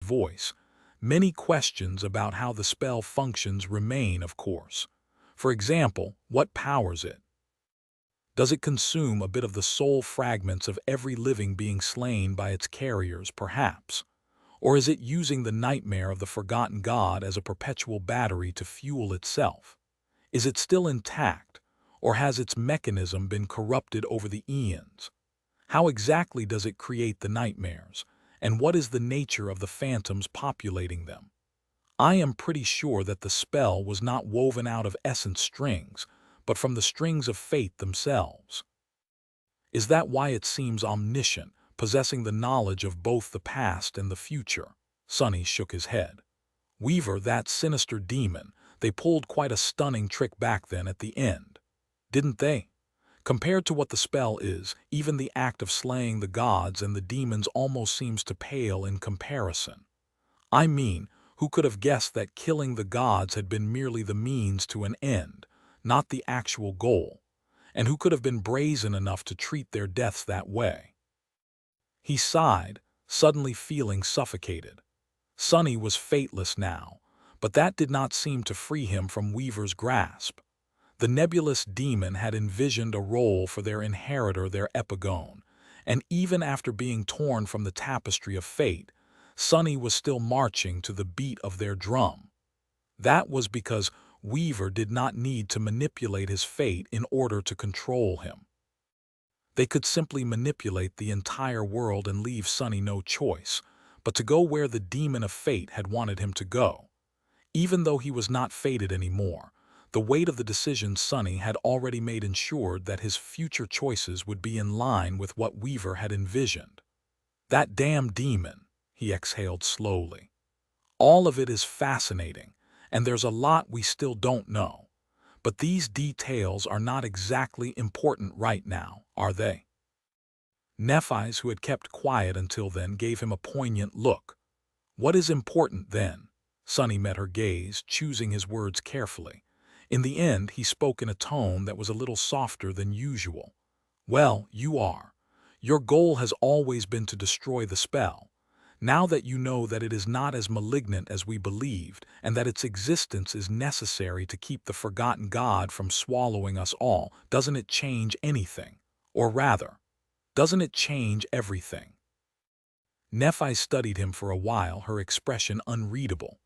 voice. Many questions about how the spell functions remain, of course. For example, what powers it? Does it consume a bit of the soul fragments of every living being slain by its carriers, perhaps? Or is it using the nightmare of the forgotten god as a perpetual battery to fuel itself? Is it still intact, or has its mechanism been corrupted over the eons? How exactly does it create the nightmares, and what is the nature of the phantoms populating them? I am pretty sure that the spell was not woven out of essence strings, but from the strings of fate themselves. Is that why it seems omniscient, possessing the knowledge of both the past and the future? Sonny shook his head. Weaver, that sinister demon, they pulled quite a stunning trick back then at the end, didn't they? Compared to what the spell is, even the act of slaying the gods and the demons almost seems to pale in comparison. I mean, who could have guessed that killing the gods had been merely the means to an end, not the actual goal? And who could have been brazen enough to treat their deaths that way? He sighed, suddenly feeling suffocated. Sonny was fateless now, but that did not seem to free him from Weaver's grasp. The nebulous demon had envisioned a role for their inheritor, their epigone, and even after being torn from the tapestry of fate, Sonny was still marching to the beat of their drum. That was because Weaver did not need to manipulate his fate in order to control him. They could simply manipulate the entire world and leave Sonny no choice but to go where the demon of fate had wanted him to go. Even though he was not fated anymore, the weight of the decisions Sonny had already made ensured that his future choices would be in line with what Weaver had envisioned. That damn demon, he exhaled slowly. All of it is fascinating, and there's a lot we still don't know. But these details are not exactly important right now, are they? Nephi's, who had kept quiet until then, gave him a poignant look. What is important then? Sonny met her gaze, choosing his words carefully. In the end, he spoke in a tone that was a little softer than usual. Well, you are. Your goal has always been to destroy the spell. Now that you know that it is not as malignant as we believed, and that its existence is necessary to keep the forgotten god from swallowing us all, doesn't it change anything? Or rather, doesn't it change everything? Nephi studied him for a while, her expression unreadable.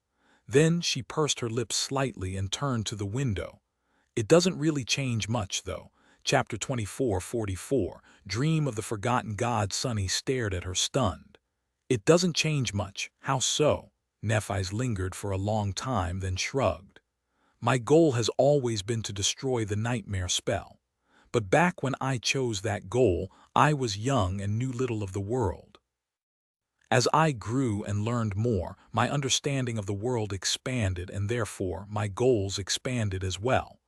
Then she pursed her lips slightly and turned to the window. It doesn't really change much, though. Chapter 24:44, Dream of the Forgotten God. Sonny stared at her stunned. It doesn't change much. How so? Nephi's lingered for a long time, then shrugged. My goal has always been to destroy the nightmare spell. But back when I chose that goal, I was young and knew little of the world. As I grew and learned more, my understanding of the world expanded, and therefore my goals expanded as well.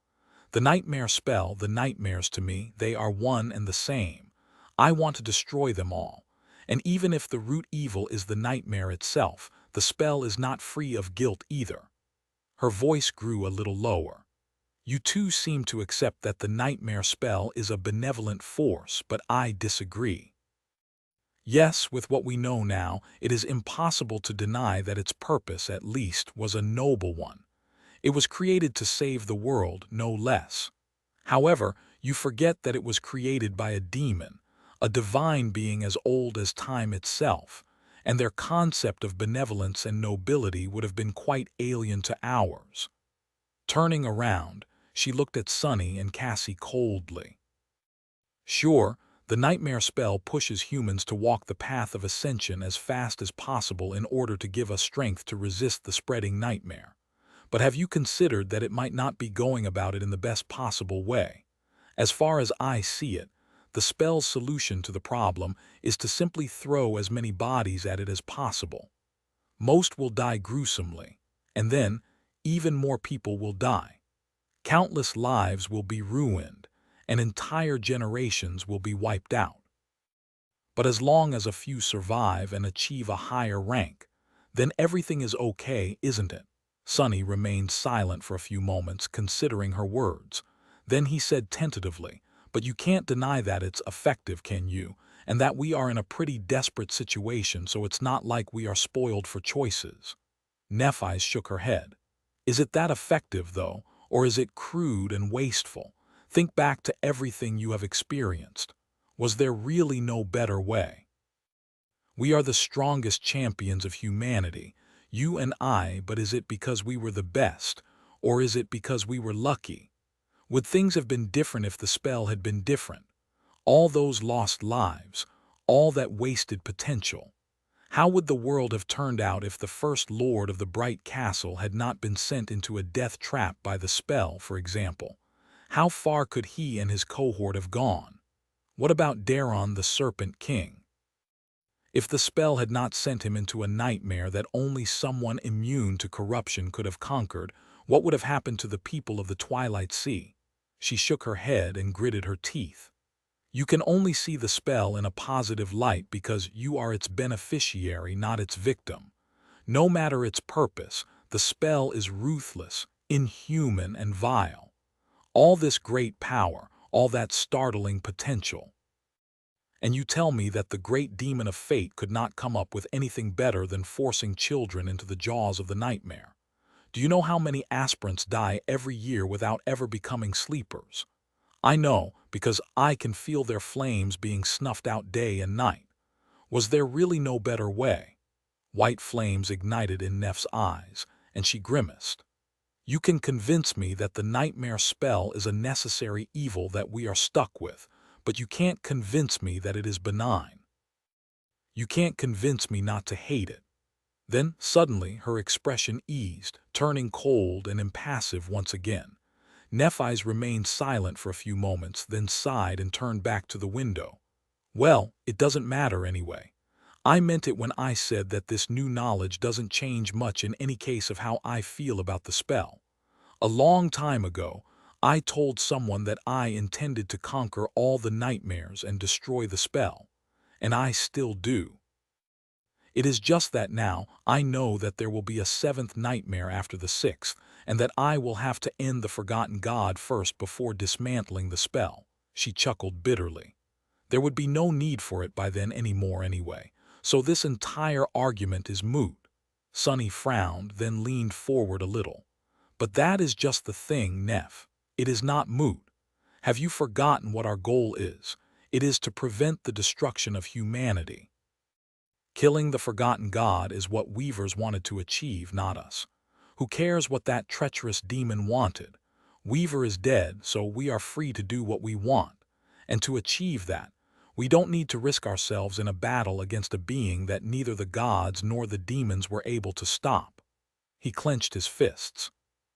The nightmare spell, the nightmares to me, they are one and the same. I want to destroy them all. And even if the root evil is the nightmare itself, the spell is not free of guilt either. Her voice grew a little lower. You too seem to accept that the nightmare spell is a benevolent force, but I disagree. Yes, with what we know now, it is impossible to deny that its purpose, at least, was a noble one. It was created to save the world, no less. However, you forget that it was created by a demon, a divine being as old as time itself, and their concept of benevolence and nobility would have been quite alien to ours. Turning around, she looked at Sonny and Cassie coldly. Sure, the nightmare spell pushes humans to walk the path of ascension as fast as possible in order to give us strength to resist the spreading nightmare. But have you considered that it might not be going about it in the best possible way? As far as I see it, the spell's solution to the problem is to simply throw as many bodies at it as possible. Most will die gruesomely, and then even more people will die. Countless lives will be ruined, and entire generations will be wiped out. But as long as a few survive and achieve a higher rank, then everything is okay, isn't it? Sonny remained silent for a few moments, considering her words. Then he said tentatively, but you can't deny that it's effective, can you? and that we are in a pretty desperate situation, so it's not like we are spoiled for choices. Nephi shook her head. Is it that effective, though, or is it crude and wasteful? Think back to everything you have experienced. Was there really no better way? We are the strongest champions of humanity, you and I, but is it because we were the best, or is it because we were lucky? Would things have been different if the spell had been different? All those lost lives, all that wasted potential. How would the world have turned out if the first lord of the bright castle had not been sent into a death trap by the spell, for example? How far could he and his cohort have gone? What about Daron the Serpent King? If the spell had not sent him into a nightmare that only someone immune to corruption could have conquered, what would have happened to the people of the Twilight Sea? She shook her head and gritted her teeth. You can only see the spell in a positive light because you are its beneficiary, not its victim. No matter its purpose, the spell is ruthless, inhuman, and vile. All this great power, all that startling potential. And you tell me that the great demon of fate could not come up with anything better than forcing children into the jaws of the nightmare. Do you know how many aspirants die every year without ever becoming sleepers? I know, because I can feel their flames being snuffed out day and night. Was there really no better way? White flames ignited in Neff's eyes, and she grimaced. You can convince me that the nightmare spell is a necessary evil that we are stuck with, but you can't convince me that it is benign. You can't convince me not to hate it. Then, suddenly, her expression eased, turning cold and impassive once again. Nephi's remained silent for a few moments, then sighed and turned back to the window. Well, it doesn't matter anyway. I meant it when I said that this new knowledge doesn't change much in any case of how I feel about the spell. A long time ago, I told someone that I intended to conquer all the nightmares and destroy the spell, and I still do. It is just that now I know that there will be a seventh nightmare after the sixth, and that I will have to end the forgotten god first before dismantling the spell. She chuckled bitterly. There would be no need for it by then anymore anyway, so this entire argument is moot. Sunny frowned, then leaned forward a little. But that is just the thing, Neff. It is not moot. Have you forgotten what our goal is? It is to prevent the destruction of humanity. Killing the forgotten god is what Weavers wanted to achieve, not us. Who cares what that treacherous demon wanted? Weaver is dead, so we are free to do what we want. And to achieve that, we don't need to risk ourselves in a battle against a being that neither the gods nor the demons were able to stop. He clenched his fists.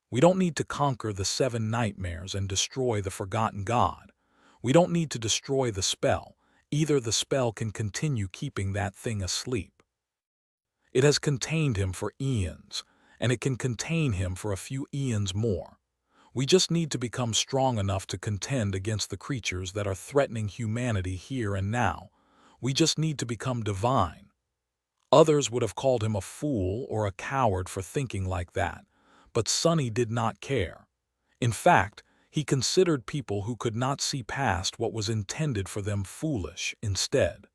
We don't need to conquer the seven nightmares and destroy the forgotten god. We don't need to destroy the spell. Either the spell can continue keeping that thing asleep. It has contained him for eons, and it can contain him for a few eons more. We just need to become strong enough to contend against the creatures that are threatening humanity here and now. We just need to become divine. Others would have called him a fool or a coward for thinking like that, but Sunny did not care. In fact, he considered people who could not see past what was intended for them foolish instead.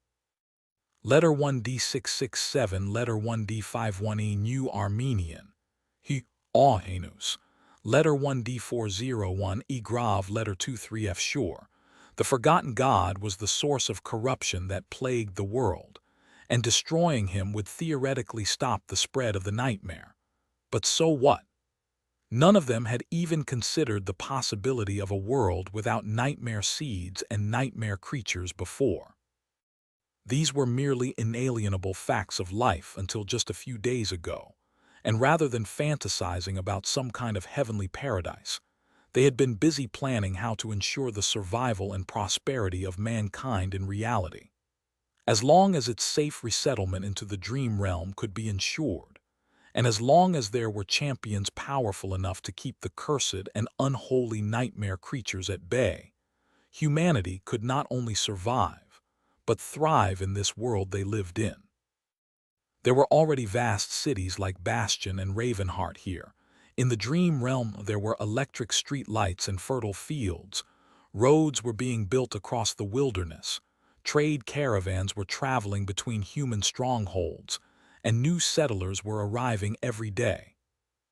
Letter 1D667, Letter 1D51E New Armenian. He, Ahenus. Letter 1D401 E Grav, Letter 23F Sure. The forgotten god was the source of corruption that plagued the world, and destroying him would theoretically stop the spread of the nightmare. But so what? None of them had even considered the possibility of a world without nightmare seeds and nightmare creatures before. These were merely inalienable facts of life until just a few days ago, and rather than fantasizing about some kind of heavenly paradise, they had been busy planning how to ensure the survival and prosperity of mankind in reality. As long as its safe resettlement into the dream realm could be ensured, and as long as there were champions powerful enough to keep the cursed and unholy nightmare creatures at bay, humanity could not only survive, but thrive in this world they lived in. There were already vast cities like Bastion and Ravenheart here. In the dream realm there were electric street lights and fertile fields. Roads were being built across the wilderness. Trade caravans were traveling between human strongholds, and new settlers were arriving every day.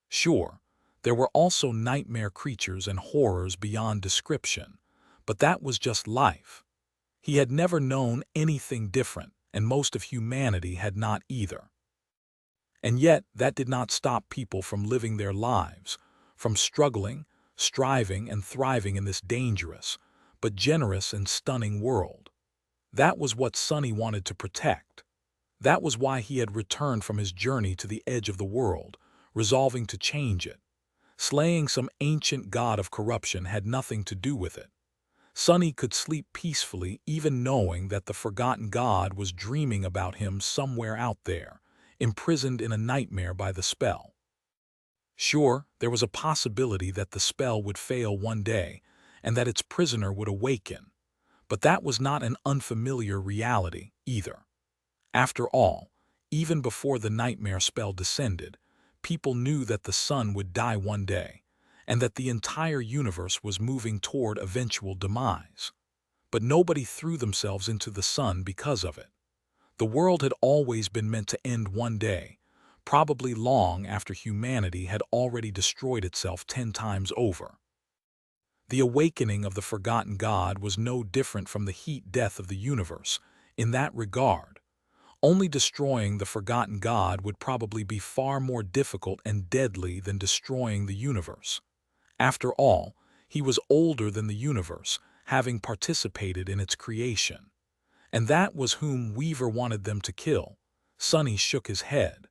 Sure, there were also nightmare creatures and horrors beyond description, but that was just life. He had never known anything different, and most of humanity had not either. And yet, that did not stop people from living their lives, from struggling, striving, and thriving in this dangerous, but generous and stunning world. That was what Sonny wanted to protect. That was why he had returned from his journey to the edge of the world, resolving to change it. Slaying some ancient god of corruption had nothing to do with it. Sonny could sleep peacefully even knowing that the forgotten god was dreaming about him somewhere out there, imprisoned in a nightmare by the spell. Sure, there was a possibility that the spell would fail one day, and that its prisoner would awaken, but that was not an unfamiliar reality either. After all, even before the nightmare spell descended, people knew that the sun would die one day, and that the entire universe was moving toward eventual demise. But nobody threw themselves into the sun because of it. The world had always been meant to end one day, probably long after humanity had already destroyed itself 10 times over. The awakening of the forgotten god was no different from the heat death of the universe in that regard. Only destroying the forgotten god would probably be far more difficult and deadly than destroying the universe. After all, he was older than the universe, having participated in its creation. And that was whom Weaver wanted them to kill. Sonny shook his head.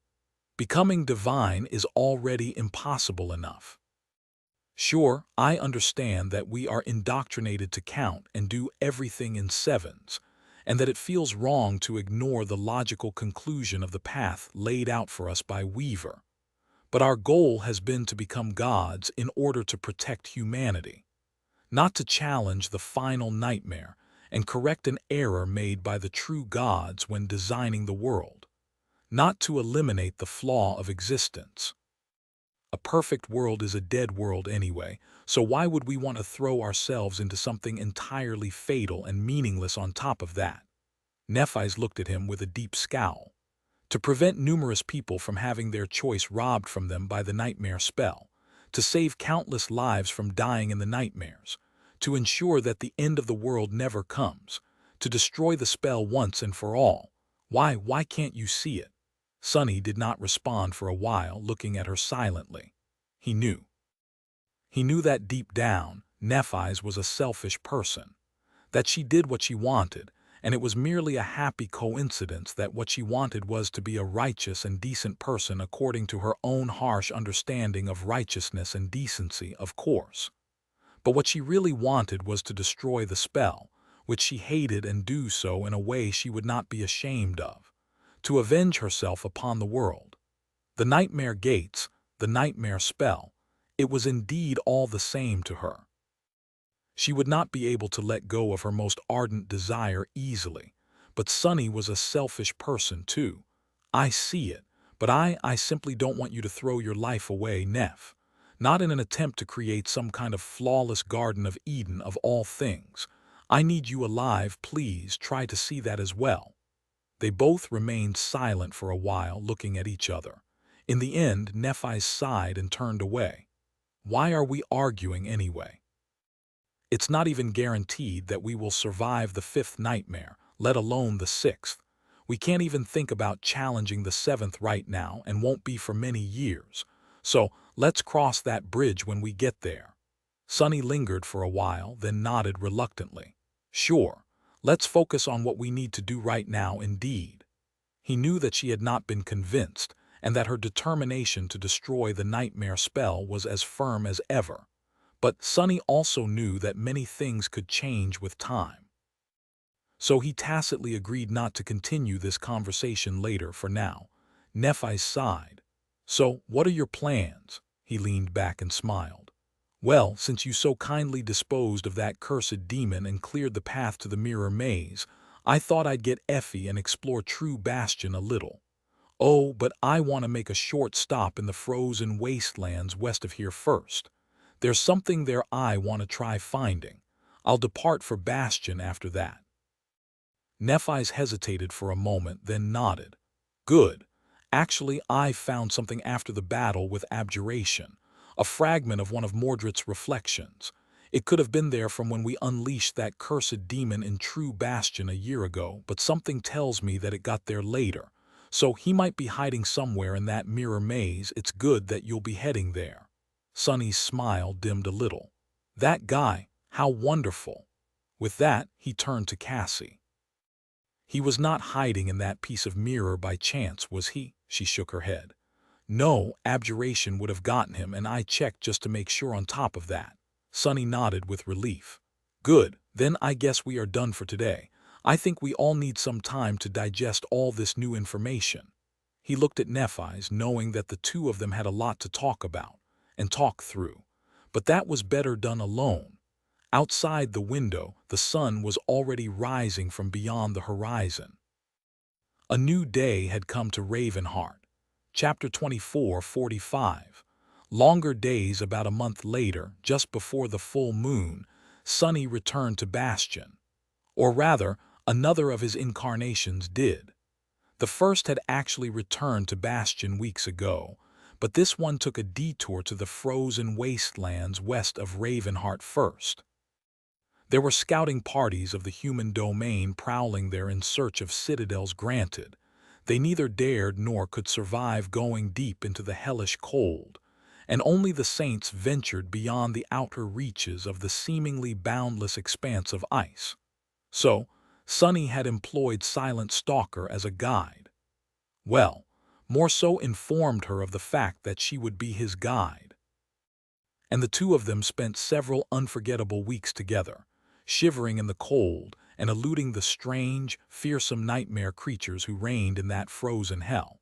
Becoming divine is already impossible enough. Sure, I understand that we are indoctrinated to count and do everything in sevens, and that it feels wrong to ignore the logical conclusion of the path laid out for us by Weaver. But our goal has been to become gods in order to protect humanity, not to challenge the final nightmare and correct an error made by the true gods when designing the world, not to eliminate the flaw of existence. A perfect world is a dead world anyway, so why would we want to throw ourselves into something entirely fatal and meaningless on top of that? Nephi's looked at him with a deep scowl. To prevent numerous people from having their choice robbed from them by the nightmare spell, to save countless lives from dying in the nightmares, to ensure that the end of the world never comes, to destroy the spell once and for all. Why can't you see it? Sonny did not respond for a while, looking at her silently. He knew. He knew that deep down, Nephi's was a selfish person, that she did what she wanted, and it was merely a happy coincidence that what she wanted was to be a righteous and decent person according to her own harsh understanding of righteousness and decency, of course. But what she really wanted was to destroy the spell, which she hated, and do so in a way she would not be ashamed of, to avenge herself upon the world. The nightmare gates, the nightmare spell, it was indeed all the same to her. She would not be able to let go of her most ardent desire easily, but Sonny was a selfish person too. I see it, but I simply don't want you to throw your life away, Neph. Not in an attempt to create some kind of flawless Garden of Eden of all things. I need you alive, please try to see that as well. They both remained silent for a while, looking at each other. In the end, Nephi sighed and turned away. Why are we arguing anyway? It's not even guaranteed that we will survive the 5th nightmare, let alone the 6th. We can't even think about challenging the 7th right now and won't be for many years. So, let's cross that bridge when we get there. Sonny lingered for a while, then nodded reluctantly. Sure, let's focus on what we need to do right now indeed. He knew that she had not been convinced, and that her determination to destroy the nightmare spell was as firm as ever. But Sonny also knew that many things could change with time. So he tacitly agreed not to continue this conversation later for now. Nephi sighed. So, what are your plans? He leaned back and smiled. Well, since you so kindly disposed of that cursed demon and cleared the path to the mirror maze, I thought I'd get Effie and explore True Bastion a little. Oh, but I want to make a short stop in the frozen wastelands west of here first. There's something there I want to try finding. I'll depart for Bastion after that. Nephi's hesitated for a moment, then nodded. Good. Actually, I found something after the battle with abjuration, a fragment of one of Mordred's reflections. It could have been there from when we unleashed that cursed demon in True Bastion a year ago, but something tells me that it got there later. So he might be hiding somewhere in that mirror maze. It's good that you'll be heading there. Sonny's smile dimmed a little. That guy, how wonderful. With that, he turned to Cassie. He was not hiding in that piece of mirror by chance, was he? She shook her head. No, abjuration would have gotten him, and I checked just to make sure on top of that. Sonny nodded with relief. Good, then I guess we are done for today. I think we all need some time to digest all this new information. He looked at Nephi's, knowing that the two of them had a lot to talk about and talk through. But that was better done alone. Outside the window, the sun was already rising from beyond the horizon. A new day had come to Ravenheart. Chapter 24:45. Longer days. About a month later, just before the full moon, Sonny returned to Bastion. Or rather, another of his incarnations did. The first had actually returned to Bastion weeks ago, but this one took a detour to the frozen wastelands west of Ravenheart first. There were scouting parties of the human domain prowling there in search of citadels granted. They neither dared nor could survive going deep into the hellish cold, and only the saints ventured beyond the outer reaches of the seemingly boundless expanse of ice. So, Sonny had employed Silent Stalker as a guide. Well, more so informed her of the fact that she would be his guide. And the two of them spent several unforgettable weeks together, shivering in the cold and eluding the strange, fearsome nightmare creatures who reigned in that frozen hell.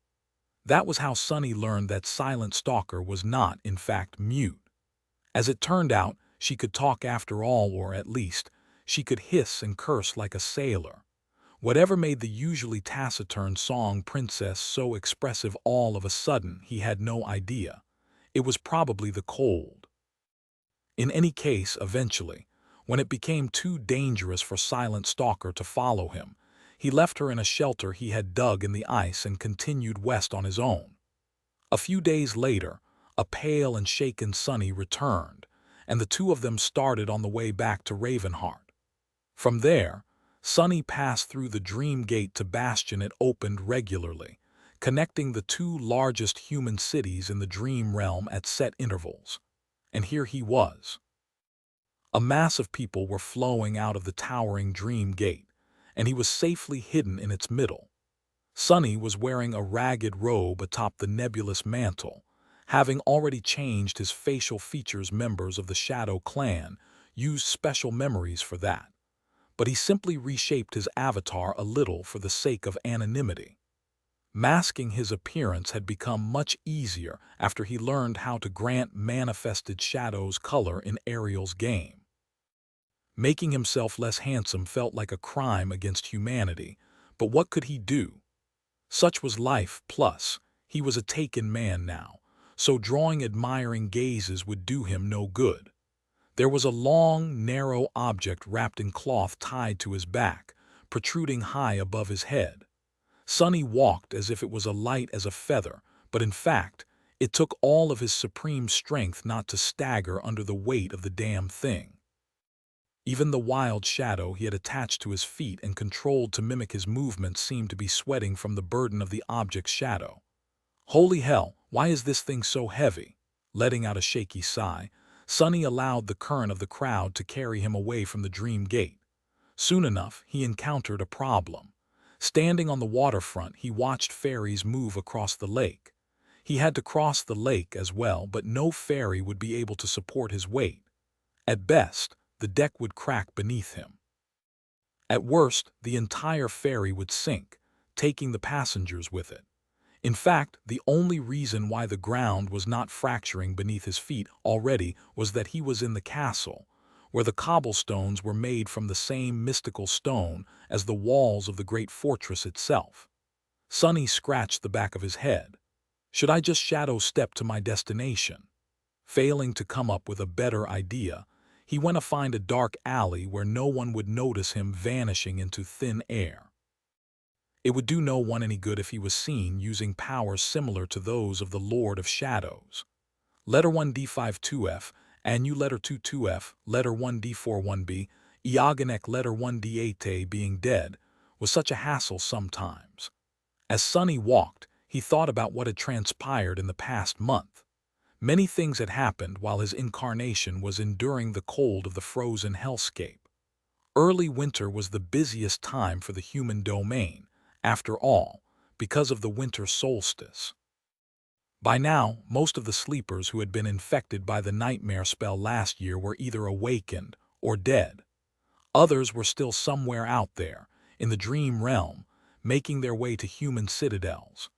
That was how Sonny learned that Silent Stalker was not, in fact, mute. As it turned out, she could talk after all, or at least, she could hiss and curse like a sailor. Whatever made the usually taciturn song princess so expressive all of a sudden, he had no idea. It was probably the cold. In any case, eventually, when it became too dangerous for Silent Stalker to follow him, he left her in a shelter he had dug in the ice and continued west on his own. A few days later, a pale and shaken Sonny returned, and the two of them started on the way back to Ravenheart. From there, Sonny passed through the Dream Gate to Bastion. It opened regularly, connecting the two largest human cities in the Dream Realm at set intervals. And here he was. A mass of people were flowing out of the towering Dream Gate, and he was safely hidden in its middle. Sonny was wearing a ragged robe atop the nebulous mantle, having already changed his facial features. Members of the Shadow Clan used special memories for that, but he simply reshaped his avatar a little for the sake of anonymity. Masking his appearance had become much easier after he learned how to grant manifested shadows color in Ariel's game. Making himself less handsome felt like a crime against humanity, but what could he do? Such was life. Plus, he was a taken man now, so drawing admiring gazes would do him no good. There was a long, narrow object wrapped in cloth tied to his back, protruding high above his head. Sonny walked as if it was as light as a feather, but in fact, it took all of his supreme strength not to stagger under the weight of the damn thing. Even the wild shadow he had attached to his feet and controlled to mimic his movements seemed to be sweating from the burden of the object's shadow. Holy hell, why is this thing so heavy? Letting out a shaky sigh, Sonny allowed the current of the crowd to carry him away from the Dream Gate. Soon enough, he encountered a problem. Standing on the waterfront, he watched ferries move across the lake. He had to cross the lake as well, but no ferry would be able to support his weight. At best, the deck would crack beneath him. At worst, the entire ferry would sink, taking the passengers with it. In fact, the only reason why the ground was not fracturing beneath his feet already was that he was in the castle, where the cobblestones were made from the same mystical stone as the walls of the great fortress itself. Sonny scratched the back of his head. Should I just shadow step to my destination? Failing to come up with a better idea, he went to find a dark alley where no one would notice him vanishing into thin air. It would do no one any good if he was seen using powers similar to those of the Lord of Shadows. Letter 1 D5 2F, Anu letter 2 2F, letter 1 D4 1B, Iagonek letter 1 D8 being dead, was such a hassle sometimes. As Sonny walked, he thought about what had transpired in the past month. Many things had happened while his incarnation was enduring the cold of the frozen hellscape. Early winter was the busiest time for the human domain, after all, because of the winter solstice. By now, most of the sleepers who had been infected by the nightmare spell last year were either awakened or dead. Others were still somewhere out there, in the dream realm, making their way to human citadels.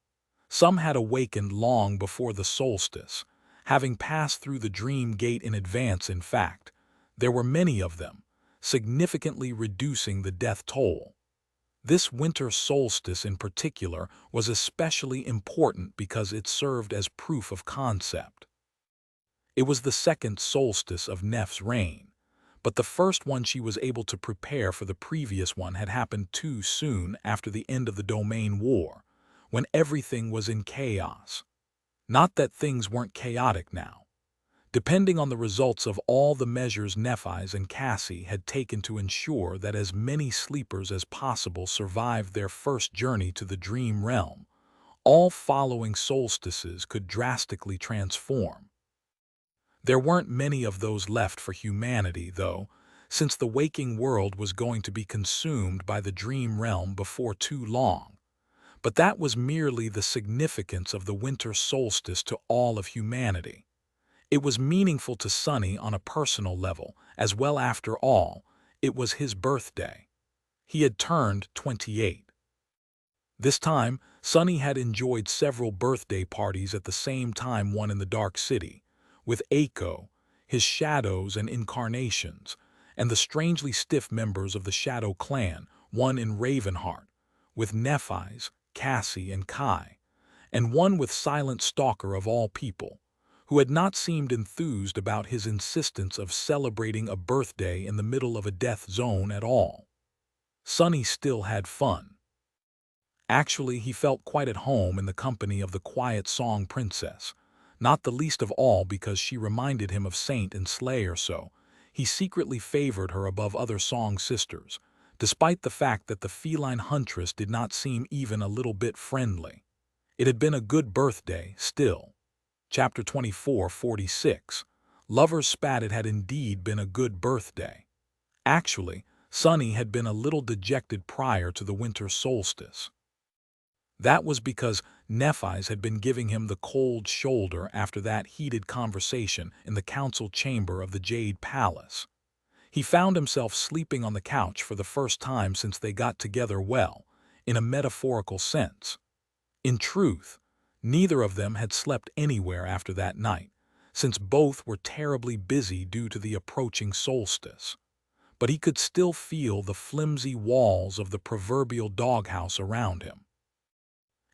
Some had awakened long before the solstice, having passed through the dream gate in advance. In fact, there were many of them, significantly reducing the death toll. This winter solstice in particular was especially important because it served as proof of concept. It was the second solstice of Neph's reign, but the first one she was able to prepare for. The previous one had happened too soon after the end of the domain war, when everything was in chaos. Not that things weren't chaotic now. Depending on the results of all the measures Nephi's and Cassie had taken to ensure that as many sleepers as possible survived their first journey to the dream realm, all following solstices could drastically transform. There weren't many of those left for humanity, though, since the waking world was going to be consumed by the dream realm before too long. But that was merely the significance of the winter solstice to all of humanity. It was meaningful to Sonny on a personal level, as well. After all, it was his birthday. He had turned 28. This time, Sonny had enjoyed several birthday parties at the same time, one in the Dark City, with Aiko, his shadows and incarnations, and the strangely stiff members of the Shadow Clan, one in Ravenheart, with Nephi's, Cassie, and Kai, and one with Silent Stalker of all people, who had not seemed enthused about his insistence of celebrating a birthday in the middle of a death zone at all. Sonny still had fun. Actually, he felt quite at home in the company of the quiet song princess, not the least of all because she reminded him of Saint and Slayer, so he secretly favored her above other song sisters, despite the fact that the feline huntress did not seem even a little bit friendly. It had been a good birthday, still. Chapter 24:46. Lovers spat. It had indeed been a good birthday. Actually, Sonny had been a little dejected prior to the winter solstice. That was because Nephi's had been giving him the cold shoulder after that heated conversation in the council chamber of the Jade Palace. He found himself sleeping on the couch for the first time since they got together, well, in a metaphorical sense. In truth, neither of them had slept anywhere after that night, since both were terribly busy due to the approaching solstice. But he could still feel the flimsy walls of the proverbial doghouse around him.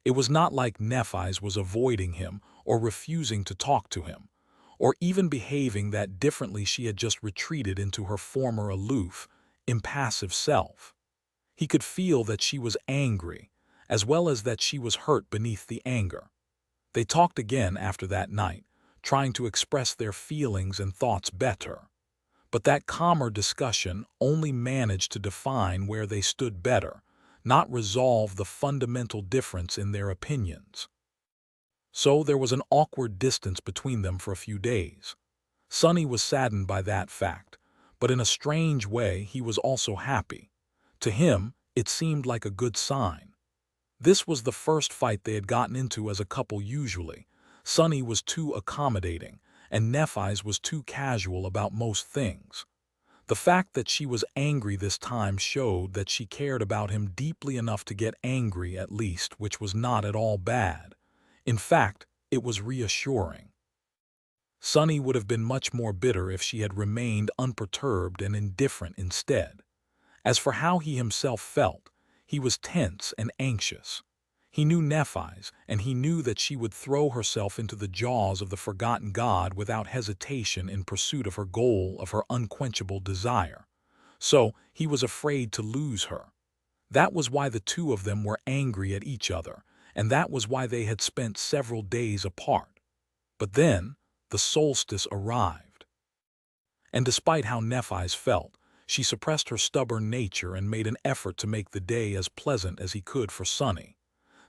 It was not like Nephi's was avoiding him or refusing to talk to him, or even behaving that differently. She had just retreated into her former aloof, impassive self. He could feel that she was angry, as well as that she was hurt beneath the anger. They talked again after that night, trying to express their feelings and thoughts better. But that calmer discussion only managed to define where they stood better, not resolve the fundamental difference in their opinions. So there was an awkward distance between them for a few days. Sonny was saddened by that fact, but in a strange way he was also happy. To him, it seemed like a good sign. This was the first fight they had gotten into as a couple. Usually, Sonny was too accommodating, and Nephi's was too casual about most things. The fact that she was angry this time showed that she cared about him deeply enough to get angry at least, which was not at all bad. In fact, it was reassuring. Sonny would have been much more bitter if she had remained unperturbed and indifferent instead. As for how he himself felt, he was tense and anxious. He knew Nephi's, and he knew that she would throw herself into the jaws of the forgotten god without hesitation in pursuit of her goal, of her unquenchable desire. So he was afraid to lose her. That was why the two of them were angry at each other, and that was why they had spent several days apart. But then, the solstice arrived. And despite how Nephi's felt, she suppressed her stubborn nature and made an effort to make the day as pleasant as he could for Sunny.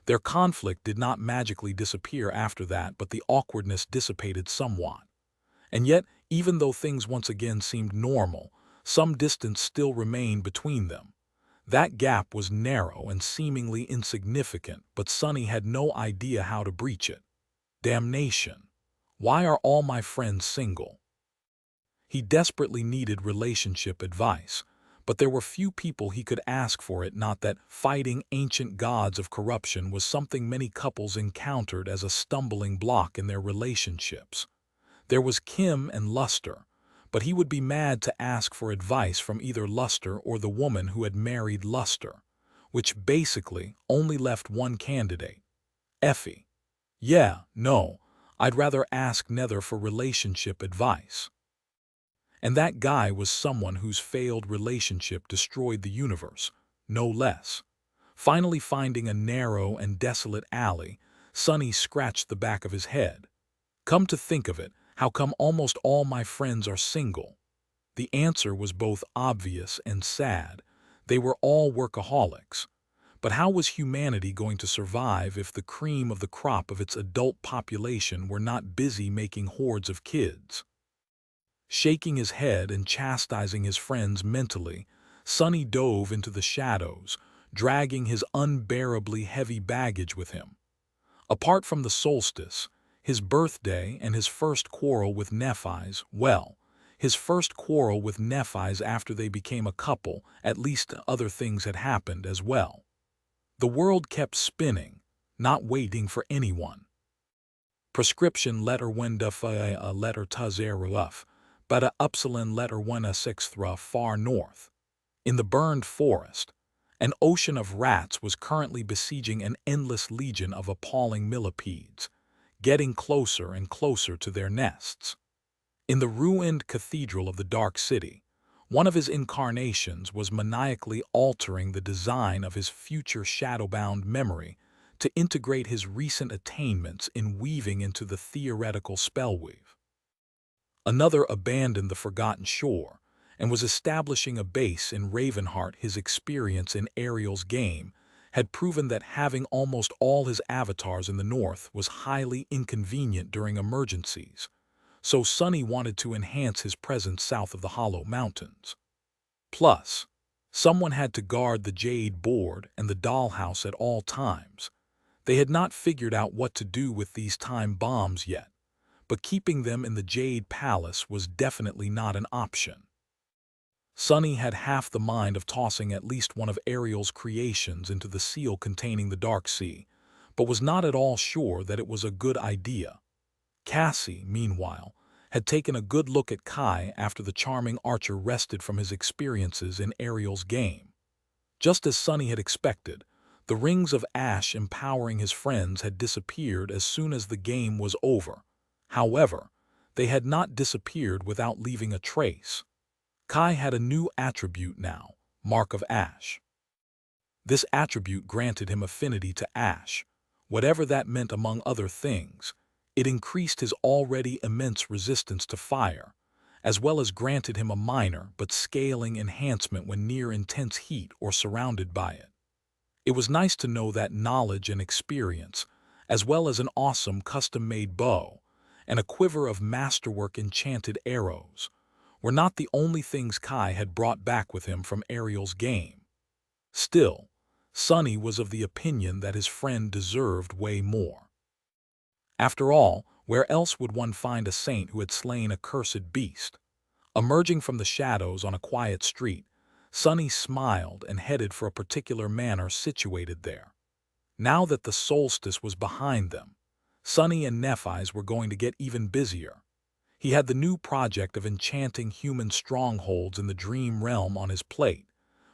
Their conflict did not magically disappear after that, but the awkwardness dissipated somewhat. And yet, even though things once again seemed normal, some distance still remained between them. That gap was narrow and seemingly insignificant, but Sunny had no idea how to breach it. Damnation! Why are all my friends single? He desperately needed relationship advice, but there were few people he could ask for it. Not that fighting ancient gods of corruption was something many couples encountered as a stumbling block in their relationships. There was Kim and Luster, but he would be mad to ask for advice from either Luster or the woman who had married Luster, which basically only left one candidate, Effie. Yeah, no, I'd rather ask Nether for relationship advice. And that guy was someone whose failed relationship destroyed the universe, no less. Finally finding a narrow and desolate alley, Sunny scratched the back of his head. Come to think of it, how come almost all my friends are single? The answer was both obvious and sad. They were all workaholics. But how was humanity going to survive if the cream of the crop of its adult population were not busy making hordes of kids? Shaking his head and chastising his friends mentally, Sunny dove into the shadows, dragging his unbearably heavy baggage with him. Apart from the solstice, his birthday, and his first quarrel with Nephi's, well, his first quarrel with Nephi's after they became a couple, at least other things had happened as well. The world kept spinning, not waiting for anyone. Prescription letter wenda a letter tazeruf, but a upsilon letter wena sixthra far north. In the burned forest, an ocean of rats was currently besieging an endless legion of appalling millipedes, getting closer and closer to their nests. In the ruined cathedral of the Dark City, one of his incarnations was maniacally altering the design of his future shadowbound memory to integrate his recent attainments in weaving into the theoretical spellweave. Another abandoned the forgotten shore and was establishing a base in Ravenheart. His experience in Ariel's game had proven that having almost all his avatars in the north was highly inconvenient during emergencies, so Sunny wanted to enhance his presence south of the Hollow Mountains. Plus, someone had to guard the Jade Board and the dollhouse at all times. They had not figured out what to do with these time bombs yet, but keeping them in the Jade Palace was definitely not an option. Sunny had half the mind of tossing at least one of Ariel's creations into the seal containing the Dark Sea, but was not at all sure that it was a good idea. Cassie, meanwhile, had taken a good look at Kai after the charming archer rested from his experiences in Ariel's game. Just as Sunny had expected, the rings of ash empowering his friends had disappeared as soon as the game was over. However, they had not disappeared without leaving a trace. Kai had a new attribute now, Mark of Ash. This attribute granted him affinity to ash, whatever that meant among other things. It increased his already immense resistance to fire, as well as granted him a minor but scaling enhancement when near intense heat or surrounded by it. It was nice to know that knowledge and experience, as well as an awesome custom-made bow and a quiver of masterwork enchanted arrows, were not the only things Kai had brought back with him from Ariel's game. Still, Sunny was of the opinion that his friend deserved way more. After all, where else would one find a saint who had slain a cursed beast? Emerging from the shadows on a quiet street, Sunny smiled and headed for a particular manor situated there. Now that the solstice was behind them, Sunny and Nephi's were going to get even busier. He had the new project of enchanting human strongholds in the dream realm on his plate,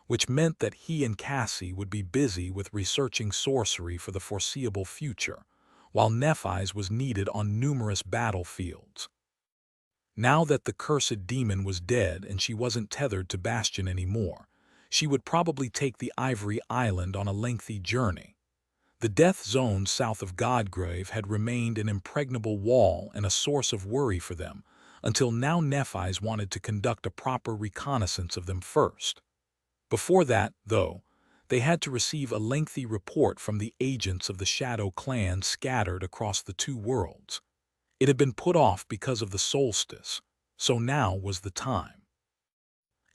which meant that he and Cassie would be busy with researching sorcery for the foreseeable future, while Nephi's was needed on numerous battlefields. Now that the cursed demon was dead and she wasn't tethered to Bastion anymore, she would probably take the Ivory Island on a lengthy journey. The death zone south of Godgrave had remained an impregnable wall and a source of worry for them, until now Nephis wanted to conduct a proper reconnaissance of them first. Before that, though, they had to receive a lengthy report from the agents of the Shadow Clan scattered across the two worlds. It had been put off because of the solstice, so now was the time.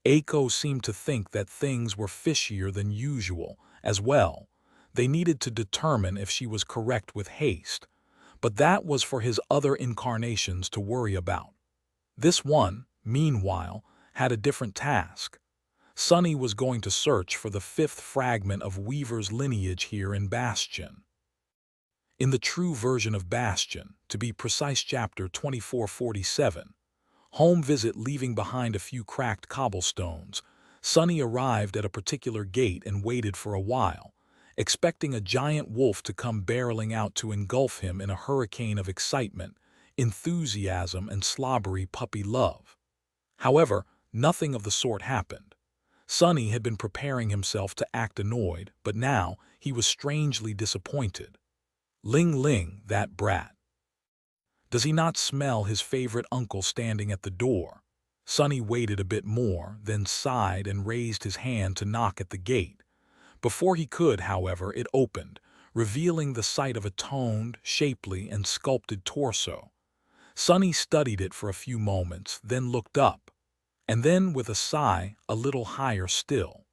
Aiko seemed to think that things were fishier than usual as well. They needed to determine if she was correct with haste, but that was for his other incarnations to worry about. This one, meanwhile, had a different task. Sunny was going to search for the fifth fragment of Weaver's lineage here in Bastion. In the true version of Bastion, to be precise chapter 2447, home visit leaving behind a few cracked cobblestones, Sunny arrived at a particular gate and waited for a while, expecting a giant wolf to come barreling out to engulf him in a hurricane of excitement, enthusiasm, and slobbery puppy love. However, nothing of the sort happened. Sunny had been preparing himself to act annoyed, but now he was strangely disappointed. Ling Ling, that brat. Does he not smell his favorite uncle standing at the door? Sunny waited a bit more, then sighed and raised his hand to knock at the gate. Before he could, however, it opened, revealing the sight of a toned, shapely, and sculpted torso. Sunny studied it for a few moments, then looked up. And then, with a sigh, a little higher still.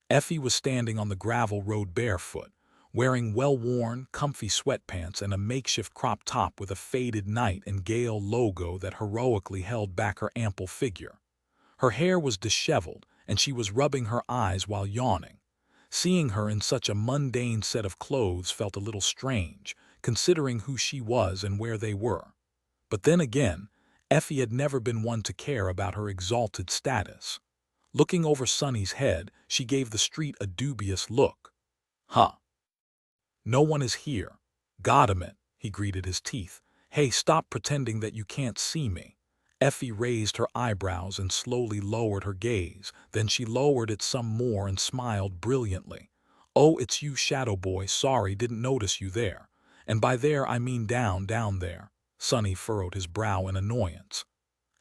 Effie was standing on the gravel road barefoot, wearing well-worn, comfy sweatpants and a makeshift crop top with a faded Night and Gale logo that heroically held back her ample figure. Her hair was disheveled, and she was rubbing her eyes while yawning. Seeing her in such a mundane set of clothes felt a little strange, considering who she was and where they were. But then again, Effie had never been one to care about her exalted status. Looking over Sunny's head, she gave the street a dubious look. Huh. No one is here. Got it, he greeted his teeth. Hey, stop pretending that you can't see me. Effie raised her eyebrows and slowly lowered her gaze. Then she lowered it some more and smiled brilliantly. Oh, it's you, Shadow Boy. Sorry, didn't notice you there. And by there I mean down there. Sunny furrowed his brow in annoyance.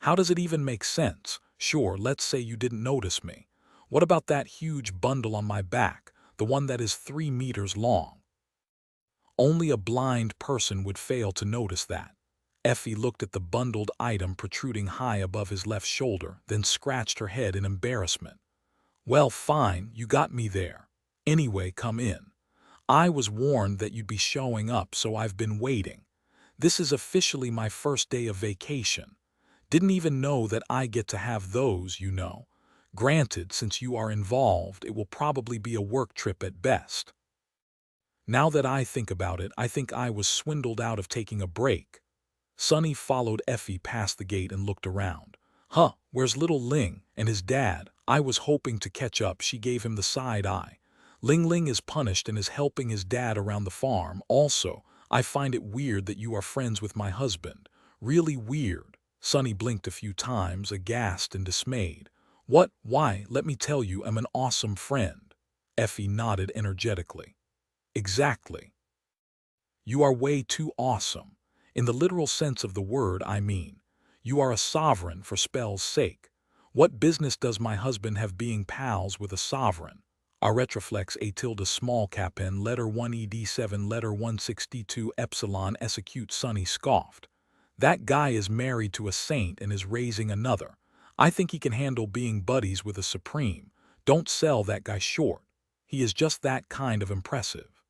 How does it even make sense? Sure, let's say you didn't notice me. What about that huge bundle on my back, the one that is 3 meters long? Only a blind person would fail to notice that. Effie looked at the bundled item protruding high above his left shoulder, then scratched her head in embarrassment. Well, fine, you got me there. Anyway, come in. I was warned that you'd be showing up, so I've been waiting. This is officially my first day of vacation. Didn't even know that I get to have those, you know. Granted, since you are involved, it will probably be a work trip at best. Now that I think about it, I think I was swindled out of taking a break. Sunny followed Effie past the gate and looked around. Huh, where's little Ling and his dad? I was hoping to catch up. She gave him the side eye. Ling Ling is punished and is helping his dad around the farm. Also, I find it weird that you are friends with my husband. Really weird. Sunny blinked a few times, aghast and dismayed. What? Why, let me tell you, I'm an awesome friend. Effie nodded energetically. Exactly. You are way too awesome. In the literal sense of the word, I mean. You are a sovereign for spell's sake. What business does my husband have being pals with a sovereign? A retroflex a tilde small cap n letter 1 ed7 letter 162 epsilon execute. Sunny scoffed. That guy is married to a saint and is raising another. I think he can handle being buddies with a supreme. Don't sell that guy short. He is just that kind of impressive.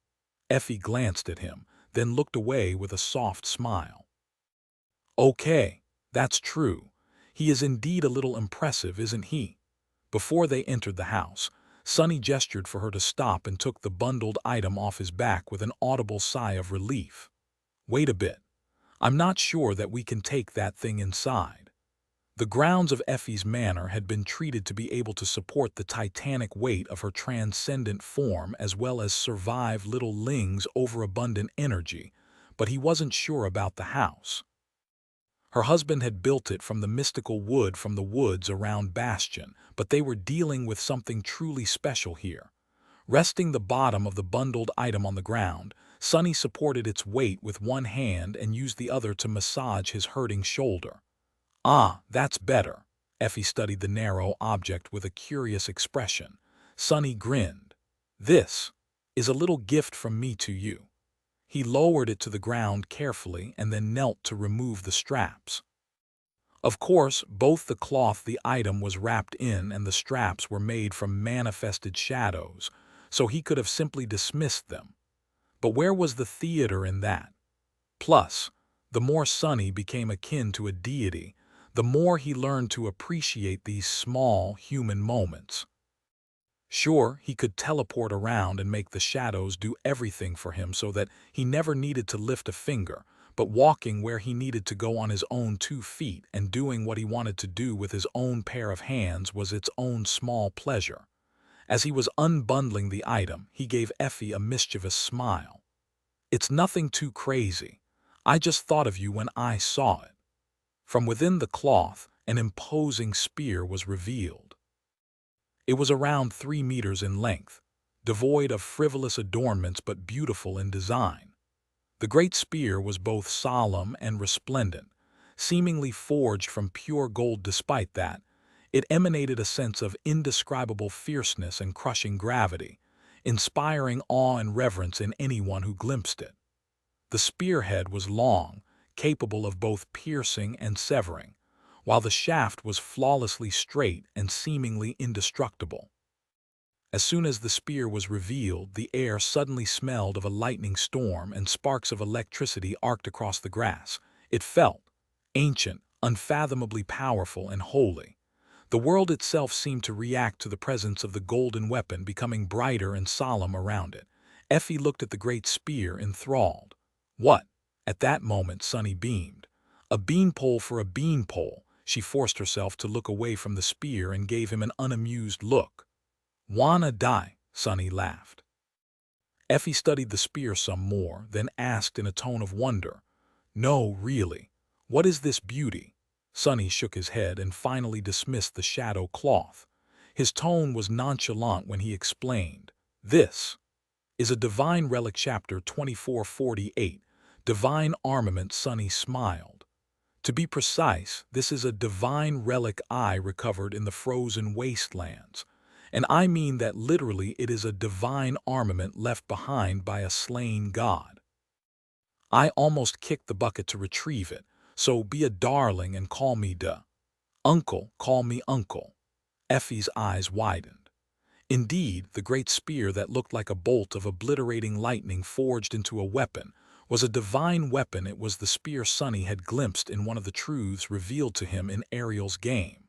Effie glanced at him, then looked away with a soft smile. Okay, that's true. He is indeed a little impressive, isn't he? Before they entered the house, Sunny gestured for her to stop and took the bundled item off his back with an audible sigh of relief. Wait a bit. I'm not sure that we can take that thing inside. The grounds of Effie's manor had been treated to be able to support the titanic weight of her transcendent form as well as survive little Ling's overabundant energy, but he wasn't sure about the house. Her husband had built it from the mystical wood from the woods around Bastion, but they were dealing with something truly special here. Resting the bottom of the bundled item on the ground, Sonny supported its weight with one hand and used the other to massage his hurting shoulder. Ah, that's better. Effie studied the narrow object with a curious expression. Sonny grinned. This is a little gift from me to you. He lowered it to the ground carefully and then knelt to remove the straps. Of course, both the cloth the item was wrapped in and the straps were made from manifested shadows, so he could have simply dismissed them. But where was the theater in that? Plus, the more Sonny became akin to a deity, the more he learned to appreciate these small human moments. Sure, he could teleport around and make the shadows do everything for him so that he never needed to lift a finger, but walking where he needed to go on his own 2 feet and doing what he wanted to do with his own pair of hands was its own small pleasure. As he was unbundling the item, he gave Effie a mischievous smile. It's nothing too crazy. I just thought of you when I saw it. From within the cloth, an imposing spear was revealed. It was around 3 meters in length, devoid of frivolous adornments but beautiful in design. The great spear was both solemn and resplendent, seemingly forged from pure gold. Despite that, it emanated a sense of indescribable fierceness and crushing gravity, inspiring awe and reverence in anyone who glimpsed it. The spearhead was long, capable of both piercing and severing, while the shaft was flawlessly straight and seemingly indestructible. As soon as the spear was revealed, the air suddenly smelled of a lightning storm and sparks of electricity arced across the grass. It felt ancient, unfathomably powerful, and holy. The world itself seemed to react to the presence of the golden weapon, becoming brighter and solemn around it. Effie looked at the great spear enthralled. What? At that moment, Sonny beamed. A beanpole for a beanpole. She forced herself to look away from the spear and gave him an unamused look. Wanna die? Sonny laughed. Effie studied the spear some more, then asked in a tone of wonder, No, really. What is this beauty? Sonny shook his head and finally dismissed the shadow cloth. His tone was nonchalant when he explained, This is a divine relic. Chapter 2448, Divine Armament. Sonny smiled. To be precise, this is a divine relic I recovered in the frozen wastelands. And I mean that literally. It is a divine armament left behind by a slain god. I almost kicked the bucket to retrieve it, so be a darling and call me Uncle. Call me Uncle. Effie's eyes widened. Indeed, the great spear that looked like a bolt of obliterating lightning forged into a weapon was a divine weapon. It was the spear Sonny had glimpsed in one of the truths revealed to him in Ariel's game.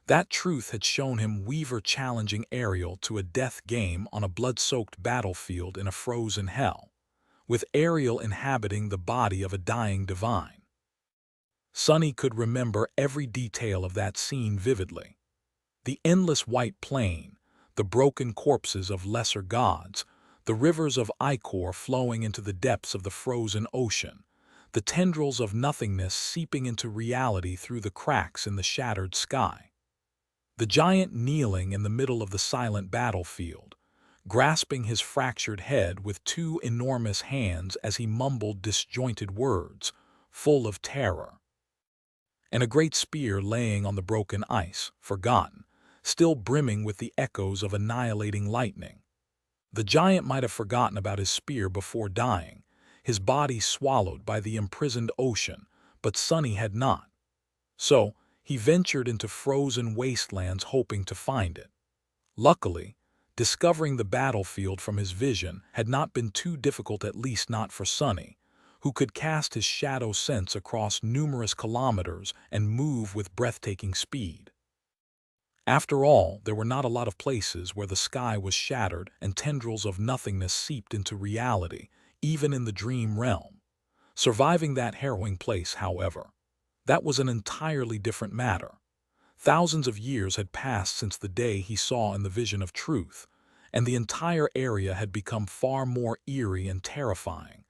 That truth had shown him Weaver challenging Ariel to a death game on a blood-soaked battlefield in a frozen hell, with Ariel inhabiting the body of a dying divine. Sonny could remember every detail of that scene vividly. The endless white plain, the broken corpses of lesser gods, the rivers of ichor flowing into the depths of the frozen ocean, the tendrils of nothingness seeping into reality through the cracks in the shattered sky. The giant kneeling in the middle of the silent battlefield, grasping his fractured head with 2 enormous hands as he mumbled disjointed words, full of terror. And a great spear laying on the broken ice, forgotten, still brimming with the echoes of annihilating lightning. The giant might have forgotten about his spear before dying, his body swallowed by the imprisoned ocean, but Sonny had not. So, he ventured into frozen wastelands hoping to find it. Luckily, discovering the battlefield from his vision had not been too difficult, at least not for Sonny, who could cast his shadow sense across numerous kilometers and move with breathtaking speed. After all, there were not a lot of places where the sky was shattered and tendrils of nothingness seeped into reality, even in the dream realm. Surviving that harrowing place, however, that was an entirely different matter. Thousands of years had passed since the day he saw in the vision of truth, and the entire area had become far more eerie and terrifying,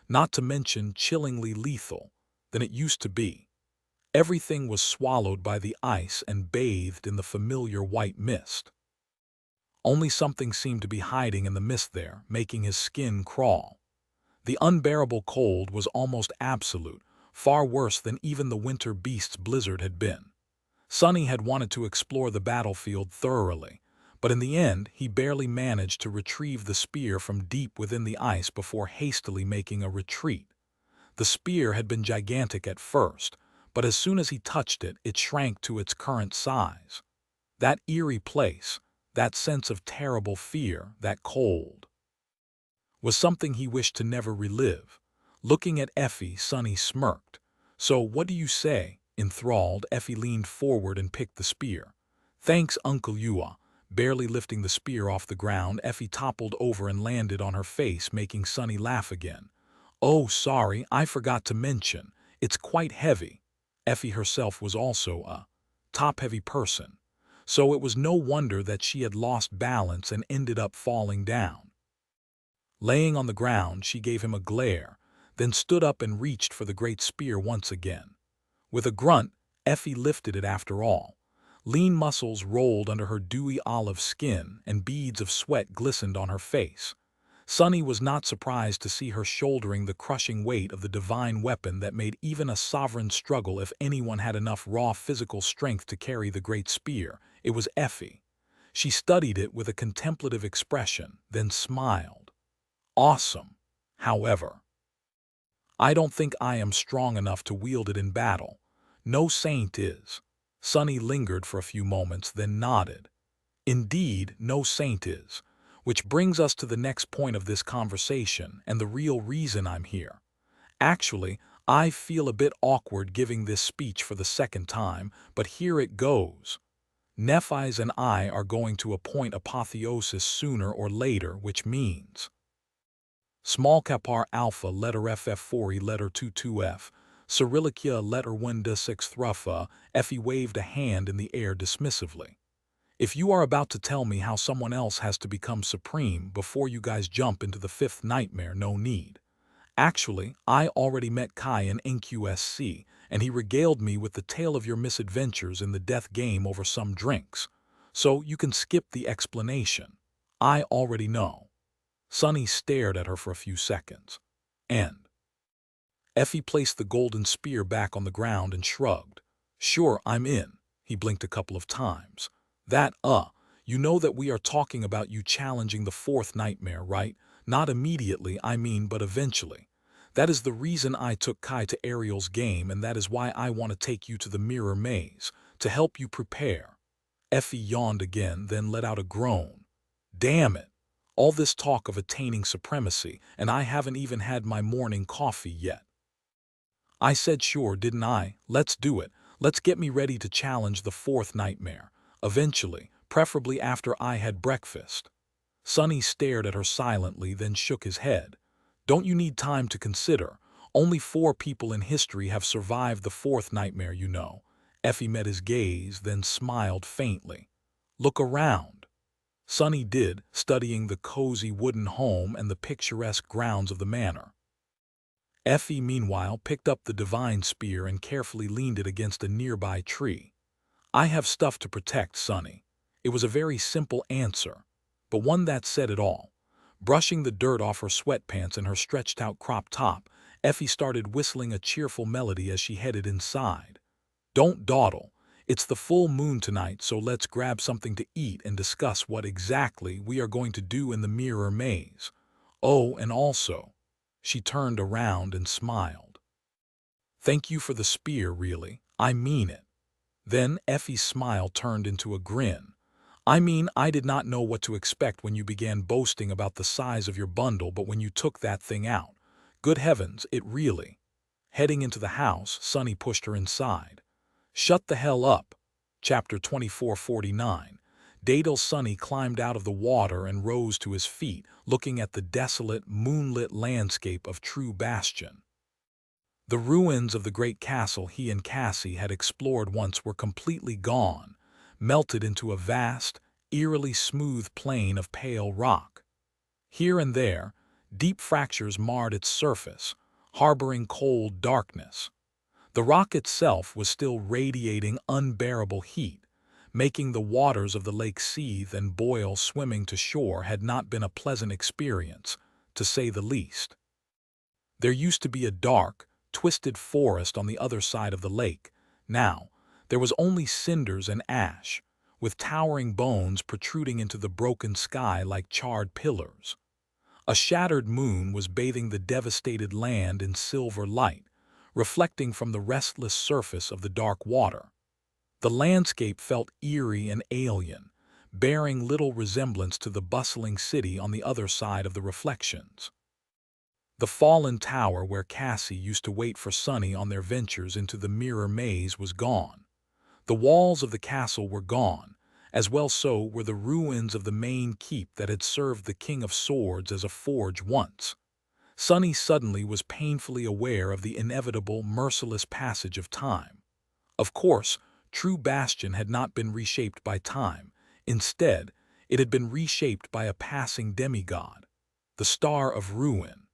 not to mention chillingly lethal, than it used to be. Everything was swallowed by the ice and bathed in the familiar white mist. Only something seemed to be hiding in the mist there, making his skin crawl. The unbearable cold was almost absolute, far worse than even the winter beast's blizzard had been. Sonny had wanted to explore the battlefield thoroughly, but in the end he barely managed to retrieve the spear from deep within the ice before hastily making a retreat. The spear had been gigantic at first, but as soon as he touched it, it shrank to its current size. That eerie place, that sense of terrible fear, that cold, was something he wished to never relive. Looking at Effie, Sonny smirked. "So what do you say?" Enthralled, Effie leaned forward and picked the spear. "Thanks, Uncle Yua." Barely lifting the spear off the ground, Effie toppled over and landed on her face, making Sonny laugh again. "Oh, sorry, I forgot to mention. It's quite heavy." Effie herself was also a top-heavy person, so it was no wonder that she had lost balance and ended up falling down. Laying on the ground, she gave him a glare, then stood up and reached for the great spear once again. With a grunt, Effie lifted it after all. Lean muscles rolled under her dewy olive skin, and beads of sweat glistened on her face. Sonny was not surprised to see her shouldering the crushing weight of the divine weapon that made even a sovereign struggle if anyone had enough raw physical strength to carry the great spear. It was Effie. She studied it with a contemplative expression, then smiled. "Awesome. However, I don't think I am strong enough to wield it in battle. No saint is." Sonny lingered for a few moments, then nodded. "Indeed, no saint is. Which brings us to the next point of this conversation and the real reason I'm here. Actually, I feel a bit awkward giving this speech for the second time, but here it goes. Nephi's and I are going to appoint apotheosis sooner or later, which means small kapar alpha letter FF4E letter 22F, Cyrillicia letter 1D6 thrufa. Effie waved a hand in the air dismissively. "If you are about to tell me how someone else has to become supreme before you guys jump into the fifth nightmare, no need. Actually, I already met Kai in NQSC, and he regaled me with the tale of your misadventures in the death game over some drinks. So you can skip the explanation. I already know." Sonny stared at her for a few seconds. And Effie placed the golden spear back on the ground and shrugged. "Sure, I'm in." He blinked a couple of times. You know that we are talking about you challenging the fourth nightmare, right? Not immediately, I mean, but eventually. That is the reason I took Kai to Ariel's game, and that is why I want to take you to the mirror maze, to help you prepare." Effie yawned again, then let out a groan. "Damn it. All this talk of attaining supremacy, and I haven't even had my morning coffee yet." "I said sure, didn't I? Let's do it. Let's get me ready to challenge the fourth nightmare. Eventually, preferably after I had breakfast." Sonny stared at her silently, then shook his head. "Don't you need time to consider? Only 4 people in history have survived the fourth nightmare, you know." Effie met his gaze, then smiled faintly. "Look around." Sonny did, studying the cozy wooden home and the picturesque grounds of the manor. Effie, meanwhile, picked up the divine spear and carefully leaned it against a nearby tree. "I have stuff to protect, Sonny." It was a very simple answer, but one that said it all. Brushing the dirt off her sweatpants and her stretched-out crop top, Effie started whistling a cheerful melody as she headed inside. "Don't dawdle. It's the full moon tonight, so let's grab something to eat and discuss what exactly we are going to do in the mirror maze. Oh, and also," she turned around and smiled, "thank you for the spear, really. I mean it." Then Effie's smile turned into a grin. "I mean, I did not know what to expect when you began boasting about the size of your bundle, but when you took that thing out, good heavens, it really—" Heading into the house, Sonny pushed her inside. "Shut the hell up." Chapter 2449. Dadal Sonny climbed out of the water and rose to his feet, looking at the desolate, moonlit landscape of True Bastion. The ruins of the great castle he and Cassie had explored once were completely gone, melted into a vast, eerily smooth plain of pale rock. Here and there, deep fractures marred its surface, harboring cold darkness. The rock itself was still radiating unbearable heat, making the waters of the lake seethe and boil. Swimming to shore had not been a pleasant experience, to say the least. There used to be a dark, twisted forest on the other side of the lake. Now, there was only cinders and ash, with towering bones protruding into the broken sky like charred pillars. A shattered moon was bathing the devastated land in silver light, reflecting from the restless surface of the dark water. The landscape felt eerie and alien, bearing little resemblance to the bustling city on the other side of the reflections. The fallen tower where Cassie used to wait for Sunny on their ventures into the mirror maze was gone. The walls of the castle were gone, as well so were the ruins of the main keep that had served the King of Swords as a forge once. Sunny suddenly was painfully aware of the inevitable, merciless passage of time. Of course, True Bastion had not been reshaped by time. Instead, it had been reshaped by a passing demigod, the Star of Ruin,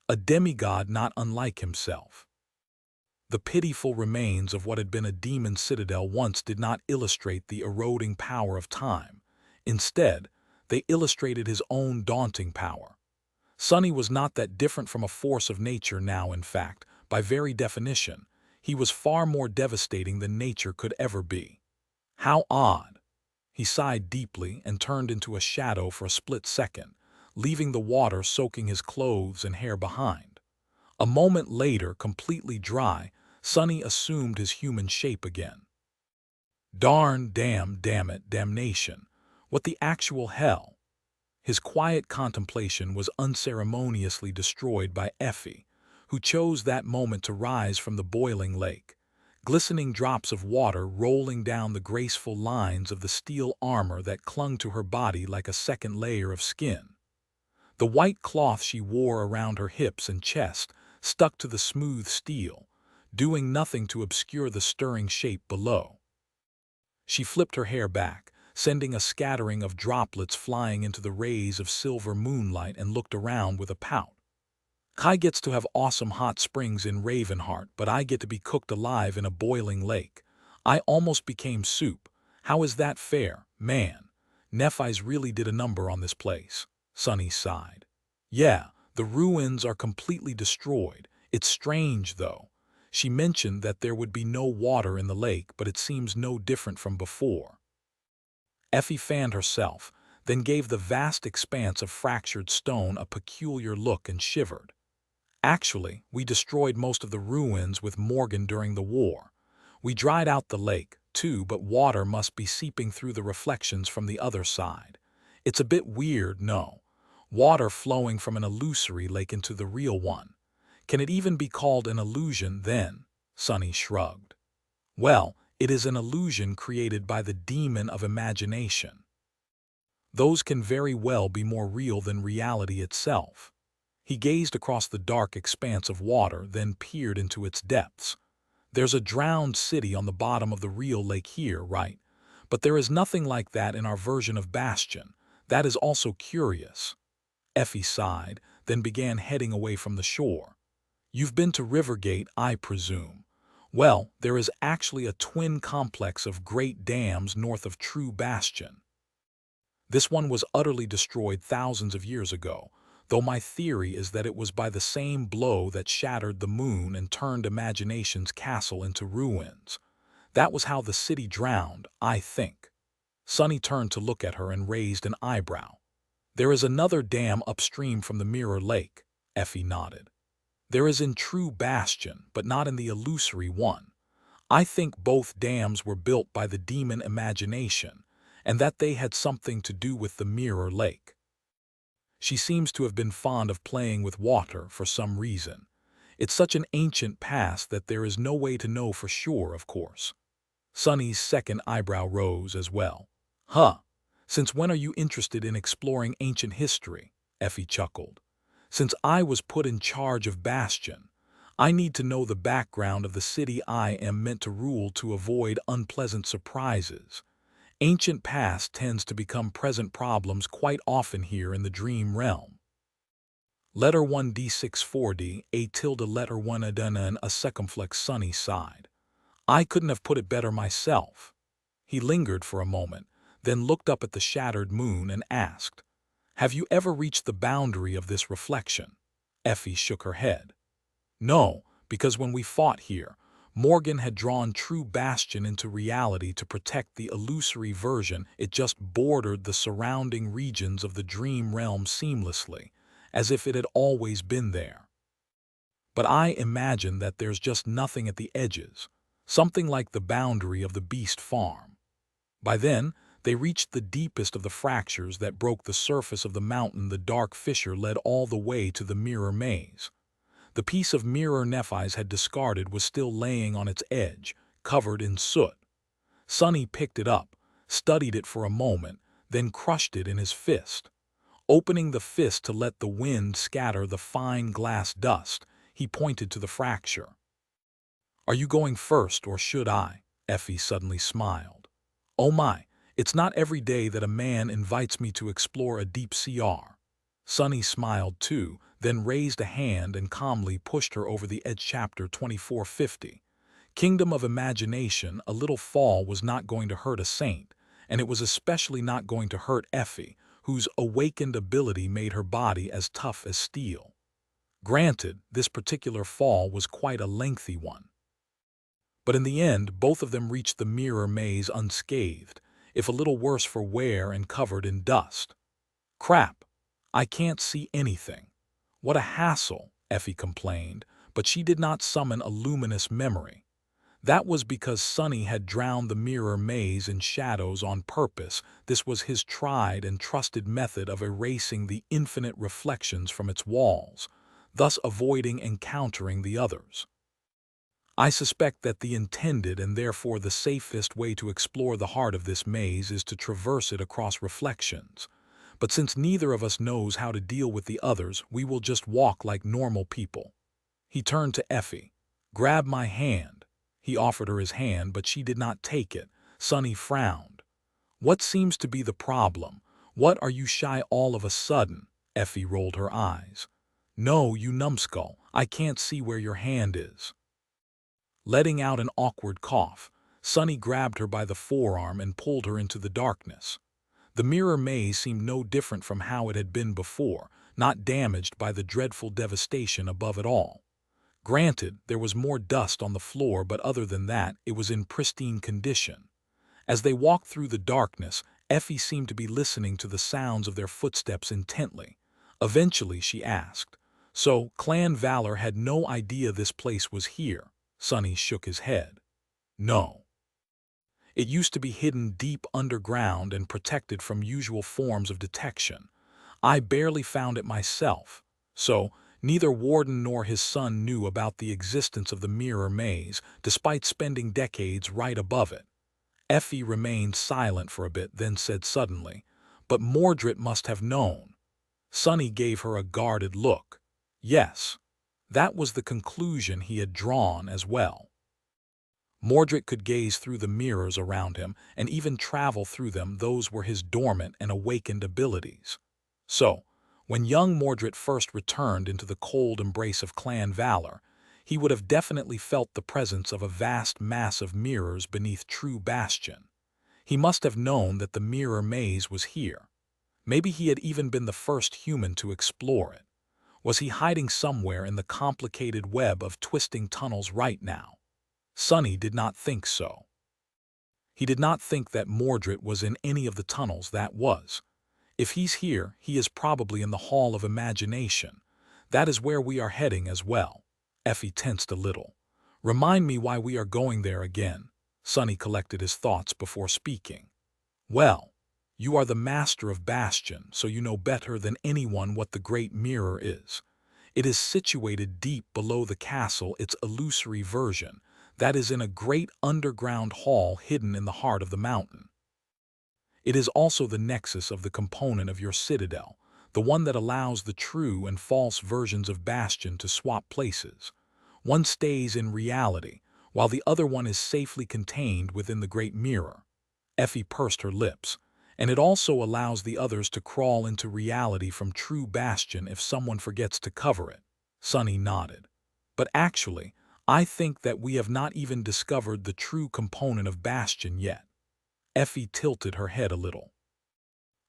a demigod not unlike himself. The pitiful remains of what had been a demon citadel once did not illustrate the eroding power of time. Instead, they illustrated his own daunting power. Sunny was not that different from a force of nature now. In fact, by very definition, he was far more devastating than nature could ever be. How odd! He sighed deeply and turned into a shadow for a split second, leaving the water soaking his clothes and hair behind. A moment later, completely dry, Sunny assumed his human shape again. Darn, damn it, damnation. What the actual hell? His quiet contemplation was unceremoniously destroyed by Effie, who chose that moment to rise from the boiling lake, glistening drops of water rolling down the graceful lines of the steel armor that clung to her body like a second layer of skin. The white cloth she wore around her hips and chest stuck to the smooth steel, doing nothing to obscure the stirring shape below. She flipped her hair back, sending a scattering of droplets flying into the rays of silver moonlight, and looked around with a pout. Kai gets to have awesome hot springs in Ravenheart, but I get to be cooked alive in a boiling lake. I almost became soup. How is that fair, man? Nephi's really did a number on this place. Sunny sighed. Yeah, the ruins are completely destroyed. It's strange, though. She mentioned that there would be no water in the lake, but it seems no different from before. Effie fanned herself, then gave the vast expanse of fractured stone a peculiar look and shivered. Actually, we destroyed most of the ruins with Morgan during the war. We dried out the lake, too, but water must be seeping through the reflections from the other side. It's a bit weird, no? Water flowing from an illusory lake into the real one. Can it even be called an illusion then? Sunny shrugged. Well, it is an illusion created by the demon of imagination. Those can very well be more real than reality itself. He gazed across the dark expanse of water, then peered into its depths. There's a drowned city on the bottom of the real lake here, right? But there is nothing like that in our version of Bastion. That is also curious. Effie sighed, then began heading away from the shore. You've been to Rivergate, I presume. Well, there is actually a twin complex of great dams north of True Bastion. This one was utterly destroyed thousands of years ago, though my theory is that it was by the same blow that shattered the moon and turned Imagination's castle into ruins. That was how the city drowned, I think. Sunny turned to look at her and raised an eyebrow. There is another dam upstream from the Mirror Lake, Effie nodded. There is in True Bastion, but not in the illusory one. I think both dams were built by the demon Imagination, and that they had something to do with the Mirror Lake. She seems to have been fond of playing with water for some reason. It's such an ancient past that there is no way to know for sure, of course. Sunny's second eyebrow rose as well. Huh. Since when are you interested in exploring ancient history? Effie chuckled. Since I was put in charge of Bastion, I need to know the background of the city I am meant to rule to avoid unpleasant surprises. Ancient past tends to become present problems quite often here in the dream realm. Letter 1 D640, a tilde letter 1 adana, a circumflex. Sonny sighed. I couldn't have put it better myself. He lingered for a moment, then looked up at the shattered moon and asked, have you ever reached the boundary of this reflection? Effie shook her head. No, because when we fought here, Morgan had drawn true Bastion into reality to protect the illusory version. It just bordered the surrounding regions of the dream realm seamlessly, as if it had always been there. But I imagine that there's just nothing at the edges, something like the boundary of the beast farm. By then, they reached the deepest of the fractures that broke the surface of the mountain. The dark fissure led all the way to the mirror maze. The piece of mirror Nephi's had discarded was still laying on its edge, covered in soot. Sonny picked it up, studied it for a moment, then crushed it in his fist. Opening the fist to let the wind scatter the fine glass dust, he pointed to the fracture. Are you going first, or should I? Effie suddenly smiled. Oh my, it's not every day that a man invites me to explore a deep CR. Sonny smiled too, then raised a hand and calmly pushed her over the edge. Chapter 2450. Kingdom of Imagination. A little fall was not going to hurt a saint, and it was especially not going to hurt Effie, whose awakened ability made her body as tough as steel. Granted, this particular fall was quite a lengthy one. But in the end, both of them reached the mirror maze unscathed, if a little worse for wear and covered in dust. Crap, I can't see anything. What a hassle, Effie complained, but she did not summon a luminous memory. That was because Sonny had drowned the mirror maze in shadows on purpose. This was his tried and trusted method of erasing the infinite reflections from its walls, thus avoiding encountering the others. I suspect that the intended and therefore the safest way to explore the heart of this maze is to traverse it across reflections. But since neither of us knows how to deal with the others, we will just walk like normal people. He turned to Effie. Grab my hand. He offered her his hand, but she did not take it. Sonny frowned. What seems to be the problem? What are you shy all of a sudden? Effie rolled her eyes. No, you numbskull, I can't see where your hand is. Letting out an awkward cough, Sonny grabbed her by the forearm and pulled her into the darkness. The mirror maze seemed no different from how it had been before, not damaged by the dreadful devastation above it all. Granted, there was more dust on the floor, but other than that, it was in pristine condition. As they walked through the darkness, Effie seemed to be listening to the sounds of their footsteps intently. Eventually, she asked, So, Clan Valor had no idea this place was here? Sonny shook his head. No. It used to be hidden deep underground and protected from usual forms of detection. I barely found it myself. So, neither Warden nor his son knew about the existence of the mirror maze, despite spending decades right above it. Effie remained silent for a bit, then said suddenly, But Mordred must have known. Sonny gave her a guarded look. Yes. That was the conclusion he had drawn as well. Mordred could gaze through the mirrors around him and even travel through them. Those were his dormant and awakened abilities. So, when young Mordred first returned into the cold embrace of Clan Valor, he would have definitely felt the presence of a vast mass of mirrors beneath true Bastion. He must have known that the mirror maze was here. Maybe he had even been the first human to explore it. Was he hiding somewhere in the complicated web of twisting tunnels right now? Sonny did not think so. He did not think that Mordred was in any of the tunnels. That was. If he's here, he is probably in the Hall of Imagination. That is where we are heading as well. Effie tensed a little. Remind me why we are going there again. Sonny collected his thoughts before speaking. Well, you are the master of Bastion, so you know better than anyone what the Great Mirror is. It is situated deep below the castle, its illusory version, that is in a great underground hall hidden in the heart of the mountain. It is also the nexus of the component of your citadel, the one that allows the true and false versions of Bastion to swap places. One stays in reality, while the other one is safely contained within the Great Mirror. Effie pursed her lips. and it also allows the others to crawl into reality from true bastion if someone forgets to cover it. Sunny nodded. But actually, I think that we have not even discovered the true component of bastion yet. Effie tilted her head a little.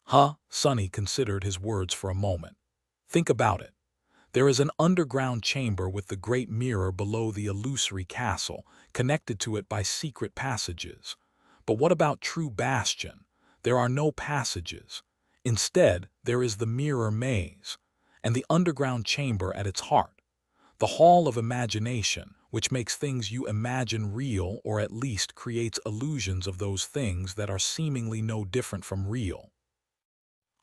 Huh? Sunny considered his words for a moment. Think about it. There is an underground chamber with the great mirror below the illusory castle, connected to it by secret passages. But what about true bastion? There are no passages. Instead, there is the mirror maze, and the underground chamber at its heart. The hall of imagination, which makes things you imagine real or at least creates illusions of those things that are seemingly no different from real.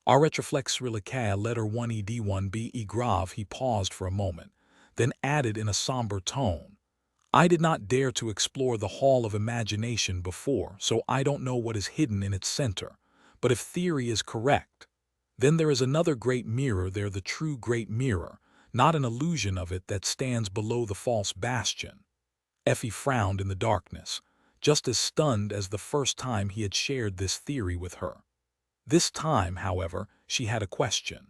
Retroflex reliquia letter 1ed1b grave. He paused for a moment, then added in a somber tone, I did not dare to explore the hall of imagination before, so I don't know what is hidden in its center. But if theory is correct, then there is another great mirror there, the true great mirror, not an illusion of it that stands below the false bastion. Effie frowned in the darkness, just as stunned as the first time he had shared this theory with her. This time, however, she had a question.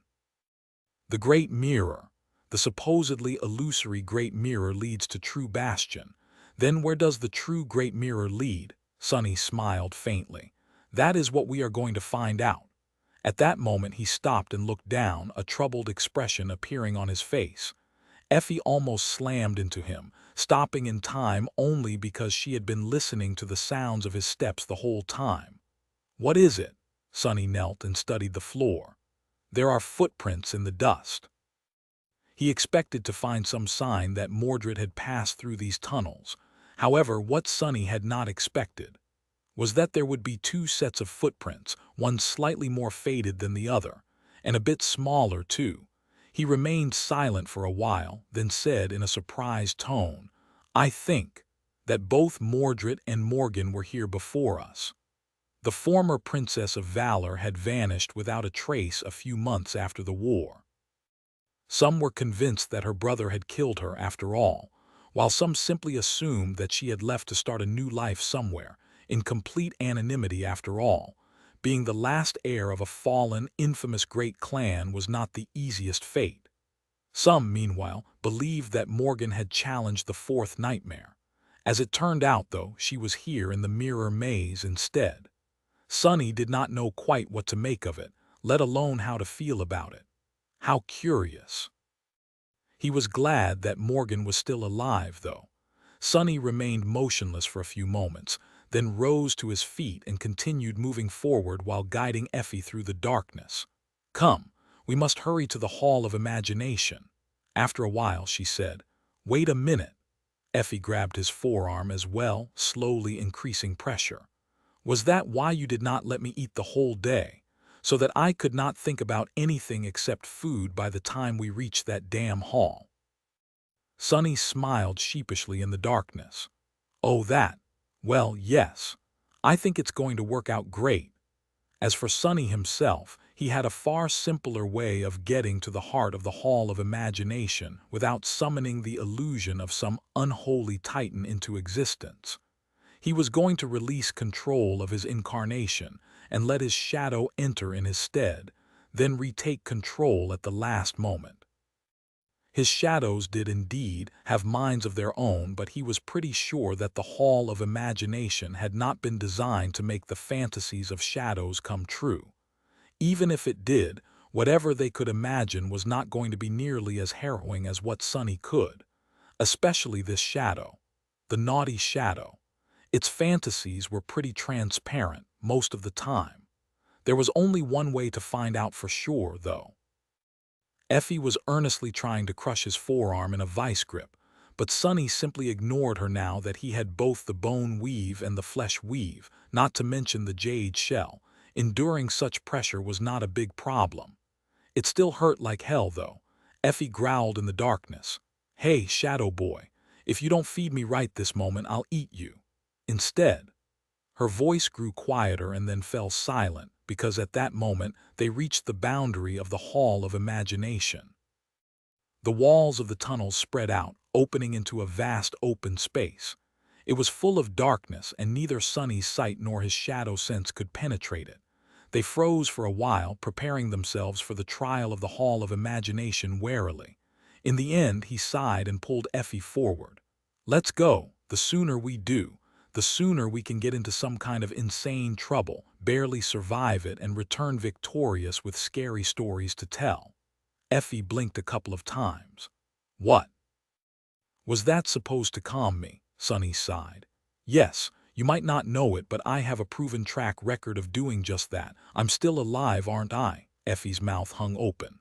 The Great Mirror, the supposedly illusory Great Mirror, leads to true bastion. Then where does the true Great Mirror lead? Sunny smiled faintly. That is what we are going to find out. At that moment he stopped and looked down, a troubled expression appearing on his face. Effie almost slammed into him, stopping in time only because she had been listening to the sounds of his steps the whole time. What is it? Sunny knelt and studied the floor. There are footprints in the dust. He expected to find some sign that Mordred had passed through these tunnels. However, what Sunny had not expected was that there would be two sets of footprints, one slightly more faded than the other, and a bit smaller too. He remained silent for a while, then said in a surprised tone, I think that both Mordred and Morgan were here before us. The former Princess of Valor had vanished without a trace a few months after the war. Some were convinced that her brother had killed her after all, while some simply assumed that she had left to start a new life somewhere, in complete anonymity after all. Being the last heir of a fallen, infamous great clan was not the easiest fate. Some, meanwhile, believed that Morgan had challenged the fourth nightmare. As it turned out, though, she was here in the mirror maze instead. Sunny did not know quite what to make of it, let alone how to feel about it. How curious. He was glad that Morgan was still alive, though. Sunny remained motionless for a few moments, then rose to his feet and continued moving forward while guiding Effie through the darkness. Come, we must hurry to the Hall of Imagination. After a while, she said, Wait a minute. Effie grabbed his forearm as well, slowly increasing pressure. Was that why you did not let me eat the whole day? So that I could not think about anything except food by the time we reached that damn hall? Sunny smiled sheepishly in the darkness. Oh, that. Well, yes. I think it's going to work out great. As for Sunny himself, he had a far simpler way of getting to the heart of the Hall of Imagination without summoning the illusion of some unholy titan into existence. He was going to release control of his incarnation and let his shadow enter in his stead, then retake control at the last moment. His shadows did indeed have minds of their own, but he was pretty sure that the Hall of Imagination had not been designed to make the fantasies of shadows come true. Even if it did, whatever they could imagine was not going to be nearly as harrowing as what Sunny could, especially this shadow, the naughty shadow. Its fantasies were pretty transparent most of the time. There was only one way to find out for sure, though. Effie was earnestly trying to crush his forearm in a vice grip, but Sunny simply ignored her now that he had both the bone weave and the flesh weave, not to mention the jade shell. Enduring such pressure was not a big problem. It still hurt like hell, though. Effie growled in the darkness. Hey, Shadow Boy, if you don't feed me right this moment, I'll eat you. Instead, her voice grew quieter and then fell silent, because at that moment they reached the boundary of the Hall of Imagination. The walls of the tunnel spread out, opening into a vast open space. It was full of darkness, and neither Sunny's sight nor his shadow sense could penetrate it. They froze for a while, preparing themselves for the trial of the Hall of Imagination warily. In the end, he sighed and pulled Effie forward. "Let's go. The sooner we do, the sooner we can get into some kind of insane trouble, barely survive it, and return victorious with scary stories to tell." Effie blinked a couple of times. "What? Was that supposed to calm me?" Sonny sighed. "Yes, you might not know it, but I have a proven track record of doing just that. I'm still alive, aren't I?" Effie's mouth hung open.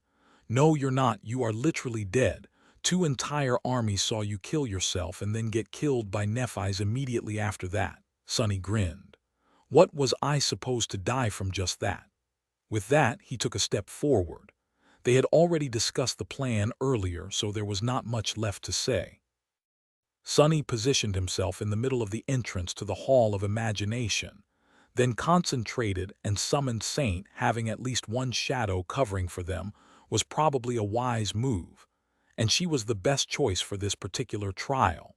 "No, you're not. You are literally dead. 2 entire armies saw you kill yourself and then get killed by Nephis immediately after that." Sonny grinned. "What was I supposed to die from just that?" With that, he took a step forward. They had already discussed the plan earlier, so there was not much left to say. Sonny positioned himself in the middle of the entrance to the Hall of Imagination, then concentrated and summoned Saint. Having at least one shadow covering for them was probably a wise move, and she was the best choice for this particular trial.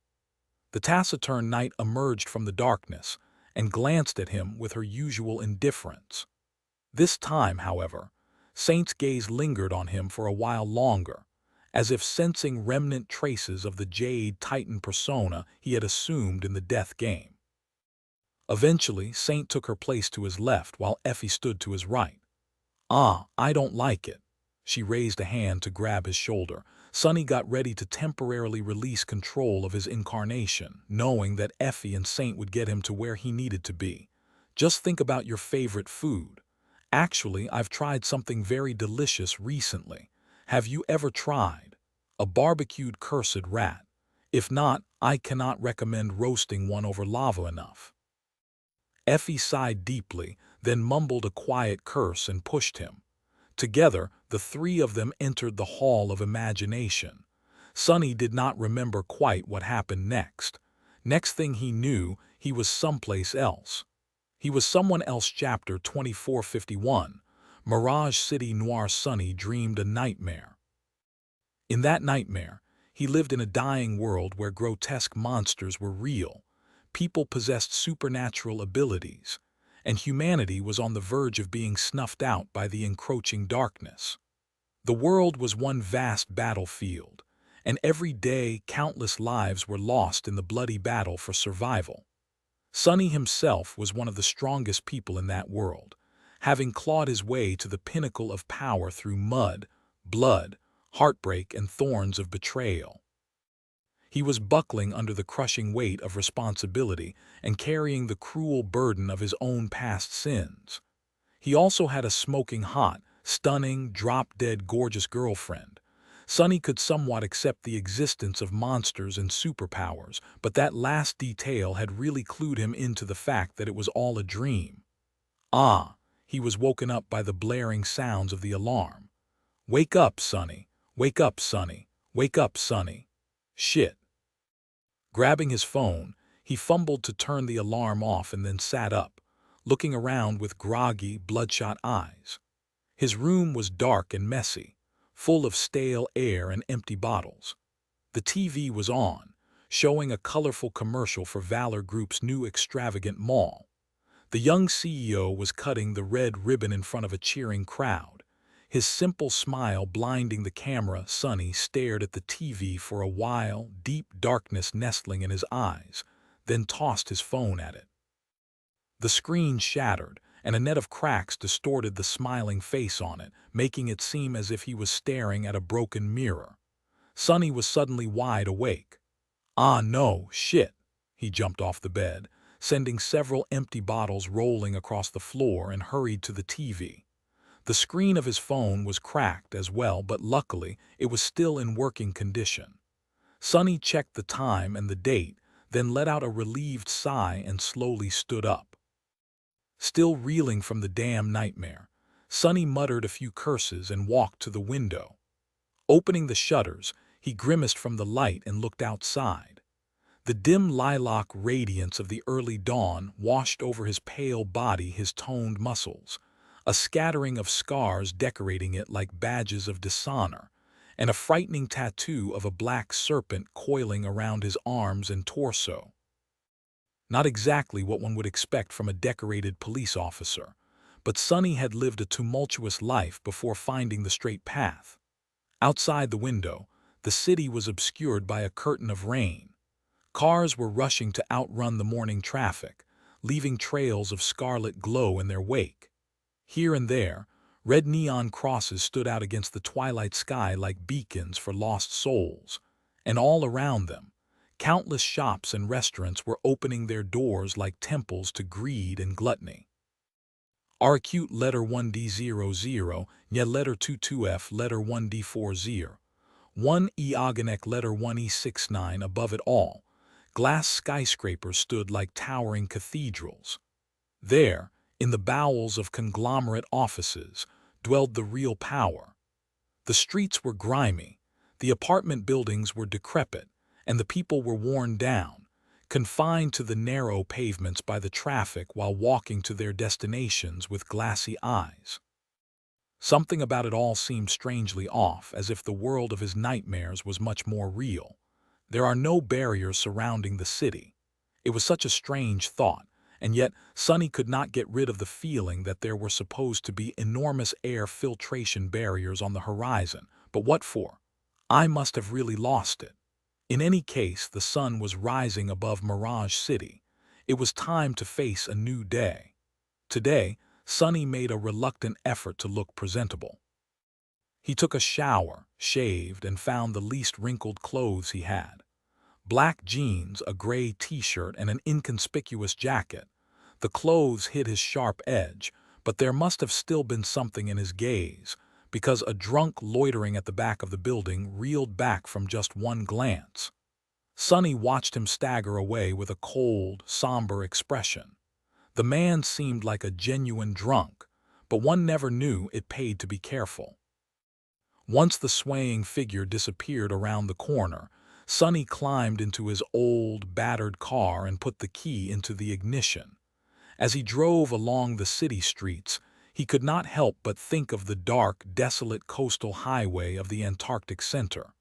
The taciturn knight emerged from the darkness and glanced at him with her usual indifference. This time, however, Saint's gaze lingered on him for a while longer, as if sensing remnant traces of the Jade Titan persona he had assumed in the death game. Eventually, Saint took her place to his left while Effie stood to his right. "Ah, I don't like it." She raised a hand to grab his shoulder. Sonny got ready to temporarily release control of his incarnation, knowing that Effie and Saint would get him to where he needed to be. "Just think about your favorite food. Actually, I've tried something very delicious recently. Have you ever tried a barbecued cursed rat? If not, I cannot recommend roasting one over lava enough." Effie sighed deeply, then mumbled a quiet curse and pushed him. Together, the three of them entered the Hall of Imagination. Sonny did not remember quite what happened next. Next thing he knew, he was someplace else. He was someone else. Chapter 2451. Mirage City Noir. Sonny dreamed a nightmare. In that nightmare, he lived in a dying world where grotesque monsters were real, people possessed supernatural abilities, and humanity was on the verge of being snuffed out by the encroaching darkness. The world was one vast battlefield, and every day countless lives were lost in the bloody battle for survival. Sonny himself was one of the strongest people in that world, having clawed his way to the pinnacle of power through mud, blood, heartbreak, and thorns of betrayal. He was buckling under the crushing weight of responsibility and carrying the cruel burden of his own past sins. He also had a smoking hot, stunning, drop-dead gorgeous girlfriend. Sonny could somewhat accept the existence of monsters and superpowers, but that last detail had really clued him into the fact that it was all a dream. Ah, he was woken up by the blaring sounds of the alarm. "Wake up, Sonny! Wake up, Sonny! Wake up, Sonny!" Shit. Grabbing his phone, he fumbled to turn the alarm off and then sat up, looking around with groggy, bloodshot eyes. His room was dark and messy, full of stale air and empty bottles. The TV was on, showing a colorful commercial for Valor Group's new extravagant mall. The young CEO was cutting the red ribbon in front of a cheering crowd. His simple smile blinding the camera. Sonny stared at the TV for a while, deep darkness nestling in his eyes, then tossed his phone at it. The screen shattered, and a net of cracks distorted the smiling face on it, making it seem as if he was staring at a broken mirror. Sonny was suddenly wide awake. "Ah no, shit!" He jumped off the bed, sending several empty bottles rolling across the floor, and hurried to the TV. The screen of his phone was cracked as well, but luckily it was still in working condition. Sonny checked the time and the date, then let out a relieved sigh and slowly stood up. Still reeling from the damn nightmare, Sonny muttered a few curses and walked to the window. Opening the shutters, he grimaced from the light and looked outside. The dim lilac radiance of the early dawn washed over his pale body, his toned muscles, a scattering of scars decorating it like badges of dishonor, and a frightening tattoo of a black serpent coiling around his arms and torso. Not exactly what one would expect from a decorated police officer, but Sunny had lived a tumultuous life before finding the straight path. Outside the window, the city was obscured by a curtain of rain. Cars were rushing to outrun the morning traffic, leaving trails of scarlet glow in their wake. Here and there, red neon crosses stood out against the twilight sky like beacons for lost souls, and all around them, countless shops and restaurants were opening their doors like temples to greed and gluttony. R acute letter 1D00, nye letter 22F letter 1D40, 1 E Ogonek letter 1E69 above it all. Glass skyscrapers stood like towering cathedrals. There, in the bowels of conglomerate offices, dwelled the real power. The streets were grimy, the apartment buildings were decrepit, and the people were worn down, confined to the narrow pavements by the traffic while walking to their destinations with glassy eyes. Something about it all seemed strangely off, as if the world of his nightmares was much more real. There are no barriers surrounding the city. It was such a strange thought, and yet Sunny could not get rid of the feeling that there were supposed to be enormous air filtration barriers on the horizon. But what for? I must have really lost it. In any case, the sun was rising above Mirage City. It was time to face a new day. Today, Sunny made a reluctant effort to look presentable. He took a shower, shaved, and found the least wrinkled clothes he had. Black jeans, a gray t-shirt, and an inconspicuous jacket. The clothes hid his sharp edge, but there must have still been something in his gaze, because a drunk loitering at the back of the building reeled back from just one glance. Sunny watched him stagger away with a cold, somber expression. The man seemed like a genuine drunk, but one never knew it paid to be careful. Once the swaying figure disappeared around the corner, Sunny climbed into his old, battered car and put the key into the ignition. As he drove along the city streets, he could not help but think of the dark, desolate coastal highway of the Antarctic Center.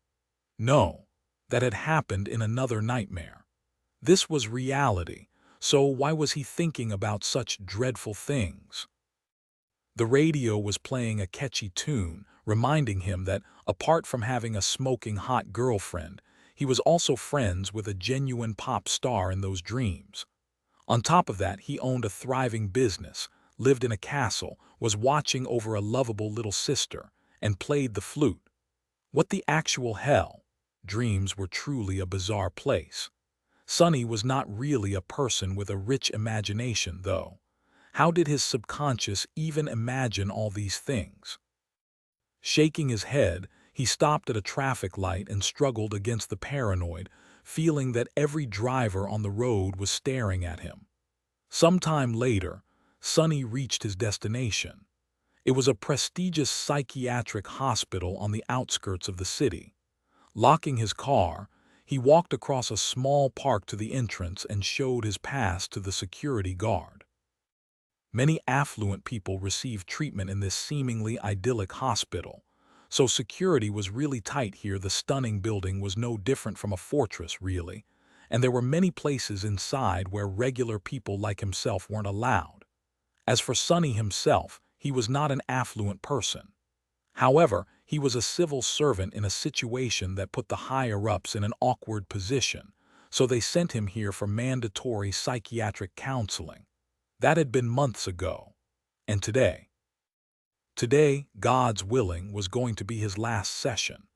No, that had happened in another nightmare. This was reality, so why was he thinking about such dreadful things? The radio was playing a catchy tune, reminding him that, apart from having a smoking hot girlfriend, he was also friends with a genuine pop star in those dreams. On top of that, he owned a thriving business, lived in a castle, was watching over a lovable little sister, and played the flute. What the actual hell? Dreams were truly a bizarre place. Sunny was not really a person with a rich imagination, though. How did his subconscious even imagine all these things? Shaking his head, he stopped at a traffic light and struggled against the paranoid, feeling that every driver on the road was staring at him. Sometime later, Sunny reached his destination. It was a prestigious psychiatric hospital on the outskirts of the city. Locking his car, he walked across a small park to the entrance and showed his pass to the security guard. Many affluent people received treatment in this seemingly idyllic hospital, so security was really tight here. The stunning building was no different from a fortress, really, and there were many places inside where regular people like himself weren't allowed. As for Sunny himself, he was not an affluent person. However, he was a civil servant in a situation that put the higher-ups in an awkward position, so they sent him here for mandatory psychiatric counseling. That had been months ago. And today, God's willing, was going to be his last session.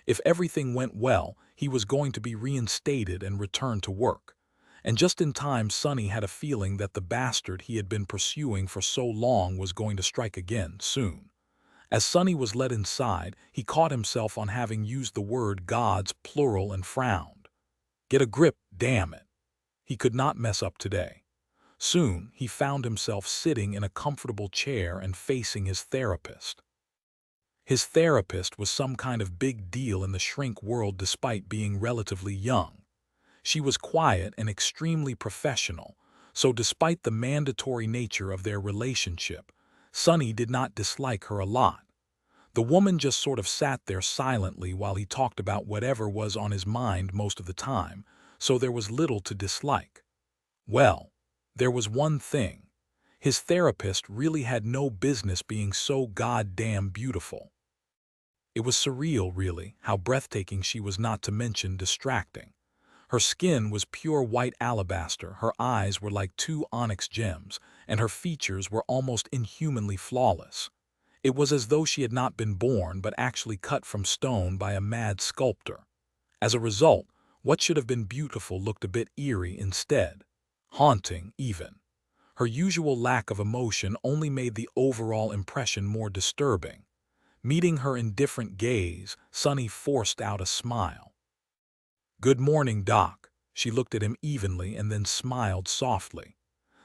If everything went well, he was going to be reinstated and returned to work. And just in time, Sunny had a feeling that the bastard he had been pursuing for so long was going to strike again soon. As Sunny was led inside, he caught himself on having used the word God's plural and frowned. Get a grip, damn it. He could not mess up today. Soon, he found himself sitting in a comfortable chair and facing his therapist. His therapist was some kind of big deal in the shrink world despite being relatively young. She was quiet and extremely professional, so despite the mandatory nature of their relationship, Sunny did not dislike her a lot. The woman just sort of sat there silently while he talked about whatever was on his mind most of the time, so there was little to dislike. Well, there was one thing. His therapist really had no business being so goddamn beautiful. It was surreal, really, how breathtaking she was, not to mention distracting. Her skin was pure white alabaster, her eyes were like two onyx gems, and her features were almost inhumanly flawless. It was as though she had not been born but actually cut from stone by a mad sculptor. As a result, what should have been beautiful looked a bit eerie instead. Haunting, even. Her usual lack of emotion only made the overall impression more disturbing. Meeting her indifferent gaze, Sunny forced out a smile. "Good morning, Doc." She looked at him evenly and then smiled softly.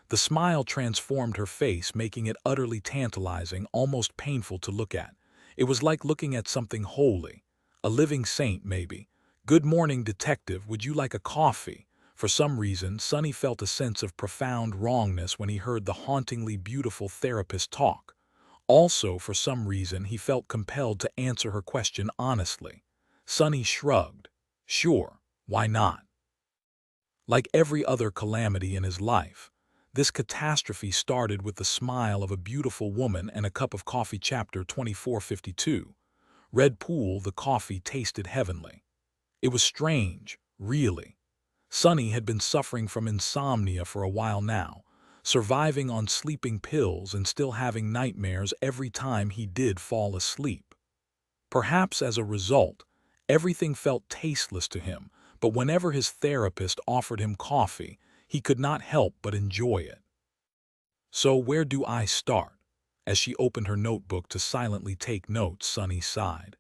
The smile transformed her face, making it utterly tantalizing, almost painful to look at. It was like looking at something holy. A living saint, maybe. "Good morning, detective. Would you like a coffee?" For some reason, Sonny felt a sense of profound wrongness when he heard the hauntingly beautiful therapist talk. Also, for some reason, he felt compelled to answer her question honestly. Sonny shrugged. Sure, why not? Like every other calamity in his life, this catastrophe started with the smile of a beautiful woman and a cup of coffee. Chapter 2452. Red Pool. The coffee tasted heavenly. It was strange, really. Sonny had been suffering from insomnia for a while now, surviving on sleeping pills and still having nightmares every time he did fall asleep. Perhaps as a result, everything felt tasteless to him, but whenever his therapist offered him coffee, he could not help but enjoy it. "So where do I start?" As she opened her notebook to silently take notes, Sonny sighed.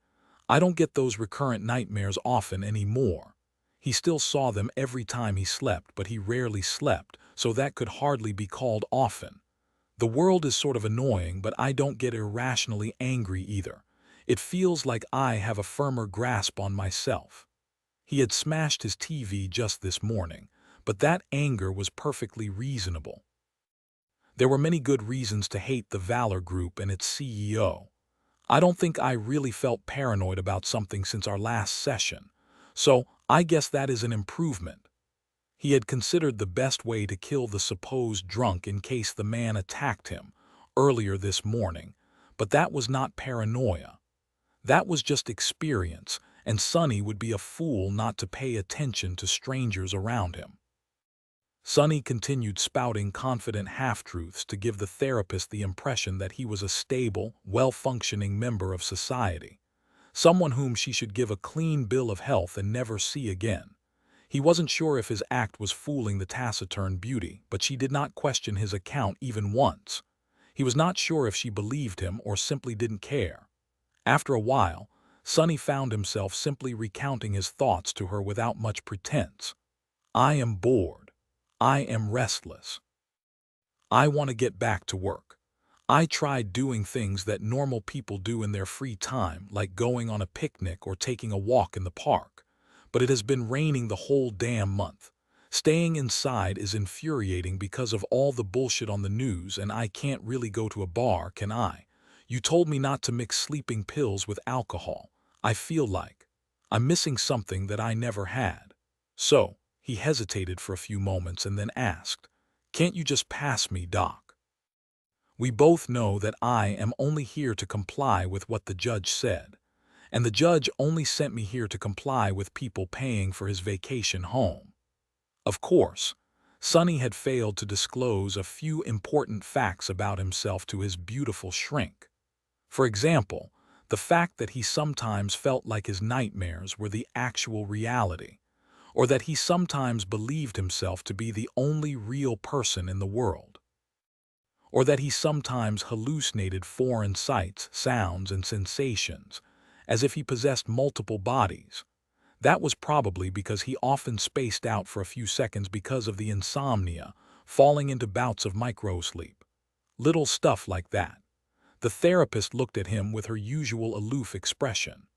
"I don't get those recurrent nightmares often anymore." He still saw them every time he slept, but he rarely slept, so that could hardly be called often. "The world is sort of annoying, but I don't get irrationally angry either. It feels like I have a firmer grasp on myself." He had smashed his TV just this morning, but that anger was perfectly reasonable. There were many good reasons to hate the Valor Group and its CEO. "I don't think I really felt paranoid about something since our last session, so I guess that is an improvement." He had considered the best way to kill the supposed drunk in case the man attacked him earlier this morning, but that was not paranoia. That was just experience, and Sonny would be a fool not to pay attention to strangers around him. Sonny continued spouting confident half-truths to give the therapist the impression that he was a stable, well-functioning member of society, someone whom she should give a clean bill of health and never see again. He wasn't sure if his act was fooling the taciturn beauty, but she did not question his account even once. He was not sure if she believed him or simply didn't care. After a while, Sonny found himself simply recounting his thoughts to her without much pretense. "I am bored. I am restless. I want to get back to work. I tried doing things that normal people do in their free time, like going on a picnic or taking a walk in the park. But it has been raining the whole damn month. Staying inside is infuriating because of all the bullshit on the news, and I can't really go to a bar, can I? You told me not to mix sleeping pills with alcohol. I feel like I'm missing something that I never had." So, he hesitated for a few moments and then asked, "Can't you just pass me, Doc? We both know that I am only here to comply with what the judge said. And the judge only sent me here to comply with people paying for his vacation home." Of course, Sonny had failed to disclose a few important facts about himself to his beautiful shrink. For example, the fact that he sometimes felt like his nightmares were the actual reality, or that he sometimes believed himself to be the only real person in the world, or that he sometimes hallucinated foreign sights, sounds, and sensations, as if he possessed multiple bodies. That was probably because he often spaced out for a few seconds because of the insomnia, falling into bouts of microsleep. Little stuff like that. The therapist looked at him with her usual aloof expression.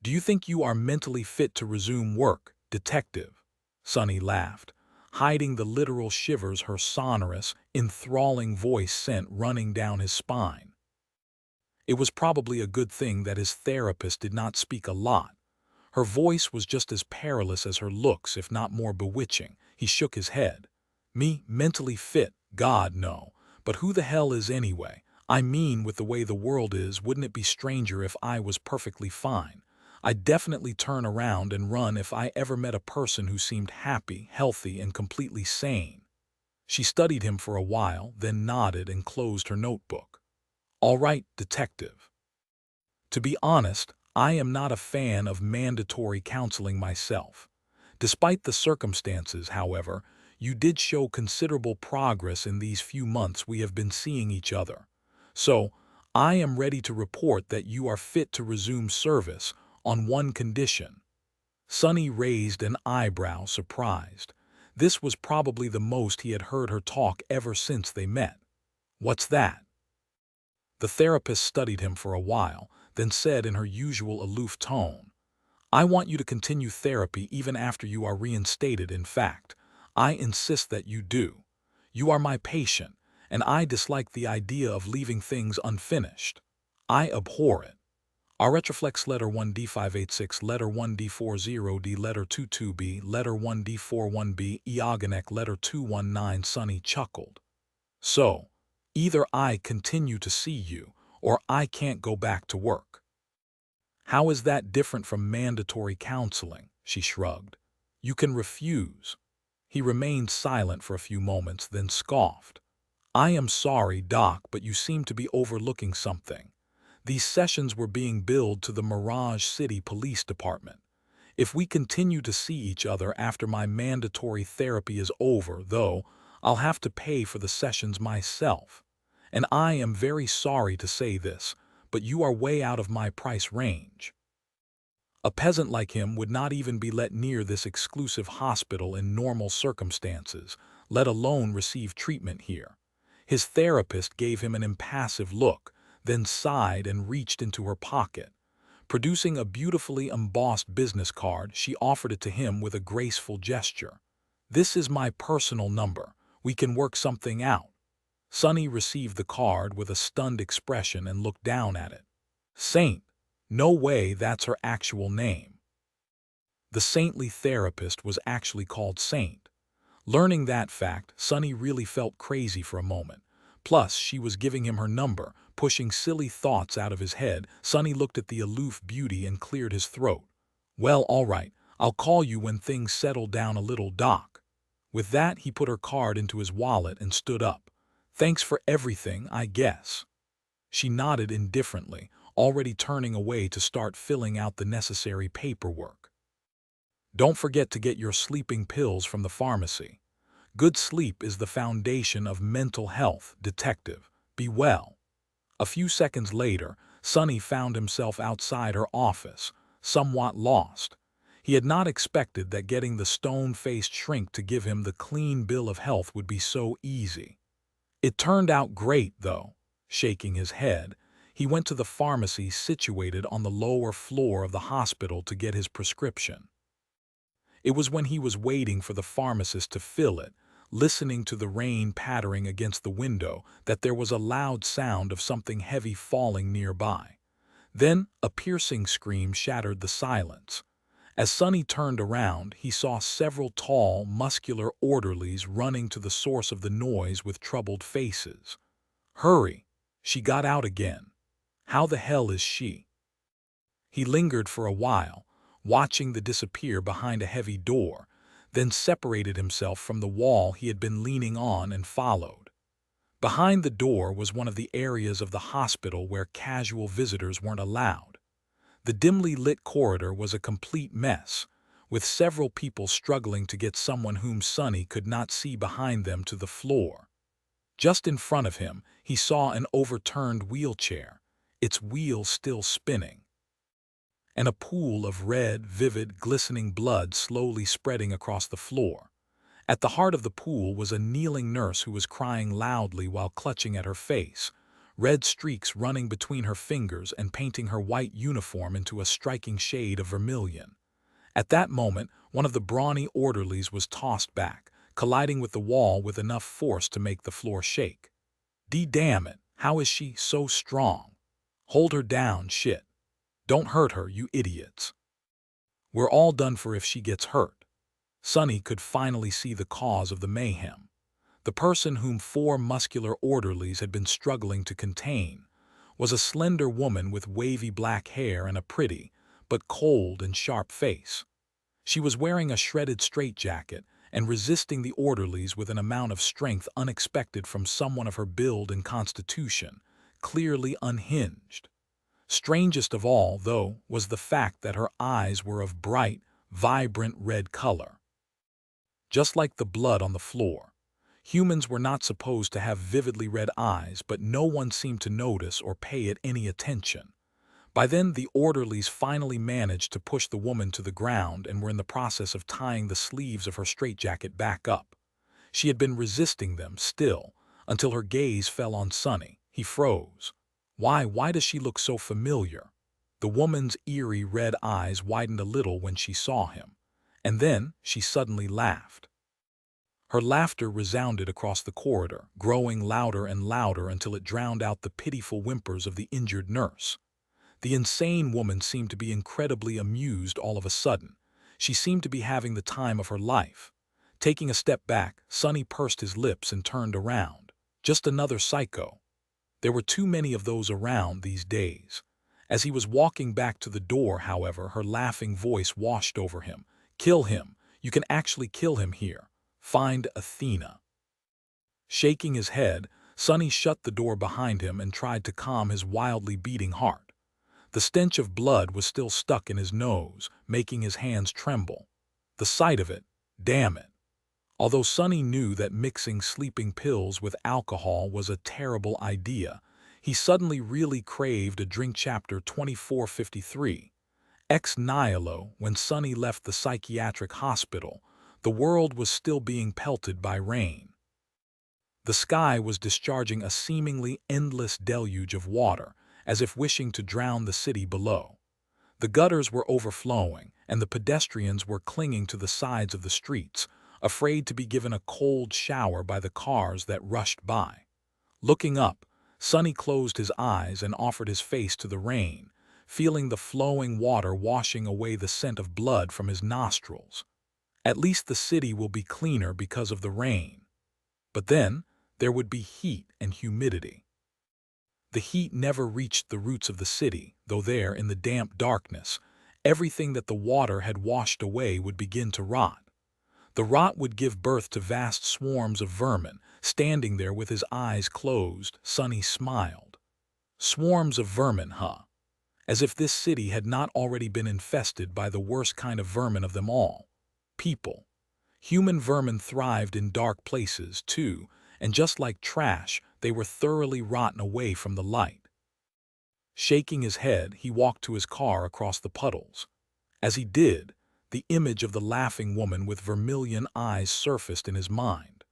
"Do you think you are mentally fit to resume work, detective?" Sonny laughed, hiding the literal shivers her sonorous, enthralling voice sent running down his spine. It was probably a good thing that his therapist did not speak a lot. Her voice was just as perilous as her looks, if not more bewitching. He shook his head. "Me, mentally fit? God, no. But who the hell is anyway? I mean, with the way the world is, wouldn't it be stranger if I was perfectly fine? I'd definitely turn around and run if I ever met a person who seemed happy, healthy, and completely sane. She studied him for a while, then nodded and closed her notebook. All right, detective. To be honest, I am not a fan of mandatory counseling myself. Despite the circumstances, however, you did show considerable progress in these few months we have been seeing each other. So, I am ready to report that you are fit to resume service on one condition. Sonny raised an eyebrow, surprised. This was probably the most he had heard her talk ever since they met. What's that? The therapist studied him for a while, then said in her usual aloof tone, I want you to continue therapy even after you are reinstated. In fact, I insist that you do. You are my patient, and I dislike the idea of leaving things unfinished. I abhor it. R retroflex letter 1D586, letter 1D40D, letter 22B, letter 1D41B, Eogonek letter 219. Sonny chuckled. So, either I continue to see you, or I can't go back to work. How is that different from mandatory counseling? She shrugged. You can refuse. He remained silent for a few moments, then scoffed. I am sorry, Doc, but you seem to be overlooking something. These sessions were being billed to the Mirage City Police Department. If we continue to see each other after my mandatory therapy is over, though, I'll have to pay for the sessions myself. And I am very sorry to say this, but you are way out of my price range. A peasant like him would not even be let near this exclusive hospital in normal circumstances, let alone receive treatment here. His therapist gave him an impassive look, then sighed and reached into her pocket. Producing a beautifully embossed business card, she offered it to him with a graceful gesture. This is my personal number. We can work something out. Sonny received the card with a stunned expression and looked down at it. Saint. No way, that's her actual name. The saintly therapist was actually called Saint. Learning that fact, Sonny really felt crazy for a moment. Plus, she was giving him her number, pushing silly thoughts out of his head. Sonny looked at the aloof beauty and cleared his throat. Well, all right, I'll call you when things settle down a little, Doc. With that, he put her card into his wallet and stood up. Thanks for everything, I guess. She nodded indifferently, already turning away to start filling out the necessary paperwork. Don't forget to get your sleeping pills from the pharmacy. Good sleep is the foundation of mental health, detective. Be well. A few seconds later, Sonny found himself outside her office, somewhat lost. He had not expected that getting the stone-faced shrink to give him the clean bill of health would be so easy. It turned out great, though. Shaking his head, he went to the pharmacy situated on the lower floor of the hospital to get his prescription. It was when he was waiting for the pharmacist to fill it, listening to the rain pattering against the window, that there was a loud sound of something heavy falling nearby. Then a piercing scream shattered the silence. As Sonny turned around, he saw several tall, muscular orderlies running to the source of the noise with troubled faces. Hurry! She got out again. How the hell is she? He lingered for a while, watching the disappear behind a heavy door, then separated himself from the wall he had been leaning on and followed. Behind the door was one of the areas of the hospital where casual visitors weren't allowed. The dimly lit corridor was a complete mess, with several people struggling to get someone whom Sonny could not see behind them to the floor. Just in front of him, he saw an overturned wheelchair, its wheels still spinning, and a pool of red, vivid, glistening blood slowly spreading across the floor. At the heart of the pool was a kneeling nurse who was crying loudly while clutching at her face, red streaks running between her fingers and painting her white uniform into a striking shade of vermilion. At that moment, one of the brawny orderlies was tossed back, colliding with the wall with enough force to make the floor shake. Damn it, how is she so strong? Hold her down, shit. Don't hurt her, you idiots. We're all done for if she gets hurt. Sonny could finally see the cause of the mayhem. The person whom 4 muscular orderlies had been struggling to contain was a slender woman with wavy black hair and a pretty, but cold and sharp face. She was wearing a shredded straitjacket and resisting the orderlies with an amount of strength unexpected from someone of her build and constitution, clearly unhinged. Strangest of all, though, was the fact that her eyes were of bright, vibrant red color. Just like the blood on the floor, humans were not supposed to have vividly red eyes, but no one seemed to notice or pay it any attention. By then, the orderlies finally managed to push the woman to the ground and were in the process of tying the sleeves of her straitjacket back up. She had been resisting them still, until her gaze fell on Sonny. He froze. Why does she look so familiar? The woman's eerie red eyes widened a little when she saw him, and then she suddenly laughed. Her laughter resounded across the corridor, growing louder and louder until it drowned out the pitiful whimpers of the injured nurse. The insane woman seemed to be incredibly amused all of a sudden. She seemed to be having the time of her life. Taking a step back, Sonny pursed his lips and turned around. Just another psycho. There were too many of those around these days. As he was walking back to the door, however, her laughing voice washed over him. "Kill him. You can actually kill him here. Find Athena." Shaking his head, Sonny shut the door behind him and tried to calm his wildly beating heart. The stench of blood was still stuck in his nose, making his hands tremble. The sight of it, damn it. Although Sonny knew that mixing sleeping pills with alcohol was a terrible idea, he suddenly really craved a drink. Chapter 2453. Ex nihilo. When Sonny left the psychiatric hospital, the world was still being pelted by rain. The sky was discharging a seemingly endless deluge of water, as if wishing to drown the city below. The gutters were overflowing, and the pedestrians were clinging to the sides of the streets, afraid to be given a cold shower by the cars that rushed by. Looking up, Sonny closed his eyes and offered his face to the rain, feeling the flowing water washing away the scent of blood from his nostrils. At least the city will be cleaner because of the rain. But then, there would be heat and humidity. The heat never reached the roots of the city, though there, in the damp darkness, everything that the water had washed away would begin to rot. The rot would give birth to vast swarms of vermin. Standing there with his eyes closed, Sonny smiled. Swarms of vermin, huh? As if this city had not already been infested by the worst kind of vermin of them all. People. Human vermin thrived in dark places, too, and just like trash, they were thoroughly rotten away from the light. Shaking his head, he walked to his car across the puddles. As he did, the image of the laughing woman with vermilion eyes surfaced in his mind.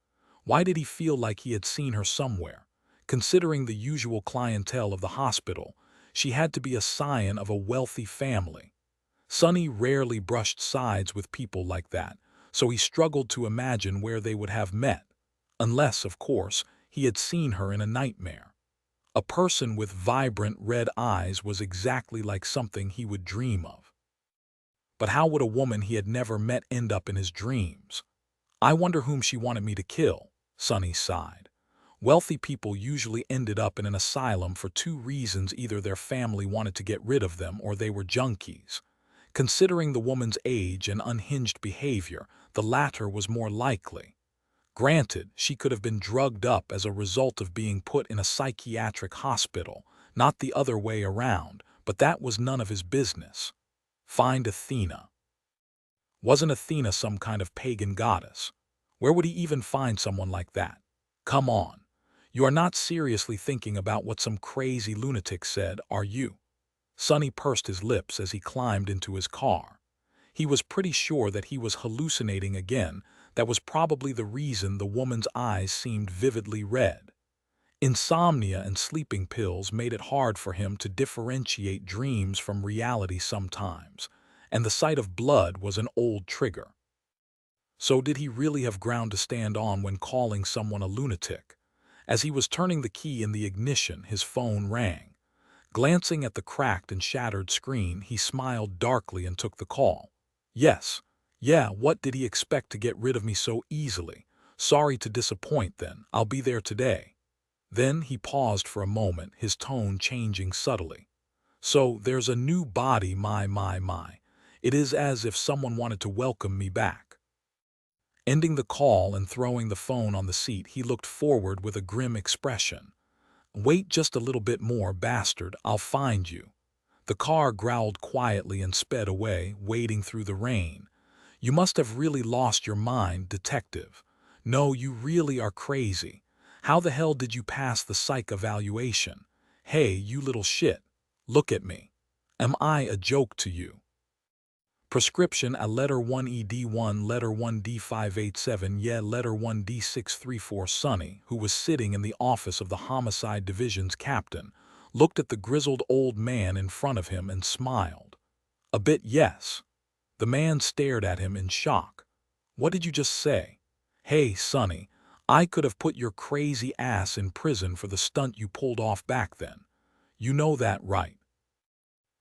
Why did he feel like he had seen her somewhere? Considering the usual clientele of the hospital, she had to be a scion of a wealthy family. Sonny rarely brushed sides with people like that, so he struggled to imagine where they would have met. Unless, of course, he had seen her in a nightmare. A person with vibrant red eyes was exactly like something he would dream of. But how would a woman he had never met end up in his dreams? "I wonder whom she wanted me to kill," Sonny sighed. Wealthy people usually ended up in an asylum for 2 reasons: either their family wanted to get rid of them or they were junkies. Considering the woman's age and unhinged behavior, the latter was more likely. Granted, she could have been drugged up as a result of being put in a psychiatric hospital, not the other way around, but that was none of his business. Find Athena. Wasn't Athena some kind of pagan goddess? Where would he even find someone like that? Come on. You are not seriously thinking about what some crazy lunatic said, are you? Sonny pursed his lips as he climbed into his car. He was pretty sure that he was hallucinating again. That was probably the reason the woman's eyes seemed vividly red. Insomnia and sleeping pills made it hard for him to differentiate dreams from reality sometimes, and the sight of blood was an old trigger. So did he really have ground to stand on when calling someone a lunatic? As he was turning the key in the ignition, his phone rang. Glancing at the cracked and shattered screen, he smiled darkly and took the call. Yes. Yeah, what did he expect to get rid of me so easily? Sorry to disappoint then, I'll be there today. Then he paused for a moment, his tone changing subtly. So there's a new body, my. It is as if someone wanted to welcome me back. Ending the call and throwing the phone on the seat, he looked forward with a grim expression. Wait just a little bit more, bastard, I'll find you. The car growled quietly and sped away, wading through the rain. You must have really lost your mind, detective. No, you really are crazy. How the hell did you pass the psych evaluation? Hey, you little shit. Look at me. Am I a joke to you? Prescription a letter 1ED1 letter 1D587 letter 1D634 Sonny, who was sitting in the office of the Homicide Division's captain, looked at the grizzled old man in front of him and smiled. A bit, yes. The man stared at him in shock. What did you just say? Hey, Sonny, I could have put your crazy ass in prison for the stunt you pulled off back then. You know that, right?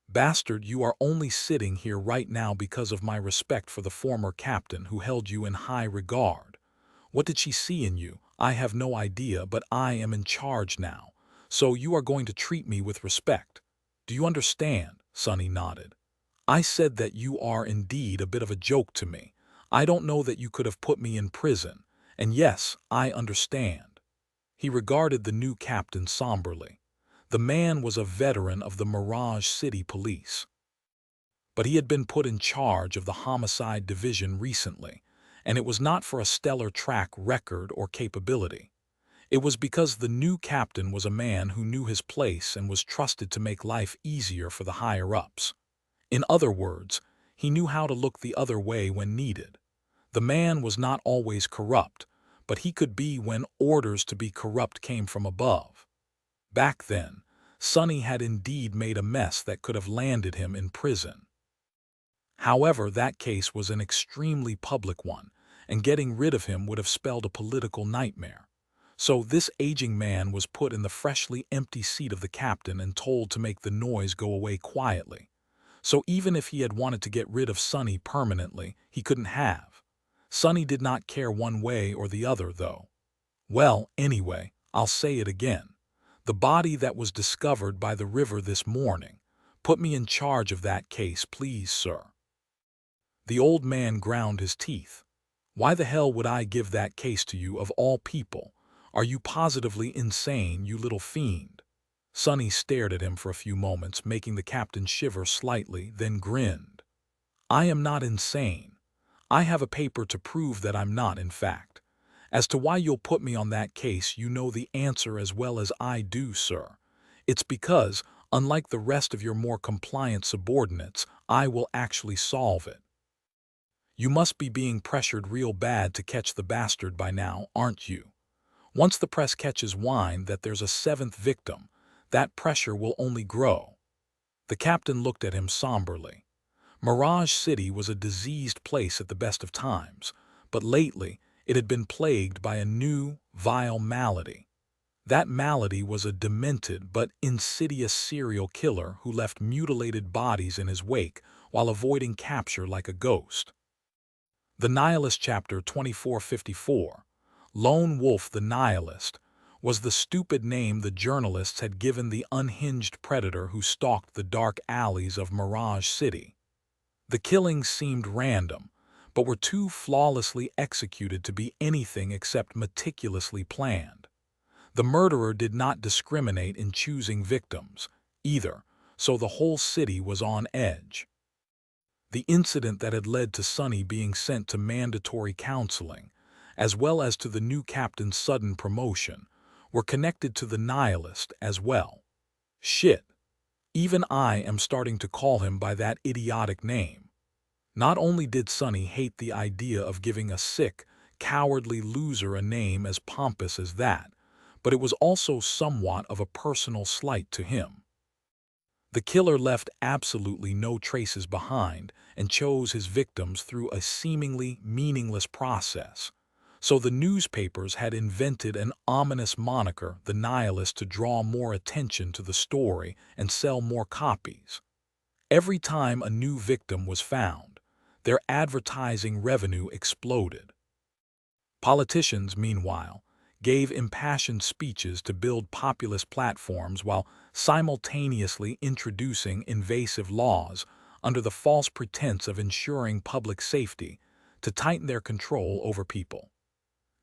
Bastard, you are only sitting here right now because of my respect for the former captain who held you in high regard. What did she see in you? I have no idea, but I am in charge now, so you are going to treat me with respect. Do you understand? Sonny nodded. I said that you are indeed a bit of a joke to me. I don't know that you could have put me in prison, and yes, I understand. He regarded the new captain somberly. The man was a veteran of the Mirage City Police. But he had been put in charge of the Homicide Division recently, and it was not for a stellar track record or capability. It was because the new captain was a man who knew his place and was trusted to make life easier for the higher-ups. In other words, he knew how to look the other way when needed. The man was not always corrupt, but he could be when orders to be corrupt came from above. Back then, Sonny had indeed made a mess that could have landed him in prison. However, that case was an extremely public one, and getting rid of him would have spelled a political nightmare. So this aging man was put in the freshly empty seat of the captain and told to make the noise go away quietly. So even if he had wanted to get rid of Sonny permanently, he couldn't have. Sonny did not care one way or the other, though. Well, anyway, I'll say it again. The body that was discovered by the river this morning. Put me in charge of that case, please, sir. The old man ground his teeth. Why the hell would I give that case to you of all people? Are you positively insane, you little fiend? Sonny stared at him for a few moments, making the captain shiver slightly, then grinned. I am not insane. I have a paper to prove that I'm not, in fact. As to why you'll put me on that case, you know the answer as well as I do, sir. It's because, unlike the rest of your more compliant subordinates, I will actually solve it. You must be being pressured real bad to catch the bastard by now, aren't you? Once the press catches wind that there's a seventh victim, that pressure will only grow. The captain looked at him somberly. Mirage City was a diseased place at the best of times, but lately it had been plagued by a new, vile malady. That malady was a demented but insidious serial killer who left mutilated bodies in his wake while avoiding capture like a ghost. The Nihilist Chapter 2454, Lone Wolf the Nihilist, was the stupid name the journalists had given the unhinged predator who stalked the dark alleys of Mirage City. The killings seemed random, but were too flawlessly executed to be anything except meticulously planned. The murderer did not discriminate in choosing victims, either, so the whole city was on edge. The incident that had led to Sonny being sent to mandatory counseling, as well as to the new captain's sudden promotion, were connected to the Nihilist as well. Shit. Even I am starting to call him by that idiotic name. Not only did Sonny hate the idea of giving a sick, cowardly loser a name as pompous as that, but it was also somewhat of a personal slight to him. The killer left absolutely no traces behind and chose his victims through a seemingly meaningless process. So the newspapers had invented an ominous moniker, the Nihilist, to draw more attention to the story and sell more copies. Every time a new victim was found, their advertising revenue exploded. Politicians, meanwhile, gave impassioned speeches to build populist platforms while simultaneously introducing invasive laws under the false pretense of ensuring public safety to tighten their control over people.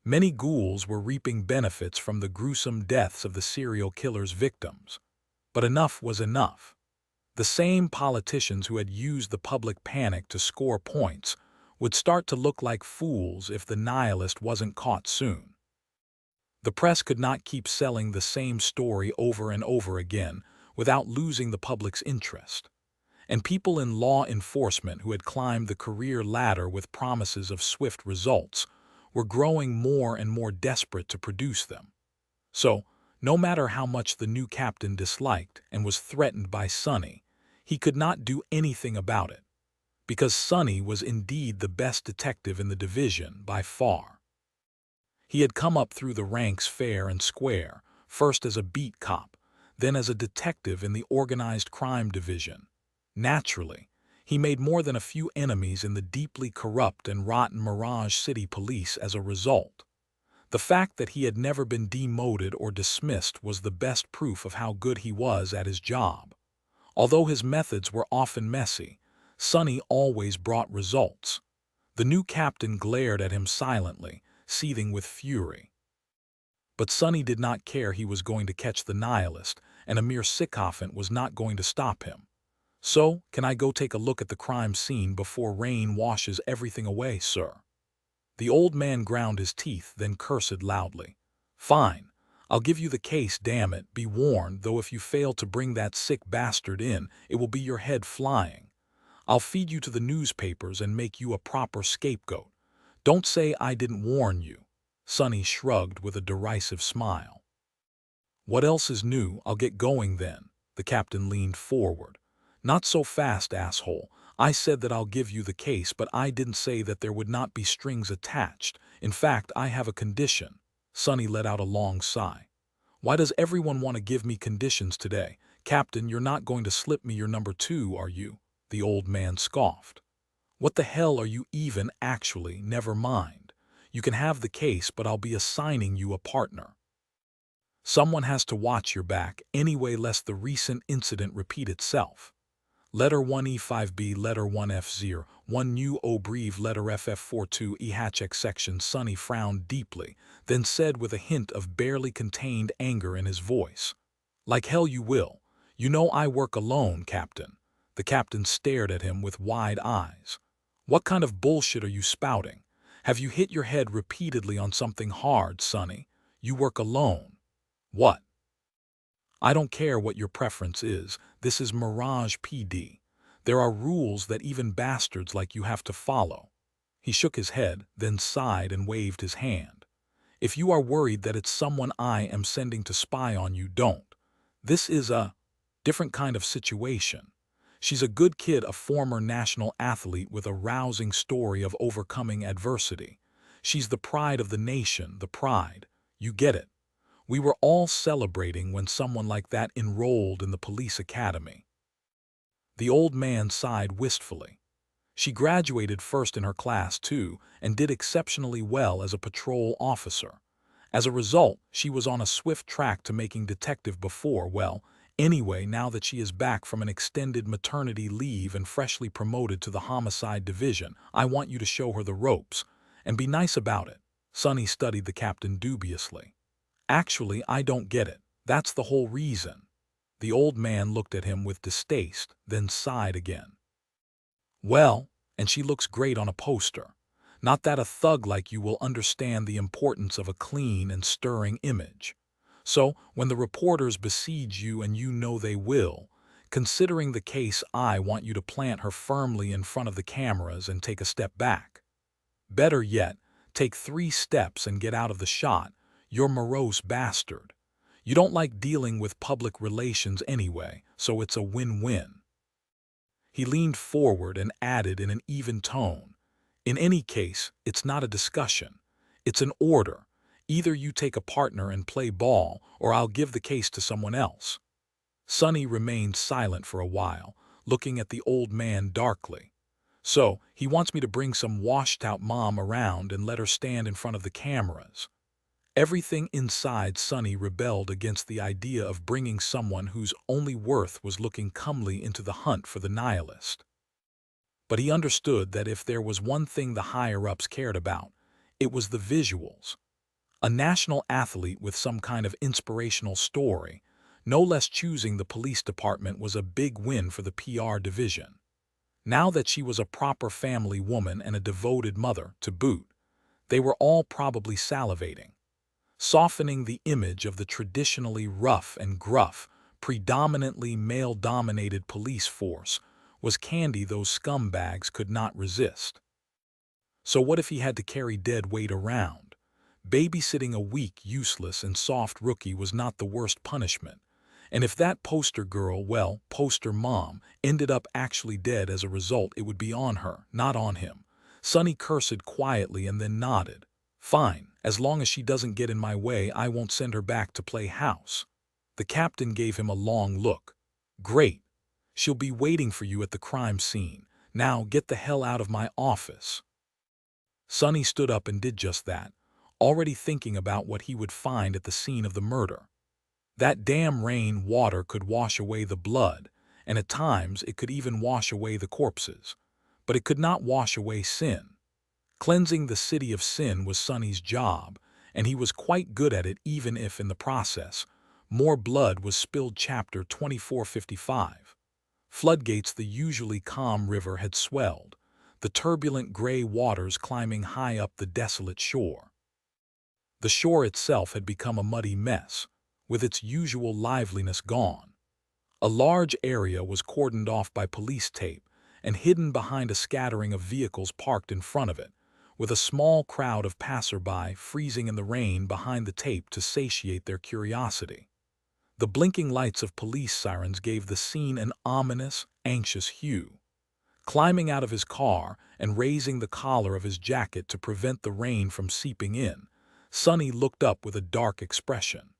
Many ghouls were reaping benefits from the gruesome deaths of the serial killer's victims. But enough was enough. The same politicians who had used the public panic to score points would start to look like fools if the nihilist wasn't caught soon. The press could not keep selling the same story over and over again without losing the public's interest. And people in law enforcement who had climbed the career ladder with promises of swift results were growing more and more desperate to produce them. So, no matter how much the new captain disliked and was threatened by Sonny, he could not do anything about it, because Sonny was indeed the best detective in the division by far. He had come up through the ranks fair and square, first as a beat cop, then as a detective in the organized crime division. Naturally, he made more than a few enemies in the deeply corrupt and rotten Mirage City police as a result. The fact that he had never been demoted or dismissed was the best proof of how good he was at his job. Although his methods were often messy, Sonny always brought results. The new captain glared at him silently, seething with fury. But Sonny did not care. He was going to catch the nihilist, and a mere sycophant was not going to stop him. "So, can I go take a look at the crime scene before rain washes everything away, sir?" The old man ground his teeth, then cursed loudly. "Fine. I'll give you the case, damn it. Be warned, though, if you fail to bring that sick bastard in, it will be your head flying. I'll feed you to the newspapers and make you a proper scapegoat. Don't say I didn't warn you." Sonny shrugged with a derisive smile. "What else is new? I'll get going then." The captain leaned forward. "Not so fast, asshole. I said that I'll give you the case, but I didn't say that there would not be strings attached. In fact, I have a condition." Sonny let out a long sigh. "Why does everyone want to give me conditions today? Captain, you're not going to slip me your number 2, are you?" The old man scoffed. "What the hell are you even actually? Never mind. You can have the case, but I'll be assigning you a partner. Someone has to watch your back anyway, lest the recent incident repeat itself. Letter 1E5B, letter 1F0, 1 new Obreve, letter FF42 EHX section." Sonny frowned deeply, then said with a hint of barely contained anger in his voice, "Like hell you will. You know I work alone, Captain." The captain stared at him with wide eyes. "What kind of bullshit are you spouting? Have you hit your head repeatedly on something hard, Sonny? You work alone. What?" "I don't care what your preference is. This is Mirage PD. There are rules that even bastards like you have to follow." He shook his head, then sighed and waved his hand. "If you are worried that it's someone I am sending to spy on you, don't. This is a different kind of situation. She's a good kid, a former national athlete with a rousing story of overcoming adversity. She's the pride of the nation, the pride. You get it. We were all celebrating when someone like that enrolled in the police academy." The old man sighed wistfully. "She graduated first in her class, too, and did exceptionally well as a patrol officer. As a result, she was on a swift track to making detective before, well, anyway, now that she is back from an extended maternity leave and freshly promoted to the homicide division, I want you to show her the ropes, and be nice about it." Sonny studied the captain dubiously. "Actually, I don't get it. That's the whole reason." The old man looked at him with distaste, then sighed again. "Well, and she looks great on a poster. Not that a thug like you will understand the importance of a clean and stirring image. So, when the reporters besiege you, and you know they will, considering the case, I want you to plant her firmly in front of the cameras and take a step back. Better yet, take 3 steps and get out of the shot. You're morose bastard. You don't like dealing with public relations anyway, so it's a win-win." He leaned forward and added in an even tone, "In any case, it's not a discussion. It's an order. Either you take a partner and play ball, or I'll give the case to someone else." Sonny remained silent for a while, looking at the old man darkly. So, he wants me to bring some washed-out mom around and let her stand in front of the cameras. Everything inside Sonny rebelled against the idea of bringing someone whose only worth was looking comely into the hunt for the nihilist. But he understood that if there was one thing the higher-ups cared about, it was the visuals. A national athlete with some kind of inspirational story, no less choosing the police department was a big win for the PR division. Now that she was a proper family woman and a devoted mother, to boot, they were all probably salivating. Softening the image of the traditionally rough and gruff, predominantly male-dominated police force was candy those scumbags could not resist. So what if he had to carry dead weight around? Babysitting a weak, useless, and soft rookie was not the worst punishment. And if that poster girl, well, poster mom, ended up actually dead as a result, it would be on her, not on him. Sonny cursed quietly and then nodded. Fine, as long as she doesn't get in my way, I won't send her back to play house. The captain gave him a long look. Great. She'll be waiting for you at the crime scene. Now get the hell out of my office. Sonny stood up and did just that, already thinking about what he would find at the scene of the murder. That damn rain water could wash away the blood, and at times it could even wash away the corpses. But it could not wash away sin. Cleansing the city of sin was Sonny's job, and he was quite good at it even if, in the process, more blood was spilled. Chapter 2455. Floodgates. The usually calm river had swelled, the turbulent gray waters climbing high up the desolate shore. The shore itself had become a muddy mess, with its usual liveliness gone. A large area was cordoned off by police tape and hidden behind a scattering of vehicles parked in front of it, with a small crowd of passerby freezing in the rain behind the tape to satiate their curiosity. The blinking lights of police sirens gave the scene an ominous, anxious hue. Climbing out of his car and raising the collar of his jacket to prevent the rain from seeping in, Sonny looked up with a dark expression.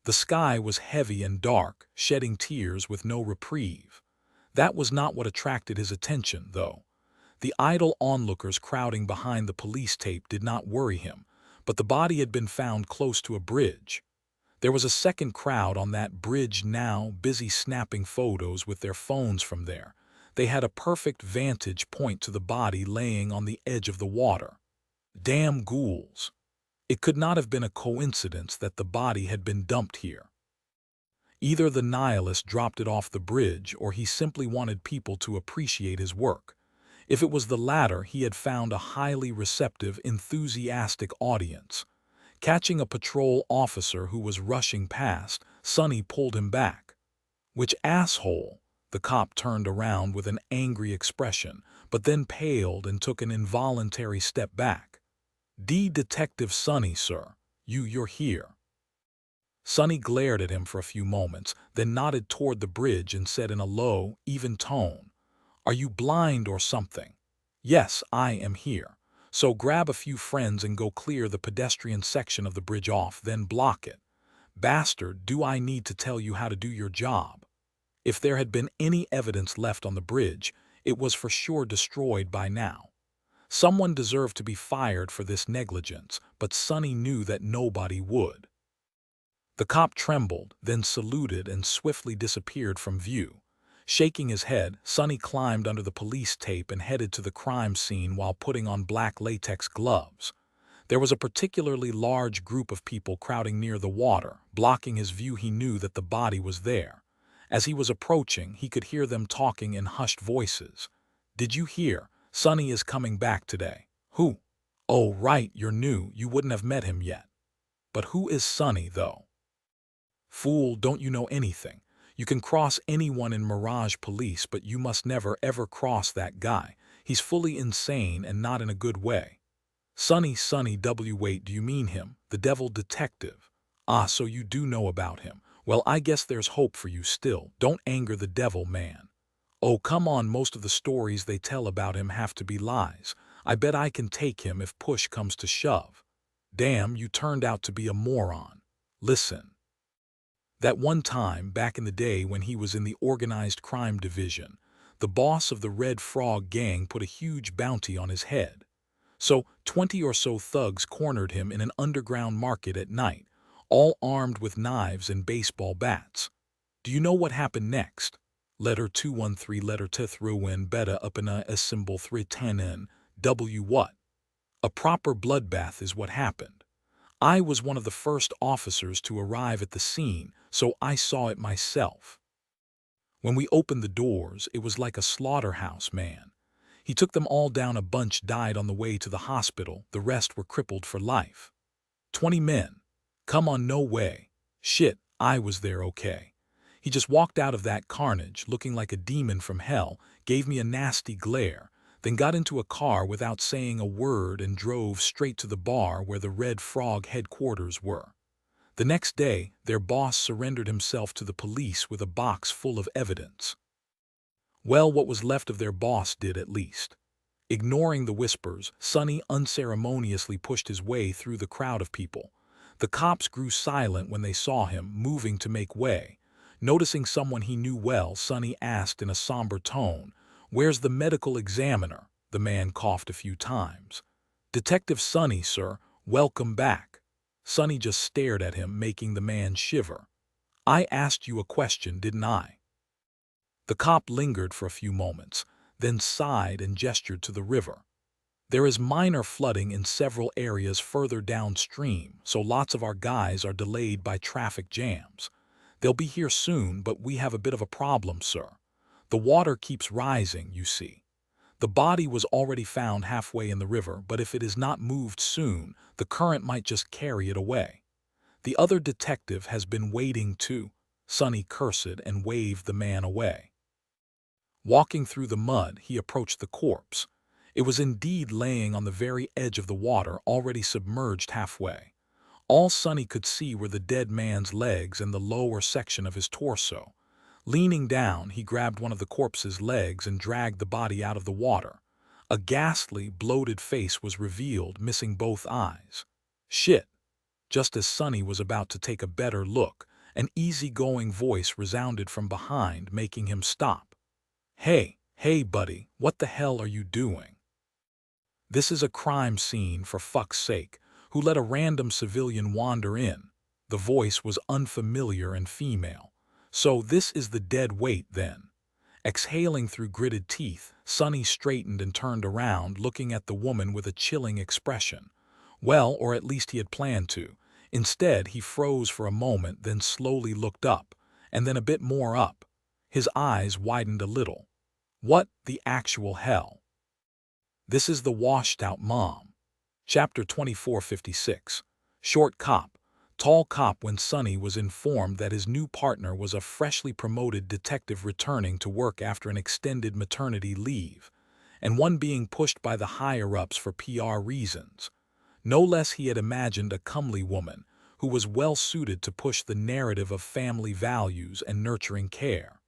The sky was heavy and dark, shedding tears with no reprieve. That was not what attracted his attention, though. The idle onlookers crowding behind the police tape did not worry him, but the body had been found close to a bridge. There was a second crowd on that bridge now, busy snapping photos with their phones from there. They had a perfect vantage point to the body laying on the edge of the water. Damn ghouls. It could not have been a coincidence that the body had been dumped here. Either the nihilist dropped it off the bridge or he simply wanted people to appreciate his work. If it was the latter, he had found a highly receptive, enthusiastic audience. Catching a patrol officer who was rushing past, Sonny pulled him back. Which asshole? The cop turned around with an angry expression, but then paled and took an involuntary step back. Detective Sonny, sir. You're here. Sonny glared at him for a few moments, then nodded toward the bridge and said in a low, even tone, Are you blind or something? Yes, I am here. So grab a few friends and go clear the pedestrian section of the bridge off, then block it. Bastard, do I need to tell you how to do your job? If there had been any evidence left on the bridge, it was for sure destroyed by now. Someone deserved to be fired for this negligence, but Sonny knew that nobody would. The cop trembled, then saluted and swiftly disappeared from view. Shaking his head, Sonny climbed under the police tape and headed to the crime scene while putting on black latex gloves. There was a particularly large group of people crowding near the water, blocking his view. He knew that the body was there. As he was approaching, he could hear them talking in hushed voices. Did you hear? Sonny is coming back today. Who? Oh, right, you're new. You wouldn't have met him yet. But who is Sonny, though? Fool, don't you know anything? You can cross anyone in Mirage Police, but you must never ever cross that guy. He's fully insane and not in a good way. Sonny W. Wait, do you mean him, the devil detective? Ah, so you do know about him. Well, I guess there's hope for you still. Don't anger the devil, man. Oh, come on, most of the stories they tell about him have to be lies. I bet I can take him if push comes to shove. Damn, you turned out to be a moron. Listen. That one time, back in the day when he was in the organized crime division, The boss of the Red Frog gang put a huge bounty on his head. So 20 or so thugs cornered him in an underground market at night, all armed with knives and baseball bats. Do you know what happened next? Letter 213 letter t through in beta up in a symbol 310 n w what? A proper bloodbath is what happened. I was one of the first officers to arrive at the scene, so I saw it myself. When we opened the doors, it was like a slaughterhouse, man. He took them all down, a bunch died on the way to the hospital, the rest were crippled for life. 20 men. Come on, no way. Shit, I was there, okay. He just walked out of that carnage, looking like a demon from hell, gave me a nasty glare, then got into a car without saying a word and drove straight to the bar where the Red Frog headquarters were. The next day, their boss surrendered himself to the police with a box full of evidence. Well, what was left of their boss did, at least. Ignoring the whispers, Sonny unceremoniously pushed his way through the crowd of people. The cops grew silent when they saw him, moving to make way. Noticing someone he knew well, Sonny asked in a somber tone, "Where's the medical examiner?" The man coughed a few times. "Detective Sonny, sir. Welcome back." Sonny just stared at him, making the man shiver. "I asked you a question, didn't I?" The cop lingered for a few moments, then sighed and gestured to the river. "There is minor flooding in several areas further downstream, so lots of our guys are delayed by traffic jams. They'll be here soon, but we have a bit of a problem, sir. The water keeps rising, you see. The body was already found halfway in the river, but if it is not moved soon, the current might just carry it away. The other detective has been waiting too." Sonny cursed and waved the man away. Walking through the mud, he approached the corpse. It was indeed laying on the very edge of the water, already submerged halfway. All Sonny could see were the dead man's legs and the lower section of his torso. Leaning down, he grabbed one of the corpse's legs and dragged the body out of the water. A ghastly, bloated face was revealed, missing both eyes. "Shit!" Just as Sonny was about to take a better look, an easygoing voice resounded from behind, making him stop. Hey, buddy, what the hell are you doing? This is a crime scene, for fuck's sake. Who let a random civilian wander in?" The voice was unfamiliar and female. "So this is the dead weight, then." Exhaling through gritted teeth, Sonny straightened and turned around, looking at the woman with a chilling expression. Well, or at least he had planned to. Instead, he froze for a moment, then slowly looked up, and then a bit more up. His eyes widened a little. What the actual hell? This is the washed-out mom. Chapter 2456. Short cop, tall cop. When Sonny was informed that his new partner was a freshly promoted detective returning to work after an extended maternity leave, and one being pushed by the higher-ups for PR reasons. No less, he had imagined a comely woman who was well-suited to push the narrative of family values and nurturing care.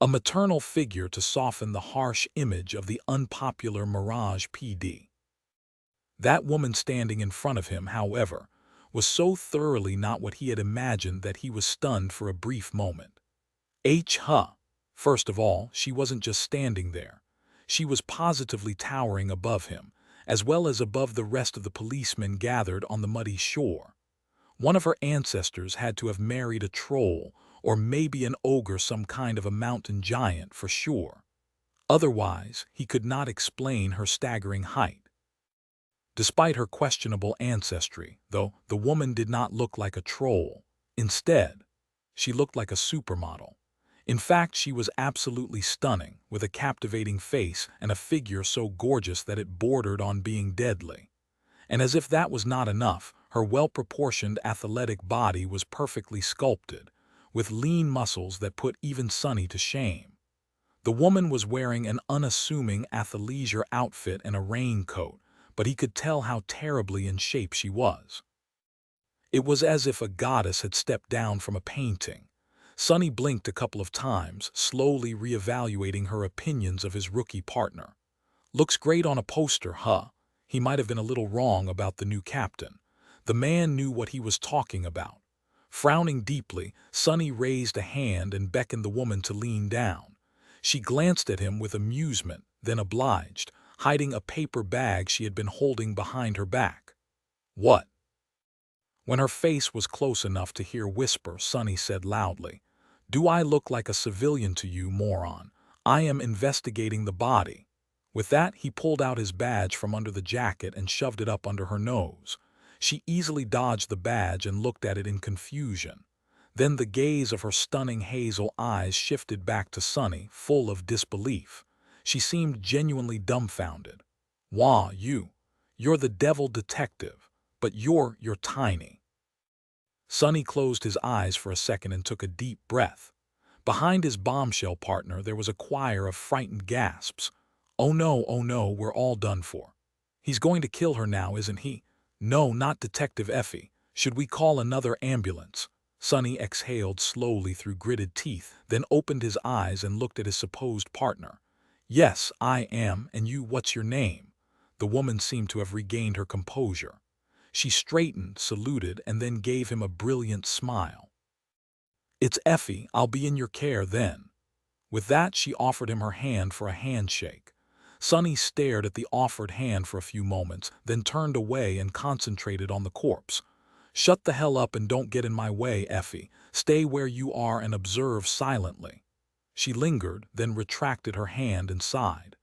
A maternal figure to soften the harsh image of the unpopular Mirage PD. That woman standing in front of him, however, was so thoroughly not what he had imagined that he was stunned for a brief moment. First of all, she wasn't just standing there. She was positively towering above him, as well as above the rest of the policemen gathered on the muddy shore. One of her ancestors had to have married a troll, or maybe an ogre, some kind of a mountain giant for sure. Otherwise, he could not explain her staggering height. Despite her questionable ancestry, though, the woman did not look like a troll. Instead, she looked like a supermodel. In fact, she was absolutely stunning, with a captivating face and a figure so gorgeous that it bordered on being deadly. And as if that was not enough, her well-proportioned athletic body was perfectly sculpted, with lean muscles that put even Sonny to shame. The woman was wearing an unassuming athleisure outfit and a raincoat, but he could tell how terribly in shape she was. It was as if a goddess had stepped down from a painting. Sonny blinked a couple of times, slowly reevaluating her opinions of his rookie partner. "Looks great on a poster, huh?" He might have been a little wrong about the new captain. The man knew what he was talking about. Frowning deeply, Sonny raised a hand and beckoned the woman to lean down. She glanced at him with amusement, then obliged, hiding a paper bag she had been holding behind her back. "What?" When her face was close enough to hear whisper, Sonny said loudly, "Do I look like a civilian to you, moron? I am investigating the body." With that, he pulled out his badge from under the jacket and shoved it up under her nose. She easily dodged the badge and looked at it in confusion. Then the gaze of her stunning hazel eyes shifted back to Sonny, full of disbelief. She seemed genuinely dumbfounded. "Wah, you're the devil detective, but you're tiny." Sonny closed his eyes for a second and took a deep breath. Behind his bombshell partner there was a choir of frightened gasps. Oh no, we're all done for. He's going to kill her now, isn't he? No, not Detective Effie. Should we call another ambulance?" Sonny exhaled slowly through gritted teeth, then opened his eyes and looked at his supposed partner. "Yes, I am, and you, what's your name?" The woman seemed to have regained her composure. She straightened, saluted, and then gave him a brilliant smile. "It's Effie, I'll be in your care then." With that, she offered him her hand for a handshake. Sonny stared at the offered hand for a few moments, then turned away and concentrated on the corpse. "Shut the hell up and don't get in my way, Effie. Stay where you are and observe silently." She lingered, then retracted her hand and sighed.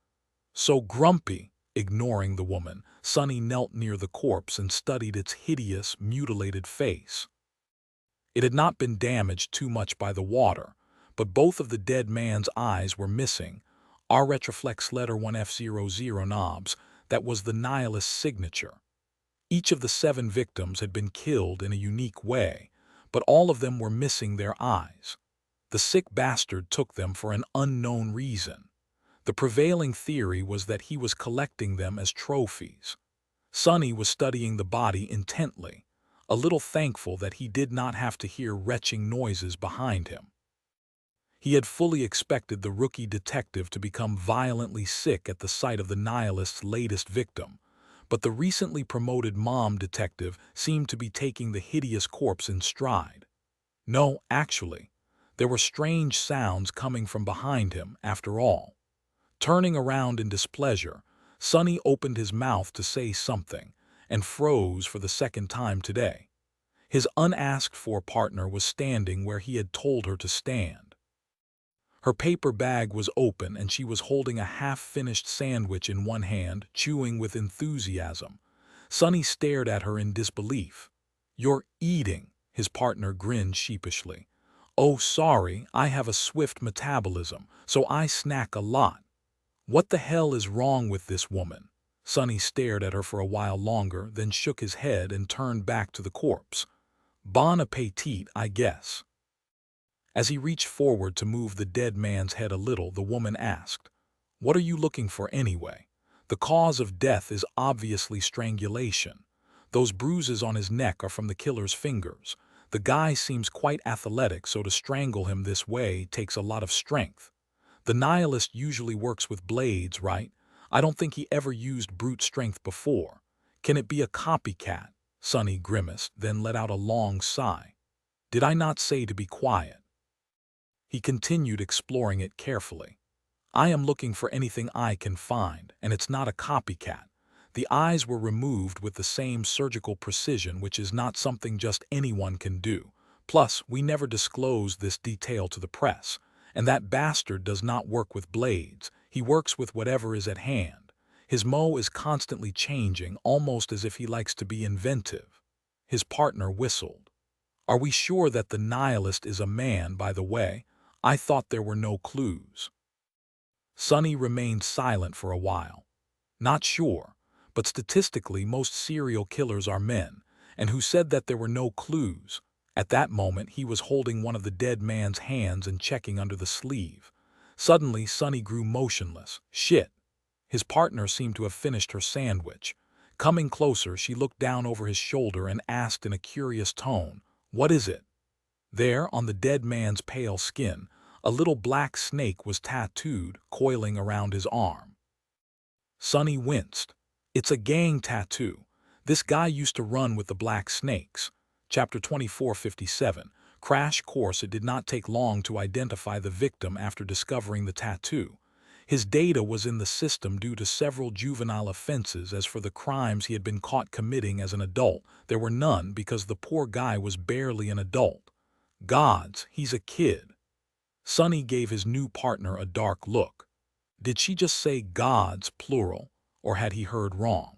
"So grumpy." Ignoring the woman, Sonny knelt near the corpse and studied its hideous, mutilated face. It had not been damaged too much by the water, but both of the dead man's eyes were missing. R retroflex letter 1F00 knobs, that was the nihilist's signature. Each of the 7 victims had been killed in a unique way, but all of them were missing their eyes. The sick bastard took them for an unknown reason. The prevailing theory was that he was collecting them as trophies. Sonny was studying the body intently, a little thankful that he did not have to hear retching noises behind him. He had fully expected the rookie detective to become violently sick at the sight of the nihilist's latest victim, but the recently promoted mom detective seemed to be taking the hideous corpse in stride. No, actually, there were strange sounds coming from behind him, after all. Turning around in displeasure, Sonny opened his mouth to say something, and froze for the second time today. His unasked-for partner was standing where he had told her to stand. Her paper bag was open and she was holding a half-finished sandwich in one hand, chewing with enthusiasm. Sonny stared at her in disbelief. "You're eating," his partner grinned sheepishly. "Oh, sorry, I have a swift metabolism, so I snack a lot." "What the hell is wrong with this woman?" Sonny stared at her for a while longer, then shook his head and turned back to the corpse. "Bon appetit, I guess." As he reached forward to move the dead man's head a little, the woman asked, "What are you looking for anyway? The cause of death is obviously strangulation. Those bruises on his neck are from the killer's fingers. The guy seems quite athletic, so to strangle him this way takes a lot of strength. The nihilist usually works with blades, right? I don't think he ever used brute strength before. Can it be a copycat?" Sonny grimaced, then let out a long sigh. "Did I not say to be quiet?" He continued exploring it carefully. "I am looking for anything I can find, and it's not a copycat. The eyes were removed with the same surgical precision, which is not something just anyone can do. Plus, we never disclosed this detail to the press. And that bastard does not work with blades. He works with whatever is at hand. His mo is constantly changing, almost as if he likes to be inventive." His partner whistled. "Are we sure that the nihilist is a man, by the way? I thought there were no clues." Sonny remained silent for a while. "Not sure, but statistically most serial killers are men, and who said that there were no clues?" At that moment, he was holding one of the dead man's hands and checking under the sleeve. Suddenly, Sonny grew motionless. "Shit." His partner seemed to have finished her sandwich. Coming closer, she looked down over his shoulder and asked in a curious tone, "What is it?" There, on the dead man's pale skin, a little black snake was tattooed, coiling around his arm. Sonny winced. "It's a gang tattoo. This guy used to run with the black snakes." Chapter 2457, Crash course, it did not take long to identify the victim after discovering the tattoo. His data was in the system due to several juvenile offenses. As for the crimes he had been caught committing as an adult, there were none because the poor guy was barely an adult. Gods, he's a kid. Sonny gave his new partner a dark look. Did she just say gods, plural, or had he heard wrong?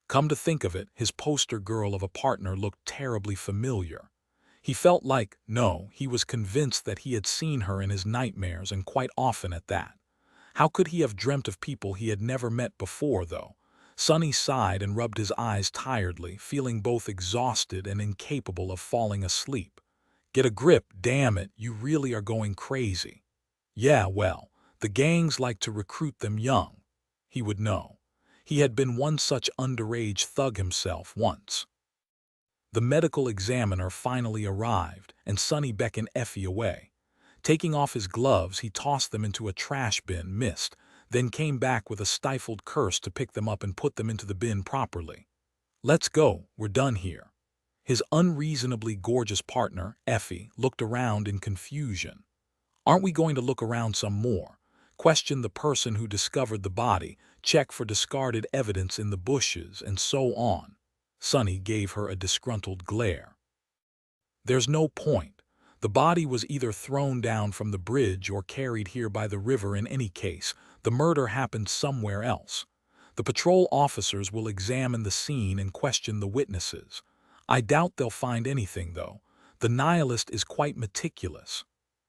Come to think of it, his poster girl of a partner looked terribly familiar. He felt like, no, he was convinced that he had seen her in his nightmares, and quite often at that. How could he have dreamt of people he had never met before, though? Sonny sighed and rubbed his eyes tiredly, feeling both exhausted and incapable of falling asleep. Get a grip, damn it, you really are going crazy. Yeah, well, the gangs like to recruit them young. He would know. He had been one such underage thug himself once. The medical examiner finally arrived, and Sonny beckoned Effie away. Taking off his gloves, he tossed them into a trash bin, missed, then came back with a stifled curse to pick them up and put them into the bin properly. Let's go, we're done here. His unreasonably gorgeous partner, Effie, looked around in confusion. Aren't we going to look around some more? Question the person who discovered the body, check for discarded evidence in the bushes, and so on. Sonny gave her a disgruntled glare. There's no point. The body was either thrown down from the bridge or carried here by the river. In any case, the murder happened somewhere else. The patrol officers will examine the scene and question the witnesses. I doubt they'll find anything, though. The nihilist is quite meticulous.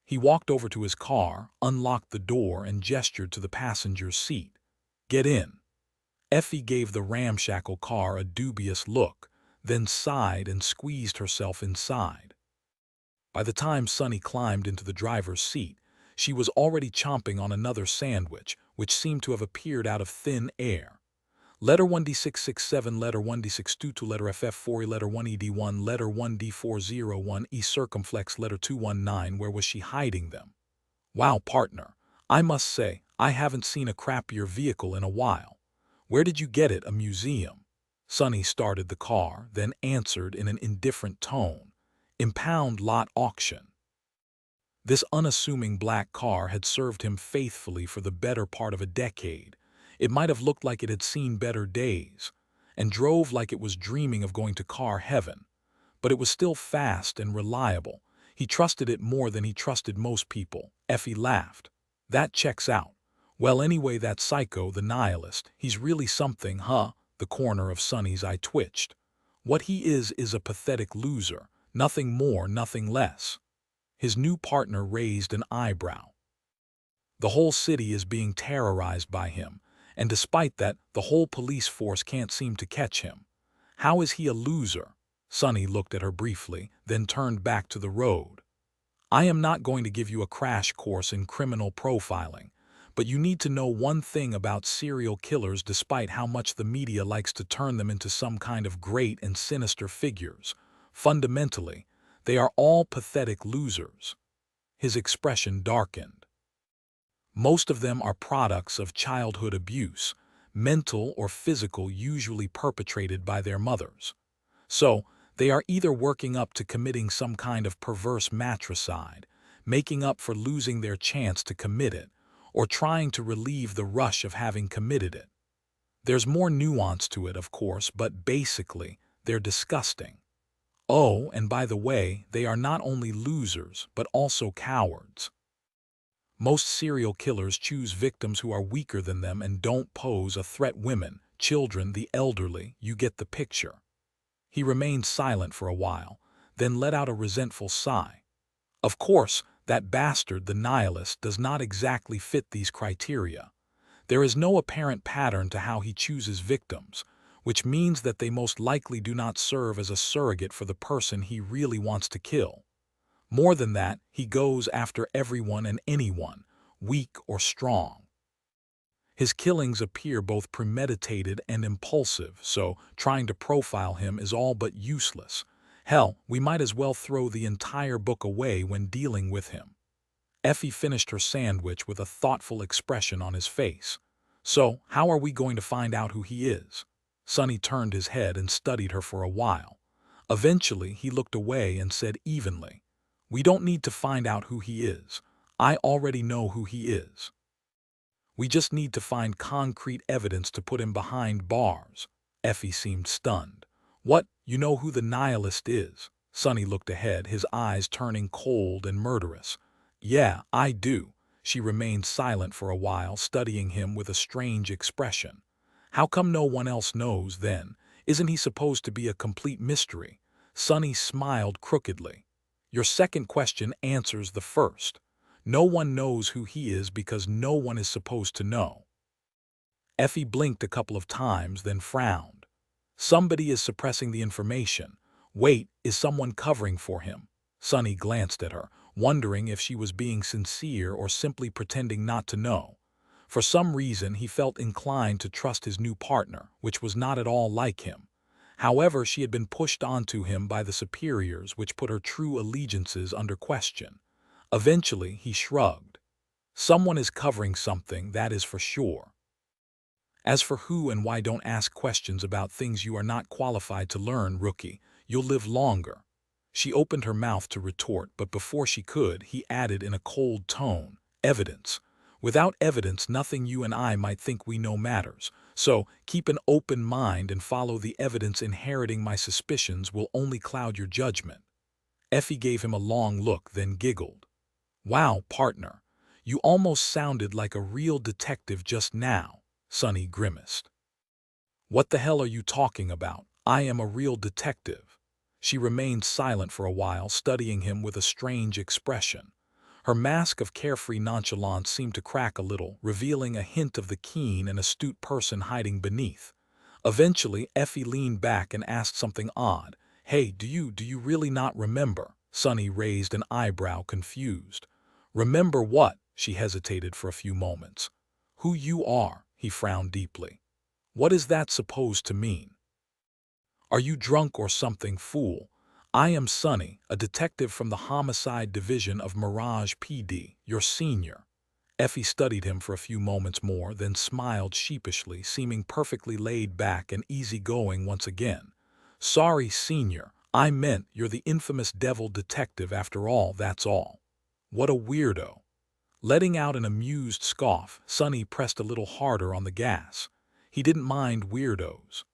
He walked over to his car, unlocked the door, and gestured to the passenger's seat. Get in. Effie gave the ramshackle car a dubious look, then sighed and squeezed herself inside. By the time Sonny climbed into the driver's seat, she was already chomping on another sandwich, which seemed to have appeared out of thin air. Letter 1D667, letter 1D622, letter FF4, letter 1ED1, letter 1D401, circumflex, letter 219. Where was she hiding them? Wow, partner, I must say, I haven't seen a crappier vehicle in a while. Where did you get it? A museum? Sonny started the car, then answered in an indifferent tone. Impound lot auction. This unassuming black car had served him faithfully for the better part of a decade. It might have looked like it had seen better days, and drove like it was dreaming of going to car heaven. But it was still fast and reliable. He trusted it more than he trusted most people. Effie laughed. That checks out. Well, anyway, that psycho, the nihilist, he's really something, huh? The corner of Sonny's eye twitched. What he is a pathetic loser. Nothing more, nothing less. His new partner raised an eyebrow. The whole city is being terrorized by him, and despite that, the whole police force can't seem to catch him. How is he a loser? Sonny looked at her briefly, then turned back to the road. I am not going to give you a crash course in criminal profiling, but you need to know one thing about serial killers. Despite how much the media likes to turn them into some kind of great and sinister figures, fundamentally, they are all pathetic losers. His expression darkened. Most of them are products of childhood abuse, mental or physical, usually perpetrated by their mothers. So, they are either working up to committing some kind of perverse matricide, making up for losing their chance to commit it, or trying to relieve the rush of having committed it. There's more nuance to it, of course, but basically, they're disgusting. Oh, and by the way, they are not only losers, but also cowards. Most serial killers choose victims who are weaker than them and don't pose a threat. Women, children, the elderly, you get the picture. He remained silent for a while, then let out a resentful sigh. Of course, that bastard, the nihilist, does not exactly fit these criteria. There is no apparent pattern to how he chooses victims, which means that they most likely do not serve as a surrogate for the person he really wants to kill. More than that, he goes after everyone and anyone, weak or strong. His killings appear both premeditated and impulsive, so trying to profile him is all but useless. Hell, we might as well throw the entire book away when dealing with him. Effie finished her sandwich with a thoughtful expression on his face. So, how are we going to find out who he is? Sonny turned his head and studied her for a while. Eventually, he looked away and said evenly, We don't need to find out who he is. I already know who he is. We just need to find concrete evidence to put him behind bars. Effie seemed stunned. What, you know who the nihilist is? Sonny looked ahead, his eyes turning cold and murderous. Yeah, I do. She remained silent for a while, studying him with a strange expression. How come no one else knows, then? Isn't he supposed to be a complete mystery? Sonny smiled crookedly. Your second question answers the first. No one knows who he is because no one is supposed to know. Effie blinked a couple of times, then frowned. Somebody is suppressing the information. Wait, is someone covering for him? Sonny glanced at her, wondering if she was being sincere or simply pretending not to know. For some reason, he felt inclined to trust his new partner, which was not at all like him. However, she had been pushed onto him by the superiors, which put her true allegiances under question. Eventually, he shrugged. Someone is covering something, that is for sure. As for who and why, don't ask questions about things you are not qualified to learn, rookie. You'll live longer. She opened her mouth to retort, but before she could, he added in a cold tone, evidence. Without evidence, nothing you and I might think we know matters. So, keep an open mind and follow the evidence. Inheriting my suspicions will only cloud your judgment. Effie gave him a long look, then giggled. Wow, partner. You almost sounded like a real detective just now. Sonny grimaced. What the hell are you talking about? I am a real detective. She remained silent for a while, studying him with a strange expression. Her mask of carefree nonchalance seemed to crack a little, revealing a hint of the keen and astute person hiding beneath. Eventually, Effie leaned back and asked something odd. Hey, do you really not remember? Sonny raised an eyebrow, confused. Remember what? She hesitated for a few moments. Who you are, he frowned deeply. What is that supposed to mean? Are you drunk or something, fool? I am Sonny, a detective from the Homicide Division of Mirage PD, your senior. Effie studied him for a few moments more, then smiled sheepishly, seeming perfectly laid back and easygoing once again. Sorry, senior. I meant you're the infamous devil detective after all, that's all. What a weirdo. Letting out an amused scoff, Sonny pressed a little harder on the gas. He didn't mind weirdos.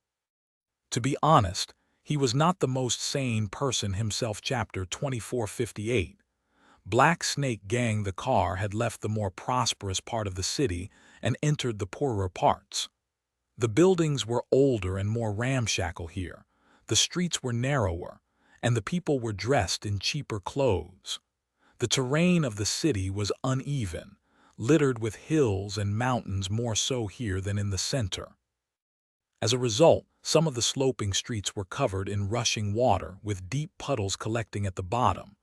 To be honest, he was not the most sane person himself. Chapter 2458. Black Snake Gang. The car had left the more prosperous part of the city and entered the poorer parts. The buildings were older and more ramshackle here. The streets were narrower, and the people were dressed in cheaper clothes. The terrain of the city was uneven, littered with hills and mountains, more so here than in the center. As a result, some of the sloping streets were covered in rushing water, with deep puddles collecting at the bottom.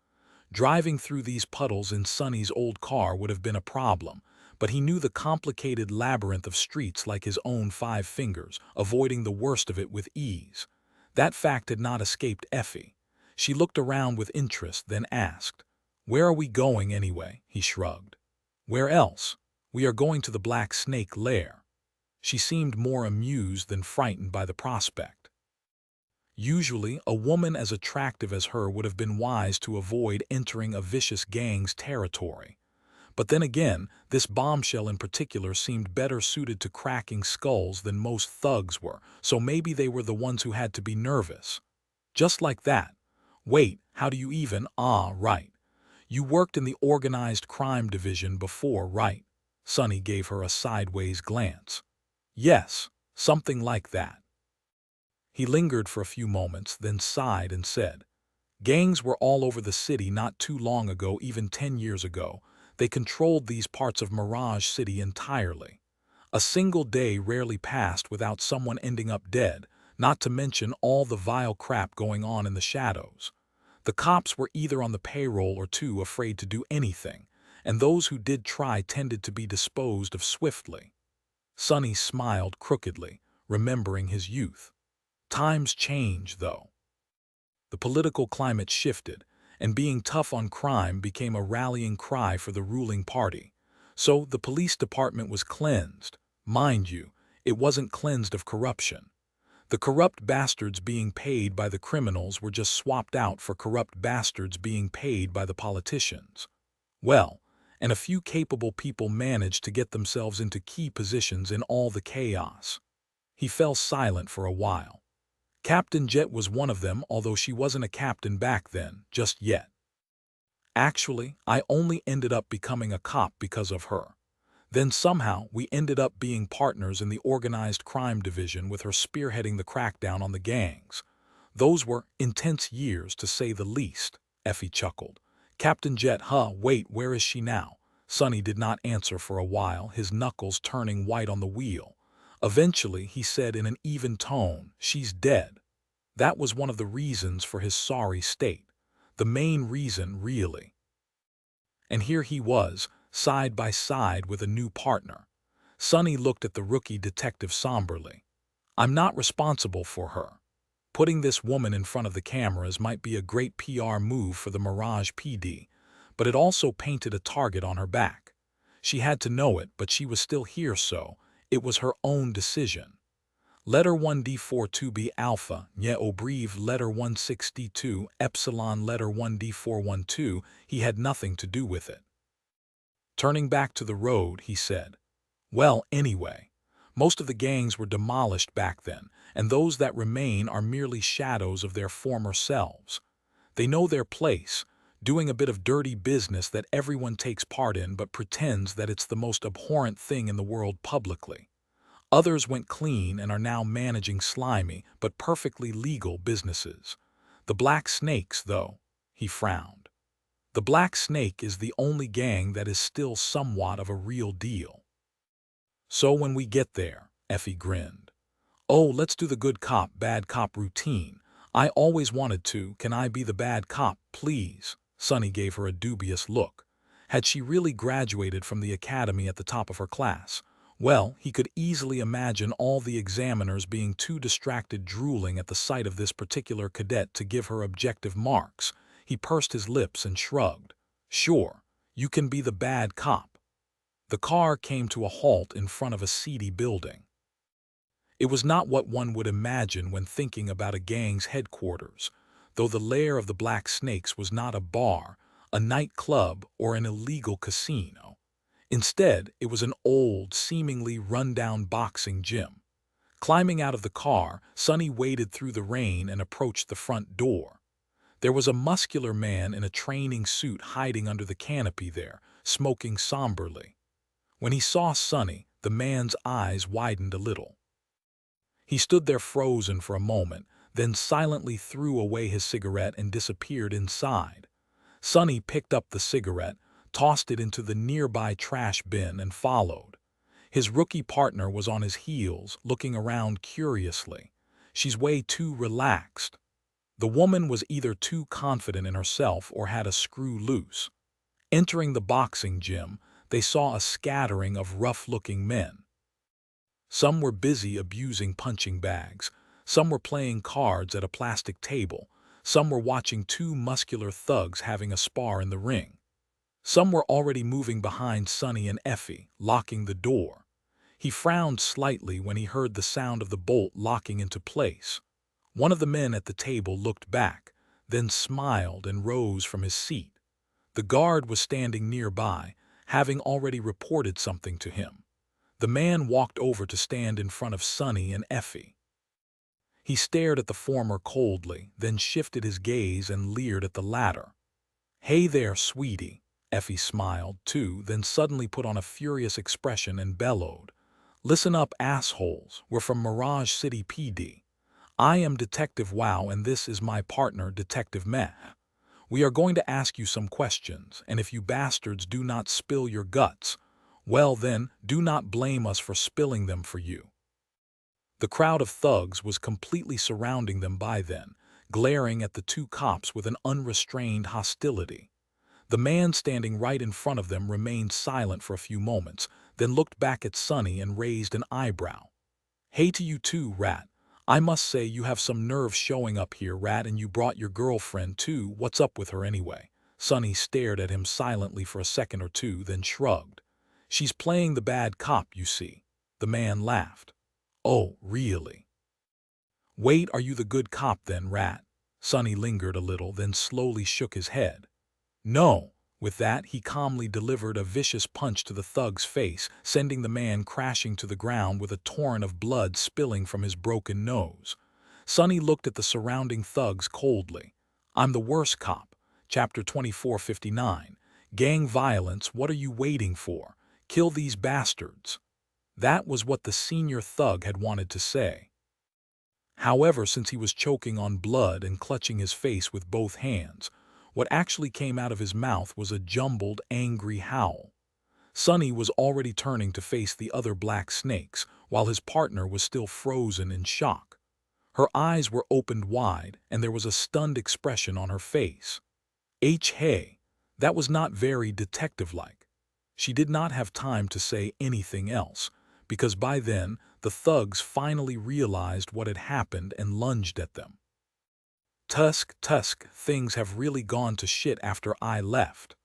Driving through these puddles in Sonny's old car would have been a problem, but he knew the complicated labyrinth of streets like his own 5 fingers, avoiding the worst of it with ease. That fact had not escaped Effie. She looked around with interest, then asked, "Where are we going anyway?" He shrugged. "Where else? We are going to the Black Snake lair." She seemed more amused than frightened by the prospect. Usually, a woman as attractive as her would have been wise to avoid entering a vicious gang's territory. But then again, this bombshell in particular seemed better suited to cracking skulls than most thugs were, so maybe they were the ones who had to be nervous. Just like that. Wait, how do you even? Ah, right. You worked in the organized crime division before, right? Sonny gave her a sideways glance. Yes, something like that. He lingered for a few moments, then sighed and said, Gangs were all over the city not too long ago, even 10 years ago. They controlled these parts of Mirage City entirely. A single day rarely passed without someone ending up dead, not to mention all the vile crap going on in the shadows. The cops were either on the payroll or too afraid to do anything, and those who did try tended to be disposed of swiftly. Sonny smiled crookedly, remembering his youth. Times change, though. The political climate shifted, and being tough on crime became a rallying cry for the ruling party. So the police department was cleansed. Mind you, it wasn't cleansed of corruption. The corrupt bastards being paid by the criminals were just swapped out for corrupt bastards being paid by the politicians. Well, and a few capable people managed to get themselves into key positions in all the chaos. He fell silent for a while. Captain Jet was one of them, although she wasn't a captain back then, just yet. Actually, I only ended up becoming a cop because of her. Then somehow we ended up being partners in the organized crime division with her spearheading the crackdown on the gangs. Those were intense years, to say the least, Effie chuckled. Captain Jet, huh, wait, where is she now? Sonny did not answer for a while, his knuckles turning white on the wheel. Eventually, he said in an even tone, she's dead. That was one of the reasons for his sorry state. The main reason, really. And here he was, side by side with a new partner. Sonny looked at the rookie detective somberly. I'm not responsible for her. Putting this woman in front of the cameras might be a great PR move for the Mirage PD, but it also painted a target on her back. She had to know it, but she was still here, so it was her own decision. Letter 1D42B alpha, nye obreve letter 162 epsilon letter 1D412, he had nothing to do with it. Turning back to the road, he said, well, anyway, most of the gangs were demolished back then, and those that remain are merely shadows of their former selves. They know their place, doing a bit of dirty business that everyone takes part in but pretends that it's the most abhorrent thing in the world publicly. Others went clean and are now managing slimy but perfectly legal businesses. The Black Snakes, though, he frowned. The Black Snake is the only gang that is still somewhat of a real deal. So when we get there, Effie grinned. Oh, let's do the good cop, bad cop routine. I always wanted to. Can I be the bad cop, please? Sonny gave her a dubious look. Had she really graduated from the academy at the top of her class? Well, he could easily imagine all the examiners being too distracted drooling at the sight of this particular cadet to give her objective marks. He pursed his lips and shrugged. Sure, you can be the bad cop. The car came to a halt in front of a seedy building. It was not what one would imagine when thinking about a gang's headquarters, though the lair of the Black Snakes was not a bar, a nightclub, or an illegal casino. Instead, it was an old, seemingly run-down boxing gym. Climbing out of the car, Sonny waded through the rain and approached the front door. There was a muscular man in a training suit hiding under the canopy there, smoking somberly. When he saw Sonny, the man's eyes widened a little. He stood there frozen for a moment, then silently threw away his cigarette and disappeared inside. Sonny picked up the cigarette, tossed it into the nearby trash bin, and followed. His rookie partner was on his heels, looking around curiously. She's way too relaxed. The woman was either too confident in herself or had a screw loose. Entering the boxing gym, they saw a scattering of rough-looking men. Some were busy abusing punching bags, some were playing cards at a plastic table, some were watching two muscular thugs having a spar in the ring. Some were already moving behind Sonny and Effie, locking the door. He frowned slightly when he heard the sound of the bolt locking into place. One of the men at the table looked back, then smiled and rose from his seat. The guard was standing nearby, having already reported something to him. The man walked over to stand in front of Sonny and Effie. He stared at the former coldly, then shifted his gaze and leered at the latter. Hey there, sweetie. Effie smiled, too, then suddenly put on a furious expression and bellowed. Listen up, assholes. We're from Mirage City PD. I am Detective Wow, and this is my partner, Detective Meh. We are going to ask you some questions, and if you bastards do not spill your guts, well then, do not blame us for spilling them for you. The crowd of thugs was completely surrounding them by then, glaring at the two cops with an unrestrained hostility. The man standing right in front of them remained silent for a few moments, then looked back at Sonny and raised an eyebrow. Hey to you too, Rat. I must say you have some nerve showing up here, Rat, and you brought your girlfriend too. What's up with her anyway? Sonny stared at him silently for a second or two, then shrugged. She's playing the bad cop, you see. The man laughed. Oh, really? Wait, are you the good cop then, Rat? Sonny lingered a little, then slowly shook his head. No. With that, he calmly delivered a vicious punch to the thug's face, sending the man crashing to the ground with a torrent of blood spilling from his broken nose. Sonny looked at the surrounding thugs coldly. I'm the worst cop. Chapter 2459. Gang violence, what are you waiting for? Kill these bastards. That was what the senior thug had wanted to say. However, since he was choking on blood and clutching his face with both hands, what actually came out of his mouth was a jumbled, angry howl. Sonny was already turning to face the other black snakes, while his partner was still frozen in shock. Her eyes were opened wide, and there was a stunned expression on her face. Hey, that was not very detective-like. She did not have time to say anything else, because by then the thugs finally realized what had happened and lunged at them. Tusk, things have really gone to shit after I left.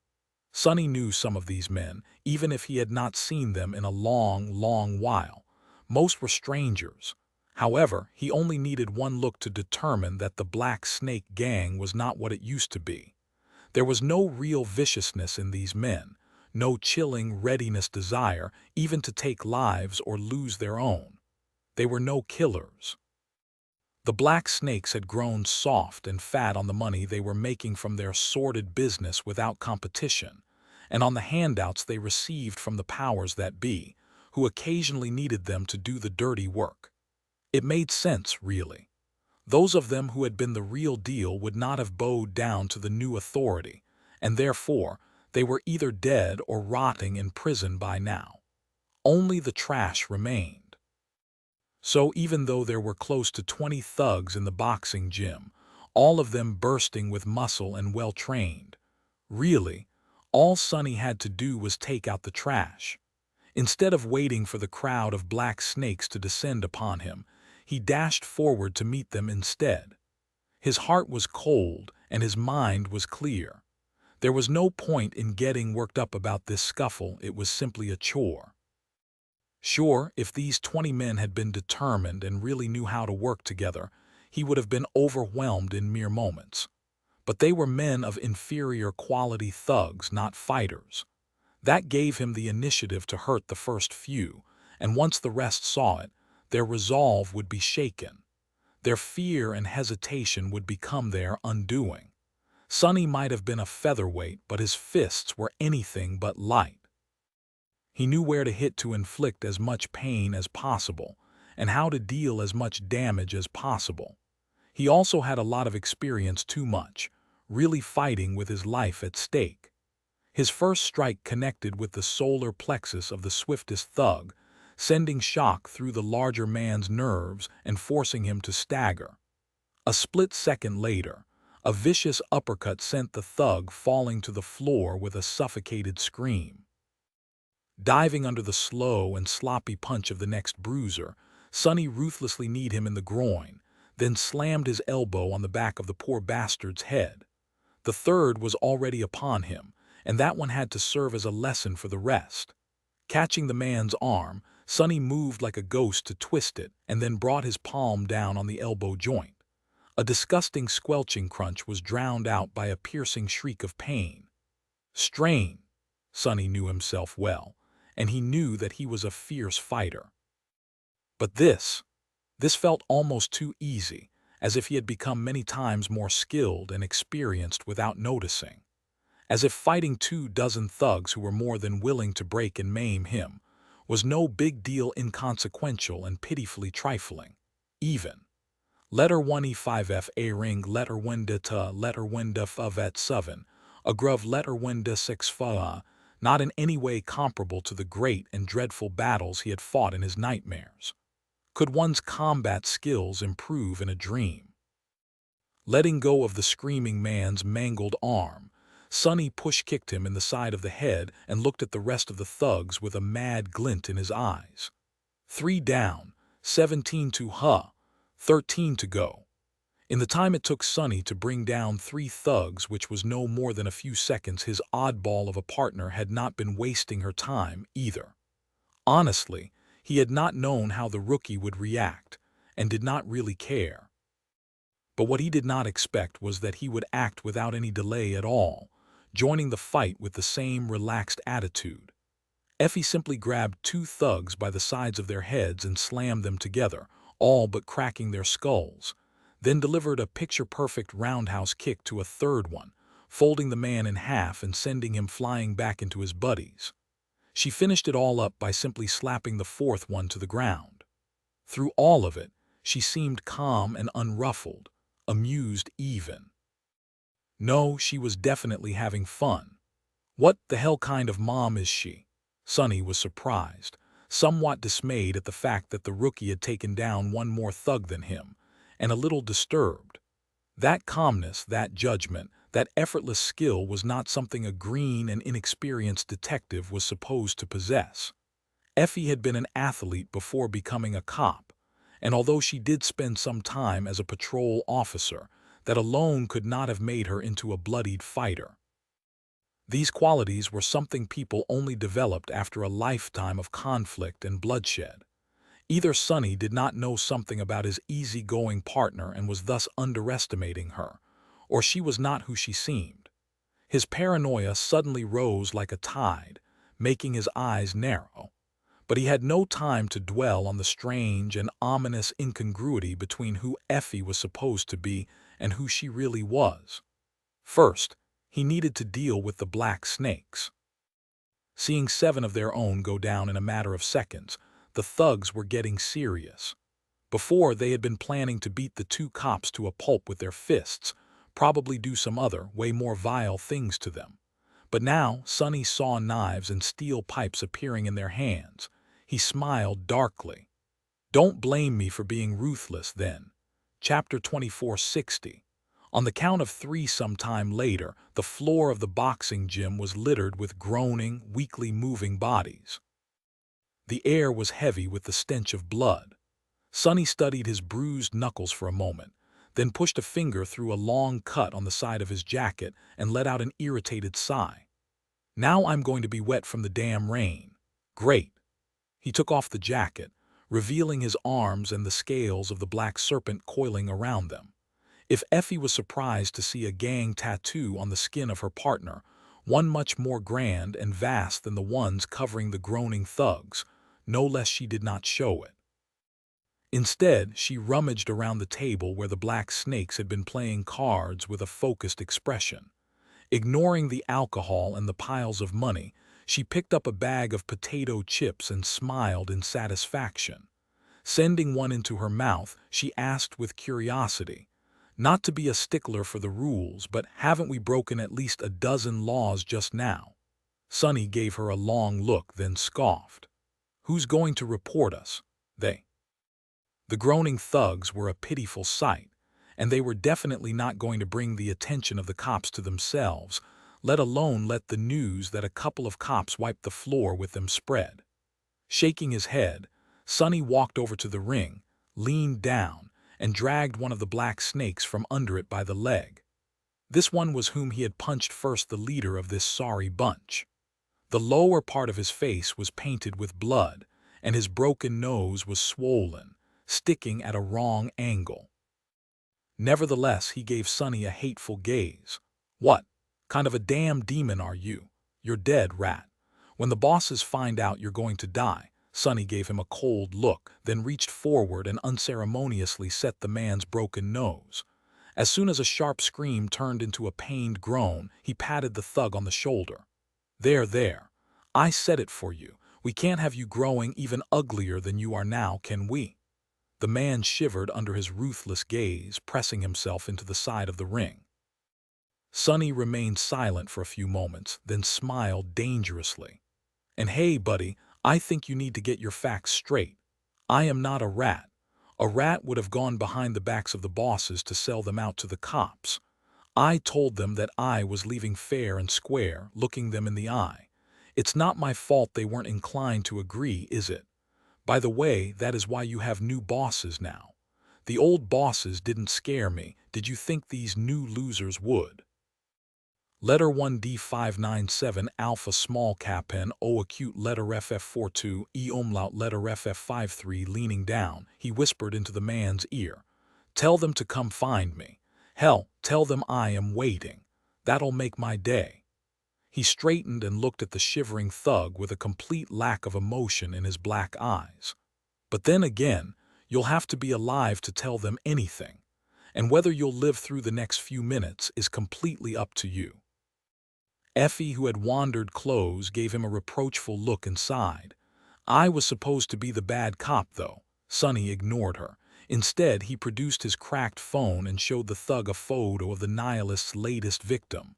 Sonny knew some of these men, even if he had not seen them in a long while. Most were strangers. However, he only needed one look to determine that the Black Snake Gang was not what it used to be. There was no real viciousness in these men, no chilling readiness desire even to take lives or lose their own. They were no killers. The black snakes had grown soft and fat on the money they were making from their sordid business without competition, and on the handouts they received from the powers that be, who occasionally needed them to do the dirty work. It made sense, really. Those of them who had been the real deal would not have bowed down to the new authority, and therefore they were either dead or rotting in prison by now. Only the trash remained. So even though there were close to 20 thugs in the boxing gym, all of them bursting with muscle and well-trained, really, all Sonny had to do was take out the trash. Instead of waiting for the crowd of black snakes to descend upon him, he dashed forward to meet them instead. His heart was cold and his mind was clear. There was no point in getting worked up about this scuffle, it was simply a chore. Sure, if these 20 men had been determined and really knew how to work together, he would have been overwhelmed in mere moments. But they were men of inferior quality thugs, not fighters. That gave him the initiative to hurt the first few, and once the rest saw it, their resolve would be shaken. Their fear and hesitation would become their undoing. Sonny might have been a featherweight, but his fists were anything but light. He knew where to hit to inflict as much pain as possible, and how to deal as much damage as possible. He also had a lot of experience, too much, really fighting with his life at stake. His first strike connected with the solar plexus of the swiftest thug, sending shock through the larger man's nerves and forcing him to stagger. A split second later, a vicious uppercut sent the thug falling to the floor with a suffocated scream. Diving under the slow and sloppy punch of the next bruiser, Sonny ruthlessly kneed him in the groin, then slammed his elbow on the back of the poor bastard's head. The third was already upon him, and that one had to serve as a lesson for the rest. Catching the man's arm, Sonny moved like a ghost to twist it and then brought his palm down on the elbow joint. A disgusting squelching crunch was drowned out by a piercing shriek of pain. Strain. Sonny knew himself well, and he knew that he was a fierce fighter. But this felt almost too easy, as if he had become many times more skilled and experienced without noticing. As if fighting 24 thugs who were more than willing to break and maim him was no big deal, inconsequential and pitifully trifling. Even. Letter 1 E5F A ring letter 1 de ta letter 1 de favet 7, a grove letter 1 de 6 fa, not in any way comparable to the great and dreadful battles he had fought in his nightmares. Could one's combat skills improve in a dream? Letting go of the screaming man's mangled arm, Sonny push-kicked him in the side of the head and looked at the rest of the thugs with a mad glint in his eyes. 3 down, 17 to 13 to go. In the time it took Sonny to bring down 3 thugs, which was no more than a few seconds, his oddball of a partner had not been wasting her time either. Honestly, he had not known how the rookie would react, and did not really care. But what he did not expect was that he would act without any delay at all, joining the fight with the same relaxed attitude. Effie simply grabbed two thugs by the sides of their heads and slammed them together, all but cracking their skulls, then delivered a picture-perfect roundhouse kick to a third one, folding the man in half and sending him flying back into his buddies. She finished it all up by simply slapping the fourth one to the ground. Through all of it, she seemed calm and unruffled, amused even. No, she was definitely having fun. What the hell kind of mom is she? Sonny was surprised, somewhat dismayed at the fact that the rookie had taken down one more thug than him, and a little disturbed. That calmness, that judgment, that effortless skill was not something a green and inexperienced detective was supposed to possess. Effie had been an athlete before becoming a cop, and although she did spend some time as a patrol officer, that alone could not have made her into a bloodied fighter. These qualities were something people only developed after a lifetime of conflict and bloodshed. Either Sonny did not know something about his easygoing partner and was thus underestimating her, or she was not who she seemed. His paranoia suddenly rose like a tide, making his eyes narrow. But he had no time to dwell on the strange and ominous incongruity between who Effie was supposed to be and who she really was. First, he needed to deal with the black snakes. Seeing 7 of their own go down in a matter of seconds, the thugs were getting serious. Before, they had been planning to beat the 2 cops to a pulp with their fists, probably do some other, way more vile things to them. But now, Sonny saw knives and steel pipes appearing in their hands. He smiled darkly. Don't blame me for being ruthless then. Chapter 2460. On the count of 3 sometime later, the floor of the boxing gym was littered with groaning, weakly moving bodies. The air was heavy with the stench of blood. Sonny studied his bruised knuckles for a moment, then pushed a finger through a long cut on the side of his jacket and let out an irritated sigh. Now I'm going to be wet from the damn rain. Great. He took off the jacket, revealing his arms and the scales of the black serpent coiling around them. If Effie was surprised to see a gang tattoo on the skin of her partner, one much more grand and vast than the ones covering the groaning thugs, no less she did not show it. Instead, she rummaged around the table where the black snakes had been playing cards with a focused expression. Ignoring the alcohol and the piles of money, she picked up a bag of potato chips and smiled in satisfaction. Sending one into her mouth, she asked with curiosity, "Not to be a stickler for the rules, but haven't we broken at least a dozen laws just now?" Sonny gave her a long look, then scoffed. "Who's going to report us?" They. The groaning thugs were a pitiful sight, and they were definitely not going to bring the attention of the cops to themselves, let alone let the news that a couple of cops wiped the floor with them spread. Shaking his head, Sonny walked over to the ring, leaned down, and dragged one of the black snakes from under it by the leg. This one was whom he had punched first, the leader of this sorry bunch. The lower part of his face was painted with blood, and his broken nose was swollen, sticking at a wrong angle. Nevertheless, he gave Sonny a hateful gaze. "What kind of a damn demon are you? You're dead, rat. When the bosses find out you're going to die." Sonny gave him a cold look, then reached forward and unceremoniously set the man's broken nose. As soon as a sharp scream turned into a pained groan, he patted the thug on the shoulder. There, there. I said it for you. We can't have you growing even uglier than you are now, can we?" The man shivered under his ruthless gaze, pressing himself into the side of the ring. Sonny remained silent for a few moments, then smiled dangerously. "And hey, buddy, I think you need to get your facts straight. I am not a rat. A rat would have gone behind the backs of the bosses to sell them out to the cops. I told them that I was leaving fair and square, looking them in the eye. It's not my fault they weren't inclined to agree, is it? By the way, that is why you have new bosses now. The old bosses didn't scare me. Did you think these new losers would?" Letter 1D597 alpha small capen O acute letter FF42 E umlaut letter FF53 leaning down, he whispered into the man's ear. Tell them to come find me. Hell, tell them I am waiting. That'll make my day. He straightened and looked at the shivering thug with a complete lack of emotion in his black eyes. But then again, you'll have to be alive to tell them anything. And whether you'll live through the next few minutes is completely up to you. Effie, who had wandered close, gave him a reproachful look inside. I was supposed to be the bad cop, though. Sonny ignored her. Instead, he produced his cracked phone and showed the thug a photo of the nihilist's latest victim.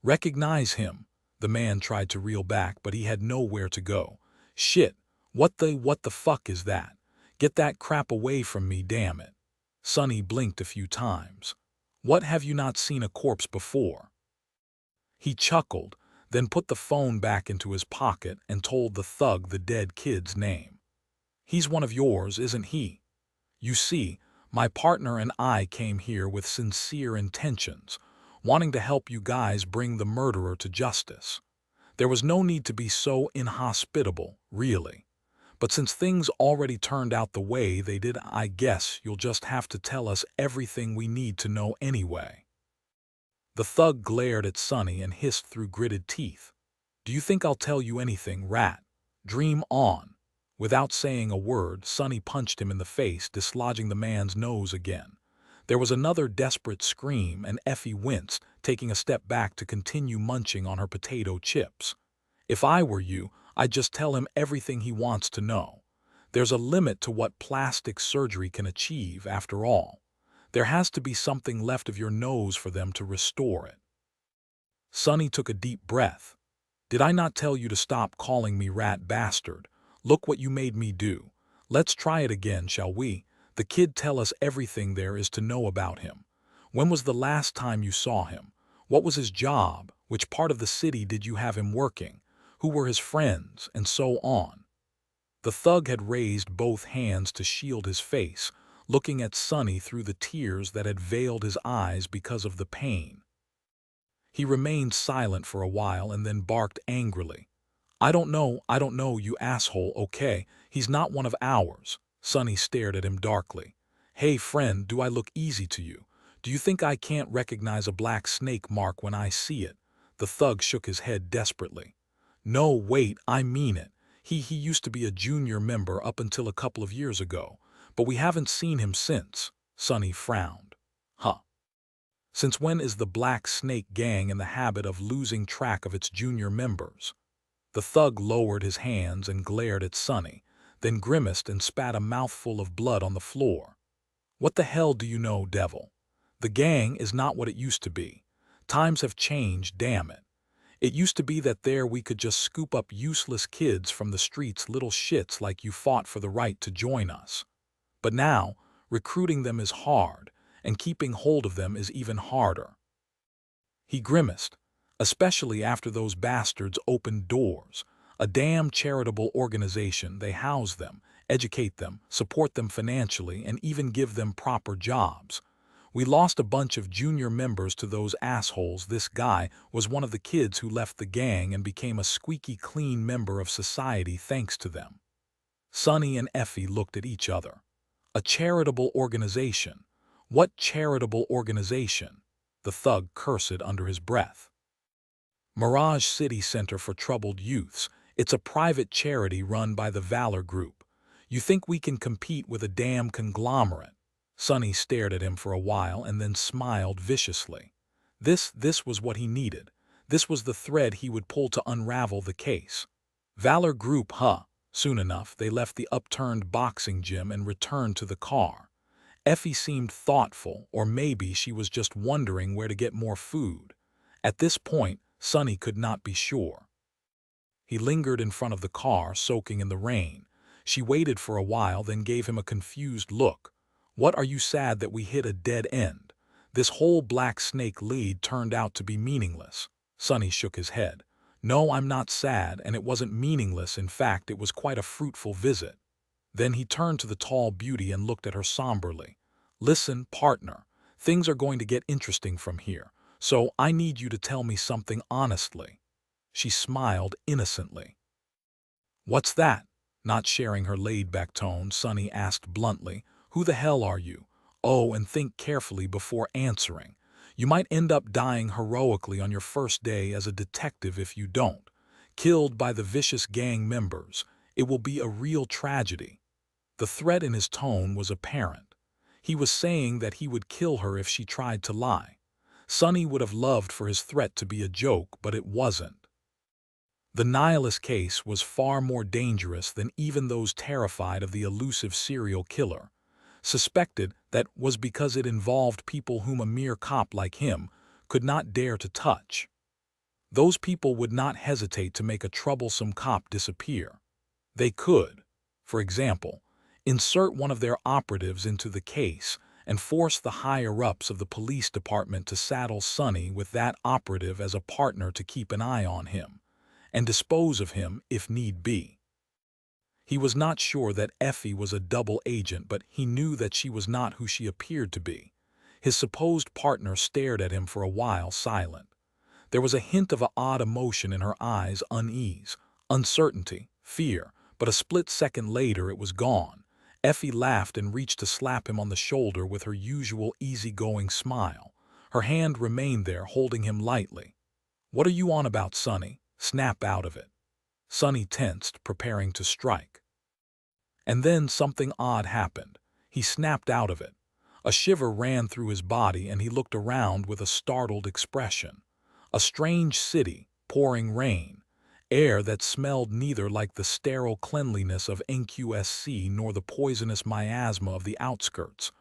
Recognize him. The man tried to reel back, but he had nowhere to go. Shit, what the fuck is that? Get that crap away from me, damn it. Sonny blinked a few times. What, have you not seen a corpse before? He chuckled, then put the phone back into his pocket and told the thug the dead kid's name. He's one of yours, isn't he? You see, my partner and I came here with sincere intentions, wanting to help you guys bring the murderer to justice. There was no need to be so inhospitable, really. But since things already turned out the way they did, I guess you'll just have to tell us everything we need to know anyway. The thug glared at Sonny and hissed through gritted teeth. Do you think I'll tell you anything, rat? Dream on. Without saying a word, Sonny punched him in the face, dislodging the man's nose again. There was another desperate scream, and Effie winced, taking a step back to continue munching on her potato chips. If I were you, I'd just tell him everything he wants to know. There's a limit to what plastic surgery can achieve, after all. There has to be something left of your nose for them to restore it. Sonny took a deep breath. Did I not tell you to stop calling me rat bastard? Look what you made me do. Let's try it again, shall we? The kid, tell us everything there is to know about him. When was the last time you saw him? What was his job? Which part of the city did you have him working? Who were his friends? And so on. The thug had raised both hands to shield his face, looking at Sonny through the tears that had veiled his eyes because of the pain. He remained silent for a while and then barked angrily. I don't know, you asshole, okay? He's not one of ours. Sonny stared at him darkly. Hey friend, do I look easy to you? Do you think I can't recognize a black snake mark when I see it? The thug shook his head desperately. No, wait, I mean it. He used to be a junior member up until a couple of years ago. But we haven't seen him since. Sonny frowned. Huh. Since when is the Black Snake Gang in the habit of losing track of its junior members? The thug lowered his hands and glared at Sonny, then grimaced and spat a mouthful of blood on the floor. What the hell do you know, devil? The gang is not what it used to be. Times have changed, damn it. It used to be that there we could just scoop up useless kids from the streets, little shits like you fought for the right to join us. But now, recruiting them is hard, and keeping hold of them is even harder. He grimaced, especially after those bastards opened doors. A damn charitable organization, they house them, educate them, support them financially, and even give them proper jobs. We lost a bunch of junior members to those assholes. This guy was one of the kids who left the gang and became a squeaky clean member of society thanks to them. Sonny and Effie looked at each other. A charitable organization? What charitable organization? The thug cursed under his breath. Mirage City Center for Troubled Youths. It's a private charity run by the Valor Group. You think we can compete with a damn conglomerate? Sonny stared at him for a while and then smiled viciously. This was what he needed. This was the thread he would pull to unravel the case. Valor Group, huh? Soon enough, they left the upturned boxing gym and returned to the car. Effie seemed thoughtful, or maybe she was just wondering where to get more food. At this point, Sonny could not be sure. He lingered in front of the car, soaking in the rain. She waited for a while, then gave him a confused look. What, are you sad that we hit a dead end? This whole Black Snake lead turned out to be meaningless. Sonny shook his head. No, I'm not sad, and it wasn't meaningless. In fact, it was quite a fruitful visit. Then he turned to the tall beauty and looked at her somberly. Listen, partner, things are going to get interesting from here. So I need you to tell me something honestly." She smiled innocently. "What's that?" Not sharing her laid-back tone, Sunny asked bluntly. "Who the hell are you? Oh, and think carefully before answering. You might end up dying heroically on your first day as a detective if you don't. Killed by the vicious gang members. It will be a real tragedy." The threat in his tone was apparent. He was saying that he would kill her if she tried to lie. Sunny would have loved for his threat to be a joke, but it wasn't. The nihilist case was far more dangerous than even those terrified of the elusive serial killer. Suspected that was because it involved people whom a mere cop like him could not dare to touch. Those people would not hesitate to make a troublesome cop disappear. They could, for example, insert one of their operatives into the case and force the higher-ups of the police department to saddle Sonny with that operative as a partner to keep an eye on him, and dispose of him if need be. He was not sure that Effie was a double agent, but he knew that she was not who she appeared to be. His supposed partner stared at him for a while, silent. There was a hint of an odd emotion in her eyes, unease, uncertainty, fear, but a split second later it was gone. Effie laughed and reached to slap him on the shoulder with her usual easygoing smile. Her hand remained there, holding him lightly. "What are you on about, Sonny? Snap out of it." Sonny tensed, preparing to strike. And then something odd happened. He snapped out of it. A shiver ran through his body and he looked around with a startled expression. A strange city, pouring rain, air that smelled neither like the sterile cleanliness of NQSC nor the poisonous miasma of the outskirts.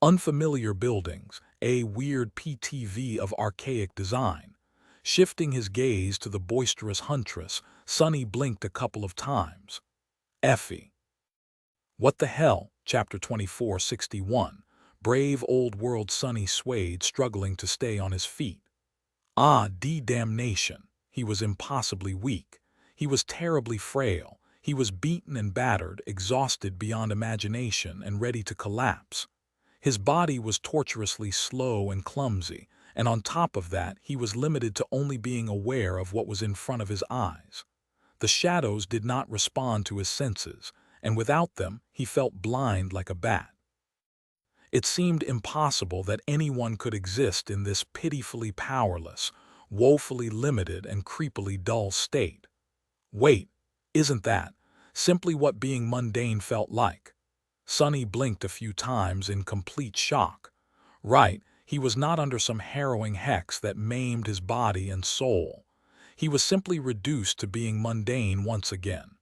Unfamiliar buildings, a weird PTV of archaic design. Shifting his gaze to the boisterous huntress, Sonny blinked a couple of times. Effie. "What the hell?" Chapter 2461. Brave old world. Sonny swayed, struggling to stay on his feet. Damnation. He was impossibly weak. He was terribly frail. He was beaten and battered, exhausted beyond imagination, and ready to collapse. His body was torturously slow and clumsy, and on top of that, he was limited to only being aware of what was in front of his eyes. The shadows did not respond to his senses, and without them, he felt blind like a bat. It seemed impossible that anyone could exist in this pitifully powerless, woefully limited, and creepily dull state. Wait, isn't that simply what being mundane felt like? Sonny blinked a few times in complete shock. Right, he was not under some harrowing hex that maimed his body and soul. He was simply reduced to being mundane once again.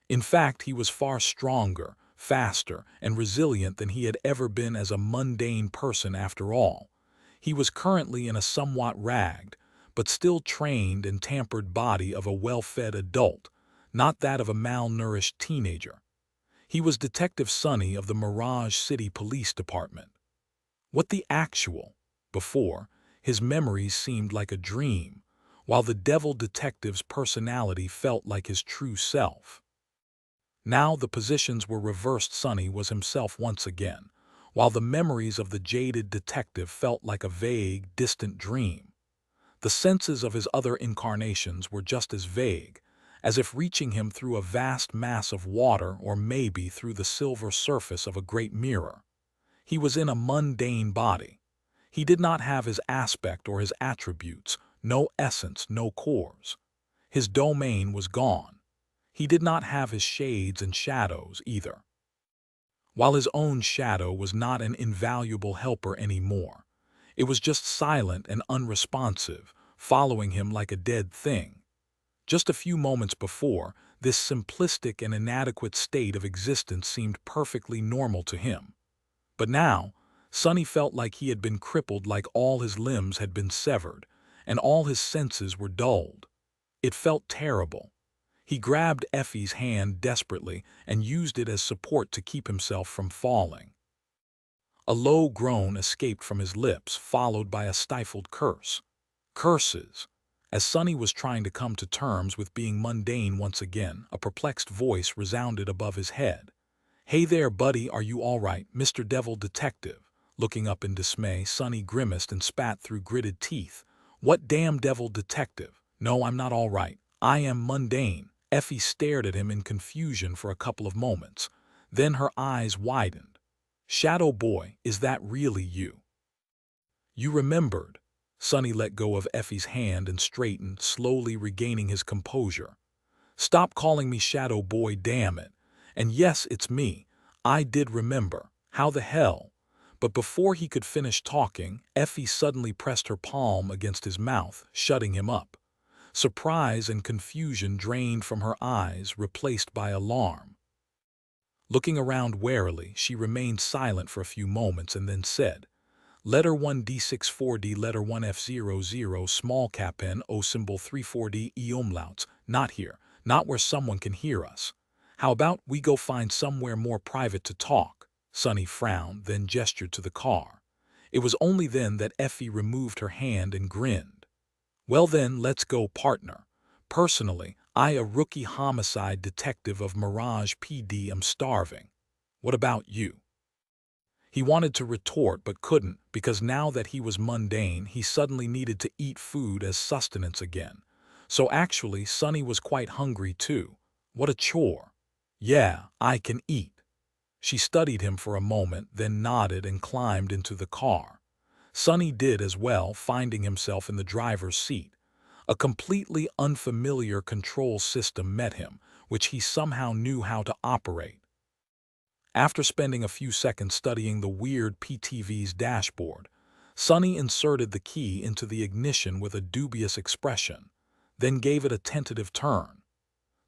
In fact, he was far stronger, faster, and resilient than he had ever been as a mundane person after all. He was currently in a somewhat ragged, but still trained and tempered body of a well-fed adult, not that of a malnourished teenager. He was Detective Sonny of the Mirage City Police Department. What the actual? Before, his memories seemed like a dream, while the devil detective's personality felt like his true self. Now the positions were reversed. Sonny was himself once again, while the memories of the jaded detective felt like a vague, distant dream. The senses of his other incarnations were just as vague, as if reaching him through a vast mass of water or maybe through the silver surface of a great mirror. He was in a mundane body. He did not have his aspect or his attributes, no essence, no cores. His domain was gone. He did not have his shades and shadows either. While his own shadow was not an invaluable helper anymore, it was just silent and unresponsive, following him like a dead thing. Just a few moments before, this simplistic and inadequate state of existence seemed perfectly normal to him. But now, Sonny felt like he had been crippled, like all his limbs had been severed, and all his senses were dulled. It felt terrible. He grabbed Effie's hand desperately and used it as support to keep himself from falling. A low groan escaped from his lips, followed by a stifled curse. Curses. As Sonny was trying to come to terms with being mundane once again, a perplexed voice resounded above his head. "Hey there, buddy, are you all right, Mr. Devil Detective? Looking up in dismay, Sonny grimaced and spat through gritted teeth. What damn devil detective? No, I'm not all right. I am mundane. Effie stared at him in confusion for a couple of moments. Then her eyes widened. Shadow boy, is that really you? You remembered. Sonny let go of Effie's hand and straightened, slowly regaining his composure. Stop calling me Shadow Boy, damn it. And yes, it's me. I did remember. How the hell? But before he could finish talking, Effie suddenly pressed her palm against his mouth, shutting him up. Surprise and confusion drained from her eyes, replaced by alarm. Looking around warily, she remained silent for a few moments and then said, Letter 1D64D, letter 1F00, small cap N, O symbol 34D, E umlauts, not here, not where someone can hear us. How about we go find somewhere more private to talk? Sonny frowned, then gestured to the car. It was only then that Effie removed her hand and grinned. Well then, let's go, partner. Personally, I, a rookie homicide detective of Mirage PD, am starving. What about you? He wanted to retort but couldn't, because now that he was mundane, he suddenly needed to eat food as sustenance again. So actually, Sonny was quite hungry too. What a chore. Yeah, I can eat. She studied him for a moment, then nodded and climbed into the car. Sonny did as well, finding himself in the driver's seat. A completely unfamiliar control system met him, which he somehow knew how to operate. After spending a few seconds studying the weird PTV's dashboard, Sonny inserted the key into the ignition with a dubious expression, then gave it a tentative turn.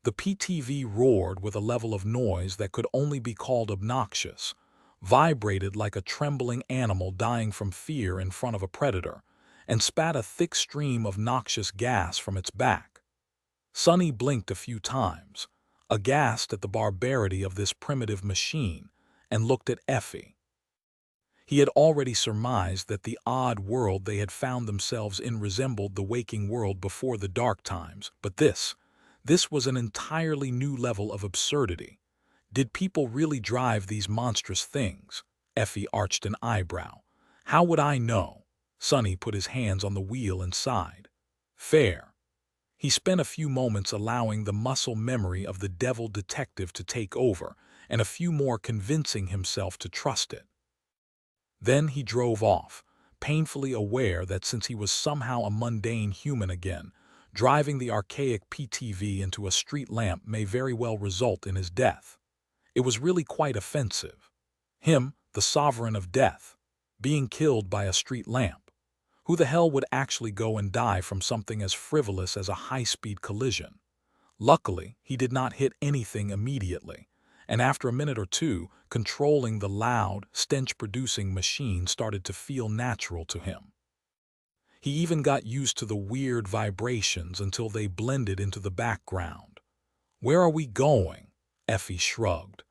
The PTV roared with a level of noise that could only be called obnoxious, vibrated like a trembling animal dying from fear in front of a predator, and spat a thick stream of noxious gas from its back. Sonny blinked a few times, aghast at the barbarity of this primitive machine, and looked at Effie. He had already surmised that the odd world they had found themselves in resembled the waking world before the dark times, but this was an entirely new level of absurdity. Did people really drive these monstrous things? Effie arched an eyebrow. How would I know? Sonny put his hands on the wheel and sighed. Fair. He spent a few moments allowing the muscle memory of the devil detective to take over, and a few more convincing himself to trust it. Then he drove off, painfully aware that since he was somehow a mundane human again, driving the archaic PTV into a street lamp may very well result in his death. It was really quite offensive. Him, the sovereign of death, being killed by a street lamp. Who the hell would actually go and die from something as frivolous as a high-speed collision? Luckily, he did not hit anything immediately, and after a minute or two, controlling the loud, stench-producing machine started to feel natural to him. He even got used to the weird vibrations until they blended into the background. Where are we going? Effie shrugged.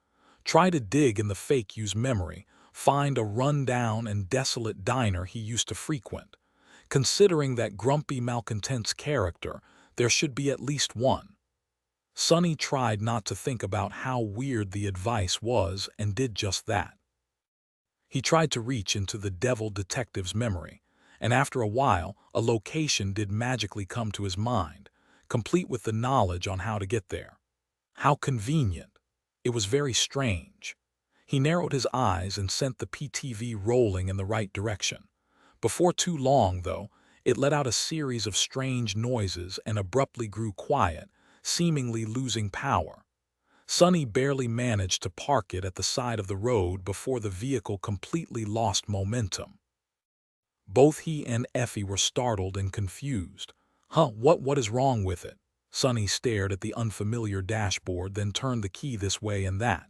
Try to dig in the fake u's memory, find a run-down and desolate diner he used to frequent. Considering that grumpy malcontent's character, there should be at least one. Sonny tried not to think about how weird the advice was and did just that. He tried to reach into the devil detective's memory, and after a while, a location did magically come to his mind, complete with the knowledge on how to get there. How convenient. It was very strange. He narrowed his eyes and sent the PTV rolling in the right direction. Before too long, though, it let out a series of strange noises and abruptly grew quiet, seemingly losing power. Sonny barely managed to park it at the side of the road before the vehicle completely lost momentum. Both he and Effie were startled and confused. What is wrong with it? Sonny stared at the unfamiliar dashboard, then turned the key this way and that.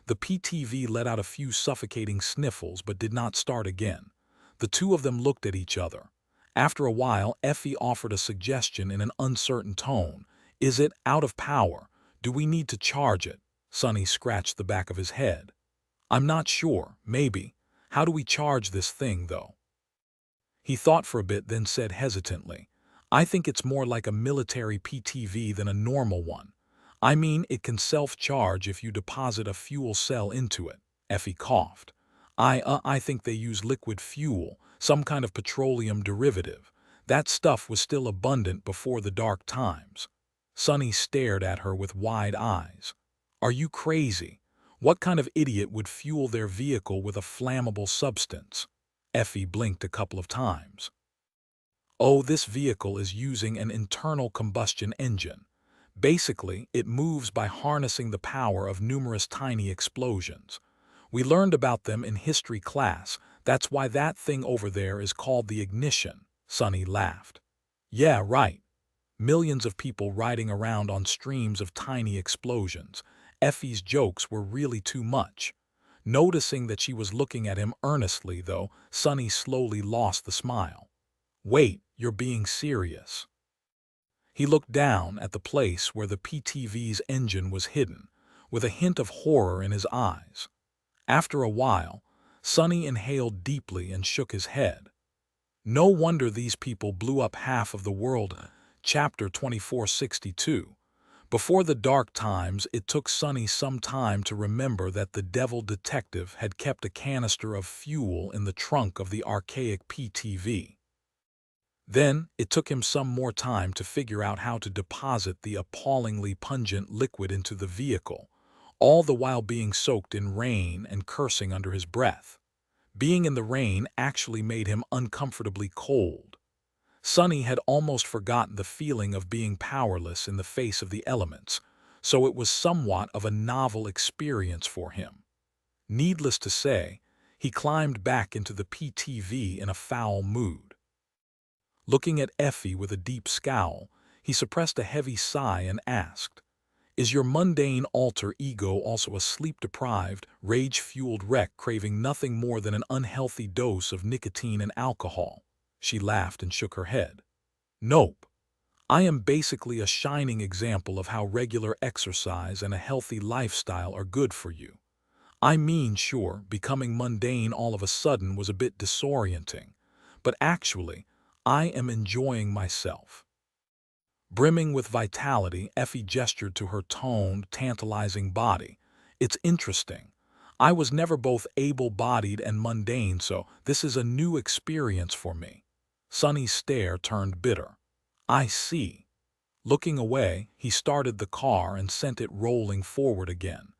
The PTV let out a few suffocating sniffles but did not start again. The two of them looked at each other. After a while, Effie offered a suggestion in an uncertain tone. Is it out of power? Do we need to charge it? Sonny scratched the back of his head. I'm not sure, maybe. How do we charge this thing, though? He thought for a bit, then said hesitantly, I think it's more like a military PTV than a normal one. I mean, it can self-charge if you deposit a fuel cell into it. Effie coughed. I think they use liquid fuel, some kind of petroleum derivative. That stuff was still abundant before the dark times. Sonny stared at her with wide eyes. Are you crazy? What kind of idiot would fuel their vehicle with a flammable substance? Effie blinked a couple of times. Oh, this vehicle is using an internal combustion engine. Basically, it moves by harnessing the power of numerous tiny explosions. We learned about them in history class. That's why that thing over there is called the ignition, Sonny laughed. Yeah, right. Millions of people riding around on streams of tiny explosions. Effie's jokes were really too much. Noticing that she was looking at him earnestly, though, Sonny slowly lost the smile. Wait, you're being serious. He looked down at the place where the PTV's engine was hidden, with a hint of horror in his eyes. After a while, Sonny inhaled deeply and shook his head. No wonder these people blew up half of the world. Chapter 2462. Before the dark times, it took Sonny some time to remember that the devil detective had kept a canister of fuel in the trunk of the archaic PTV. Then, it took him some more time to figure out how to deposit the appallingly pungent liquid into the vehicle, all the while being soaked in rain and cursing under his breath. Being in the rain actually made him uncomfortably cold. Sonny had almost forgotten the feeling of being powerless in the face of the elements, so it was somewhat of a novel experience for him. Needless to say, he climbed back into the PTV in a foul mood. Looking at Effie with a deep scowl, he suppressed a heavy sigh and asked, "Is your mundane alter ego also a sleep-deprived, rage-fueled wreck craving nothing more than an unhealthy dose of nicotine and alcohol?" She laughed and shook her head. "Nope. I am basically a shining example of how regular exercise and a healthy lifestyle are good for you. I mean, sure, becoming mundane all of a sudden was a bit disorienting, but actually, I am enjoying myself." Brimming with vitality, Effie gestured to her toned, tantalizing body. "It's interesting. I was never both able-bodied and mundane, so this is a new experience for me." Sonny's stare turned bitter. "I see." Looking away, he started the car and sent it rolling forward again.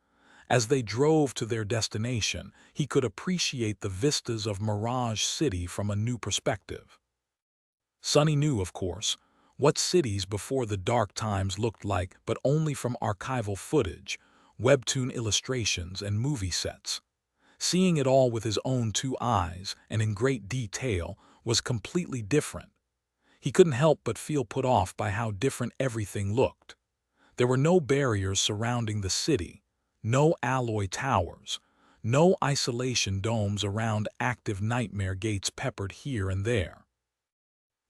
As they drove to their destination, he could appreciate the vistas of Mirage City from a new perspective. Sonny knew, of course, what cities before the dark times looked like, but only from archival footage, webtoon illustrations, and movie sets. Seeing it all with his own two eyes, and in great detail, was completely different. He couldn't help but feel put off by how different everything looked. There were no barriers surrounding the city, no alloy towers, no isolation domes around active nightmare gates peppered here and there.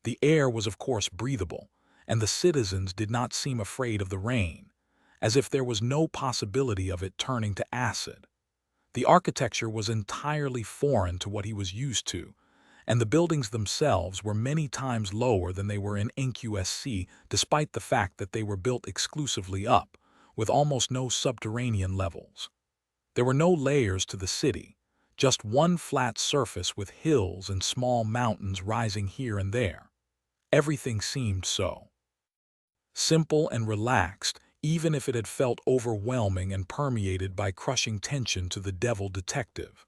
The air was of course breathable, and the citizens did not seem afraid of the rain, as if there was no possibility of it turning to acid. The architecture was entirely foreign to what he was used to, and the buildings themselves were many times lower than they were in NQSC, despite the fact that they were built exclusively up, with almost no subterranean levels. There were no layers to the city, just one flat surface with hills and small mountains rising here and there. Everything seemed so simple and relaxed, even if it had felt overwhelming and permeated by crushing tension to the devil detective.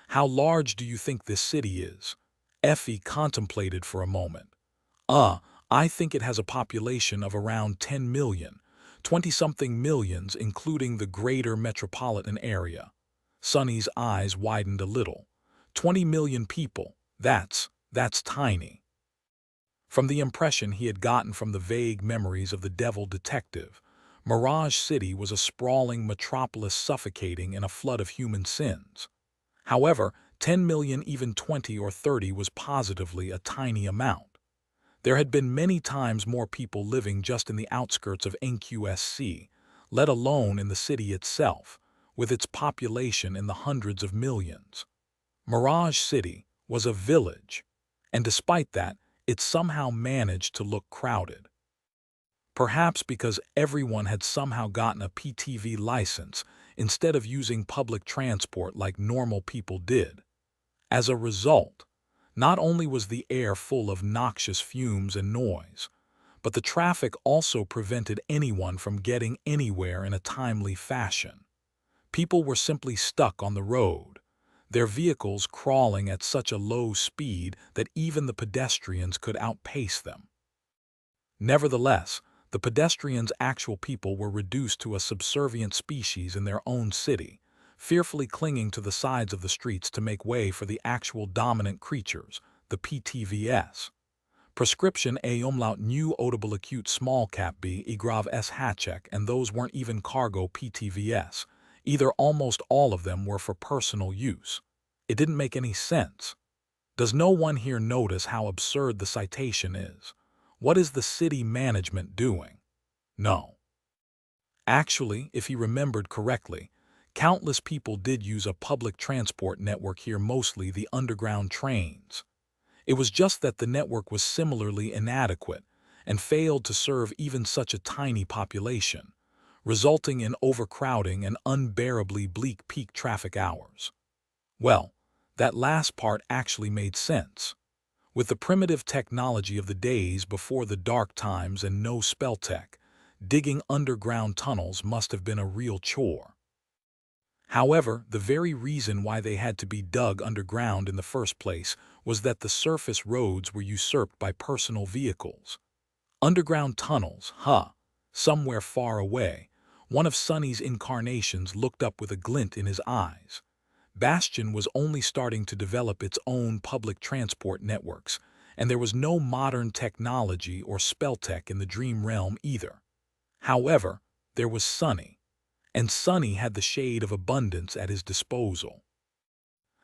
"How large do you think this city is?" Effie contemplated for a moment. I think it has a population of around 10 million, 20-something millions including the greater metropolitan area." Sonny's eyes widened a little. 20 million people, that's tiny. From the impression he had gotten from the vague memories of the devil detective, Mirage City was a sprawling metropolis suffocating in a flood of human sins. However, 10 million, even 20 or 30, was positively a tiny amount. There had been many times more people living just in the outskirts of NQSC, let alone in the city itself, with its population in the hundreds of millions. Mirage City was a village, and despite that, it somehow managed to look crowded. Perhaps because everyone had somehow gotten a PTV license instead of using public transport like normal people did. As a result, not only was the air full of noxious fumes and noise, but the traffic also prevented anyone from getting anywhere in a timely fashion. People were simply stuck on the road, their vehicles crawling at such a low speed that even the pedestrians could outpace them. Nevertheless, the pedestrians' actual people were reduced to a subservient species in their own city, fearfully clinging to the sides of the streets to make way for the actual dominant creatures, the PTVS. Prescription A umlaut new audible acute small cap B e grave S hatchek, and those weren't even cargo PTVS. Either almost all of them were for personal use. It didn't make any sense. Does no one here notice how absurd the citation is? What is the city management doing? No. Actually, if he remembered correctly, countless people did use a public transport network here, mostly the underground trains. It was just that the network was similarly inadequate and failed to serve even such a tiny population, resulting in overcrowding and unbearably bleak peak traffic hours. Well, that last part actually made sense. With the primitive technology of the days before the dark times and no spell tech, digging underground tunnels must have been a real chore. However, the very reason why they had to be dug underground in the first place was that the surface roads were usurped by personal vehicles. Underground tunnels, somewhere far away, one of Sonny's incarnations looked up with a glint in his eyes. Bastion was only starting to develop its own public transport networks, and there was no modern technology or spell tech in the dream realm either. However, there was Sonny, and Sonny had the shade of abundance at his disposal.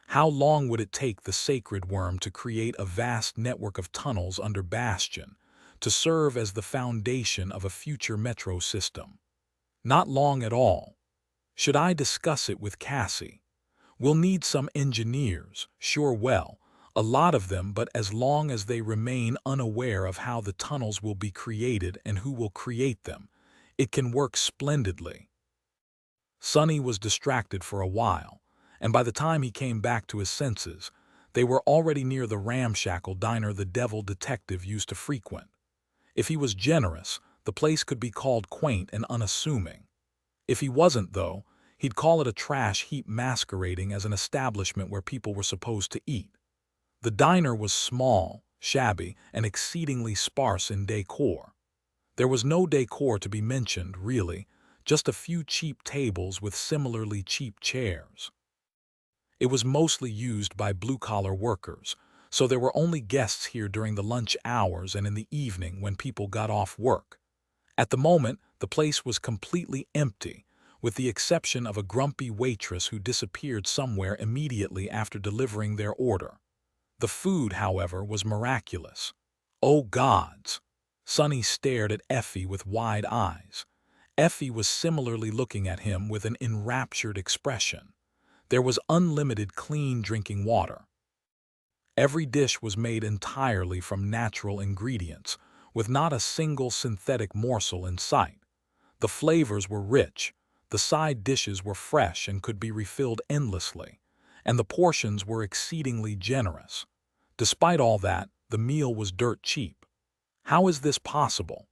How long would it take the sacred worm to create a vast network of tunnels under Bastion to serve as the foundation of a future metro system? Not long at all. Should I discuss it with Cassie? We'll need some engineers, sure, well, a lot of them, but as long as they remain unaware of how the tunnels will be created and who will create them, it can work splendidly. Sonny was distracted for a while, and by the time he came back to his senses, they were already near the ramshackle diner the devil detective used to frequent. If he was generous, the place could be called quaint and unassuming. If he wasn't, though, he'd call it a trash heap masquerading as an establishment where people were supposed to eat. The diner was small, shabby, and exceedingly sparse in decor. There was no decor to be mentioned, really, just a few cheap tables with similarly cheap chairs. It was mostly used by blue-collar workers, so there were only guests here during the lunch hours and in the evening when people got off work. At the moment, the place was completely empty, with the exception of a grumpy waitress who disappeared somewhere immediately after delivering their order. The food, however, was miraculous. Oh gods! Sonny stared at Effie with wide eyes. Effie was similarly looking at him with an enraptured expression. There was unlimited clean drinking water. Every dish was made entirely from natural ingredients, with not a single synthetic morsel in sight. The flavors were rich, the side dishes were fresh and could be refilled endlessly, and the portions were exceedingly generous. Despite all that, the meal was dirt cheap. How is this possible?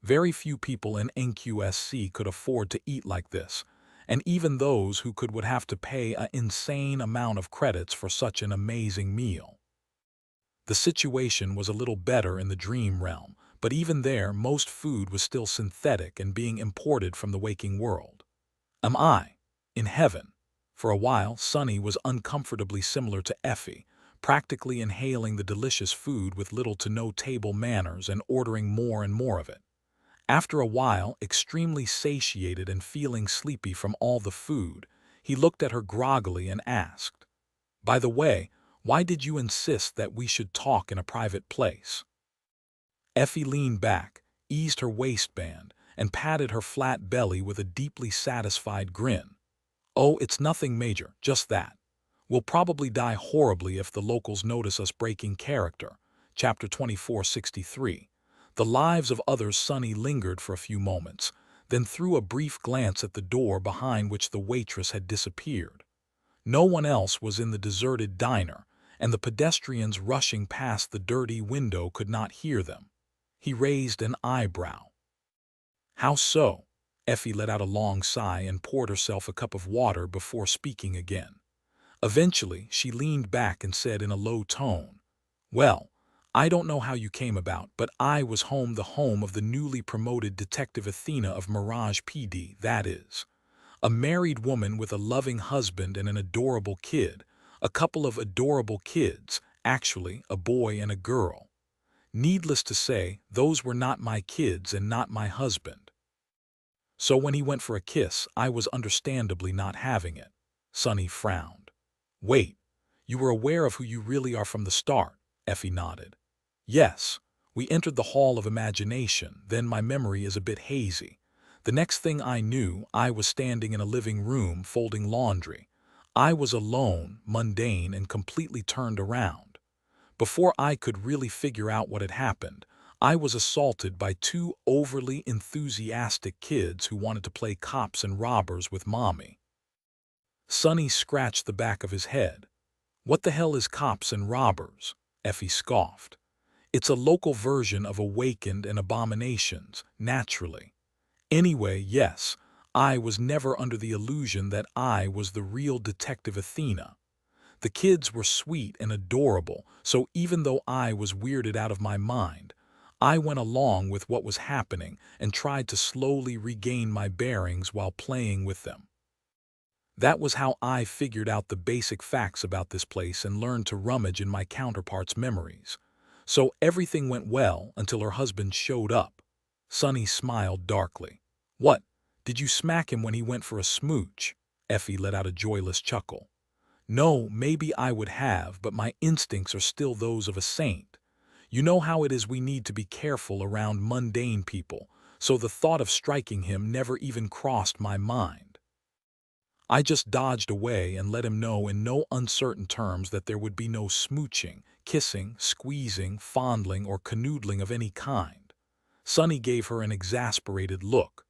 Very few people in NQSC could afford to eat like this, and even those who could would have to pay an insane amount of credits for such an amazing meal. The situation was a little better in the dream realm, but even there most food was still synthetic and being imported from the waking world. Am I in heaven? For a while, Sonny was uncomfortably similar to Effie, practically inhaling the delicious food with little to no table manners and ordering more and more of it. After a while, extremely satiated and feeling sleepy from all the food, he looked at her groggily and asked, "By the way, why did you insist that we should talk in a private place?" Effie leaned back, eased her waistband, and patted her flat belly with a deeply satisfied grin. "Oh, it's nothing major, just that. We'll probably die horribly if the locals notice us breaking character." Chapter 2463. The lives of others. Sonny lingered for a few moments, then threw a brief glance at the door behind which the waitress had disappeared. No one else was in the deserted diner, and the pedestrians rushing past the dirty window could not hear them. He raised an eyebrow. "How so?" Effie let out a long sigh and poured herself a cup of water before speaking again. Eventually, she leaned back and said in a low tone, "Well, I don't know how you came about, but I was the home of the newly promoted Detective Athena of Mirage PD, that is. A married woman with a loving husband and an adorable kid. A couple of adorable kids, actually, a boy and a girl. Needless to say, those were not my kids and not my husband. So when he went for a kiss, I was understandably not having it." Sonny frowned. "Wait, you were aware of who you really are from the start?" Effie nodded. "Yes. We entered the Hall of Imagination, then my memory is a bit hazy. The next thing I knew, I was standing in a living room folding laundry. I was alone, mundane, and completely turned around. Before I could really figure out what had happened, I was assaulted by two overly enthusiastic kids who wanted to play cops and robbers with Mommy." Sonny scratched the back of his head. "What the hell is cops and robbers?" Effie scoffed. "It's a local version of Awakened and Abominations, naturally. Anyway, yes, I was never under the illusion that I was the real Detective Athena. The kids were sweet and adorable, so even though I was weirded out of my mind, I went along with what was happening and tried to slowly regain my bearings while playing with them. That was how I figured out the basic facts about this place and learned to rummage in my counterpart's memories. So everything went well until her husband showed up." Sonny smiled darkly. "What, did you smack him when he went for a smooch?" Effie let out a joyless chuckle. "No, maybe I would have, but my instincts are still those of a saint. You know how it is, we need to be careful around mundane people, so the thought of striking him never even crossed my mind. I just dodged away and let him know in no uncertain terms that there would be no smooching, kissing, squeezing, fondling, or canoodling of any kind." Sonny gave her an exasperated look.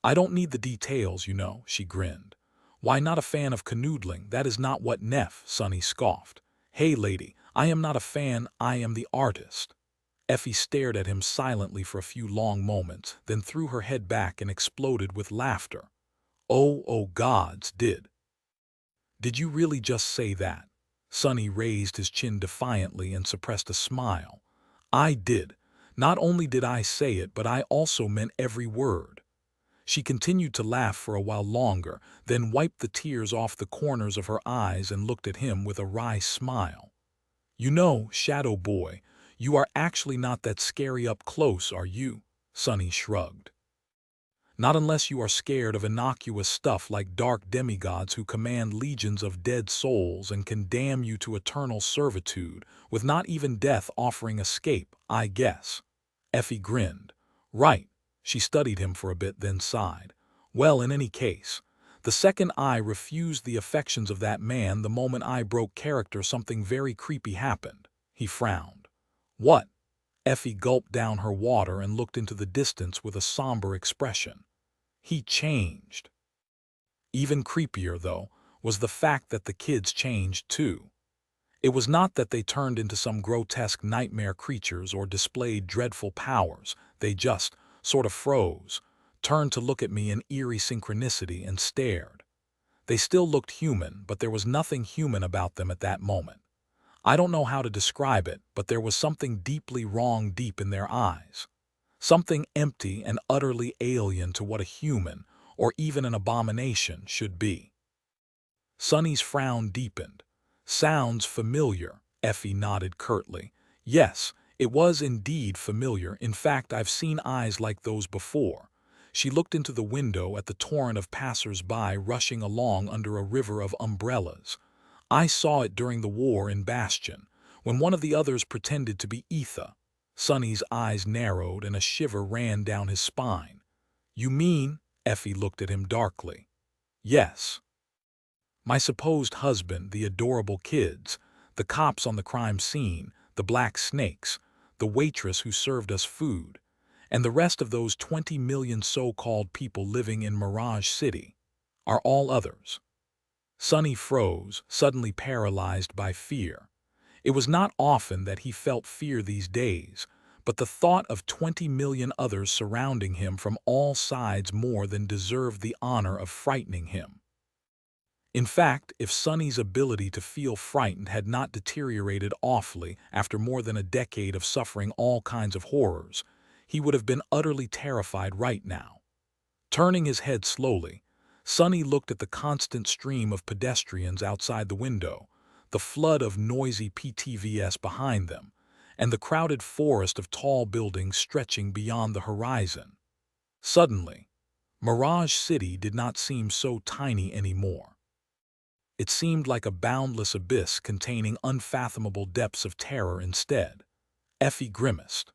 "I don't need the details, you know," she grinned. "Why, not a fan of canoodling? That is not what Neff," Sonny scoffed. "Hey lady, I am not a fan, I am the artist." Effie stared at him silently for a few long moments, then threw her head back and exploded with laughter. Oh gods, did you really just say that?" Sonny raised his chin defiantly and suppressed a smile. "I did. Not only did I say it, but I also meant every word." She continued to laugh for a while longer, then wiped the tears off the corners of her eyes and looked at him with a wry smile. "You know, Shadow Boy, you are actually not that scary up close, are you?" Sonny shrugged. "Not unless you are scared of innocuous stuff like dark demigods who command legions of dead souls and can damn you to eternal servitude, with not even death offering escape, I guess." Effie grinned. "Right." She studied him for a bit, then sighed. "Well, in any case, the second I refused the affections of that man, the moment I broke character, something very creepy happened." He frowned. "What?" Effie gulped down her water and looked into the distance with a somber expression. "He changed." Even creepier, though, was the fact that the kids changed too. It was not that they turned into some grotesque nightmare creatures or displayed dreadful powers. They just sort of froze, turned to look at me in eerie synchronicity, and stared. They still looked human, but there was nothing human about them at that moment. I don't know how to describe it, but there was something deeply wrong deep in their eyes. Something empty and utterly alien to what a human, or even an abomination, should be. Sonny's frown deepened. "Sounds familiar," Effie nodded curtly. "Yes, it was indeed familiar. In fact, I've seen eyes like those before." She looked into the window at the torrent of passers-by rushing along under a river of umbrellas. "I saw it during the war in Bastion, when one of the others pretended to be Etha." Sonny's eyes narrowed and a shiver ran down his spine. "You mean?" Effie looked at him darkly. "Yes. My supposed husband, the adorable kids, the cops on the crime scene, the black snakes, the waitress who served us food. And the rest of those 20 million so-called people living in Mirage City are all others. Sonny froze, suddenly paralyzed by fear. It was not often that he felt fear these days, but the thought of 20 million others surrounding him from all sides more than deserved the honor of frightening him. In fact, if Sonny's ability to feel frightened had not deteriorated awfully after more than a decade of suffering all kinds of horrors, he would have been utterly terrified right now. Turning his head slowly, Sonny looked at the constant stream of pedestrians outside the window, the flood of noisy PTVS behind them, and the crowded forest of tall buildings stretching beyond the horizon. Suddenly, Mirage City did not seem so tiny anymore. It seemed like a boundless abyss containing unfathomable depths of terror instead. Effie grimaced.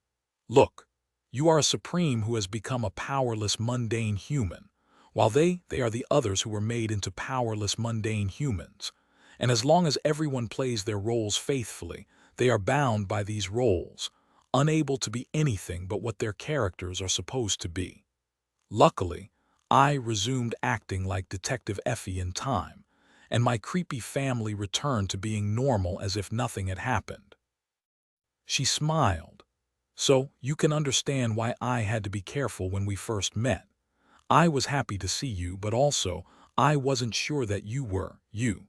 Look, you are a supreme who has become a powerless mundane human, while they are the others who were made into powerless mundane humans. And as long as everyone plays their roles faithfully, they are bound by these roles, unable to be anything but what their characters are supposed to be. Luckily, I resumed acting like Detective Effie in time, and my creepy family returned to being normal as if nothing had happened. She smiled. So, you can understand why I had to be careful when we first met. I was happy to see you, but also, I wasn't sure that you were you.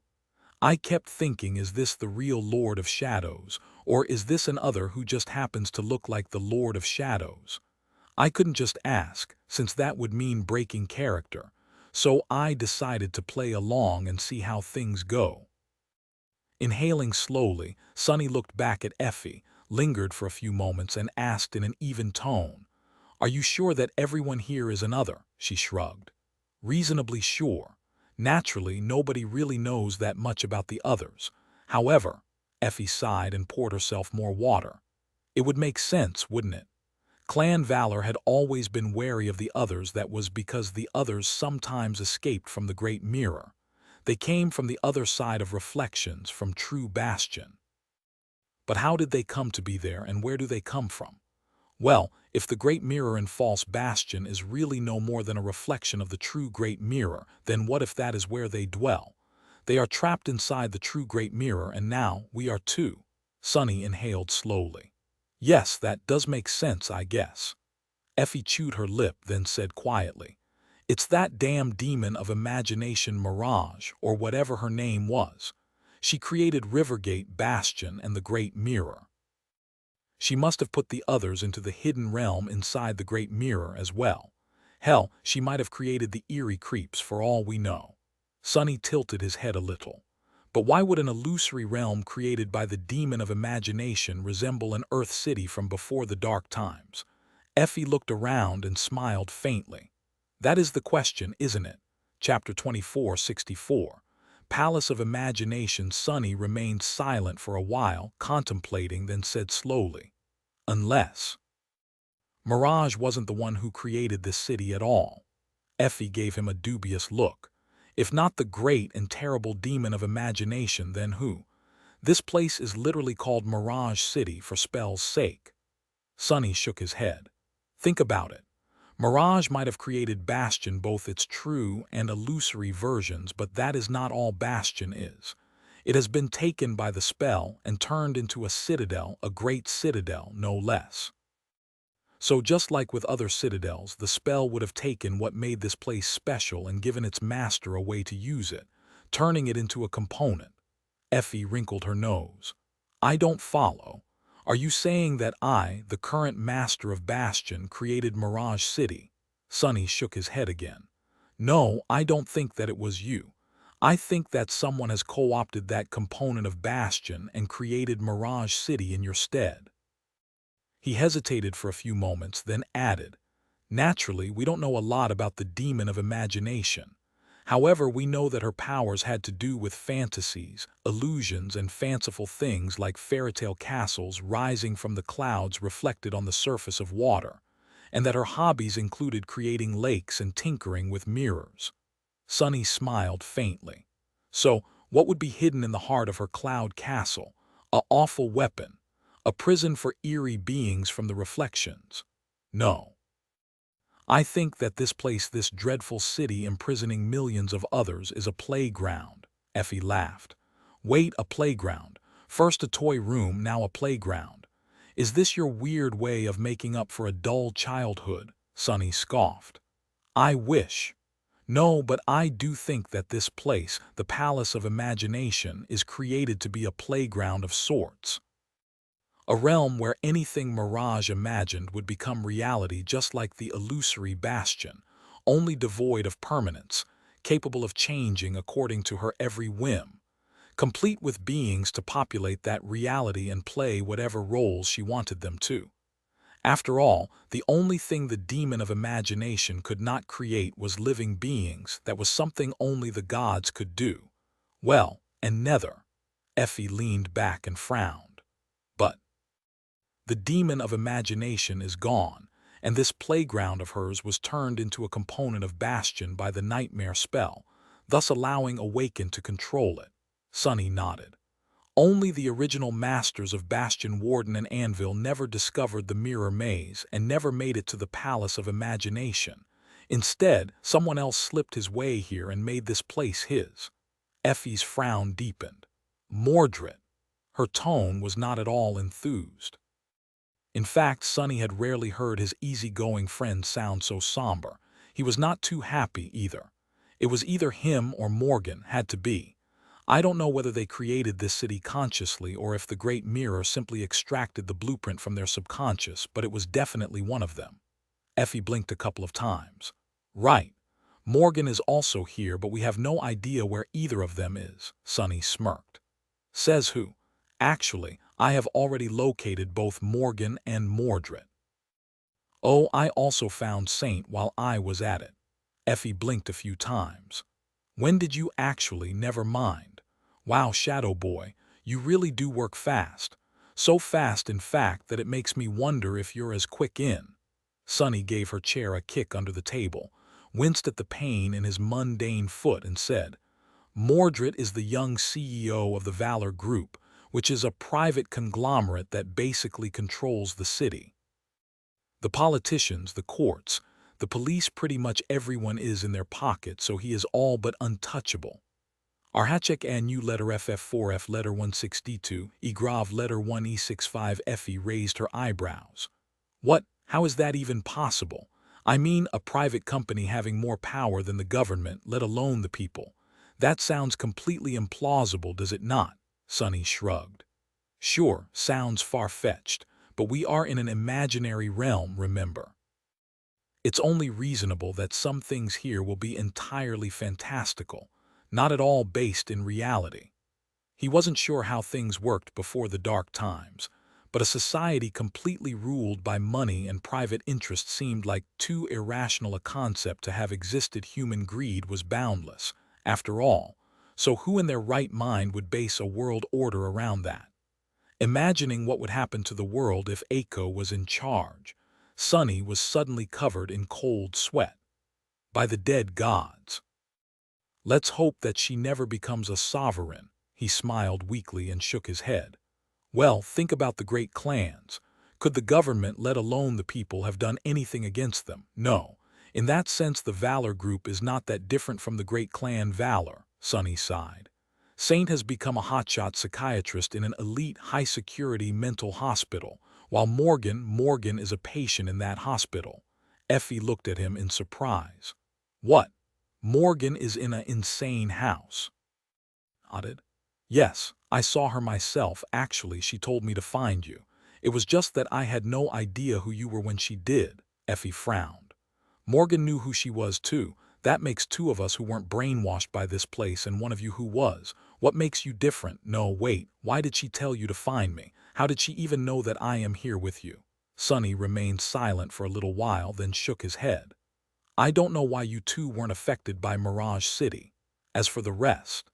I kept thinking, is this the real Lord of Shadows, or is this another who just happens to look like the Lord of Shadows? I couldn't just ask, since that would mean breaking character, so I decided to play along and see how things go. Inhaling slowly, Sonny looked back at Effie, lingered for a few moments, and asked in an even tone, "Are you sure that everyone here is another?" She shrugged. "Reasonably sure. Naturally, nobody really knows that much about the others. However," Effie sighed and poured herself more water, "it would make sense, wouldn't it? Clan Valor had always been wary of the others. That was because the others sometimes escaped from the Great Mirror. They came from the other side of reflections, from True Bastion. But how did they come to be there, and where do they come from? Well, if the Great Mirror in False Bastion is really no more than a reflection of the true Great Mirror, then what if that is where they dwell? They are trapped inside the true Great Mirror, and now we are too." Sonny inhaled slowly. "Yes, that does make sense, I guess." Effie chewed her lip, then said quietly, "It's that damn demon of imagination, Mirage, or whatever her name was. She created Rivergate, Bastion, and the Great Mirror. She must have put the others into the hidden realm inside the Great Mirror as well. Hell, she might have created the eerie creeps for all we know." Sonny tilted his head a little. "But why would an illusory realm created by the demon of imagination resemble an Earth city from before the dark times?" Effie looked around and smiled faintly. "That is the question, isn't it?" Chapter 2464. Palace of Imagination. Sonny remained silent for a while, contemplating, then said slowly, "Unless Mirage wasn't the one who created this city at all." Effie gave him a dubious look. "If not the great and terrible demon of imagination, then who? This place is literally called Mirage City for spell's sake." Sonny shook his head. "Think about it. Mirage might have created Bastion, both its true and illusory versions, but that is not all Bastion is. It has been taken by the spell and turned into a citadel, a great citadel, no less. So just like with other citadels, the spell would have taken what made this place special and given its master a way to use it, turning it into a component." Effie wrinkled her nose. "I don't follow. Are you saying that I, the current master of Bastion, created Mirage City?" Sonny shook his head again. "No, I don't think that it was you. I think that someone has co-opted that component of Bastion and created Mirage City in your stead." He hesitated for a few moments, then added, "Naturally, we don't know a lot about the demon of imagination. However, we know that her powers had to do with fantasies, illusions, and fanciful things like fairytale castles rising from the clouds reflected on the surface of water, and that her hobbies included creating lakes and tinkering with mirrors." Sonny smiled faintly. "So, what would be hidden in the heart of her cloud castle? A awful weapon? A prison for eerie beings from the reflections? No. I think that this place, this dreadful city imprisoning millions of others, is a playground. Effie laughed. Wait, a playground. First a toy room, now a playground. Is this your weird way of making up for a dull childhood? Sonny scoffed. I wish. No, but I do think that this place, the Palace of Imagination, is created to be a playground of sorts. A realm where anything Mirage imagined would become reality, just like the illusory Bastion, only devoid of permanence, capable of changing according to her every whim, complete with beings to populate that reality and play whatever roles she wanted them to. After all, the only thing the demon of imagination could not create was living beings. That was something only the gods could do. Well, and nether. Effie leaned back and frowned. But the demon of imagination is gone, and this playground of hers was turned into a component of Bastion by the nightmare spell, thus allowing Awaken to control it. Sonny nodded. Only the original masters of Bastion, Warden, and Anvil never discovered the mirror maze and never made it to the Palace of Imagination. Instead, someone else slipped his way here and made this place his. Effie's frown deepened. Mordred. Her tone was not at all enthused. In fact, Sonny had rarely heard his easygoing friend sound so somber. He was not too happy either. It was either him or Morgan, had to be. I don't know whether they created this city consciously or if the Great Mirror simply extracted the blueprint from their subconscious, but it was definitely one of them. Effie blinked a couple of times. Right. Morgan is also here, but we have no idea where either of them is, Sonny smirked. Says who? Actually, I have already located both Morgan and Mordred. Oh, I also found Saint while I was at it. Effie blinked a few times. When did you actually? Never mind. Wow, Shadow Boy, you really do work fast. So fast, in fact, that it makes me wonder if you're as quick in. Sonny gave her chair a kick under the table, winced at the pain in his mundane foot, and said, Mordred is the young CEO of the Valor Group, which is a private conglomerate that basically controls the city. The politicians, the courts, the police, pretty much everyone is in their pocket, so he is all but untouchable. Arhachek Anu letter FF4F letter 162, Igrav letter 1E65. Effie raised her eyebrows. What? How is that even possible? I mean, a private company having more power than the government, let alone the people. That sounds completely implausible, does it not? Sonny shrugged. Sure, sounds far-fetched, but we are in an imaginary realm, remember. It's only reasonable that some things here will be entirely fantastical, not at all based in reality. He wasn't sure how things worked before the dark times, but a society completely ruled by money and private interest seemed like too irrational a concept to have existed. Human greed was boundless, after all, so who in their right mind would base a world order around that? Imagining what would happen to the world if Aiko was in charge, Sonny was suddenly covered in cold sweat. By the dead gods. Let's hope that she never becomes a sovereign. He smiled weakly and shook his head. Well, think about the great clans. Could the government, let alone the people, have done anything against them? No. In that sense, the Valor Group is not that different from the great clan Valor, Sonny sighed. Saint has become a hotshot psychiatrist in an elite, high-security mental hospital, while Morgan is a patient in that hospital. Effie looked at him in surprise. What? Morgan is in an insane house? Nodded. Yes, I saw her myself. Actually, she told me to find you. It was just that I had no idea who you were when she did. Effie frowned. Morgan knew who she was too. That makes two of us who weren't brainwashed by this place and one of you who was. What makes you different? No, wait, why did she tell you to find me? How did she even know that I am here with you? Sonny remained silent for a little while, then shook his head. I don't know why you two weren't affected by Mirage City. As for the rest,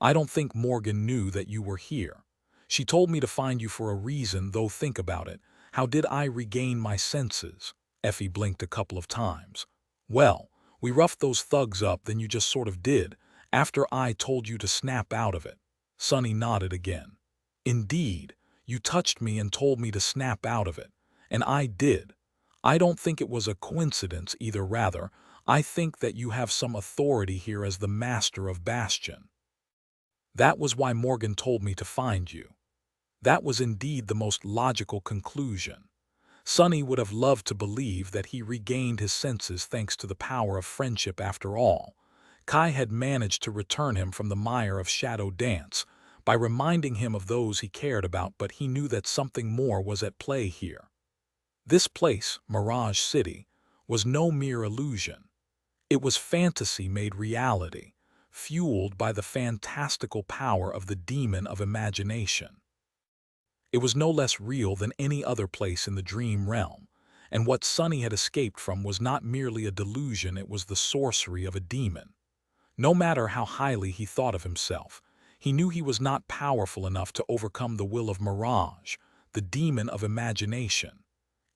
I don't think Morgan knew that you were here. She told me to find you for a reason, though think about it. How did I regain my senses? Effie blinked a couple of times. Well, we roughed those thugs up, then you just sort of did, after I told you to snap out of it. Sonny nodded again. Indeed, you touched me and told me to snap out of it. And I did. I don't think it was a coincidence either, rather, I think that you have some authority here as the master of Bastion. That was why Morgan told me to find you. That was indeed the most logical conclusion. Sonny would have loved to believe that he regained his senses thanks to the power of friendship after all. Kai had managed to return him from the mire of shadow dance by reminding him of those he cared about, but he knew that something more was at play here. This place, Mirage City, was no mere illusion. It was fantasy made reality, fueled by the fantastical power of the demon of imagination. It was no less real than any other place in the dream realm, and what Sonny had escaped from was not merely a delusion, it was the sorcery of a demon. No matter how highly he thought of himself, he knew he was not powerful enough to overcome the will of Mirage, the demon of imagination.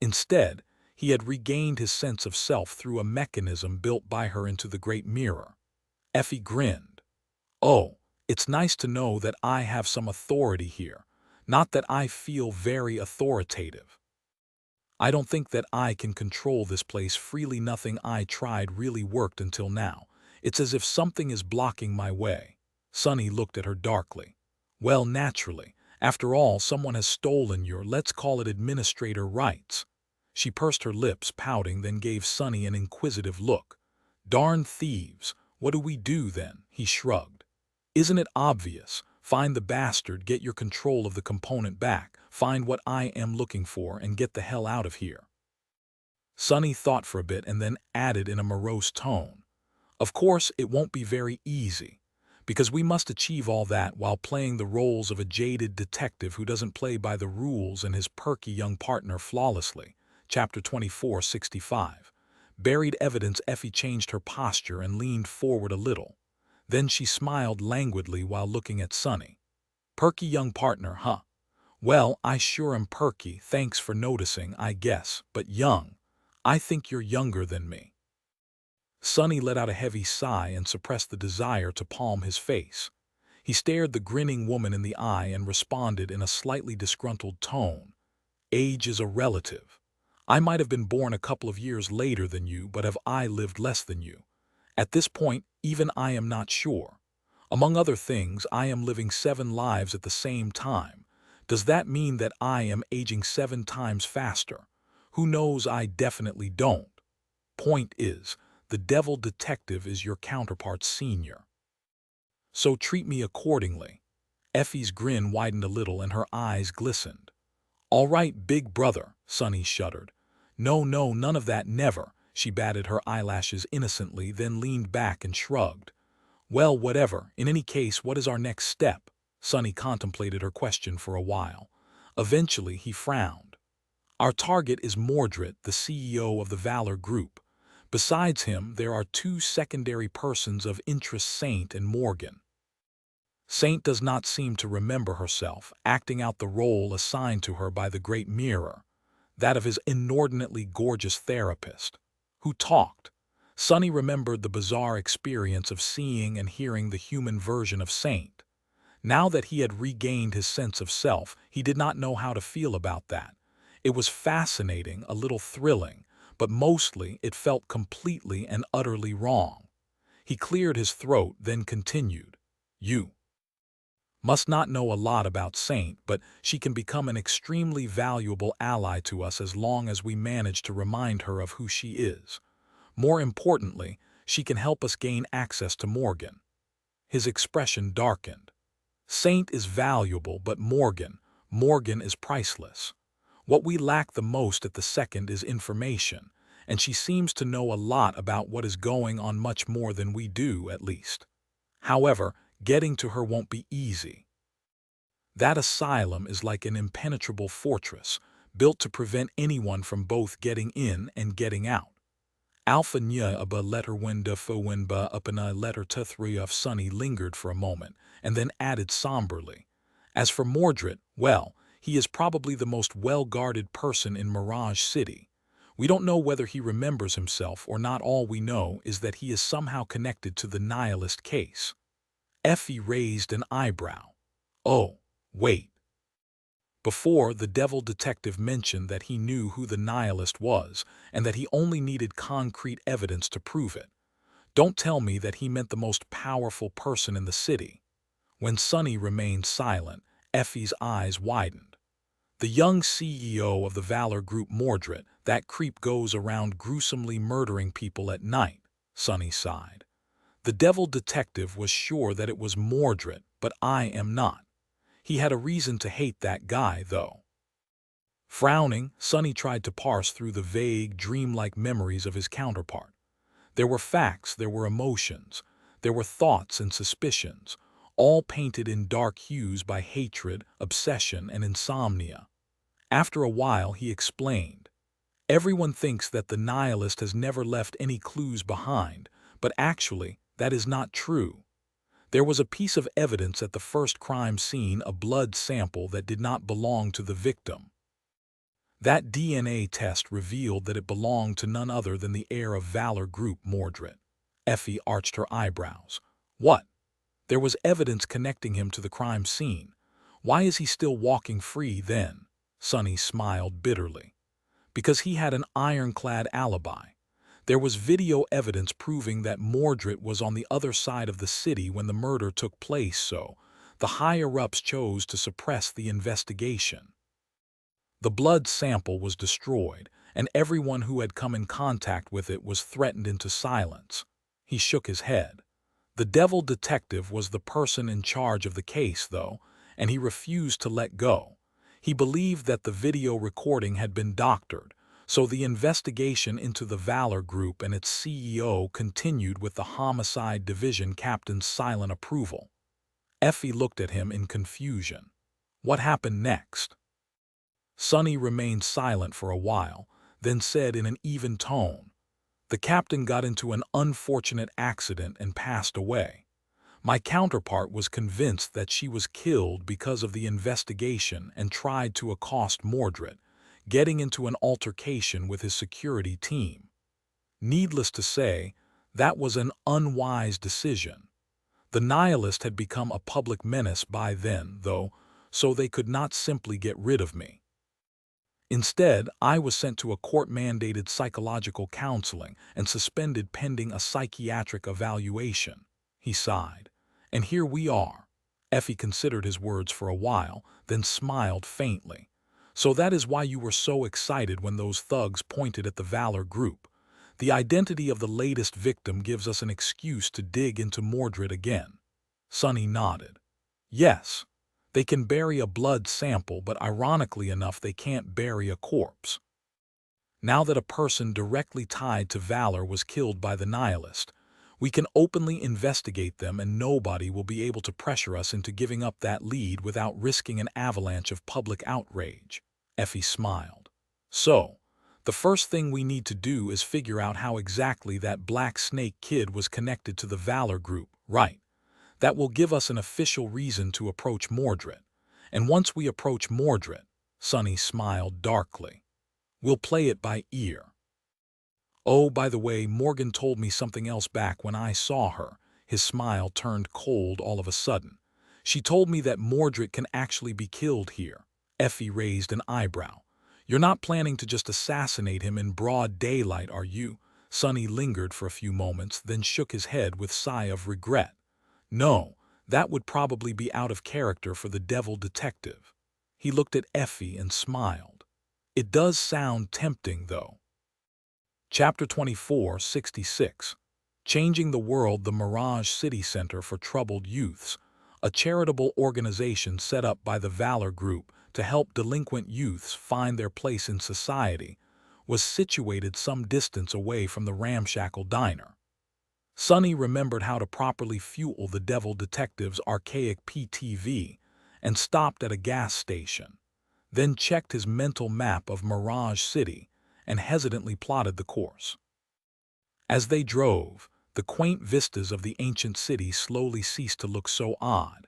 Instead, he had regained his sense of self through a mechanism built by her into the great mirror. Effie grinned. Oh, it's nice to know that I have some authority here, not that I feel very authoritative. I don't think that I can control this place freely. Nothing I tried really worked until now. It's as if something is blocking my way. Sonny looked at her darkly. Well, naturally. After all, someone has stolen your, let's call it administrator rights. She pursed her lips, pouting, then gave Sonny an inquisitive look. Darn thieves, what do we do then? He shrugged. Isn't it obvious? Find the bastard, get your control of the component back, find what I am looking for, and get the hell out of here. Sonny thought for a bit and then added in a morose tone. Of course, it won't be very easy, because we must achieve all that while playing the roles of a jaded detective who doesn't play by the rules and his perky young partner flawlessly. Chapter 2465. Buried evidence. Effie changed her posture and leaned forward a little. Then she smiled languidly while looking at Sonny. Perky young partner, huh? Well, I sure am perky, thanks for noticing, I guess, but young. I think you're younger than me. Sonny let out a heavy sigh and suppressed the desire to palm his face. He stared the grinning woman in the eye and responded in a slightly disgruntled tone. Age is a relative. I might have been born a couple of years later than you, but have I lived less than you? At this point, even I am not sure. Among other things, I am living 7 lives at the same time. Does that mean that I am aging 7 times faster? Who knows? I definitely don't. Point is, the devil detective is your counterpart senior. So treat me accordingly. Effie's grin widened a little and her eyes glistened. All right, big brother, Sonny shuddered. No, no, none of that, never. She batted her eyelashes innocently, then leaned back and shrugged. Well, whatever. In any case, what is our next step? Sonny contemplated her question for a while. Eventually, he frowned. Our target is Mordred, the CEO of the Valor Group. Besides him, there are 2 secondary persons of interest, Saint and Morgan. Saint does not seem to remember herself, acting out the role assigned to her by the Great Mirror, that of his inordinately gorgeous therapist, who talked. Sonny remembered the bizarre experience of seeing and hearing the human version of Saint. Now that he had regained his sense of self, he did not know how to feel about that. It was fascinating, a little thrilling, but mostly it felt completely and utterly wrong. He cleared his throat, then continued. You must not know a lot about Saint, but she can become an extremely valuable ally to us as long as we manage to remind her of who she is. More importantly, she can help us gain access to Morgan. His expression darkened. Saint is valuable, but Morgan is priceless. What we lack the most at the second is information, and she seems to know a lot about what is going on, much more than we do, at least. However, getting to her won't be easy. That asylum is like an impenetrable fortress, built to prevent anyone from both getting in and getting out. Alpha nya aba letter winda fo winba upana letter t3 of Sonny lingered for a moment, and then added somberly. As for Mordred, well, he is probably the most well-guarded person in Mirage City. We don't know whether he remembers himself or not. All we know is that he is somehow connected to the nihilist case. Effie raised an eyebrow. Oh, wait. Before, the devil detective mentioned that he knew who the nihilist was and that he only needed concrete evidence to prove it. Don't tell me that he meant the most powerful person in the city. When Sonny remained silent, Effie's eyes widened. The young CEO of the Valor Group, Mordred, that creep goes around gruesomely murdering people at night, Sonny sighed. The devil detective was sure that it was Mordred, but I am not. He had a reason to hate that guy, though. Frowning, Sonny tried to parse through the vague, dreamlike memories of his counterpart. There were facts, there were emotions, there were thoughts and suspicions, all painted in dark hues by hatred, obsession, and insomnia. After a while, he explained. Everyone thinks that the nihilist has never left any clues behind, but actually, that is not true. There was a piece of evidence at the first crime scene, a blood sample that did not belong to the victim. That DNA test revealed that it belonged to none other than the heir of Valor Group, Mordred. Effie arched her eyebrows. What? There was evidence connecting him to the crime scene. Why is he still walking free then? Sonny smiled bitterly. Because he had an ironclad alibi. There was video evidence proving that Mordred was on the other side of the city when the murder took place, so the higher-ups chose to suppress the investigation. The blood sample was destroyed, and everyone who had come in contact with it was threatened into silence. He shook his head. The devil detective was the person in charge of the case, though, and he refused to let go. He believed that the video recording had been doctored, so the investigation into the Valor Group and its CEO continued with the Homicide Division captain's silent approval. Effie looked at him in confusion. What happened next? Sonny remained silent for a while, then said in an even tone, "The captain got into an unfortunate accident and passed away. My counterpart was convinced that she was killed because of the investigation and tried to accost Mordred, getting into an altercation with his security team. Needless to say, that was an unwise decision. The nihilist had become a public menace by then, though, so they could not simply get rid of me. Instead, I was sent to a court-mandated psychological counseling and suspended pending a psychiatric evaluation." He sighed. "And here we are." Effie considered his words for a while, then smiled faintly. "So that is why you were so excited when those thugs pointed at the Valor Group. The identity of the latest victim gives us an excuse to dig into Mordred again." Sonny nodded. "Yes. They can bury a blood sample, but ironically enough, they can't bury a corpse. Now that a person directly tied to Valor was killed by the nihilist, we can openly investigate them and nobody will be able to pressure us into giving up that lead without risking an avalanche of public outrage." Effie smiled. "So, the first thing we need to do is figure out how exactly that Black Snake kid was connected to the Valor Group, right? That will give us an official reason to approach Mordred. And once we approach Mordred," Sonny smiled darkly, "we'll play it by ear. Oh, by the way, Morgan told me something else back when I saw her." His smile turned cold all of a sudden. "She told me that Mordred can actually be killed here." Effie raised an eyebrow. "You're not planning to just assassinate him in broad daylight, are you?" Sonny lingered for a few moments, then shook his head with a sigh of regret. "No, that would probably be out of character for the devil detective." He looked at Effie and smiled. "It does sound tempting, though." Chapter 2466. Changing the World, the Mirage City Center for Troubled Youths, a charitable organization set up by the Valor Group to help delinquent youths find their place in society, was situated some distance away from the ramshackle diner. Sonny remembered how to properly fuel the devil detective's archaic PTV and stopped at a gas station, then checked his mental map of Mirage City and hesitantly plotted the course. As they drove, the quaint vistas of the ancient city slowly ceased to look so odd.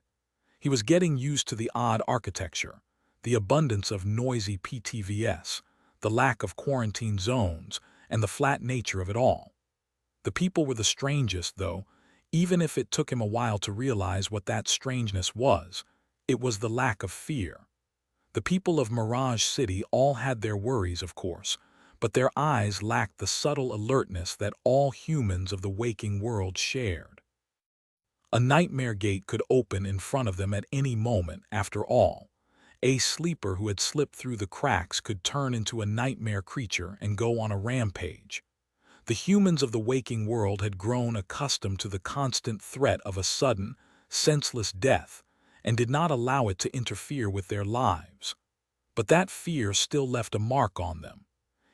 He was getting used to the odd architecture, the abundance of noisy PTVS, the lack of quarantine zones, and the flat nature of it all. The people were the strangest, though, even if it took him a while to realize what that strangeness was. It was the lack of fear. The people of Mirage City all had their worries, of course, but their eyes lacked the subtle alertness that all humans of the waking world shared. A nightmare gate could open in front of them at any moment, after all. A sleeper who had slipped through the cracks could turn into a nightmare creature and go on a rampage. The humans of the waking world had grown accustomed to the constant threat of a sudden, senseless death and did not allow it to interfere with their lives. But that fear still left a mark on them.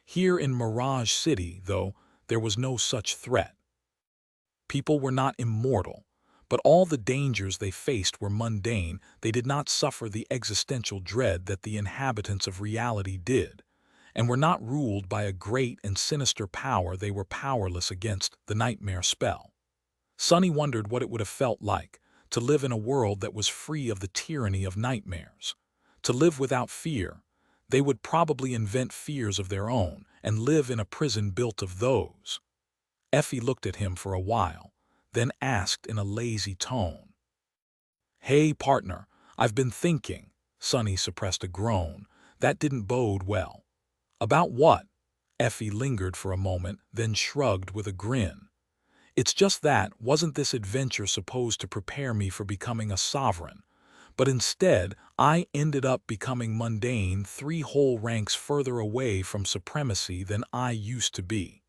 Here in Mirage City, though, there was no such threat. People were not immortal, but all the dangers they faced were mundane. They did not suffer the existential dread that the inhabitants of reality did, and were not ruled by a great and sinister power. They were powerless against the nightmare spell. Sunny wondered what it would have felt like to live in a world that was free of the tyranny of nightmares. To live without fear, they would probably invent fears of their own and live in a prison built of those. Effie looked at him for a while, then asked in a lazy tone, "Hey, partner, I've been thinking." Sunny suppressed a groan. That didn't bode well. "About what?" Effie lingered for a moment, then shrugged with a grin. "It's just that, wasn't this adventure supposed to prepare me for becoming a sovereign? But instead, I ended up becoming mundane, 3 whole ranks further away from supremacy than I used to be.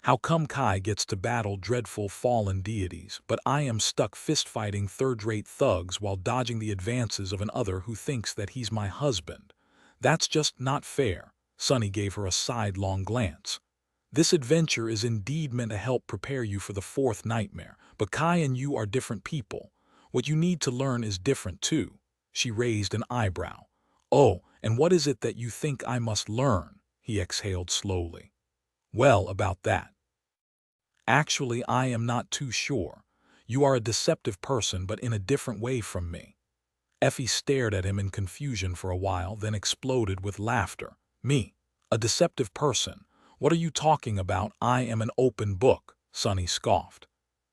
How come Kai gets to battle dreadful fallen deities, but I am stuck fist-fighting third-rate thugs while dodging the advances of another who thinks that he's my husband? That's just not fair." Sunny gave her a sidelong glance. "This adventure is indeed meant to help prepare you for the 4th nightmare, but Kai and you are different people. What you need to learn is different too." She raised an eyebrow. "Oh, and what is it that you think I must learn?" He exhaled slowly. "Well, about that. Actually, I am not too sure. You are a deceptive person, but in a different way from me." Effie stared at him in confusion for a while, then exploded with laughter. "Me? A deceptive person? What are you talking about? I am an open book," Sunny scoffed.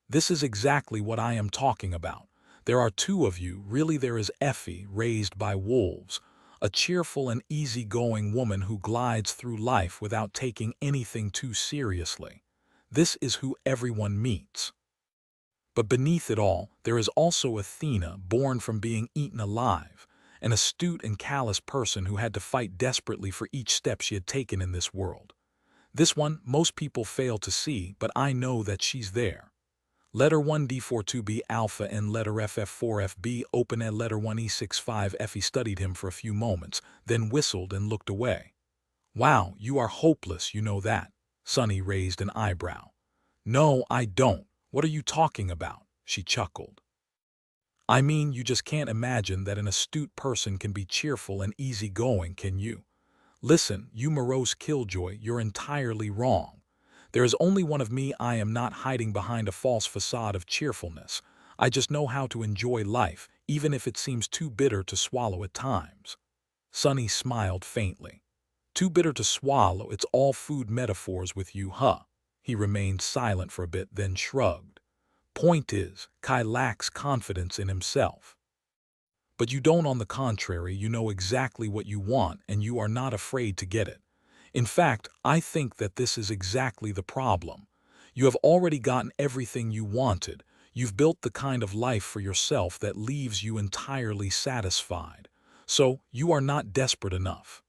"This is exactly what I am talking about. There are 2 of you. Really, there is Effie, raised by wolves, a cheerful and easygoing woman who glides through life without taking anything too seriously. This is who everyone meets. But beneath it all, there is also Athena, born from being eaten alive, an astute and callous person who had to fight desperately for each step she had taken in this world. This one most people fail to see, but I know that she's there. Letter 1D42B Alpha and letter FF4FB open at letter 1E65. Effie studied him for a few moments, then whistled and looked away. "Wow, you are hopeless, you know that." Sunny raised an eyebrow. "No, I don't. What are you talking about?" She chuckled. "I mean, you just can't imagine that an astute person can be cheerful and easygoing, can you? Listen, you morose killjoy, you're entirely wrong. There is only one of me. I am not hiding behind a false facade of cheerfulness. I just know how to enjoy life, even if it seems too bitter to swallow at times." Sunny smiled faintly. "Too bitter to swallow, it's all food metaphors with you, huh?" He remained silent for a bit, then shrugged. "Point is, Kai lacks confidence in himself. But you don't. On the contrary, you know exactly what you want and you are not afraid to get it. In fact, I think that this is exactly the problem. You have already gotten everything you wanted. You've built the kind of life for yourself that leaves you entirely satisfied. So, you are not desperate enough."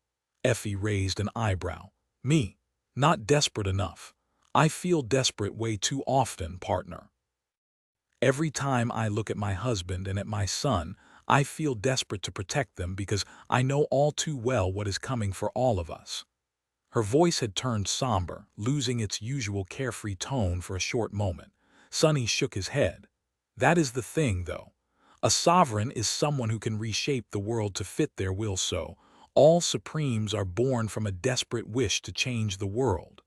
Effie raised an eyebrow. "Me? Not desperate enough? I feel desperate way too often, partner. Every time I look at my husband and at my son, I feel desperate to protect them because I know all too well what is coming for all of us." Her voice had turned somber, losing its usual carefree tone for a short moment. Sunny shook his head. "That is the thing, though. A sovereign is someone who can reshape the world to fit their will. So, all supremes are born from a desperate wish to change the world.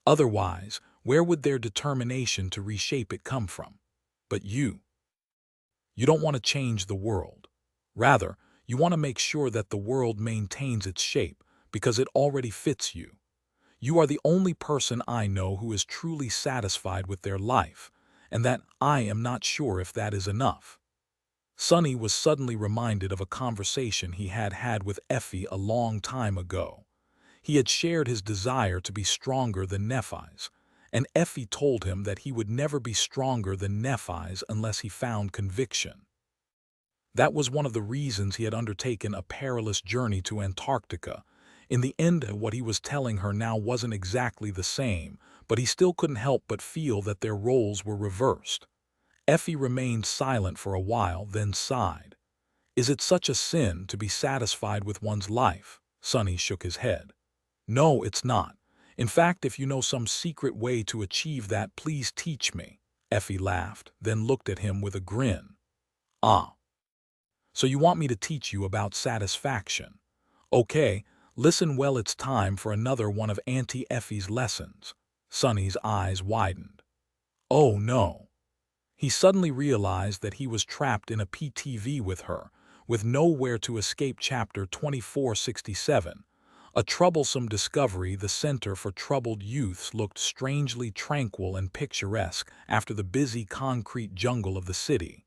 Otherwise, where would their determination to reshape it come from? But you don't want to change the world. Rather, you want to make sure that the world maintains its shape because it already fits you. You are the only person I know who is truly satisfied with their life, and that I am not sure if that is enough." Sonny was suddenly reminded of a conversation he had had with Effie a long time ago. He had shared his desire to be stronger than Nephi's, and Effie told him that he would never be stronger than Nephi's unless he found conviction. That was one of the reasons he had undertaken a perilous journey to Antarctica. In the end, what he was telling her now wasn't exactly the same, but he still couldn't help but feel that their roles were reversed. Effie remained silent for a while, then sighed. "Is it such a sin to be satisfied with one's life?" Sonny shook his head. "No, it's not. In fact, if you know some secret way to achieve that, please teach me." Effie laughed, then looked at him with a grin. "Ah. So you want me to teach you about satisfaction? Okay, listen well, it's time for another one of Auntie Effie's lessons." Sonny's eyes widened. Oh no. He suddenly realized that he was trapped in a PTV with her, with nowhere to escape. Chapter 2467. A troublesome discovery. The Center for Troubled Youths looked strangely tranquil and picturesque after the busy concrete jungle of the city.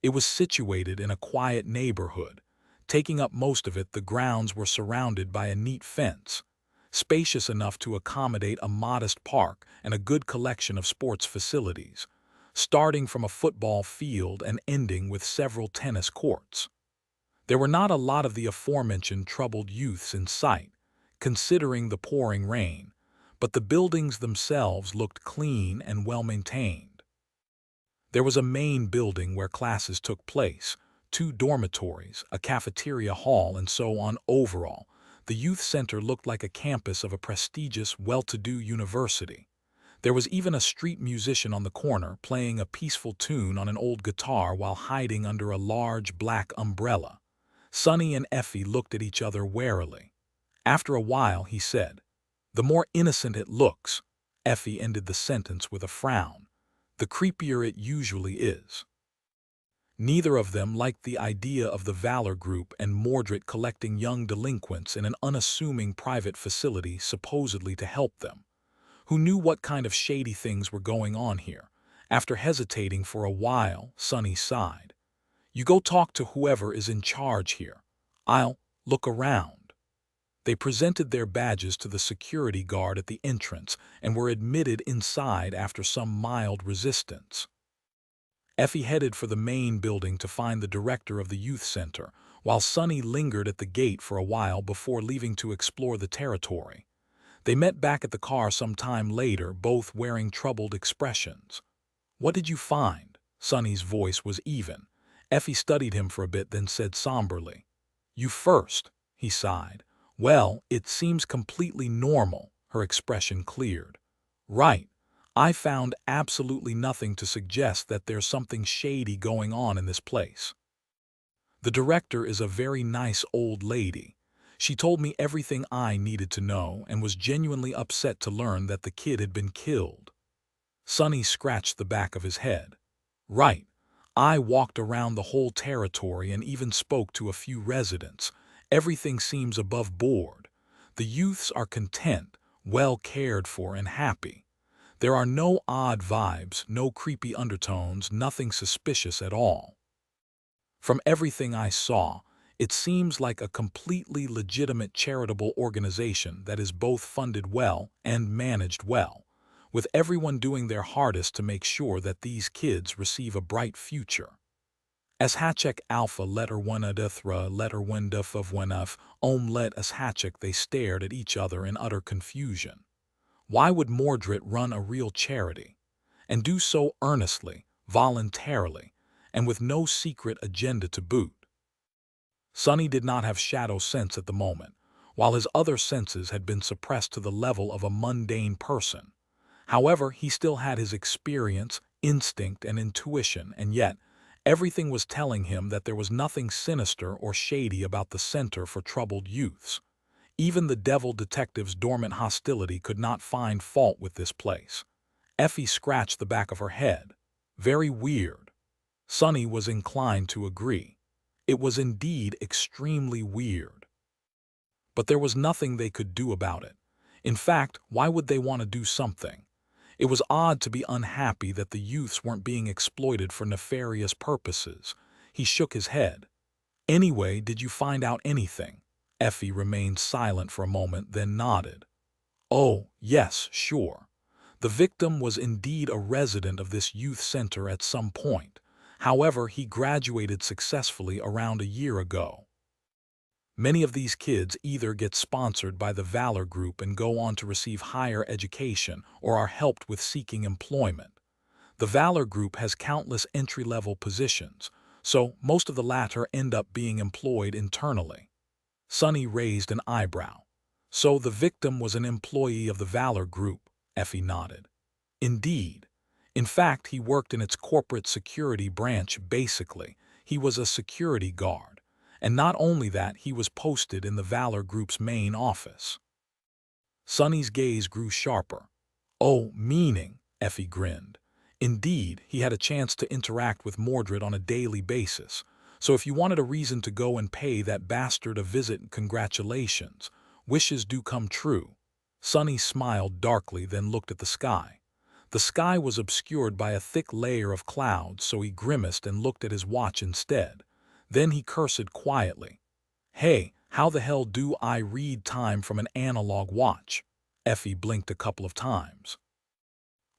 It was situated in a quiet neighborhood. Taking up most of it, the grounds were surrounded by a neat fence, spacious enough to accommodate a modest park and a good collection of sports facilities, starting from a football field and ending with several tennis courts. There were not a lot of the aforementioned troubled youths in sight, considering the pouring rain, but the buildings themselves looked clean and well-maintained. There was a main building where classes took place, 2 dormitories, a cafeteria hall, and so on. Overall, the youth center looked like a campus of a prestigious, well-to-do university. There was even a street musician on the corner playing a peaceful tune on an old guitar while hiding under a large black umbrella. Sonny and Effie looked at each other warily. After a while, he said, "The more innocent it looks." Effie ended the sentence with a frown. "The creepier it usually is." Neither of them liked the idea of the Valor Group and Mordred collecting young delinquents in an unassuming private facility supposedly to help them. Who knew what kind of shady things were going on here? After hesitating for a while, Sonny sighed. "You go talk to whoever is in charge here. I'll look around." They presented their badges to the security guard at the entrance and were admitted inside after some mild resistance. Effie headed for the main building to find the director of the youth center, while Sonny lingered at the gate for a while before leaving to explore the territory. They met back at the car some time later, both wearing troubled expressions. "What did you find?" Sonny's voice was even. Effie studied him for a bit, then said somberly, "You first." He sighed. "Well, it seems completely normal." Her expression cleared. "Right. I found absolutely nothing to suggest that there's something shady going on in this place. The director is a very nice old lady. She told me everything I needed to know and was genuinely upset to learn that the kid had been killed." Sonny scratched the back of his head. "Right. I walked around the whole territory and even spoke to a few residents. Everything seems above board. The youths are content, well cared for, and happy. There are no odd vibes, no creepy undertones, nothing suspicious at all. From everything I saw, it seems like a completely legitimate charitable organization that is both funded well and managed well, with everyone doing their hardest to make sure that these kids receive a bright future." As Hatchek Alpha letter 1 adithra letter 1 duf of 1 of let as Hatchek, they stared at each other in utter confusion. Why would Mordred run a real charity, and do so earnestly, voluntarily, and with no secret agenda to boot? Sonny did not have shadow sense at the moment, while his other senses had been suppressed to the level of a mundane person. However, he still had his experience, instinct, and intuition, and yet everything was telling him that there was nothing sinister or shady about the Center for Troubled Youths. Even the devil detective's dormant hostility could not find fault with this place. Effie scratched the back of her head. Very weird. Sonny was inclined to agree. It was indeed extremely weird. But there was nothing they could do about it. In fact, why would they want to do something? It was odd to be unhappy that the youths weren't being exploited for nefarious purposes. He shook his head. Anyway, did you find out anything? Effie remained silent for a moment, then nodded. Oh, yes, sure. The victim was indeed a resident of this youth center at some point. However, he graduated successfully around a year ago. Many of these kids either get sponsored by the Valor Group and go on to receive higher education or are helped with seeking employment. The Valor Group has countless entry-level positions, so most of the latter end up being employed internally. Sonny raised an eyebrow. So the victim was an employee of the Valor Group, Effie nodded. Indeed. In fact, he worked in its corporate security branch basically. He was a security guard. And not only that, he was posted in the Valor Group's main office. Sonny's gaze grew sharper. Oh, meaning, Effie grinned. Indeed, he had a chance to interact with Mordred on a daily basis. So if you wanted a reason to go and pay that bastard a visit, congratulations. Wishes do come true. Sonny smiled darkly, then looked at the sky. The sky was obscured by a thick layer of clouds, so he grimaced and looked at his watch instead. Then he cursed quietly. Hey, how the hell do I read time from an analog watch? Effie blinked a couple of times.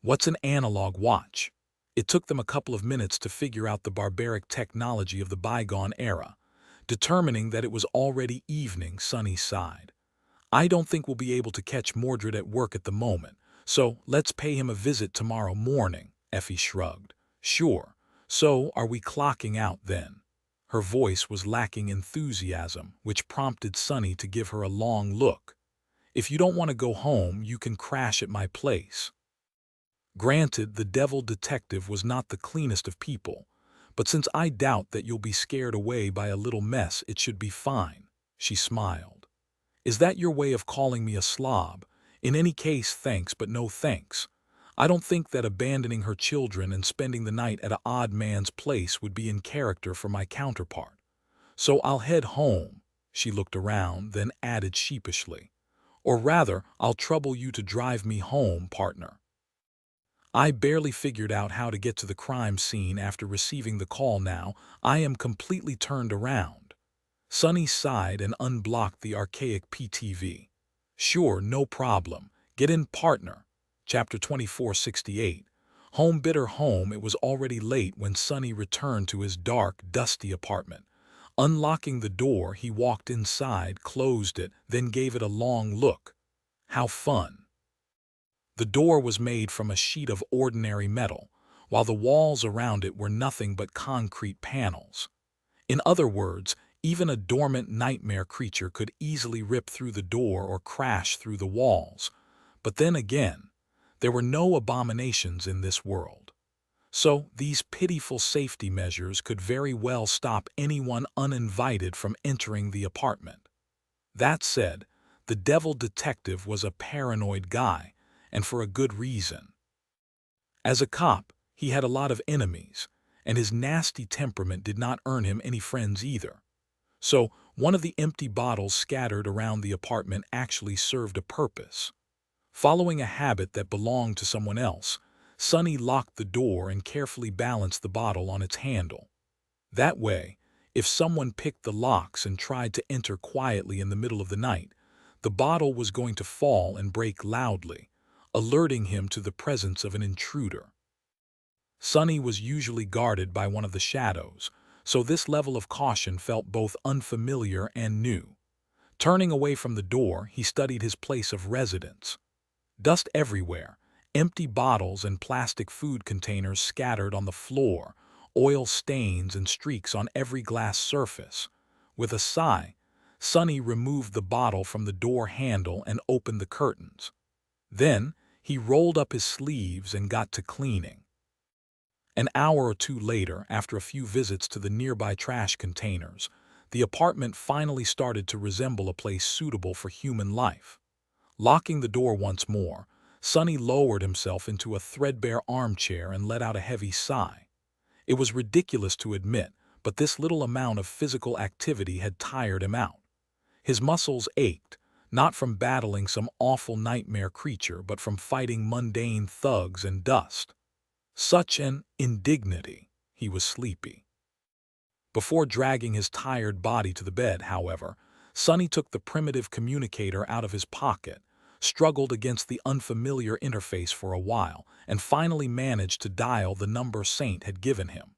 What's an analog watch? It took them a couple of minutes to figure out the barbaric technology of the bygone era. Determining that it was already evening, Sonny sighed. I don't think we'll be able to catch Mordred at work at the moment, so let's pay him a visit tomorrow morning, Effie shrugged. Sure. So are we clocking out then? Her voice was lacking enthusiasm, which prompted Sonny to give her a long look. If you don't want to go home, you can crash at my place. Granted, the devil detective was not the cleanest of people, but since I doubt that you'll be scared away by a little mess, it should be fine. She smiled. Is that your way of calling me a slob? In any case, thanks, but no thanks. I don't think that abandoning her children and spending the night at an odd man's place would be in character for my counterpart. So I'll head home. She looked around, then added sheepishly. Or rather, I'll trouble you to drive me home, partner. I barely figured out how to get to the crime scene after receiving the call. Now I am completely turned around. Sonny sighed and unblocked the archaic PTV. Sure, no problem. Get in, partner. Chapter 2468. Home bitter home. It was already late when Sonny returned to his dark, dusty apartment. Unlocking the door, he walked inside, closed it, then gave it a long look. How fun. The door was made from a sheet of ordinary metal, while the walls around it were nothing but concrete panels. In other words, even a dormant nightmare creature could easily rip through the door or crash through the walls. But then again, there were no abominations in this world. So these pitiful safety measures could very well stop anyone uninvited from entering the apartment. That said, the devil detective was a paranoid guy, and for a good reason. As a cop, he had a lot of enemies, and his nasty temperament did not earn him any friends either. So, one of the empty bottles scattered around the apartment actually served a purpose. Following a habit that belonged to someone else, Sonny locked the door and carefully balanced the bottle on its handle. That way, if someone picked the locks and tried to enter quietly in the middle of the night, the bottle was going to fall and break loudly, alerting him to the presence of an intruder. Sonny was usually guarded by one of the shadows, so this level of caution felt both unfamiliar and new. Turning away from the door, he studied his place of residence. Dust everywhere, empty bottles and plastic food containers scattered on the floor, oil stains and streaks on every glass surface. With a sigh, Sonny removed the bottle from the door handle and opened the curtains. Then, he rolled up his sleeves and got to cleaning. An hour or two later, after a few visits to the nearby trash containers, the apartment finally started to resemble a place suitable for human life. Locking the door once more, Sonny lowered himself into a threadbare armchair and let out a heavy sigh. It was ridiculous to admit, but this little amount of physical activity had tired him out. His muscles ached, not from battling some awful nightmare creature, but from fighting mundane thugs and dust. Such an indignity. He was sleepy. Before dragging his tired body to the bed, however, Sonny took the primitive communicator out of his pocket, struggled against the unfamiliar interface for a while, and finally managed to dial the number Saint had given him.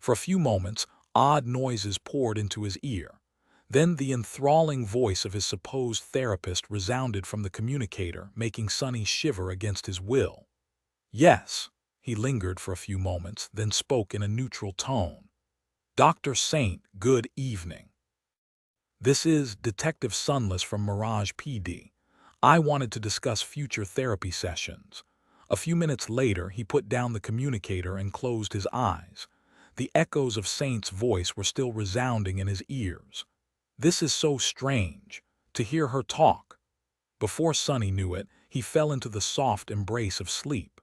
For a few moments, odd noises poured into his ear. Then the enthralling voice of his supposed therapist resounded from the communicator, making Sonny shiver against his will. "Yes." He lingered for a few moments, then spoke in a neutral tone. "Dr. Saint, good evening. This is Detective Sunless from Mirage PD. I wanted to discuss future therapy sessions." A few minutes later, he put down the communicator and closed his eyes. The echoes of Saint's voice were still resounding in his ears. This is so strange, to hear her talk. Before Sonny knew it, he fell into the soft embrace of sleep.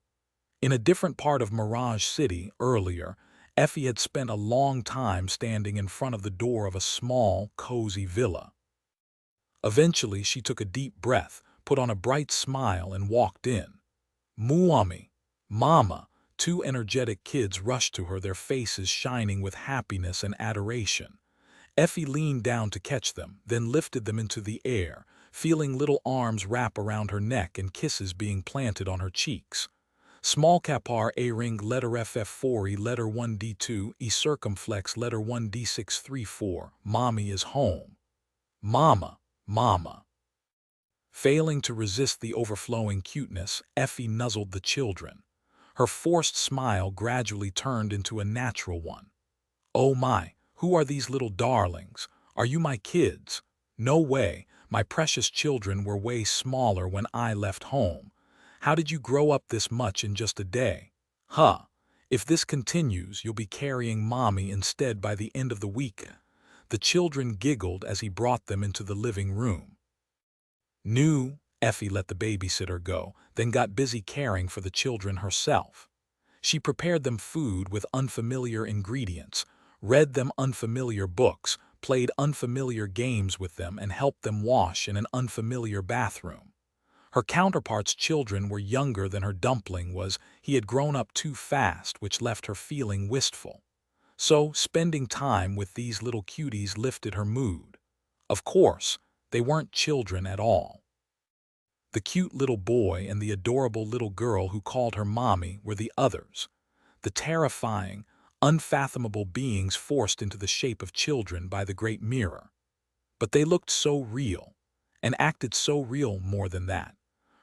In a different part of Mirage City, earlier, Effie had spent a long time standing in front of the door of a small, cozy villa. Eventually, she took a deep breath, put on a bright smile, and walked in. "Muami, Mama," two energetic kids rushed to her, their faces shining with happiness and adoration. Effie leaned down to catch them, then lifted them into the air, feeling little arms wrap around her neck and kisses being planted on her cheeks. Small capar a ring letter FF4 letter 1D2 e circumflex letter 1D634. Mommy is home. Mama, Mama. Failing to resist the overflowing cuteness, Effie nuzzled the children. Her forced smile gradually turned into a natural one. "Oh my, who are these little darlings? Are you my kids? No way, my precious children were way smaller when I left home. How did you grow up this much in just a day? Huh, if this continues, you'll be carrying Mommy instead by the end of the week." The children giggled as he brought them into the living room. Effie let the babysitter go, then got busy caring for the children herself. She prepared them food with unfamiliar ingredients, read them unfamiliar books, played unfamiliar games with them, and helped them wash in an unfamiliar bathroom. Her counterpart's children were younger than her dumpling was. He had grown up too fast, which left her feeling wistful. So, spending time with these little cuties lifted her mood. Of course, they weren't children at all. The cute little boy and the adorable little girl who called her Mommy were the others. The terrifying, unfathomable beings forced into the shape of children by the great mirror. But they looked so real, and acted so real more than that.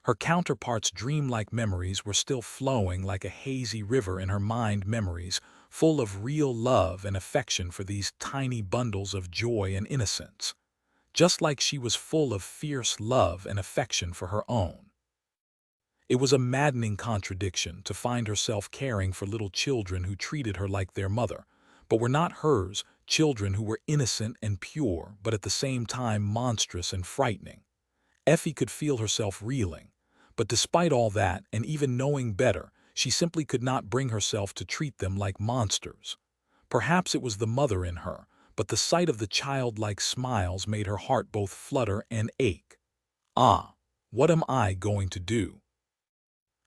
Her counterpart's dreamlike memories were still flowing like a hazy river in her mind, memories full of real love and affection for these tiny bundles of joy and innocence, just like she was full of fierce love and affection for her own. It was a maddening contradiction to find herself caring for little children who treated her like their mother, but were not hers, children who were innocent and pure, but at the same time monstrous and frightening. Effie could feel herself reeling, but despite all that, and even knowing better, she simply could not bring herself to treat them like monsters. Perhaps it was the mother in her, but the sight of the childlike smiles made her heart both flutter and ache. Ah, what am I going to do?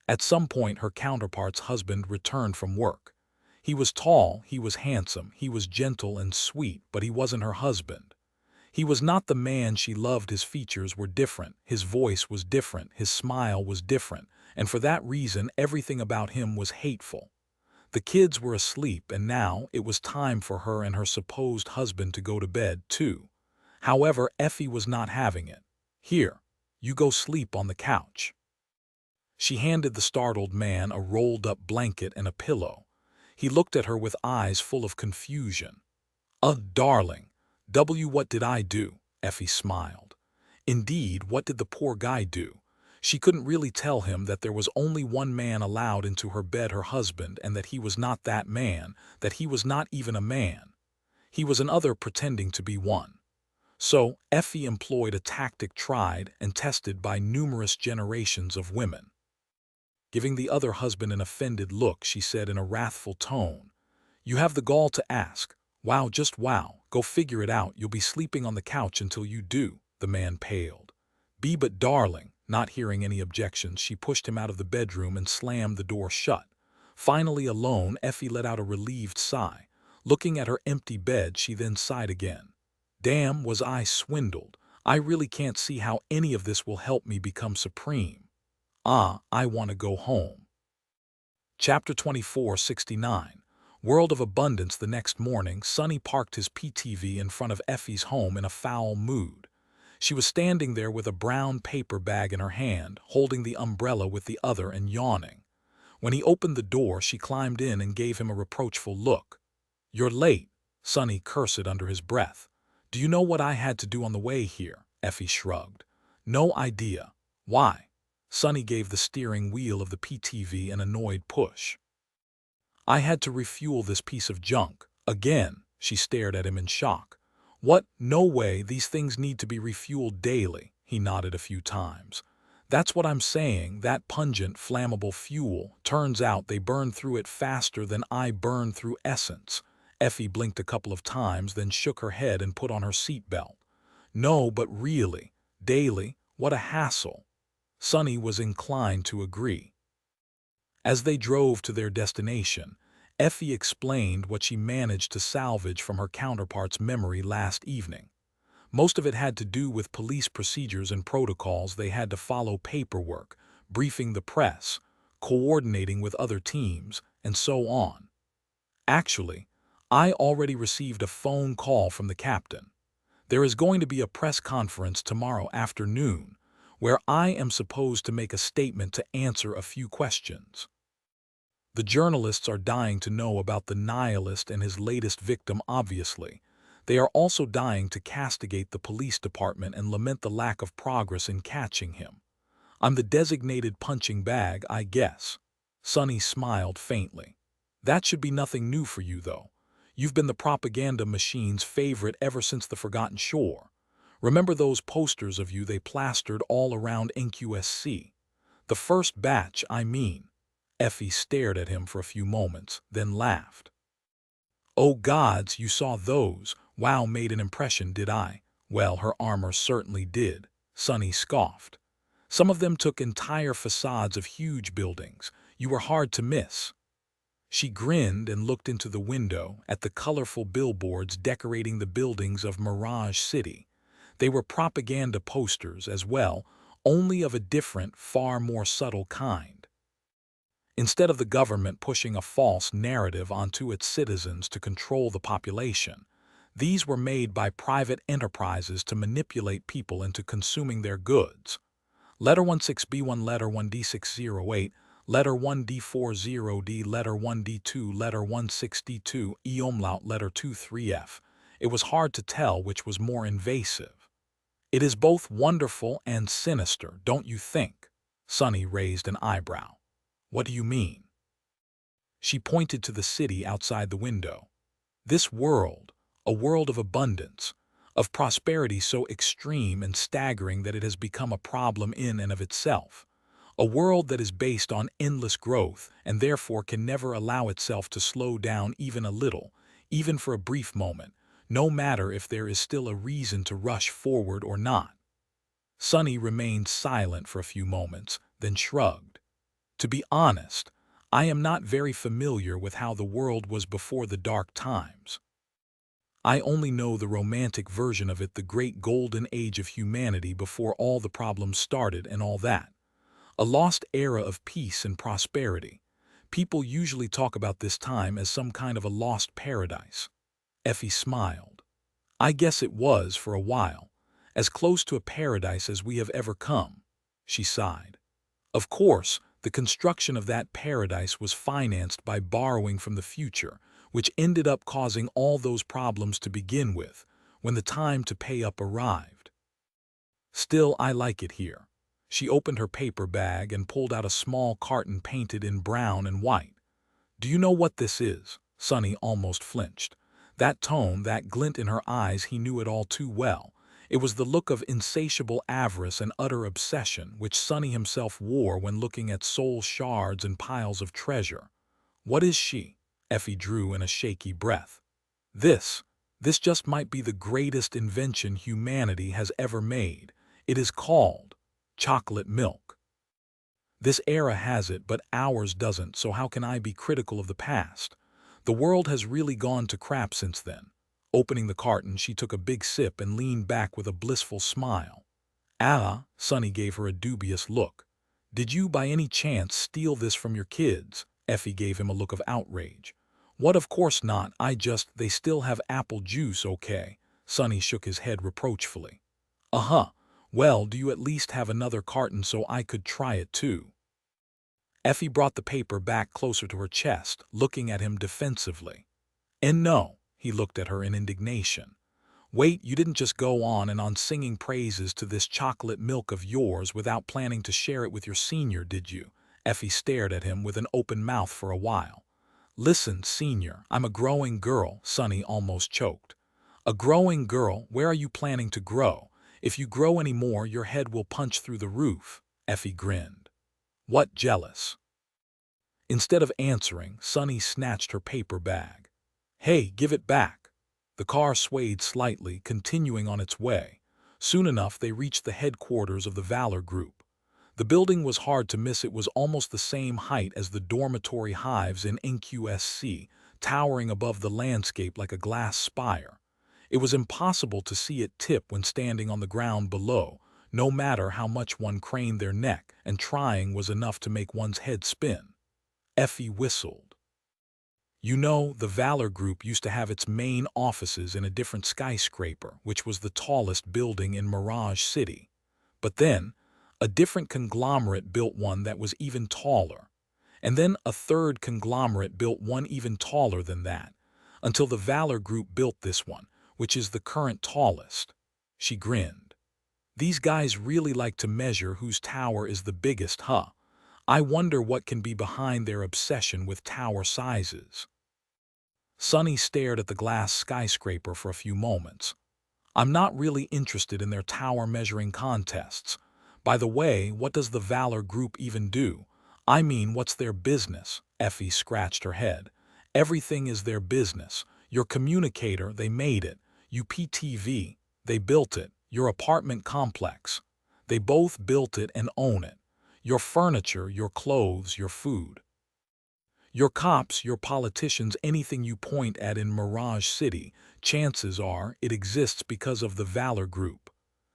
At some point, her counterpart's husband returned from work. He was tall, he was handsome, he was gentle and sweet, but he wasn't her husband. He was not the man she loved. His features were different, his voice was different, his smile was different, and for that reason everything about him was hateful. The kids were asleep, and now it was time for her and her supposed husband to go to bed, too. However, Effie was not having it. "Here, you go sleep on the couch." She handed the startled man a rolled-up blanket and a pillow. He looked at her with eyes full of confusion. Darling. What did I do?" Effie smiled. Indeed, what did the poor guy do? She couldn't really tell him that there was only one man allowed into her bed, her husband, and that he was not that man, that he was not even a man. He was another pretending to be one. So, Effie employed a tactic tried and tested by numerous generations of women. Giving the other husband an offended look, she said in a wrathful tone, "You have the gall to ask. Wow, just wow, go figure it out. You'll be sleeping on the couch until you do." The man paled. But darling," not hearing any objections, she pushed him out of the bedroom and slammed the door shut. Finally alone, Effie let out a relieved sigh. Looking at her empty bed, she then sighed again. Damn, was I swindled. I really can't see how any of this will help me become supreme. I want to go home. Chapter 2469. World of Abundance. The next morning, Sonny parked his PTV in front of Effie's home in a foul mood. She was standing there with a brown paper bag in her hand, holding the umbrella with the other and yawning. When he opened the door, she climbed in and gave him a reproachful look. "You're late," Sonny cursed under his breath. "Do you know what I had to do on the way here?" Effie shrugged. "No idea." "Why?" Sonny gave the steering wheel of the PTV an annoyed push. "I had to refuel this piece of junk." Again, she stared at him in shock. "What? No way, these things need to be refueled daily." He nodded a few times. "That's what I'm saying, that pungent, flammable fuel. Turns out they burn through it faster than I burn through essence." Effie blinked a couple of times, then shook her head and put on her seatbelt. "No, but really, daily, what a hassle." Sonny was inclined to agree. As they drove to their destination, Effie explained what she managed to salvage from her counterpart's memory last evening. Most of it had to do with police procedures and protocols. They had to follow, paperwork, briefing the press, coordinating with other teams, and so on. "Actually, I already received a phone call from the captain. There is going to be a press conference tomorrow afternoon where I am supposed to make a statement to answer a few questions. The journalists are dying to know about the nihilist and his latest victim, obviously. They are also dying to castigate the police department and lament the lack of progress in catching him. I'm the designated punching bag, I guess." Sonny smiled faintly. "That should be nothing new for you, though. You've been the propaganda machine's favorite ever since the Forgotten Shore. Remember those posters of you they plastered all around NQSC? The first batch, I mean." Effie stared at him for a few moments, then laughed. "Oh gods, you saw those? Wow, made an impression, did I?" "Well, her armor certainly did," Sonny scoffed. "Some of them took entire facades of huge buildings. You were hard to miss." She grinned and looked into the window at the colorful billboards decorating the buildings of Mirage City. They were propaganda posters as well, only of a different, far more subtle kind. Instead of the government pushing a false narrative onto its citizens to control the population, these were made by private enterprises to manipulate people into consuming their goods. Letter 16B1, letter 1D608, letter 1D40D, letter 1D2, letter 16D2, E umlaut, letter 23F. It was hard to tell which was more invasive. "It is both wonderful and sinister, don't you think?" Sonny raised an eyebrow. "What do you mean?" She pointed to the city outside the window. "This world, a world of abundance, of prosperity so extreme and staggering that it has become a problem in and of itself. A world that is based on endless growth and therefore can never allow itself to slow down even a little, even for a brief moment, no matter if there is still a reason to rush forward or not." Sonny remained silent for a few moments, then shrugged. "To be honest, I am not very familiar with how the world was before the dark times. I only know the romantic version of it, the great golden age of humanity before all the problems started and all that. A lost era of peace and prosperity. People usually talk about this time as some kind of a lost paradise." Effie smiled. "I guess it was for a while, as close to a paradise as we have ever come." She sighed. "Of course, the construction of that paradise was financed by borrowing from the future, which ended up causing all those problems to begin with, when the time to pay up arrived. Still, I like it here." She opened her paper bag and pulled out a small carton painted in brown and white. "Do you know what this is?" Sonny almost flinched. That tone, that glint in her eyes, he knew it all too well. It was the look of insatiable avarice and utter obsession which Sonny himself wore when looking at soul shards and piles of treasure. "What is she?" Effie drew in a shaky breath. This just might be the greatest invention humanity has ever made. It is called chocolate milk. This era has it, but ours doesn't, so how can I be critical of the past? The world has really gone to crap since then. Opening the carton, she took a big sip and leaned back with a blissful smile. Ah, Sonny gave her a dubious look. Did you by any chance steal this from your kids? Effie gave him a look of outrage. What, of course not, they still have apple juice, okay? Sonny shook his head reproachfully. Uh-huh. Well, do you at least have another carton so I could try it too? Effie brought the paper back closer to her chest, looking at him defensively. And no, he looked at her in indignation. Wait, you didn't just go on and on singing praises to this chocolate milk of yours without planning to share it with your senior, did you? Effie stared at him with an open mouth for a while. Listen, senior, I'm a growing girl, Sonny almost choked. A growing girl? Where are you planning to grow? If you grow any more, your head will punch through the roof. Effie grinned. What, jealous? Instead of answering, Sonny snatched her paper bag. Hey, give it back. The car swayed slightly, continuing on its way. Soon enough, they reached the headquarters of the Valor Group. The building was hard to miss. It was almost the same height as the dormitory hives in NQSC, towering above the landscape like a glass spire. It was impossible to see it tip when standing on the ground below, no matter how much one craned their neck, and trying was enough to make one's head spin. Effie whistled. You know, the Valor Group used to have its main offices in a different skyscraper, which was the tallest building in Mirage City. But then, a different conglomerate built one that was even taller. And then a third conglomerate built one even taller than that, until the Valor Group built this one, which is the current tallest. She grinned. These guys really like to measure whose tower is the biggest, huh? I wonder what can be behind their obsession with tower sizes. Sonny stared at the glass skyscraper for a few moments. I'm not really interested in their tower measuring contests. By the way, what does the Valor Group even do? I mean, what's their business? Effie scratched her head. Everything is their business. Your communicator, they made it. UPTV, they built it. Your apartment complex, they both built it and own it. Your furniture, your clothes, your food. Your cops, your politicians, anything you point at in Mirage City, chances are it exists because of the Valor Group.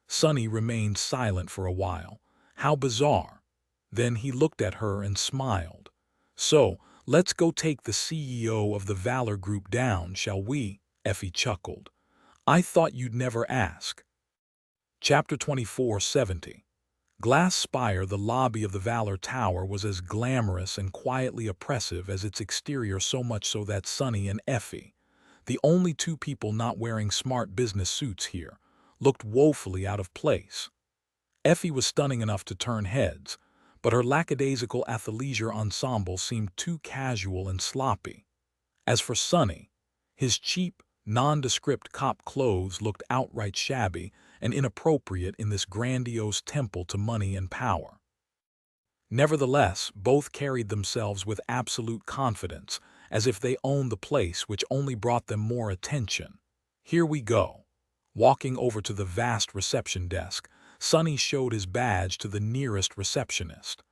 Sonny remained silent for a while. How bizarre. Then he looked at her and smiled. So, let's go take the CEO of the Valor Group down, shall we? Effie chuckled. I thought you'd never ask. Chapter 24:70. Glass Spire, the lobby of the Valor Tower, was as glamorous and quietly oppressive as its exterior, so much so that Sonny and Effie, the only two people not wearing smart business suits here, looked woefully out of place. Effie was stunning enough to turn heads, but her lackadaisical athleisure ensemble seemed too casual and sloppy. As for Sonny, his cheap, nondescript cop clothes looked outright shabby and inappropriate in this grandiose temple to money and power. Nevertheless, both carried themselves with absolute confidence, as if they owned the place, which only brought them more attention. Here we go. Walking over to the vast reception desk, Sonny showed his badge to the nearest receptionist.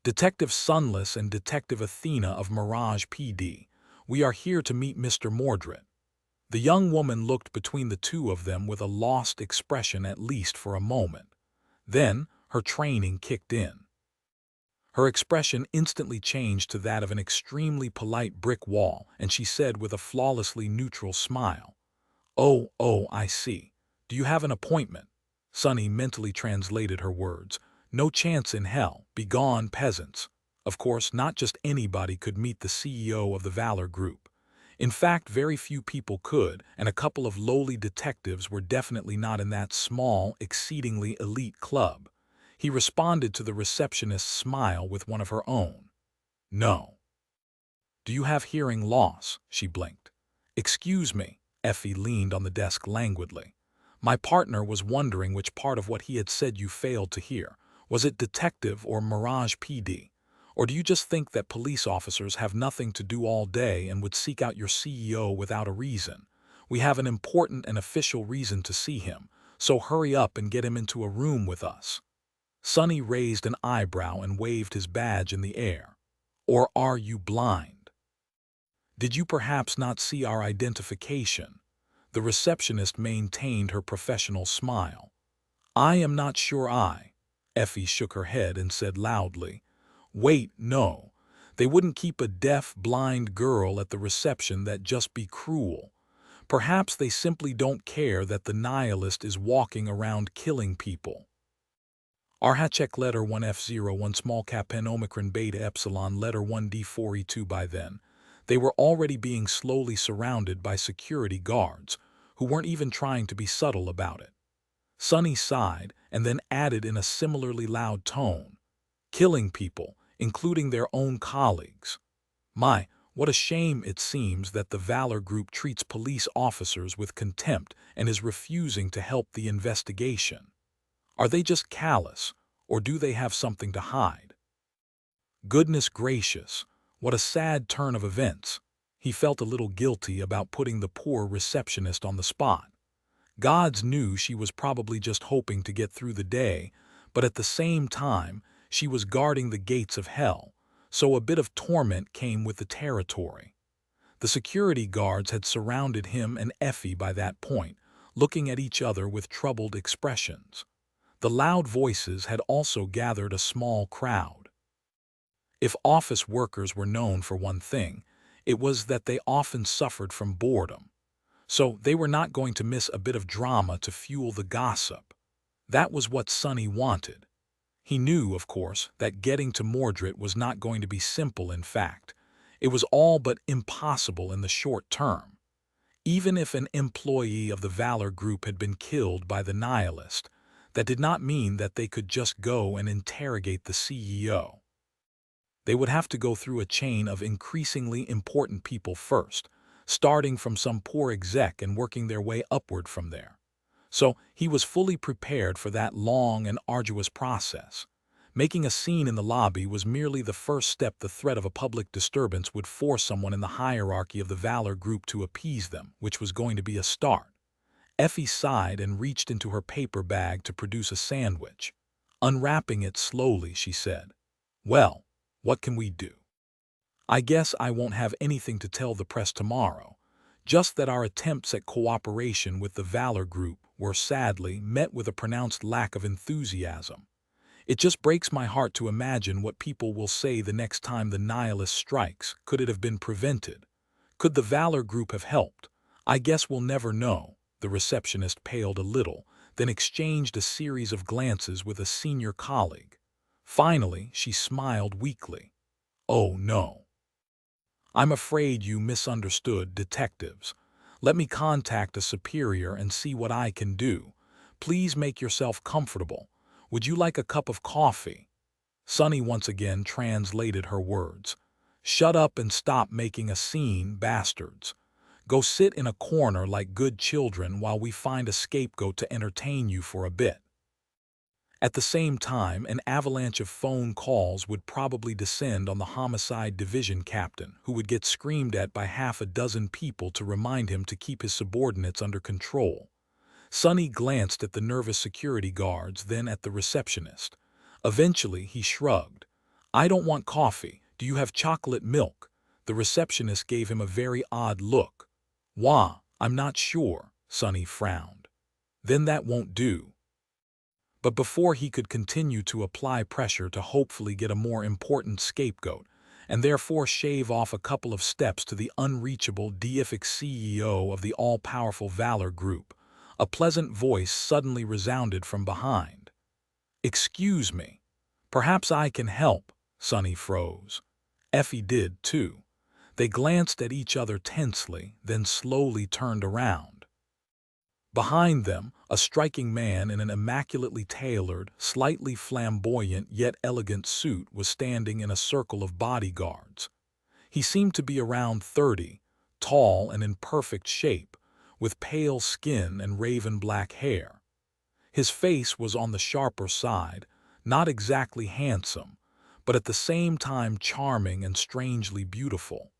Detective Sunless and Detective Athena of Mirage PD. We are here to meet Mr. Mordred. The young woman looked between the two of them with a lost expression, at least for a moment. Then her training kicked in. Her expression instantly changed to that of an extremely polite brick wall, and she said with a flawlessly neutral smile, Oh, I see. Do you have an appointment? Sonny mentally translated her words. No chance in hell. Begone, peasants. Of course, not just anybody could meet the CEO of the Valor Group. In fact, very few people could, and a couple of lowly detectives were definitely not in that small, exceedingly elite club. He responded to the receptionist's smile with one of her own. No. Do you have hearing loss? She blinked. Excuse me. Effie leaned on the desk languidly. My partner was wondering which part of what he had said you failed to hear. Was it detective or Mirage PD? Or do you just think that police officers have nothing to do all day and would seek out your CEO without a reason? We have an important and official reason to see him, so hurry up and get him into a room with us. Sonny raised an eyebrow and waved his badge in the air. Or are you blind? Did you perhaps not see our identification? The receptionist maintained her professional smile. I am not sure Effie shook her head and said loudly, Wait, no. They wouldn't keep a deaf, blind girl at the reception. That'd just be cruel. Perhaps they simply don't care that the nihilist is walking around killing people. Arhachek letter 1F01 small cap N Omicron beta epsilon letter 1D4E2 by then. They were already being slowly surrounded by security guards, who weren't even trying to be subtle about it. Sonny sighed and then added in a similarly loud tone, killing people, including their own colleagues. My, what a shame it seems that the Valor Group treats police officers with contempt and is refusing to help the investigation. Are they just callous, or do they have something to hide? Goodness gracious, what a sad turn of events. He felt a little guilty about putting the poor receptionist on the spot. Gods knew she was probably just hoping to get through the day, but at the same time, she was guarding the gates of hell, so a bit of torment came with the territory. The security guards had surrounded him and Effie by that point, looking at each other with troubled expressions. The loud voices had also gathered a small crowd. If office workers were known for one thing, it was that they often suffered from boredom. So they were not going to miss a bit of drama to fuel the gossip. That was what Sonny wanted. He knew, of course, that getting to Mordred was not going to be simple. In fact, it was all but impossible in the short term. Even if an employee of the Valor Group had been killed by the nihilist, that did not mean that they could just go and interrogate the CEO. They would have to go through a chain of increasingly important people first, starting from some poor exec and working their way upward from there. So he was fully prepared for that long and arduous process. Making a scene in the lobby was merely the first step. The threat of a public disturbance would force someone in the hierarchy of the Valor Group to appease them, which was going to be a start. Effie sighed and reached into her paper bag to produce a sandwich. Unwrapping it slowly, she said, Well, what can we do? I guess I won't have anything to tell the press tomorrow, just that our attempts at cooperation with the Valor Group were sadly met with a pronounced lack of enthusiasm. It just breaks my heart to imagine what people will say the next time the nihilist strikes. Could it have been prevented? Could the Valor Group have helped? I guess we'll never know. The receptionist paled a little, then exchanged a series of glances with a senior colleague. Finally, she smiled weakly. Oh, no. I'm afraid you misunderstood, detectives. Let me contact a superior and see what I can do. Please make yourself comfortable. Would you like a cup of coffee? Sonny once again translated her words. Shut up and stop making a scene, bastards. Go sit in a corner like good children while we find a scapegoat to entertain you for a bit. At the same time, an avalanche of phone calls would probably descend on the homicide division captain, who would get screamed at by half a dozen people to remind him to keep his subordinates under control. Sonny glanced at the nervous security guards, then at the receptionist. Eventually, he shrugged. I don't want coffee. Do you have chocolate milk? The receptionist gave him a very odd look. Wah, I'm not sure, Sonny frowned. Then that won't do. But before he could continue to apply pressure to hopefully get a more important scapegoat, and therefore shave off a couple of steps to the unreachable deific CEO of the all-powerful Valor Group, a pleasant voice suddenly resounded from behind. Excuse me. Perhaps I can help. Sonny froze. Effie did, too. They glanced at each other tensely, then slowly turned around. Behind them, a striking man in an immaculately tailored, slightly flamboyant yet elegant suit was standing in a circle of bodyguards. He seemed to be around 30, tall and in perfect shape, with pale skin and raven-black hair. His face was on the sharper side, not exactly handsome, but at the same time charming and strangely beautiful.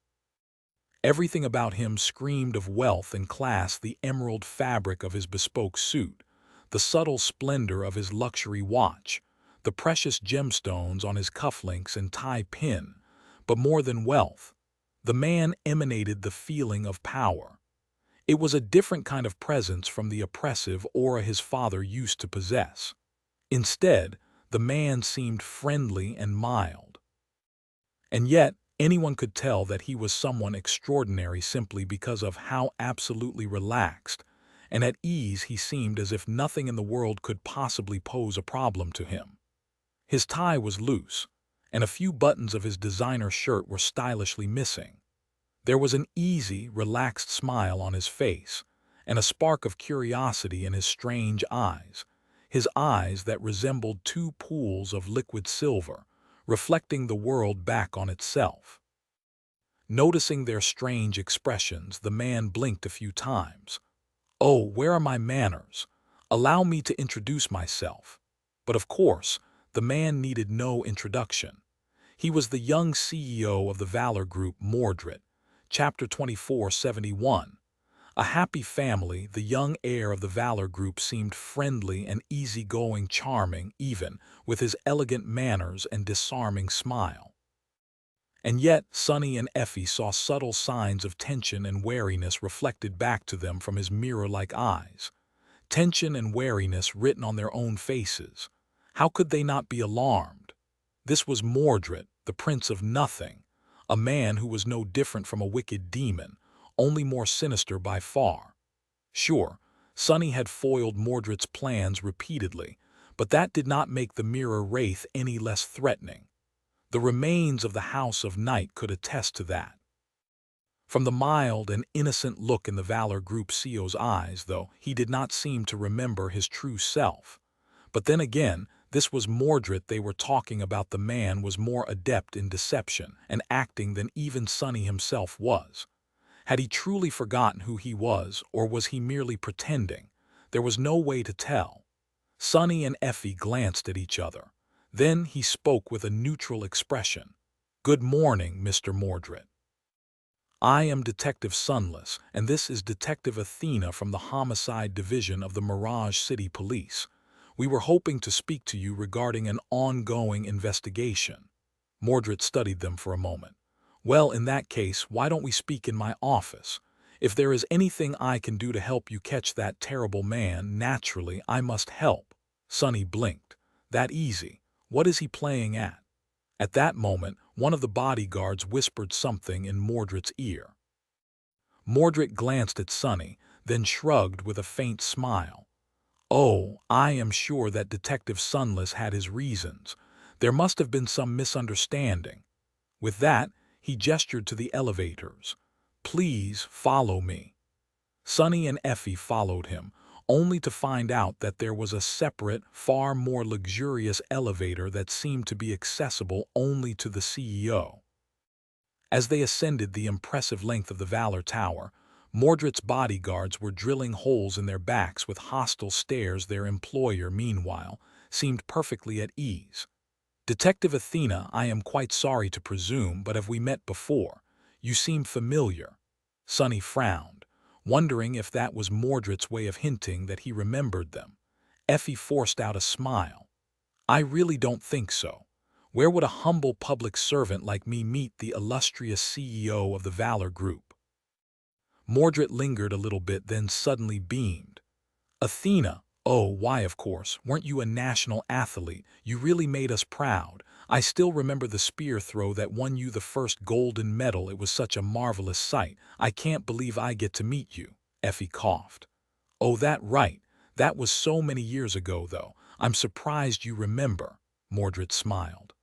Everything about him screamed of wealth and class: the emerald fabric of his bespoke suit, the subtle splendor of his luxury watch, the precious gemstones on his cufflinks and tie pin, but more than wealth, The man emanated the feeling of power. It was a different kind of presence from the oppressive aura his father used to possess. Instead, the man seemed friendly and mild. And yet, anyone could tell that he was someone extraordinary simply because of how absolutely relaxed and at ease he seemed, as if nothing in the world could possibly pose a problem to him. His tie was loose, and a few buttons of his designer shirt were stylishly missing. There was an easy, relaxed smile on his face, and a spark of curiosity in his strange his eyes that resembled two pools of liquid silver, reflecting the world back on itself. Noticing their strange expressions, the man blinked a few times. "Oh, where are my manners? Allow me to introduce myself." But of course, the man needed no introduction. He was the young CEO of the Valor Group, Mordred. Chapter 2471. A happy family, the young heir of the Valor Group seemed friendly and easygoing, charming, even with his elegant manners and disarming smile. And yet, Sonny and Effie saw subtle signs of tension and wariness reflected back to them from his mirror-like eyes. Tension and wariness written on their own faces. How could they not be alarmed? This was Mordred, the Prince of Nothing, a man who was no different from a wicked demon, only more sinister by far. Sure, Sonny had foiled Mordred's plans repeatedly, but that did not make the mirror wraith any less threatening. The remains of the House of Night could attest to that. From the mild and innocent look in the Valor Group CEO's eyes, though, he did not seem to remember his true self. But then again, this was Mordred they were talking about. The man was more adept in deception and acting than even Sonny himself was. Had he truly forgotten who he was, or was he merely pretending? There was no way to tell. Sonny and Effie glanced at each other. Then he spoke with a neutral expression. "Good morning, Mr. Mordred. I am Detective Sunless, and this is Detective Athena from the Homicide Division of the Mirage City Police. We were hoping to speak to you regarding an ongoing investigation." Mordred studied them for a moment. "Well, in that case, why don't we speak in my office? If there is anything I can do to help you catch that terrible man, naturally I must help." Sonny blinked. "That easy? What is he playing at?" At that moment, one of the bodyguards whispered something in Mordred's ear. Mordred glanced at Sonny, then shrugged with a faint smile. "Oh, I am sure that Detective Sunless had his reasons. There must have been some misunderstanding." With that, he gestured to the elevators. "Please follow me." Sonny and Effie followed him, only to find out that there was a separate, far more luxurious elevator that seemed to be accessible only to the CEO. As they ascended the impressive length of the Valor Tower, Mordred's bodyguards were drilling holes in their backs with hostile stares. Their employer, meanwhile, seemed perfectly at ease. "Detective Athena, I am quite sorry to presume, but have we met before? You seem familiar." Sonny frowned, wondering if that was Mordred's way of hinting that he remembered them. Effie forced out a smile. "I really don't think so. Where would a humble public servant like me meet the illustrious CEO of the Valor Group?" Mordred lingered a little bit, then suddenly beamed. "Athena, oh, why, of course, weren't you a national athlete? You really made us proud. I still remember the spear throw that won you the first golden medal. It was such a marvelous sight. I can't believe I get to meet you." Effie coughed. "Oh, right. That was so many years ago, though. I'm surprised you remember." Mordred smiled.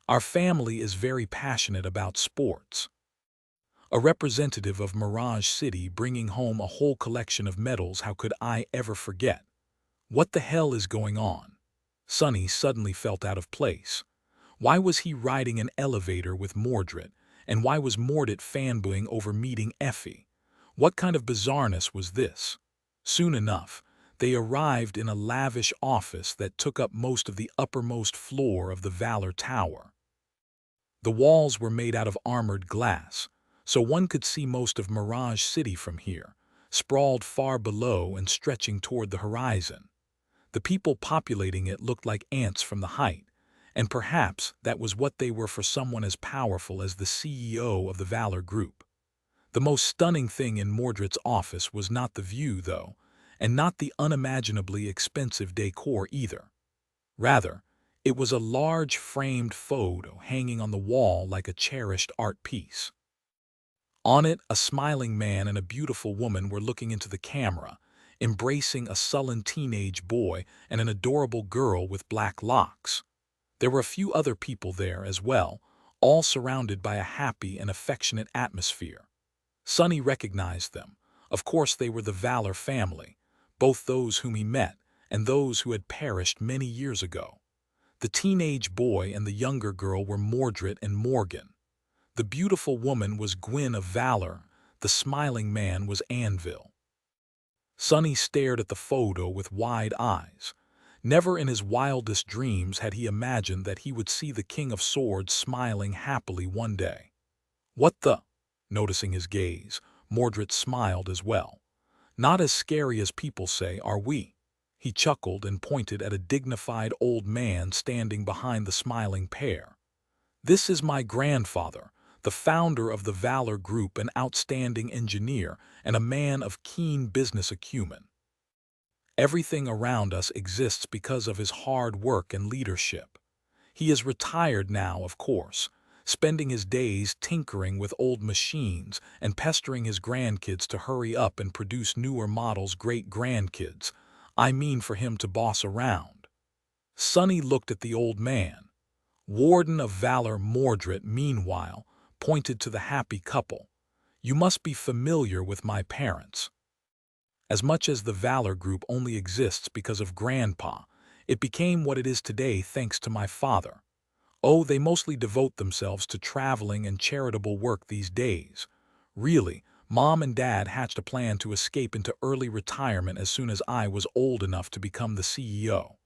"Our family is very passionate about sports." A representative of Mirage City bringing home a whole collection of medals. How could I ever forget? What the hell is going on? Sonny suddenly felt out of place. Why was he riding an elevator with Mordred? And why was Mordred fanboying over meeting Effie? What kind of bizarreness was this? Soon enough, they arrived in a lavish office that took up most of the uppermost floor of the Valor Tower. The walls were made out of armored glass, so one could see most of Mirage City from here, sprawled far below and stretching toward the horizon. The people populating it looked like ants from the height, And perhaps that was what they were for someone as powerful as the CEO of the Valor Group. The most stunning thing in Mordred's office was not the view, though, and not the unimaginably expensive decor either. Rather, it was a large framed photo hanging on the wall like a cherished art piece. On it, a smiling man and a beautiful woman were looking into the camera, embracing a sullen teenage boy and an adorable girl with black locks. There were a few other people there as well, all surrounded by a happy and affectionate atmosphere. Sonny recognized them. Of course, they were the Valor family, both those whom he met and those who had perished many years ago. The teenage boy and the younger girl were Mordred and Morgan. The beautiful woman was Gwyn of Valor. The smiling man was Anvil. Sonny stared at the photo with wide eyes. Never in his wildest dreams had he imagined that he would see the King of Swords smiling happily one day. What the? Noticing his gaze, Mordred smiled as well. Not as scary as people say, are we? He chuckled and pointed at a dignified old man standing behind the smiling pair. This is my grandfather, the founder of the Valor Group, an outstanding engineer and a man of keen business acumen. Everything around us exists because of his hard work and leadership. He is retired now, of course, spending his days tinkering with old machines and pestering his grandkids to hurry up and produce newer models. Great-grandkids, I mean, for him to boss around. Sonny looked at the old man. Warden of Valor Mordred, meanwhile, pointed to the happy couple. You must be familiar with my parents. As much as the Valor Group only exists because of Grandpa, it became what it is today thanks to my father. Oh, they mostly devote themselves to traveling and charitable work these days. Really, Mom and Dad hatched a plan to escape into early retirement as soon as I was old enough to become the CEO.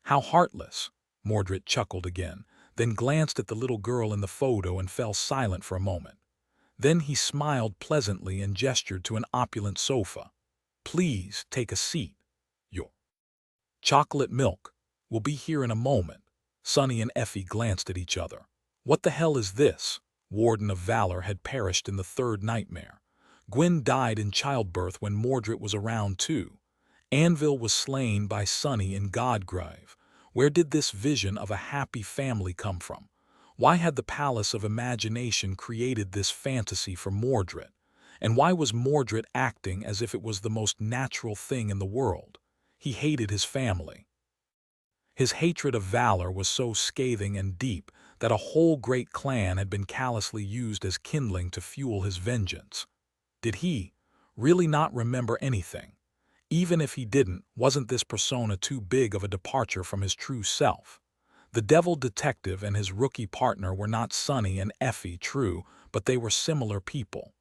How heartless, Mordred chuckled again, then glanced at the little girl in the photo and fell silent for a moment. Then he smiled pleasantly and gestured to an opulent sofa. Please take a seat. Your chocolate milk will be here in a moment. Sonny and Effie glanced at each other. What the hell is this? Warden of Valor had perished in the third nightmare. Gwyn died in childbirth when Mordred was around too. Anvil was slain by Sonny in Godgrave. Where did this vision of a happy family come from? Why had the Palace of Imagination created this fantasy for Mordred? And why was Mordred acting as if it was the most natural thing in the world? He hated his family. His hatred of Valor was so scathing and deep that a whole great clan had been callously used as kindling to fuel his vengeance. Did he really not remember anything? Even if he didn't, wasn't this persona too big of a departure from his true self? The devil detective and his rookie partner were not Sonny and Effie, true, but they were similar people.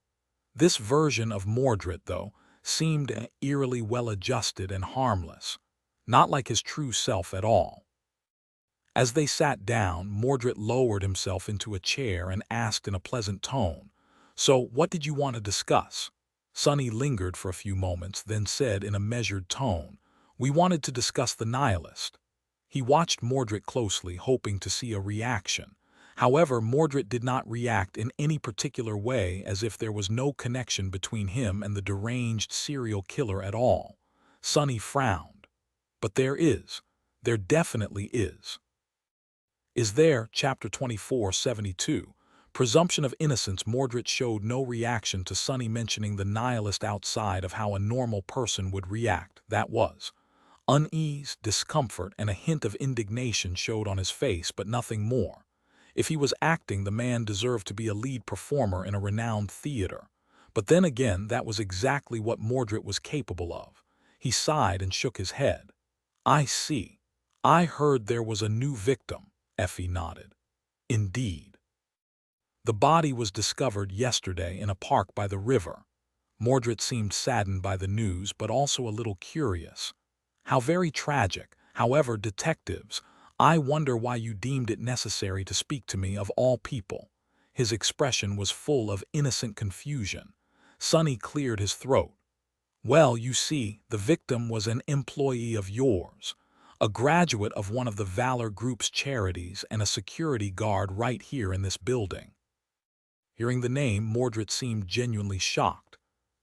This version of Mordred, though, seemed eerily well-adjusted and harmless, not like his true self at all. As they sat down, Mordred lowered himself into a chair and asked in a pleasant tone, "So, what did you want to discuss?" Sonny lingered for a few moments, then said in a measured tone, "We wanted to discuss the nihilist." He watched Mordred closely, hoping to see a reaction. However, Mordred did not react in any particular way, as if there was no connection between him and the deranged serial killer at all. Sonny frowned. "But there is. There definitely is." Is there? Chapter 2472. Presumption of innocence. Mordred showed no reaction to Sonny mentioning the nihilist outside of how a normal person would react. That was. Unease, discomfort, and a hint of indignation showed on his face, but nothing more. If he was acting, the man deserved to be a lead performer in a renowned theater. But then again, that was exactly what Mordred was capable of. He sighed and shook his head. "I see. I heard there was a new victim," Effie nodded. "Indeed. The body was discovered yesterday in a park by the river." Mordred seemed saddened by the news, but also a little curious. "How very tragic. However, detectives, I wonder why you deemed it necessary to speak to me of all people." His expression was full of innocent confusion. Sonny cleared his throat. "Well, you see, the victim was an employee of yours. a graduate of one of the Valor Group's charities and a security guard right here in this building. Hearing the name, Mordred seemed genuinely shocked.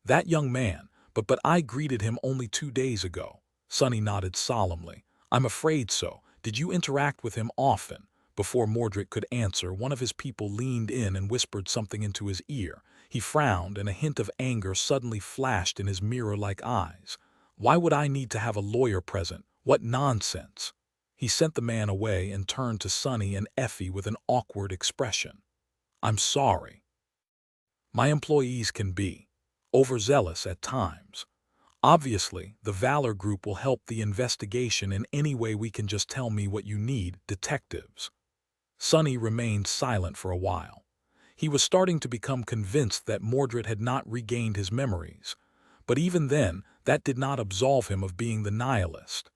That young man, but I greeted him only 2 days ago. Sonny nodded solemnly. I'm afraid so. Did you interact with him often? Before Mordred could answer, one of his people leaned in and whispered something into his ear. He frowned, and a hint of anger suddenly flashed in his mirror-like eyes. Why would I need to have a lawyer present? What nonsense! He sent the man away and turned to Sonny and Effie with an awkward expression. I'm sorry. My employees can be overzealous at times. Obviously, the Valor Group will help the investigation in any way we can. Just tell me what you need, detectives. Sonny remained silent for a while. He was starting to become convinced that Mordred had not regained his memories. But even then, that did not absolve him of being the nihilist.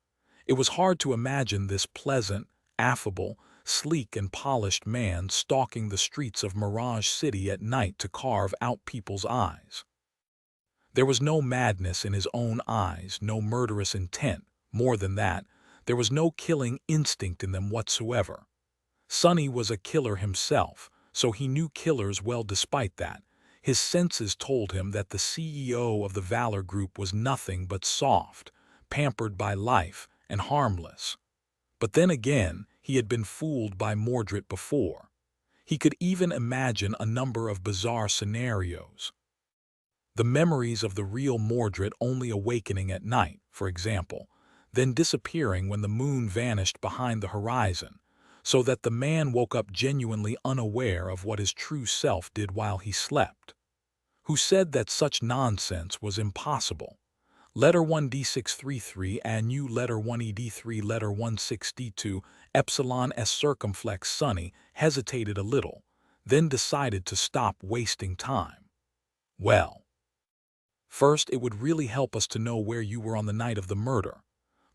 It was hard to imagine this pleasant, affable, sleek and polished man stalking the streets of Mirage City at night to carve out people's eyes. There was no madness in his own eyes, no murderous intent. More than that, there was no killing instinct in them whatsoever. Sonny was a killer himself, so he knew killers well. Despite that, his senses told him that the CEO of the Valor Group was nothing but soft, pampered by life, and harmless. But then again, he had been fooled by Mordred before. He could even imagine a number of bizarre scenarios. The memories of the real Mordred only awakening at night, for example, then disappearing when the moon vanished behind the horizon, so that the man woke up genuinely unaware of what his true self did while he slept. Who said that such nonsense was impossible? Letter 1D633 and U letter 1ED3 letter 162 epsilon S circumflex. Sonny hesitated a little, then decided to stop wasting time. Well, first it would really help us to know where you were on the night of the murder.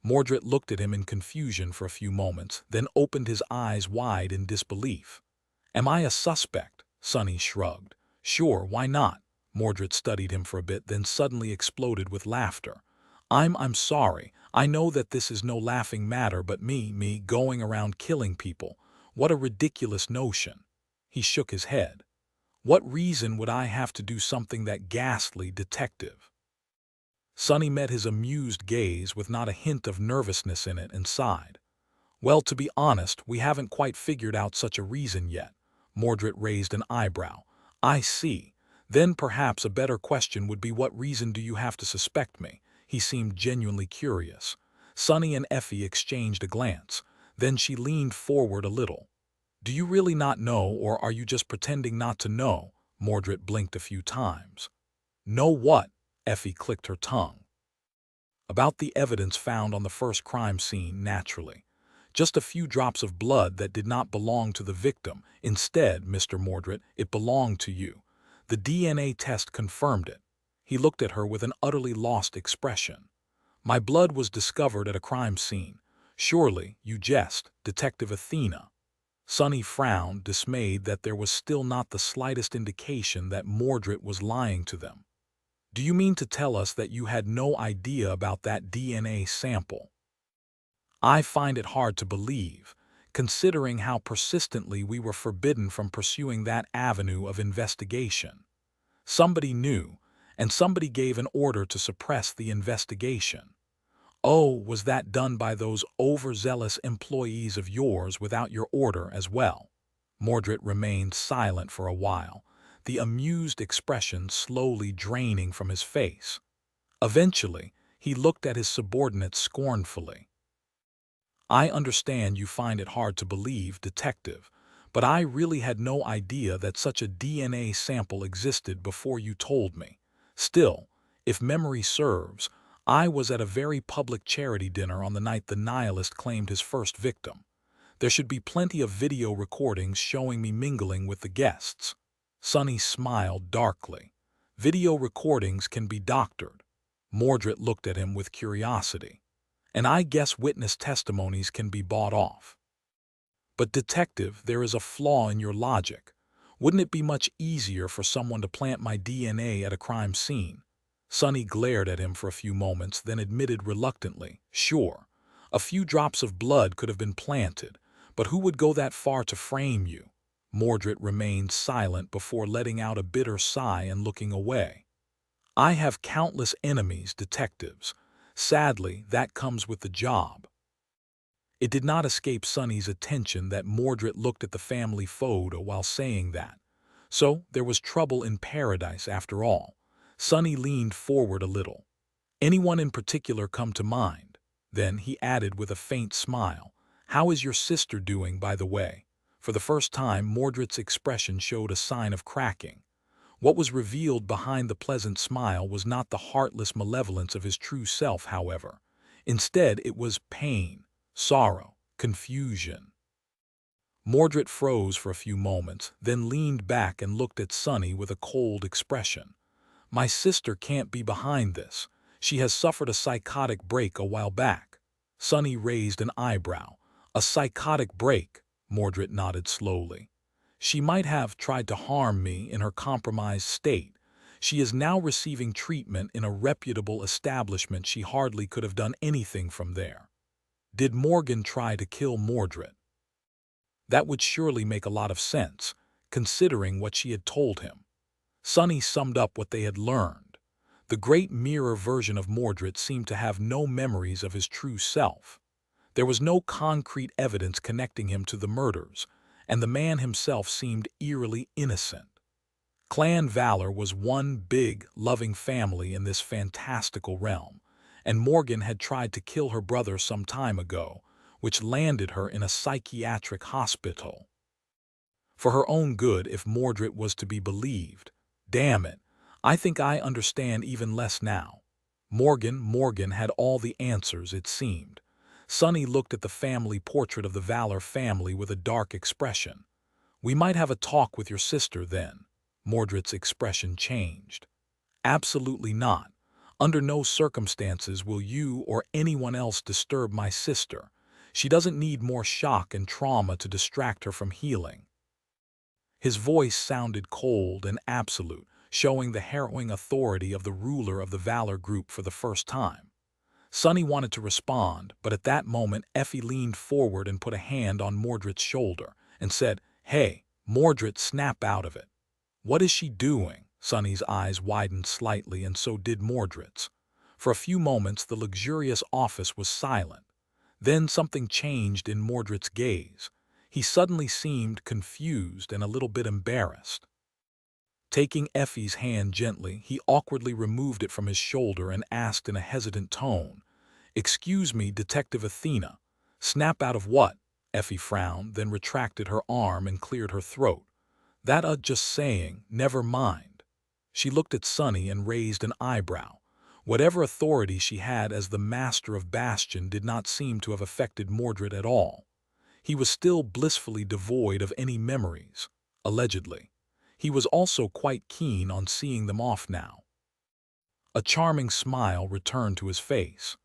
Mordred looked at him in confusion for a few moments, then opened his eyes wide in disbelief. Am I a suspect? Sonny shrugged. Sure, why not? Mordred studied him for a bit, then suddenly exploded with laughter. I'm sorry. I know that this is no laughing matter, but me going around killing people. What a ridiculous notion. He shook his head. What reason would I have to do something that ghastly, detective? Sonny met his amused gaze with not a hint of nervousness in it and sighed. Well, to be honest, we haven't quite figured out such a reason yet. Mordred raised an eyebrow. I see. Then perhaps a better question would be, what reason do you have to suspect me? He seemed genuinely curious. Sonny and Effie exchanged a glance. Then she leaned forward a little. Do you really not know, or are you just pretending not to know? Mordred blinked a few times. Know what? Effie clicked her tongue. About the evidence found on the first crime scene, naturally. Just a few drops of blood that did not belong to the victim. Instead, Mr. Mordred, it belonged to you. The DNA test confirmed it. He looked at her with an utterly lost expression. My blood was discovered at a crime scene. Surely, you jest, Detective Athena. Sonny frowned, dismayed that there was still not the slightest indication that Mordred was lying to them. Do you mean to tell us that you had no idea about that DNA sample? I find it hard to believe, considering how persistently we were forbidden from pursuing that avenue of investigation. Somebody knew, and somebody gave an order to suppress the investigation. Oh, was that done by those overzealous employees of yours without your order as well? Mordred remained silent for a while, the amused expression slowly draining from his face. Eventually, he looked at his subordinate scornfully. I understand you find it hard to believe, Detective, but I really had no idea that such a DNA sample existed before you told me. Still, if memory serves, I was at a very public charity dinner on the night the nihilist claimed his first victim. There should be plenty of video recordings showing me mingling with the guests. Sonny smiled darkly. Video recordings can be doctored. Mordred looked at him with curiosity. And I guess witness testimonies can be bought off. But Detective, there is a flaw in your logic. Wouldn't it be much easier for someone to plant my DNA at a crime scene? Sonny glared at him for a few moments, then admitted reluctantly, sure. A few drops of blood could have been planted, but who would go that far to frame you? Mordred remained silent before letting out a bitter sigh and looking away. I have countless enemies, detectives. Sadly, that comes with the job. It did not escape Sonny's attention that Mordred looked at the family photo while saying that. So, there was trouble in paradise after all. Sonny leaned forward a little. Anyone in particular come to mind? Then he added with a faint smile, "How is your sister doing, by the way?" For the first time, Mordred's expression showed a sign of cracking. What was revealed behind the pleasant smile was not the heartless malevolence of his true self, however. Instead, it was pain, sorrow, confusion. Mordred froze for a few moments, then leaned back and looked at Sonny with a cold expression. "My sister can't be behind this. She has suffered a psychotic break a while back." Sonny raised an eyebrow. "A psychotic break?" Mordred nodded slowly. "She might have tried to harm me in her compromised state. She is now receiving treatment in a reputable establishment. She hardly could have done anything from there." Did Morgan try to kill Mordred? That would surely make a lot of sense, considering what she had told him. Sonny summed up what they had learned. The great mirror version of Mordred seemed to have no memories of his true self. There was no concrete evidence connecting him to the murders, and the man himself seemed eerily innocent. Clan Valor was one big, loving family in this fantastical realm, and Morgan had tried to kill her brother some time ago, which landed her in a psychiatric hospital. For her own good, if Mordred was to be believed. Damn it, I think I understand even less now. Morgan had all the answers, it seemed. Sonny looked at the family portrait of the Valor family with a dark expression. "We might have a talk with your sister then." Mordred's expression changed. "Absolutely not. Under no circumstances will you or anyone else disturb my sister. She doesn't need more shock and trauma to distract her from healing." His voice sounded cold and absolute, showing the harrowing authority of the ruler of the Valor group for the first time. Sonny wanted to respond, but at that moment Effie leaned forward and put a hand on Mordred's shoulder and said, "Hey, Mordred, snap out of it." "What is she doing?" Sonny's eyes widened slightly, and so did Mordred's. For a few moments the luxurious office was silent. Then something changed in Mordred's gaze. He suddenly seemed confused and a little bit embarrassed. Taking Effie's hand gently, he awkwardly removed it from his shoulder and asked in a hesitant tone, "Excuse me, Detective Athena." "Snap out of what?" Effie frowned, then retracted her arm and cleared her throat. Just saying, never mind." She looked at Sonny and raised an eyebrow. Whatever authority she had as the master of Bastion did not seem to have affected Mordred at all. He was still blissfully devoid of any memories, allegedly. He was also quite keen on seeing them off now. A charming smile returned to his face.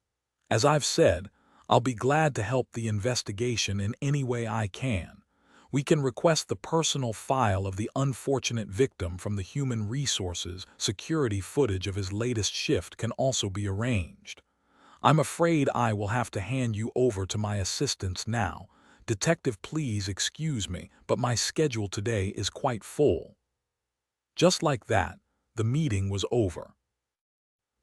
"As I've said, I'll be glad to help the investigation in any way I can. We can request the personal file of the unfortunate victim from the Human Resources. Security footage of his latest shift can also be arranged. I'm afraid I will have to hand you over to my assistants now. Detective, please excuse me, but my schedule today is quite full." Just like that, the meeting was over.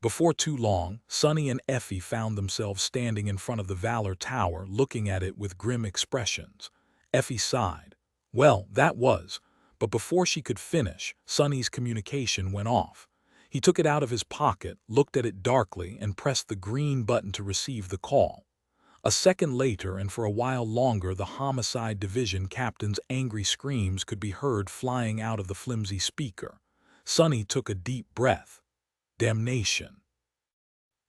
Before too long, Sonny and Effie found themselves standing in front of the Valor Tower, looking at it with grim expressions. Effie sighed. "Well, that was," but before she could finish, Sonny's communication went off. He took it out of his pocket, looked at it darkly, and pressed the green button to receive the call. A second later, and for a while longer, the Homicide Division captain's angry screams could be heard flying out of the flimsy speaker. Sonny took a deep breath. Damnation.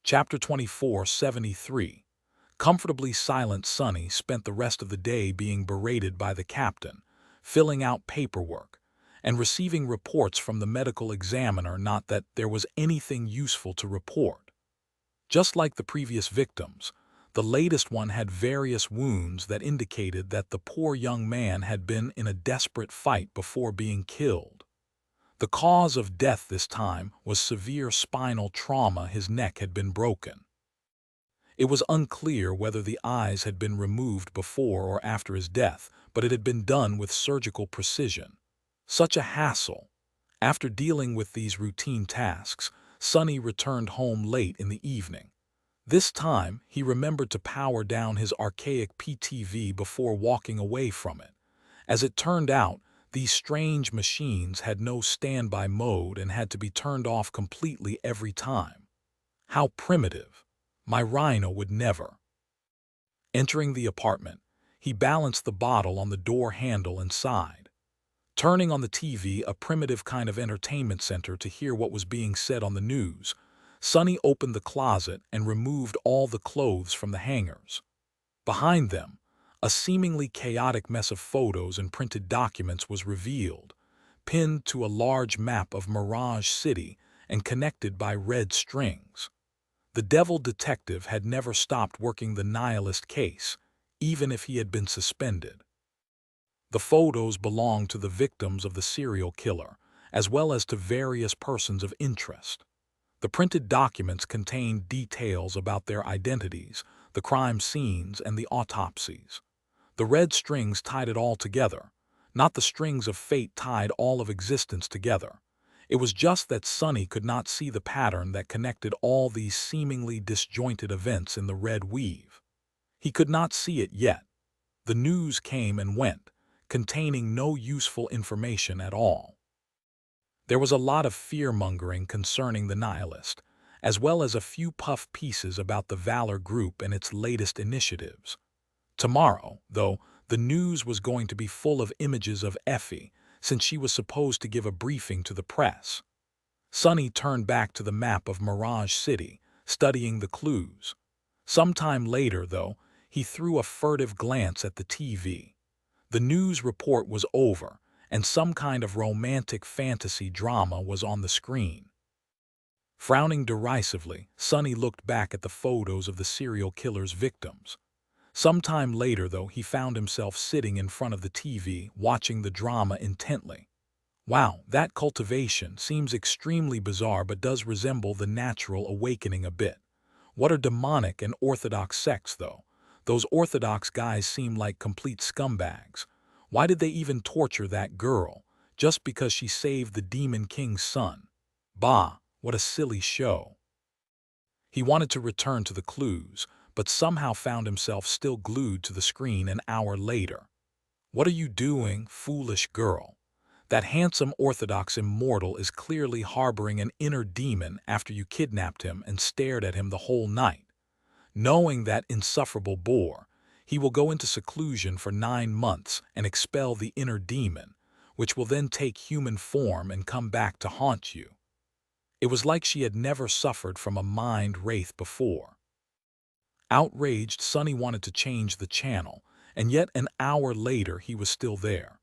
Chapter 2473. Comfortably silent Sonny spent the rest of the day being berated by the captain, filling out paperwork, and receiving reports from the medical examiner. Not that there was anything useful to report. Just like the previous victims, the latest one had various wounds that indicated that the poor young man had been in a desperate fight before being killed. The cause of death this time was severe spinal trauma. His neck had been broken. It was unclear whether the eyes had been removed before or after his death, but it had been done with surgical precision. Such a hassle. After dealing with these routine tasks, Sonny returned home late in the evening. This time, he remembered to power down his archaic PTV before walking away from it. As it turned out, these strange machines had no standby mode and had to be turned off completely every time. How primitive. My Rhino would never. Entering the apartment, he balanced the bottle on the door handle and sighed. Turning on the TV, a primitive kind of entertainment center, to hear what was being said on the news, Sonny opened the closet and removed all the clothes from the hangers. Behind them, a seemingly chaotic mess of photos and printed documents was revealed, pinned to a large map of Mirage City and connected by red strings. The devil detective had never stopped working the nihilist case, even if he had been suspended. The photos belonged to the victims of the serial killer, as well as to various persons of interest. The printed documents contained details about their identities, the crime scenes, and the autopsies. The red strings tied it all together. Not the strings of fate tied all of existence together. It was just that Sonny could not see the pattern that connected all these seemingly disjointed events in the red weave. He could not see it yet. The news came and went, containing no useful information at all. There was a lot of fear-mongering concerning the nihilist, as well as a few puff pieces about the Valor Group and its latest initiatives. Tomorrow, though, the news was going to be full of images of Effie, since she was supposed to give a briefing to the press. Sonny turned back to the map of Mirage City, studying the clues. Sometime later, though, he threw a furtive glance at the TV. The news report was over, and some kind of romantic fantasy drama was on the screen. Frowning derisively, Sonny looked back at the photos of the serial killer's victims. Sometime later, though, he found himself sitting in front of the TV, watching the drama intently. Wow, that cultivation seems extremely bizarre but does resemble the natural awakening a bit. What are demonic and orthodox sects, though? Those orthodox guys seem like complete scumbags. Why did they even torture that girl? Just because she saved the Demon King's son? Bah, what a silly show. He wanted to return to the clues, but somehow found himself still glued to the screen an hour later. What are you doing, foolish girl? That handsome Orthodox immortal is clearly harboring an inner demon after you kidnapped him and stared at him the whole night. Knowing that insufferable bore, he will go into seclusion for 9 months and expel the inner demon, which will then take human form and come back to haunt you. It was like she had never suffered from a mind wraith before. Outraged, Sonny wanted to change the channel, and yet an hour later he was still there.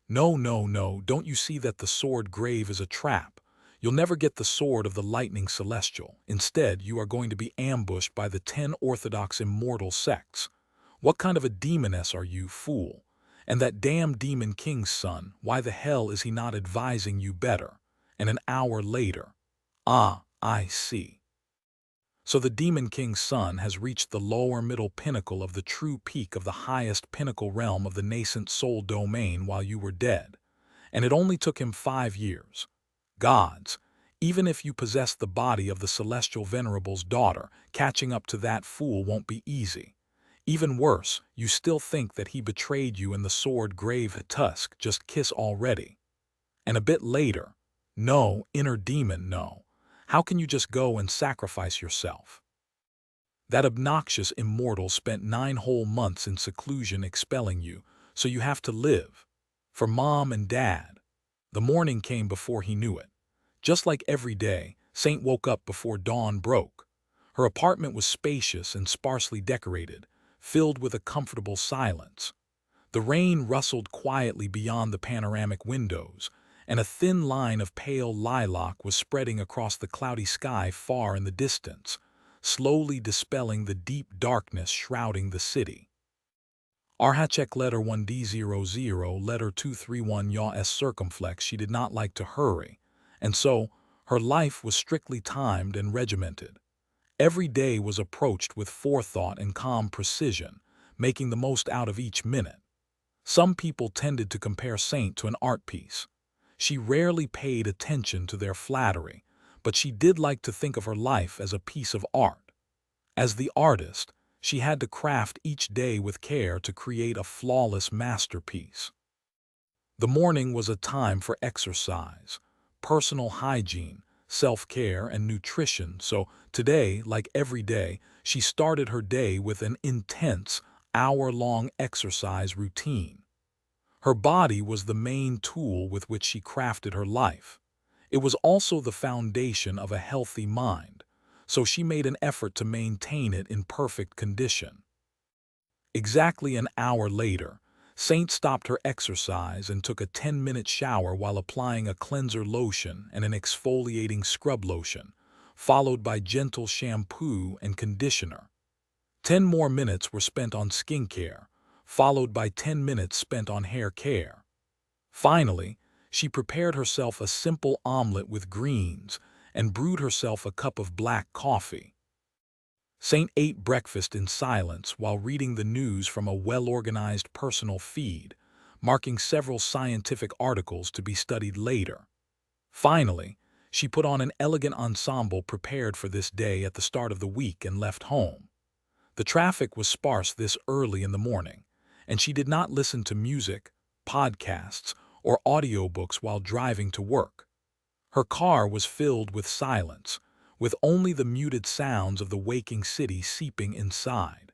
No, no, no, don't you see that the sword grave is a trap? You'll never get the sword of the lightning celestial. Instead, you are going to be ambushed by the 10 orthodox immortal sects. What kind of a demoness are you, fool? And that damn Demon King's son, why the hell is he not advising you better? And an hour later, ah, I see. So the Demon King's son has reached the lower middle pinnacle of the true peak of the highest pinnacle realm of the nascent soul domain while you were dead. And it only took him 5 years. Gods, even if you possess the body of the celestial venerable's daughter, catching up to that fool won't be easy. Even worse, you still think that he betrayed you in the sword grave at Tusk, just kiss already. And a bit later, no, inner demon, no. How can you just go and sacrifice yourself? That obnoxious immortal spent 9 whole months in seclusion expelling you, so you have to live. For Mom and Dad. The morning came before he knew it. Just like every day, Saint woke up before dawn broke. Her apartment was spacious and sparsely decorated, filled with a comfortable silence. The rain rustled quietly beyond the panoramic windows, and a thin line of pale lilac was spreading across the cloudy sky far in the distance, slowly dispelling the deep darkness shrouding the city. Arhachek letter 1D00 letter 231 yaw s circumflex. She did not like to hurry, and so her life was strictly timed and regimented. Every day was approached with forethought and calm precision, making the most out of each minute. Some people tended to compare Saint to an art piece. She rarely paid attention to their flattery, but she did like to think of her life as a piece of art. As the artist, she had to craft each day with care to create a flawless masterpiece. The morning was a time for exercise, personal hygiene, self-care, and nutrition, so today, like every day, she started her day with an intense, hour-long exercise routine. Her body was the main tool with which she crafted her life. It was also the foundation of a healthy mind, so she made an effort to maintain it in perfect condition. Exactly an hour later, Saint stopped her exercise and took a 10-minute shower while applying a cleanser lotion and an exfoliating scrub lotion, followed by gentle shampoo and conditioner. 10 more minutes were spent on skincare, followed by 10 minutes spent on hair care. Finally, she prepared herself a simple omelet with greens and brewed herself a cup of black coffee. Saint ate breakfast in silence while reading the news from a well-organized personal feed, marking several scientific articles to be studied later. Finally, she put on an elegant ensemble prepared for this day at the start of the week and left home. The traffic was sparse this early in the morning, and she did not listen to music, podcasts, or audiobooks while driving to work. Her car was filled with silence, with only the muted sounds of the waking city seeping inside.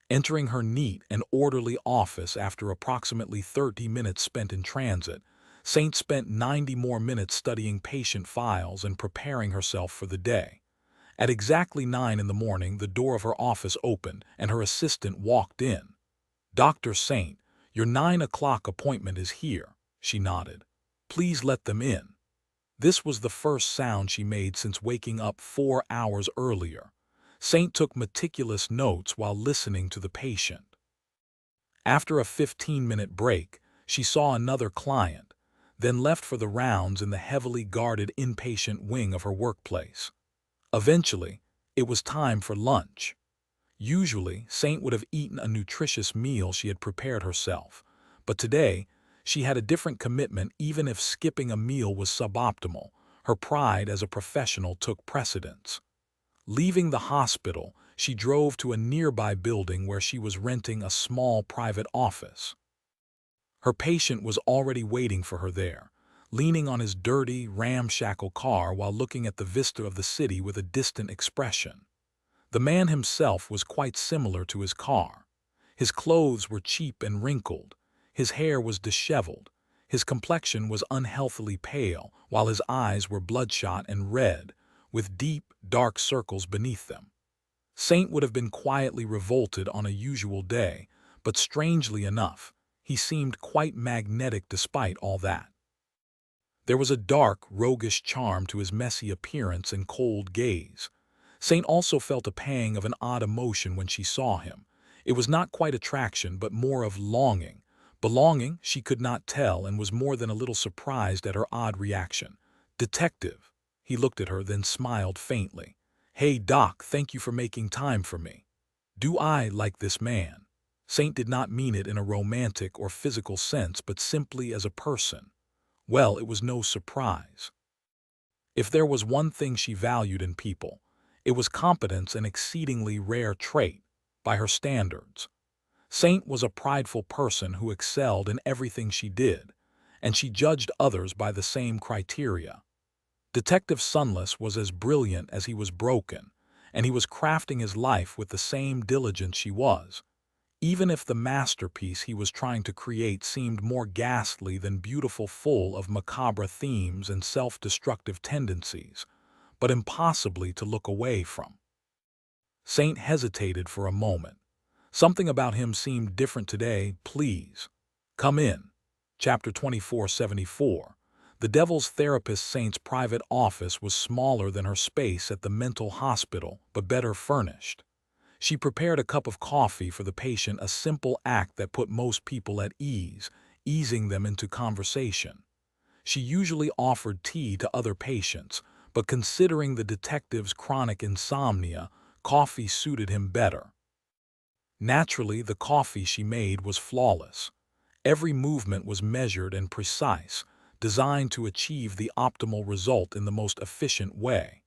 Entering her neat and orderly office after approximately 30 minutes spent in transit, Saint spent 90 more minutes studying patient files and preparing herself for the day. At exactly 9 in the morning, the door of her office opened and her assistant walked in. "Dr. Saint, your 9 o'clock appointment is here," she nodded. "Please let them in." This was the first sound she made since waking up 4 hours earlier. Saint took meticulous notes while listening to the patient. After a 15-minute break, she saw another client, then left for the rounds in the heavily guarded inpatient wing of her workplace. Eventually, it was time for lunch. Usually, Saint would have eaten a nutritious meal she had prepared herself, but today, she had a different commitment. Even if skipping a meal was suboptimal, her pride as a professional took precedence. Leaving the hospital, she drove to a nearby building where she was renting a small private office. Her patient was already waiting for her there, leaning on his dirty, ramshackle car while looking at the vista of the city with a distant expression. The man himself was quite similar to his car. His clothes were cheap and wrinkled, his hair was disheveled, his complexion was unhealthily pale, while his eyes were bloodshot and red, with deep, dark circles beneath them. Saint would have been quietly revolted on a usual day, but strangely enough, he seemed quite magnetic despite all that. There was a dark, roguish charm to his messy appearance and cold gaze. Saint also felt a pang of an odd emotion when she saw him. It was not quite attraction, but more of longing. Belonging, she could not tell, and was more than a little surprised at her odd reaction. "Detective." He looked at her, then smiled faintly. "Hey, Doc, thank you for making time for me. Do I like this man?" Saint did not mean it in a romantic or physical sense, but simply as a person. Well, it was no surprise. If there was one thing she valued in people, it was competence, an exceedingly rare trait, by her standards. Saint was a prideful person who excelled in everything she did, and she judged others by the same criteria. Detective Sunless was as brilliant as he was broken, and he was crafting his life with the same diligence she was. Even if the masterpiece he was trying to create seemed more ghastly than beautiful, full of macabre themes and self-destructive tendencies, but impossibly to look away from. Saint hesitated for a moment. Something about him seemed different today. "Please, come in." Chapter 2474. The Devil's Therapist. Saint's private office was smaller than her space at the mental hospital, but better furnished. She prepared a cup of coffee for the patient, a simple act that put most people at ease, easing them into conversation. She usually offered tea to other patients, but considering the detective's chronic insomnia, coffee suited him better. Naturally, the coffee she made was flawless. Every movement was measured and precise, designed to achieve the optimal result in the most efficient way.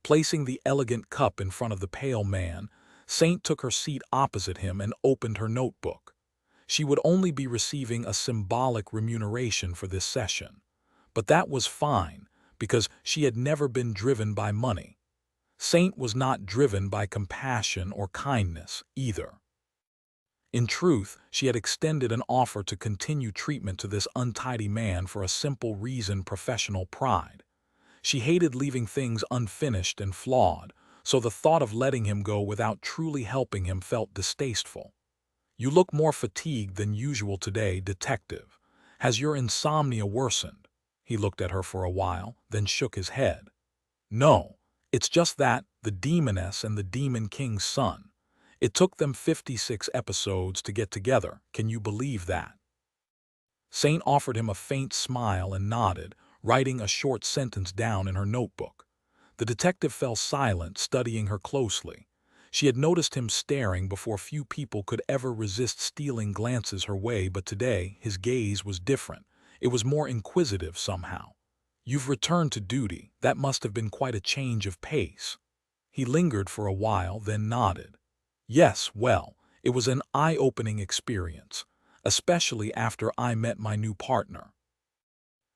Placing the elegant cup in front of the pale man, Saint took her seat opposite him and opened her notebook. She would only be receiving a symbolic remuneration for this session. But that was fine, because she had never been driven by money. Saint was not driven by compassion or kindness, either. In truth, she had extended an offer to continue treatment to this untidy man for a simple reason: professional pride. She hated leaving things unfinished and flawed, so the thought of letting him go without truly helping him felt distasteful. "You look more fatigued than usual today, detective. Has your insomnia worsened?" He looked at her for a while, then shook his head. "No, it's just that, the demoness and the demon king's son. It took them 56 episodes to get together. Can you believe that?" Saint offered him a faint smile and nodded, writing a short sentence down in her notebook. The detective fell silent, studying her closely. She had noticed him staring before few people could ever resist stealing glances her way, but today his gaze was different. It was more inquisitive somehow. "You've returned to duty. That must have been quite a change of pace." He lingered for a while, then nodded. "Yes, well, it was an eye-opening experience, especially after I met my new partner."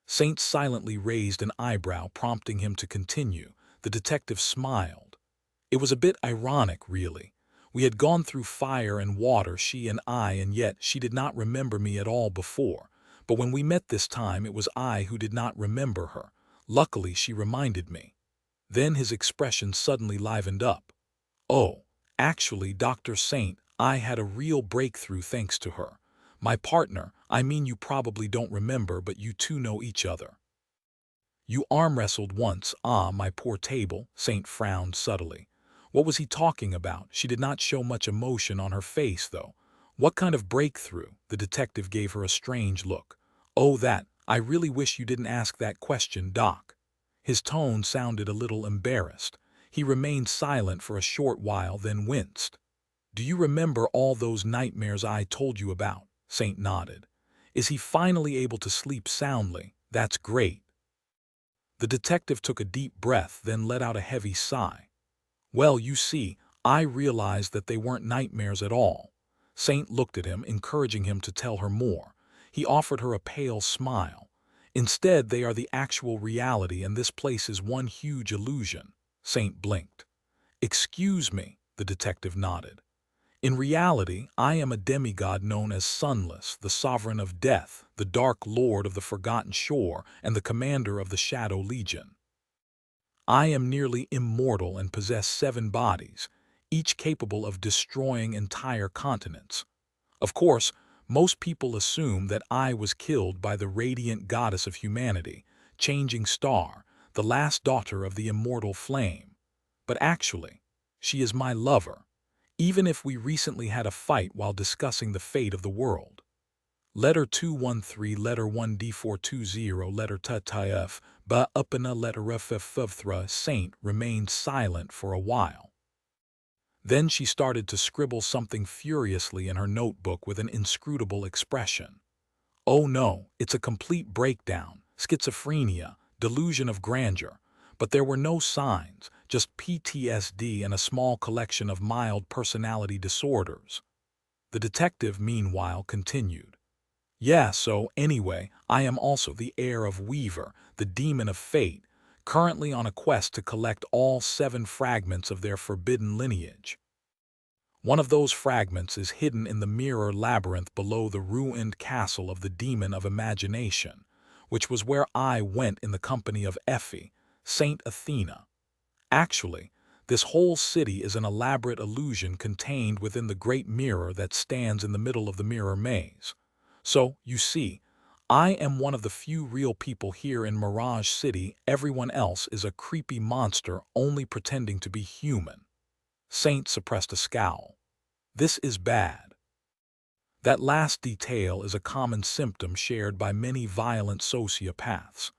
Saint silently raised an eyebrow, prompting him to continue. The detective smiled. "It was a bit ironic, really. We had gone through fire and water, she and I, and yet she did not remember me at all before. But when we met this time, it was I who did not remember her. Luckily, she reminded me." Then his expression suddenly livened up. "Oh, actually, Dr. Saint, I had a real breakthrough thanks to her. My partner, I mean, you probably don't remember, but you two know each other." "You arm-wrestled once, ah, my poor table," Saint frowned subtly. What was he talking about? She did not show much emotion on her face, though. "What kind of breakthrough?" The detective gave her a strange look. "Oh, that. I really wish you didn't ask that question, Doc." His tone sounded a little embarrassed. He remained silent for a short while, then winced. "Do you remember all those nightmares I told you about?" Saint nodded. "Is he finally able to sleep soundly? That's great." The detective took a deep breath, then let out a heavy sigh. "Well, you see, I realized that they weren't nightmares at all." Saint looked at him, encouraging him to tell her more. He offered her a pale smile. "Instead, they are the actual reality, and this place is one huge illusion." Saint blinked. "Excuse me," the detective nodded. "In reality, I am a demigod known as Sunless, the sovereign of death, the dark lord of the forgotten shore, and the commander of the Shadow Legion. I am nearly immortal and possess 7 bodies, each capable of destroying entire continents. Of course, most people assume that I was killed by the radiant goddess of humanity, Changing Star, the last daughter of the immortal flame. But actually, she is my lover, even if we recently had a fight while discussing the fate of the world." Letter 213, letter 1D420, letter TTF, ba upana letter FF3. Saint remained silent for a while. Then she started to scribble something furiously in her notebook with an inscrutable expression. "Oh no, it's a complete breakdown, schizophrenia, delusion of grandeur." But there were no signs, just PTSD and a small collection of mild personality disorders. The detective, meanwhile, continued. "Yeah, so anyway, I am also the heir of Weaver, the demon of fate, currently on a quest to collect all 7 fragments of their forbidden lineage. One of those fragments is hidden in the mirror labyrinth below the ruined castle of the demon of imagination, which was where I went in the company of Effie, Saint Athena. Actually, this whole city is an elaborate illusion contained within the great mirror that stands in the middle of the mirror maze. So, you see, I am one of the few real people here in Mirage City. Everyone else is a creepy monster only pretending to be human." Saint suppressed a scowl. "This is bad." That last detail is a common symptom shared by many violent sociopaths.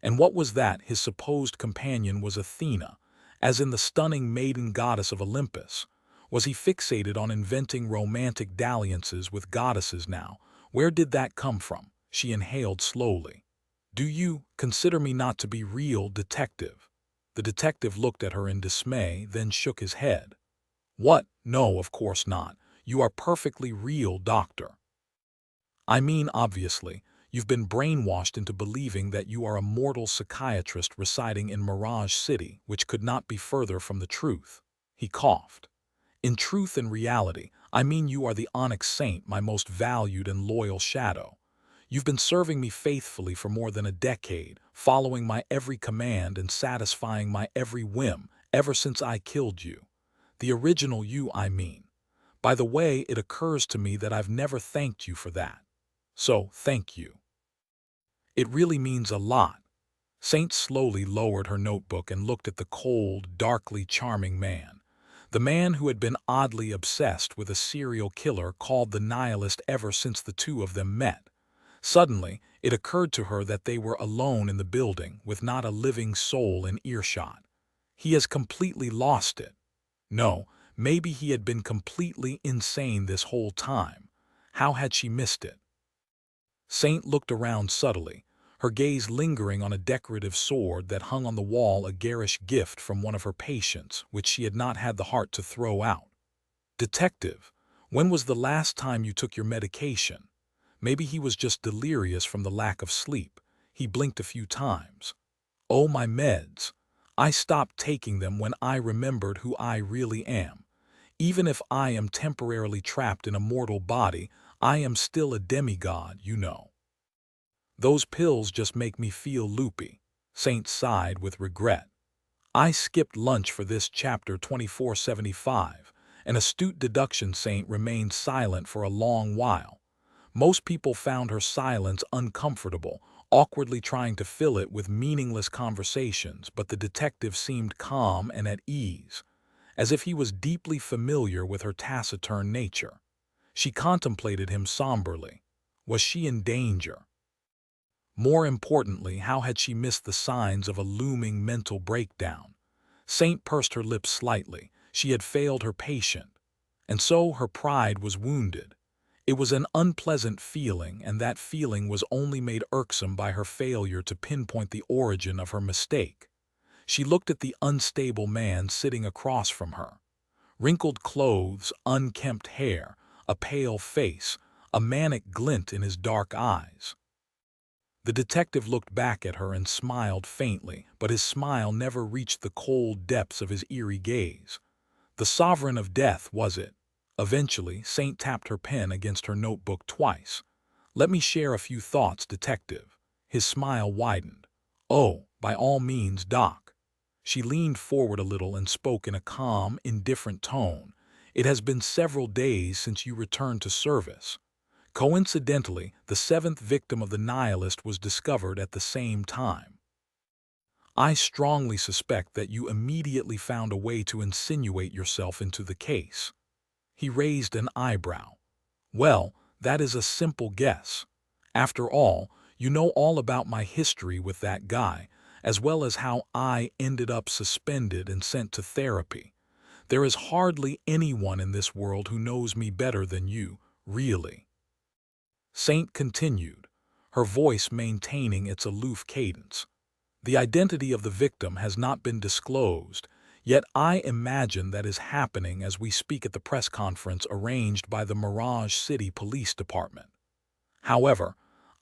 And what was that? His supposed companion was Athena, as in the stunning maiden goddess of Olympus. Was he fixated on inventing romantic dalliances with goddesses now? Where did that come from? She inhaled slowly. Do you consider me not to be real, detective? The detective looked at her in dismay, then shook his head. What? No, of course not. You are perfectly real, doctor. I mean, obviously, you've been brainwashed into believing that you are a mortal psychiatrist residing in Mirage City, which could not be further from the truth. He coughed. In truth and reality, I mean you are the onyx saint, my most valued and loyal shadow. You've been serving me faithfully for more than a decade, following my every command and satisfying my every whim, ever since I killed you. The original you, I mean. By the way, it occurs to me that I've never thanked you for that. So, thank you. It really means a lot. Saint slowly lowered her notebook and looked at the cold, darkly charming man. The man who had been oddly obsessed with a serial killer called the Nihilist ever since the two of them met. Suddenly, it occurred to her that they were alone in the building, with not a living soul in earshot. He has completely lost it. No, maybe he had been completely insane this whole time. How had she missed it? Saint looked around subtly, her gaze lingering on a decorative sword that hung on the wall, a garish gift from one of her patients, which she had not had the heart to throw out. Detective, when was the last time you took your medication? Maybe he was just delirious from the lack of sleep. He blinked a few times. Oh, my meds. I stopped taking them when I remembered who I really am. Even if I am temporarily trapped in a mortal body, I am still a demigod, you know. Those pills just make me feel loopy. Saint sighed with regret. I skipped lunch for this chapter 2475. An astute deduction Saint remained silent for a long while. Most people found her silence uncomfortable, awkwardly trying to fill it with meaningless conversations, but the detective seemed calm and at ease, as if he was deeply familiar with her taciturn nature. She contemplated him somberly. Was she in danger? More importantly, how had she missed the signs of a looming mental breakdown? Saint pursed her lips slightly. She had failed her patient. And so her pride was wounded. It was an unpleasant feeling, and that feeling was only made irksome by her failure to pinpoint the origin of her mistake. She looked at the unstable man sitting across from her. Wrinkled clothes, unkempt hair, a pale face, a manic glint in his dark eyes. The detective looked back at her and smiled faintly, but his smile never reached the cold depths of his eerie gaze. The sovereign of death, was it? Eventually, Saint tapped her pen against her notebook twice. Let me share a few thoughts, detective. His smile widened. Oh, by all means, Doc. She leaned forward a little and spoke in a calm, indifferent tone. It has been several days since you returned to service. Coincidentally, the seventh victim of the Nihilist was discovered at the same time. I strongly suspect that you immediately found a way to insinuate yourself into the case. He raised an eyebrow. Well, that is a simple guess. After all, you know all about my history with that guy, as well as how I ended up suspended and sent to therapy. There is hardly anyone in this world who knows me better than you, really. Saint continued, her voice maintaining its aloof cadence. The identity of the victim has not been disclosed, yet I imagine that is happening as we speak at the press conference arranged by the Mirage City Police Department. However,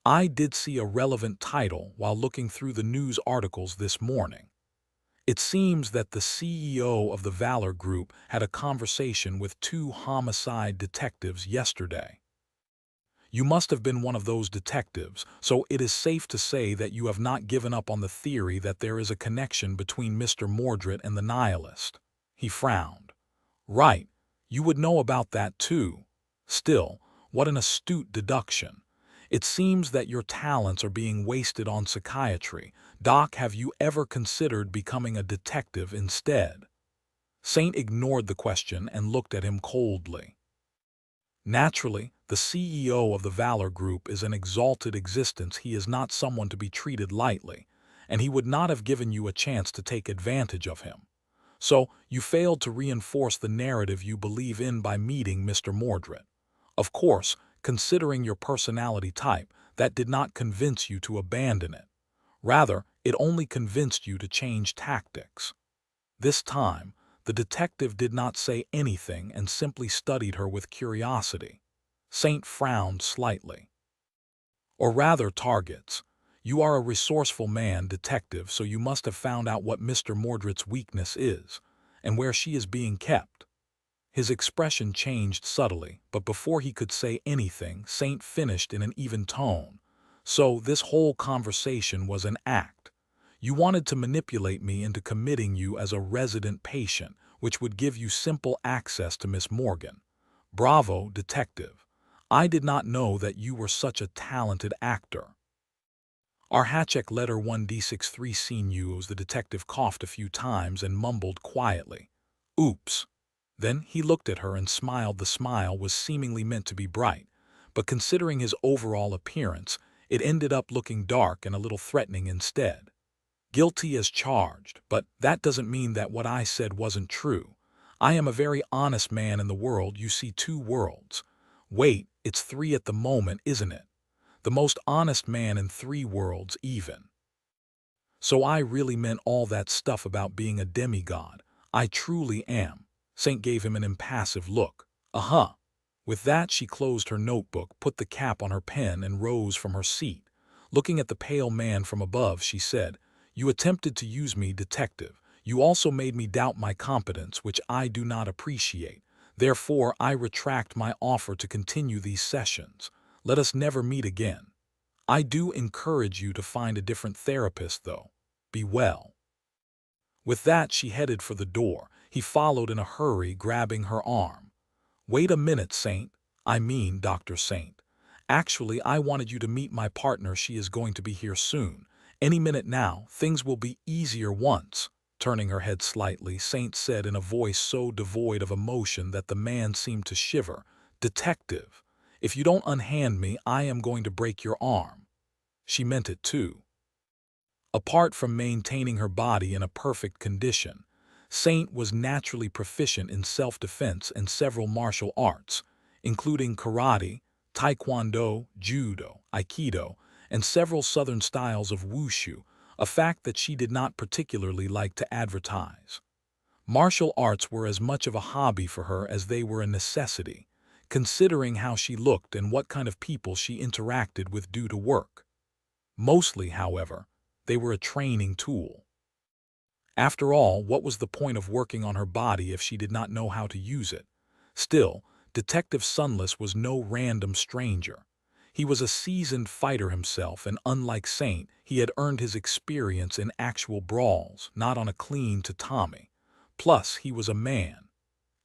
I did see a relevant title while looking through the news articles this morning. It seems that the CEO of the Valor Group had a conversation with two homicide detectives yesterday. You must have been one of those detectives, so it is safe to say that you have not given up on the theory that there is a connection between Mr. Mordred and the Nihilist. He frowned. Right, you would know about that too. Still, what an astute deduction. It seems that your talents are being wasted on psychiatry. Doc, have you ever considered becoming a detective instead? Saint ignored the question and looked at him coldly. Naturally, the CEO of the Valor Group is an exalted existence. He is not someone to be treated lightly, and he would not have given you a chance to take advantage of him. So, you failed to reinforce the narrative you believe in by meeting Mr. Mordred. Of course, considering your personality type, that did not convince you to abandon it. Rather, it only convinced you to change tactics. This time, the detective did not say anything and simply studied her with curiosity. Saint frowned slightly. Or rather, targets. You are a resourceful man, detective, so you must have found out what Mr. Mordred's weakness is, and where she is being kept. His expression changed subtly, but before he could say anything, Saint finished in an even tone. So this whole conversation was an act. You wanted to manipulate me into committing you as a resident patient, which would give you simple access to Miss Morgan. Bravo, detective. I did not know that you were such a talented actor. Our Hatchek letter 1D63 seen you as the detective coughed a few times and mumbled quietly. Oops. Then he looked at her and smiled. The smile was seemingly meant to be bright, but considering his overall appearance, it ended up looking dark and a little threatening instead. Guilty as charged, but that doesn't mean that what I said wasn't true. I am a very honest man in the world. You see two worlds. Wait, it's three at the moment, isn't it? The most honest man in three worlds even. So I really meant all that stuff about being a demigod. I truly am. Saint gave him an impassive look. Uh-huh. With that, she closed her notebook, put the cap on her pen, and rose from her seat. Looking at the pale man from above, she said, You attempted to use me, detective. You also made me doubt my competence, which I do not appreciate. Therefore, I retract my offer to continue these sessions. Let us never meet again. I do encourage you to find a different therapist, though. Be well. With that, she headed for the door. He followed in a hurry, grabbing her arm. Wait a minute, Saint. I mean, Dr. Saint. Actually, I wanted you to meet my partner. She is going to be here soon. Any minute now. Things will be easier once. Turning her head slightly, Saint said in a voice so devoid of emotion that the man seemed to shiver. Detective, if you don't unhand me, I am going to break your arm. She meant it too. Apart from maintaining her body in a perfect condition, Saint was naturally proficient in self-defense and several martial arts, including karate, taekwondo, judo, aikido, and several southern styles of wushu, a fact that she did not particularly like to advertise. Martial arts were as much of a hobby for her as they were a necessity, considering how she looked and what kind of people she interacted with due to work. Mostly, however, they were a training tool. After all, what was the point of working on her body if she did not know how to use it? Still, Detective Sunless was no random stranger. He was a seasoned fighter himself, and unlike Saint, he had earned his experience in actual brawls, not on a clean tatami. Plus, he was a man.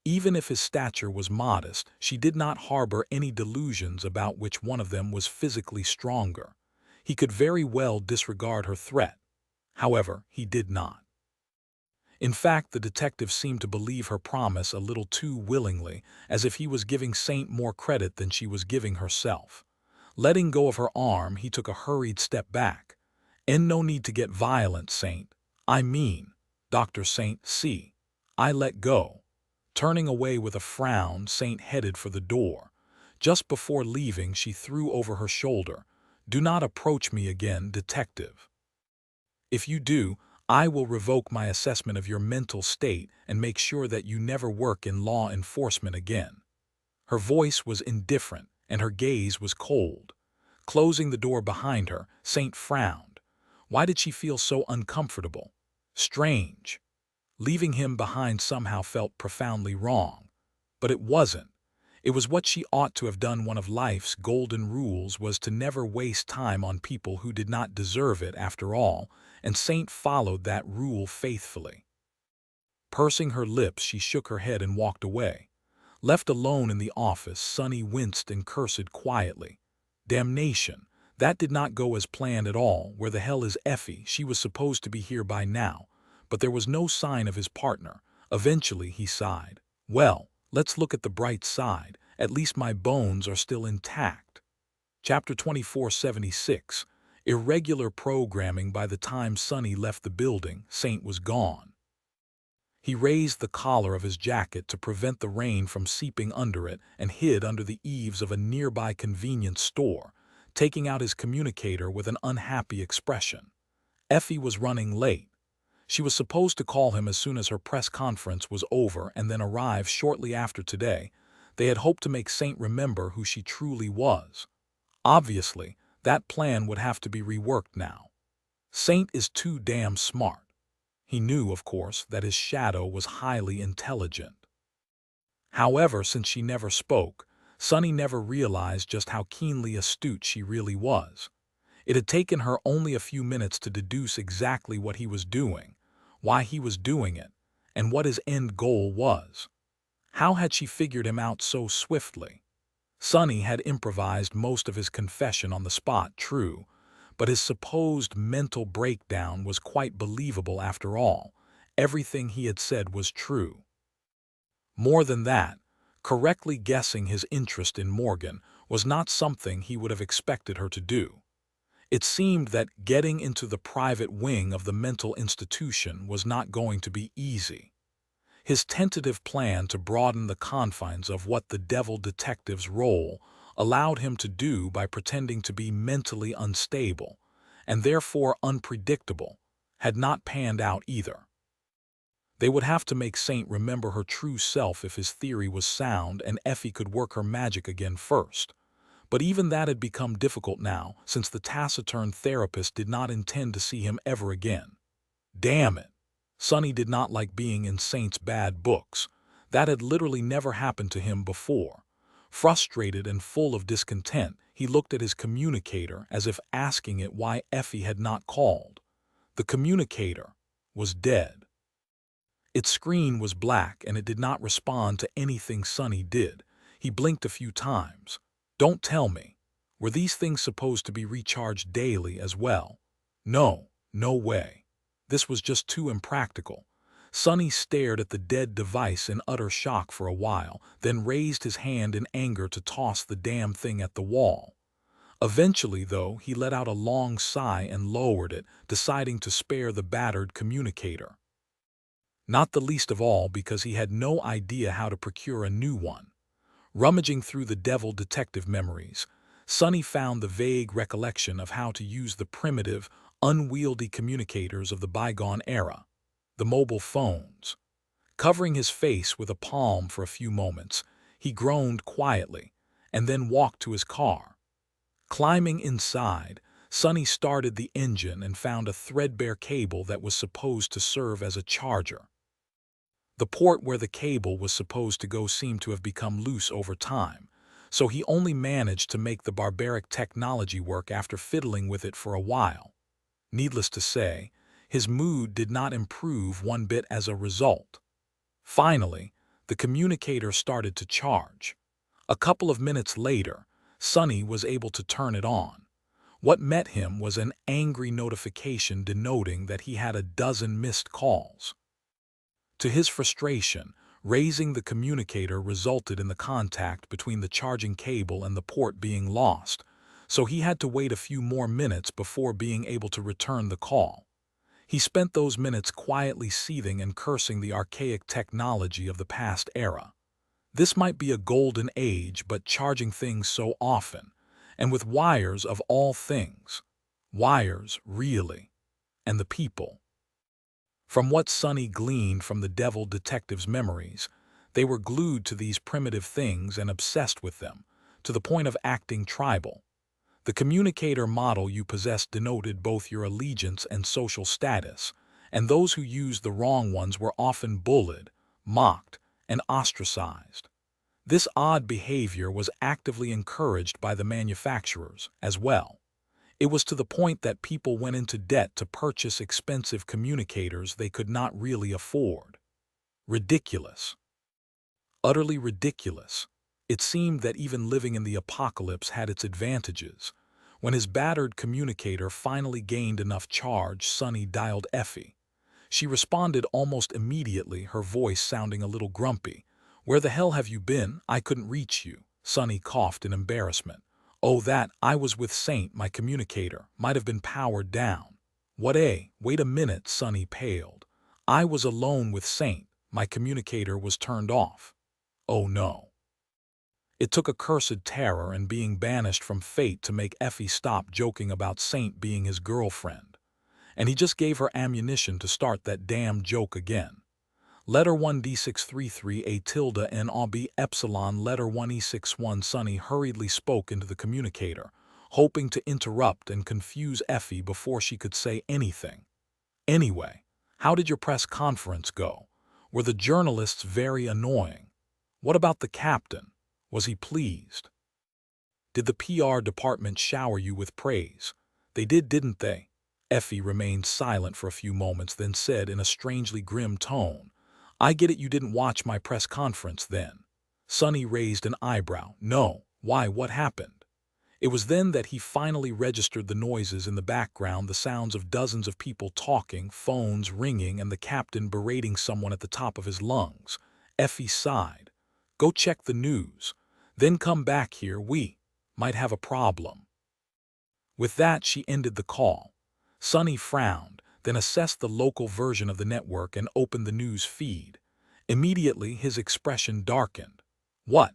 Even if his stature was modest, she did not harbor any delusions about which one of them was physically stronger. He could very well disregard her threat. However, he did not. In fact, the detective seemed to believe her promise a little too willingly, as if he was giving Saint more credit than she was giving herself. Letting go of her arm, he took a hurried step back. And no need to get violent, Saint. I mean, Dr. Saint, see. I let go. Turning away with a frown, Saint headed for the door. Just before leaving, she threw over her shoulder, Do not approach me again, detective. If you do, I will revoke my assessment of your mental state and make sure that you never work in law enforcement again. Her voice was indifferent, and her gaze was cold. Closing the door behind her, Saint frowned. Why did she feel so uncomfortable? Strange. Leaving him behind somehow felt profoundly wrong. But it wasn't. It was what she ought to have done. One of life's golden rules was to never waste time on people who did not deserve it after all, and Saint followed that rule faithfully. Pursing her lips, she shook her head and walked away. Left alone in the office, Sonny winced and cursed quietly. Damnation! That did not go as planned at all. Where the hell is Effie? She was supposed to be here by now. But there was no sign of his partner. Eventually, he sighed. Well, let's look at the bright side. At least my bones are still intact. Chapter 2476. Irregular programming. By the time Sonny left the building, Saint was gone. He raised the collar of his jacket to prevent the rain from seeping under it and hid under the eaves of a nearby convenience store, taking out his communicator with an unhappy expression. Effie was running late. She was supposed to call him as soon as her press conference was over and then arrive shortly after today. They had hoped to make Saint remember who she truly was. Obviously, that plan would have to be reworked now. Saint is too damn smart. He knew, of course, that his shadow was highly intelligent. However, since she never spoke, Sonny never realized just how keenly astute she really was. It had taken her only a few minutes to deduce exactly what he was doing, why he was doing it, and what his end goal was. How had she figured him out so swiftly? Sonny had improvised most of his confession on the spot, true, but his supposed mental breakdown was quite believable after all. Everything he had said was true. More than that, correctly guessing his interest in Morgan was not something he would have expected her to do. It seemed that getting into the private wing of the mental institution was not going to be easy. His tentative plan to broaden the confines of what the devil detective's role allowed him to do by pretending to be mentally unstable, and therefore unpredictable, had not panned out either. They would have to make Saint remember her true self if his theory was sound and Effie could work her magic again first. But even that had become difficult now, since the taciturn therapist did not intend to see him ever again. Damn it! Sonny did not like being in Saint's bad books. That had literally never happened to him before. Frustrated and full of discontent, he looked at his communicator as if asking it why Effie had not called. The communicator was dead. Its screen was black and it did not respond to anything Sonny did. He blinked a few times. Don't tell me. Were these things supposed to be recharged daily as well? No, no way. This was just too impractical. Sonny stared at the dead device in utter shock for a while, then raised his hand in anger to toss the damn thing at the wall. Eventually, though, he let out a long sigh and lowered it, deciding to spare the battered communicator. Not the least of all because he had no idea how to procure a new one. Rummaging through the devil detective memories, Sonny found the vague recollection of how to use the primitive, unwieldy communicators of the bygone era, the mobile phones. Covering his face with a palm for a few moments, he groaned quietly and then walked to his car. Climbing inside, Sonny started the engine and found a threadbare cable that was supposed to serve as a charger. The port where the cable was supposed to go seemed to have become loose over time, so he only managed to make the barbaric technology work after fiddling with it for a while. Needless to say, his mood did not improve one bit as a result. Finally, the communicator started to charge. A couple of minutes later, Sonny was able to turn it on. What met him was an angry notification denoting that he had a dozen missed calls. To his frustration, raising the communicator resulted in the contact between the charging cable and the port being lost, so he had to wait a few more minutes before being able to return the call. He spent those minutes quietly seething and cursing the archaic technology of the past era. This might be a golden age, but charging things so often, and with wires of all things. Wires, really. And the people. From what Sonny gleaned from the devil detective's memories, they were glued to these primitive things and obsessed with them, to the point of acting tribal. The communicator model you possessed denoted both your allegiance and social status, and those who used the wrong ones were often bullied, mocked, and ostracized. This odd behavior was actively encouraged by the manufacturers as well. It was to the point that people went into debt to purchase expensive communicators they could not really afford. Ridiculous. Utterly ridiculous. It seemed that even living in the apocalypse had its advantages. When his battered communicator finally gained enough charge, Sonny dialed Effie. She responded almost immediately, her voice sounding a little grumpy. "Where the hell have you been? I couldn't reach you." Sonny coughed in embarrassment. Oh, that I was with Saint, my communicator, might have been powered down. What wait a minute, Sonny paled. I was alone with Saint, my communicator was turned off. Oh no. It took a cursed terror and being banished from fate to make Effie stop joking about Saint being his girlfriend. And he just gave her ammunition to start that damn joke again. Letter 1D633 A tilde N A B epsilon letter 1E61 Sonny hurriedly spoke into the communicator, hoping to interrupt and confuse Effie before she could say anything. Anyway, how did your press conference go? Were the journalists very annoying? What about the captain? Was he pleased? Did the PR department shower you with praise? They did, didn't they? Effie remained silent for a few moments, then said in a strangely grim tone, I get it, you didn't watch my press conference then. Sonny raised an eyebrow. No. Why, what happened? It was then that he finally registered the noises in the background, the sounds of dozens of people talking, phones ringing, and the captain berating someone at the top of his lungs. Effie sighed. Go check the news. Then come back here, we might have a problem. With that, she ended the call. Sonny frowned, then assessed the local version of the network and opened the news feed. Immediately, his expression darkened. What?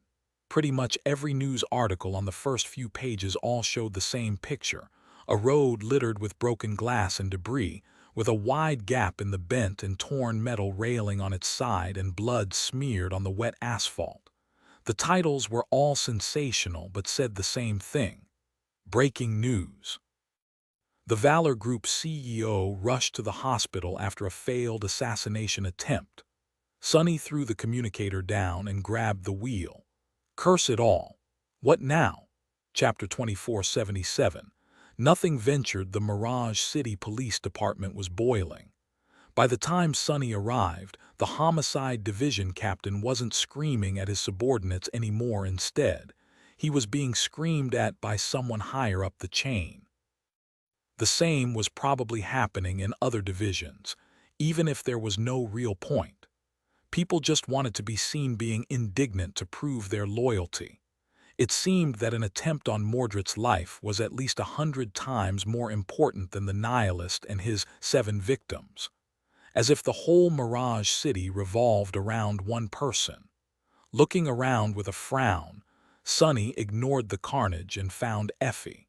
Pretty much every news article on the first few pages all showed the same picture, a road littered with broken glass and debris, with a wide gap in the bent and torn metal railing on its side and blood smeared on the wet asphalt. The titles were all sensational but said the same thing. Breaking news. The Valor Group CEO rushed to the hospital after a failed assassination attempt. Sonny threw the communicator down and grabbed the wheel. Curse it all. What now? Chapter 2477. Nothing ventured, the Mirage City Police Department was boiling. By the time Sonny arrived, the Homicide Division captain wasn't screaming at his subordinates anymore. Instead, he was being screamed at by someone higher up the chain. The same was probably happening in other divisions, even if there was no real point. People just wanted to be seen being indignant to prove their loyalty. It seemed that an attempt on Mordred's life was at least 100 times more important than the nihilist and his 7 victims. As if the whole Mirage City revolved around one person. Looking around with a frown, Sonny ignored the carnage and found Effie.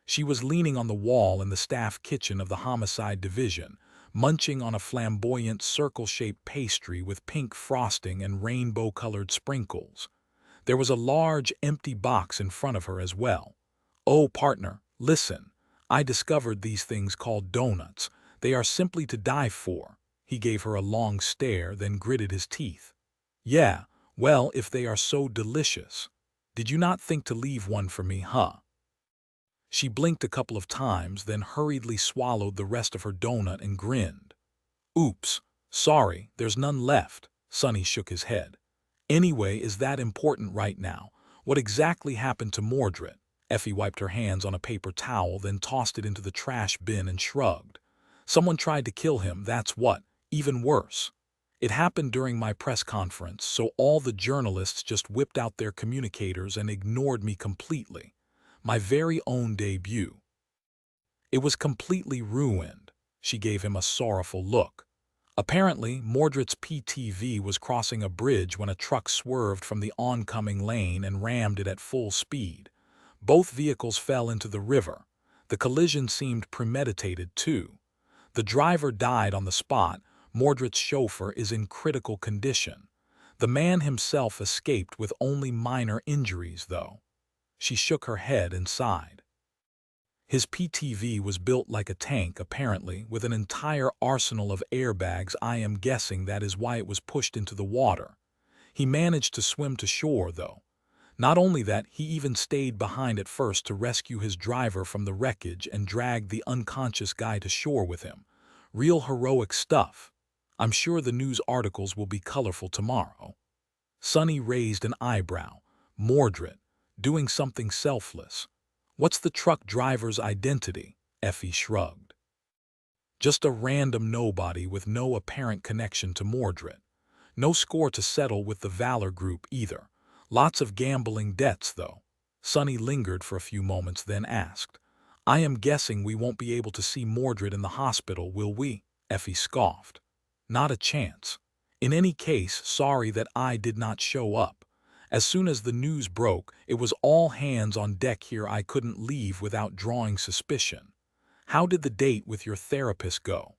She was leaning on the wall in the staff kitchen of the Homicide Division, munching on a flamboyant circle-shaped pastry with pink frosting and rainbow-colored sprinkles. There was a large, empty box in front of her as well. Oh, partner, listen. I discovered these things called donuts. They are simply to die for. He gave her a long stare, then gritted his teeth. Yeah, well, if they are so delicious. Did you not think to leave one for me, huh? She blinked a couple of times, then hurriedly swallowed the rest of her donut and grinned. Oops, sorry, there's none left. Sonny shook his head. Anyway, is that important right now? What exactly happened to Mordred? Effie wiped her hands on a paper towel, then tossed it into the trash bin and shrugged. Someone tried to kill him, that's what. Even worse. It happened during my press conference, so all the journalists just whipped out their communicators and ignored me completely. My very own debut. It was completely ruined. She gave him a sorrowful look. Apparently, Mordred's PTV was crossing a bridge when a truck swerved from the oncoming lane and rammed it at full speed. Both vehicles fell into the river. The collision seemed premeditated, too. The driver died on the spot. Mordred's chauffeur is in critical condition. The man himself escaped with only minor injuries, though. She shook her head and sighed. His PTV was built like a tank, apparently, with an entire arsenal of airbags. I am guessing that is why it was pushed into the water. He managed to swim to shore, though. Not only that, he even stayed behind at first to rescue his driver from the wreckage and dragged the unconscious guy to shore with him. Real heroic stuff. I'm sure the news articles will be colorful tomorrow. Sonny raised an eyebrow. Mordred. Doing something selfless. What's the truck driver's identity? Effie shrugged. Just a random nobody with no apparent connection to Mordred. No score to settle with the Valor Group either. Lots of gambling debts, though. Sonny lingered for a few moments, then asked, "I am guessing we won't be able to see Mordred in the hospital, will we?" Effie scoffed. "Not a chance. In any case, sorry that I did not show up. As soon as the news broke, it was all hands on deck here. I couldn't leave without drawing suspicion. How did the date with your therapist go?"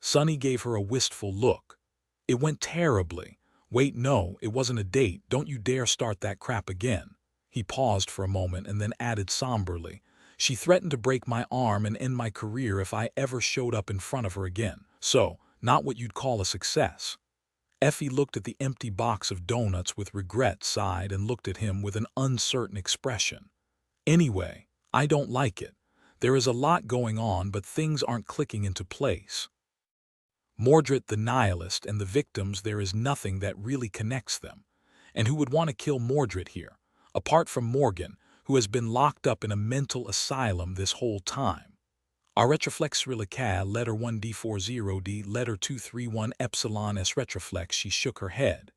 Sonny gave her a wistful look. "It went terribly. Wait, no, it wasn't a date. Don't you dare start that crap again." He paused for a moment and then added somberly, "She threatened to break my arm and end my career if I ever showed up in front of her again. So, not what you'd call a success." Effie looked at the empty box of donuts with regret, sighed, and looked at him with an uncertain expression. "Anyway, I don't like it. There is a lot going on, but things aren't clicking into place. Mordred the nihilist and the victims, there is nothing that really connects them. And who would want to kill Mordred here, apart from Morgan, who has been locked up in a mental asylum this whole time? A retroflex relica letter 1D40D letter 231 epsilon s retroflex." She shook her head.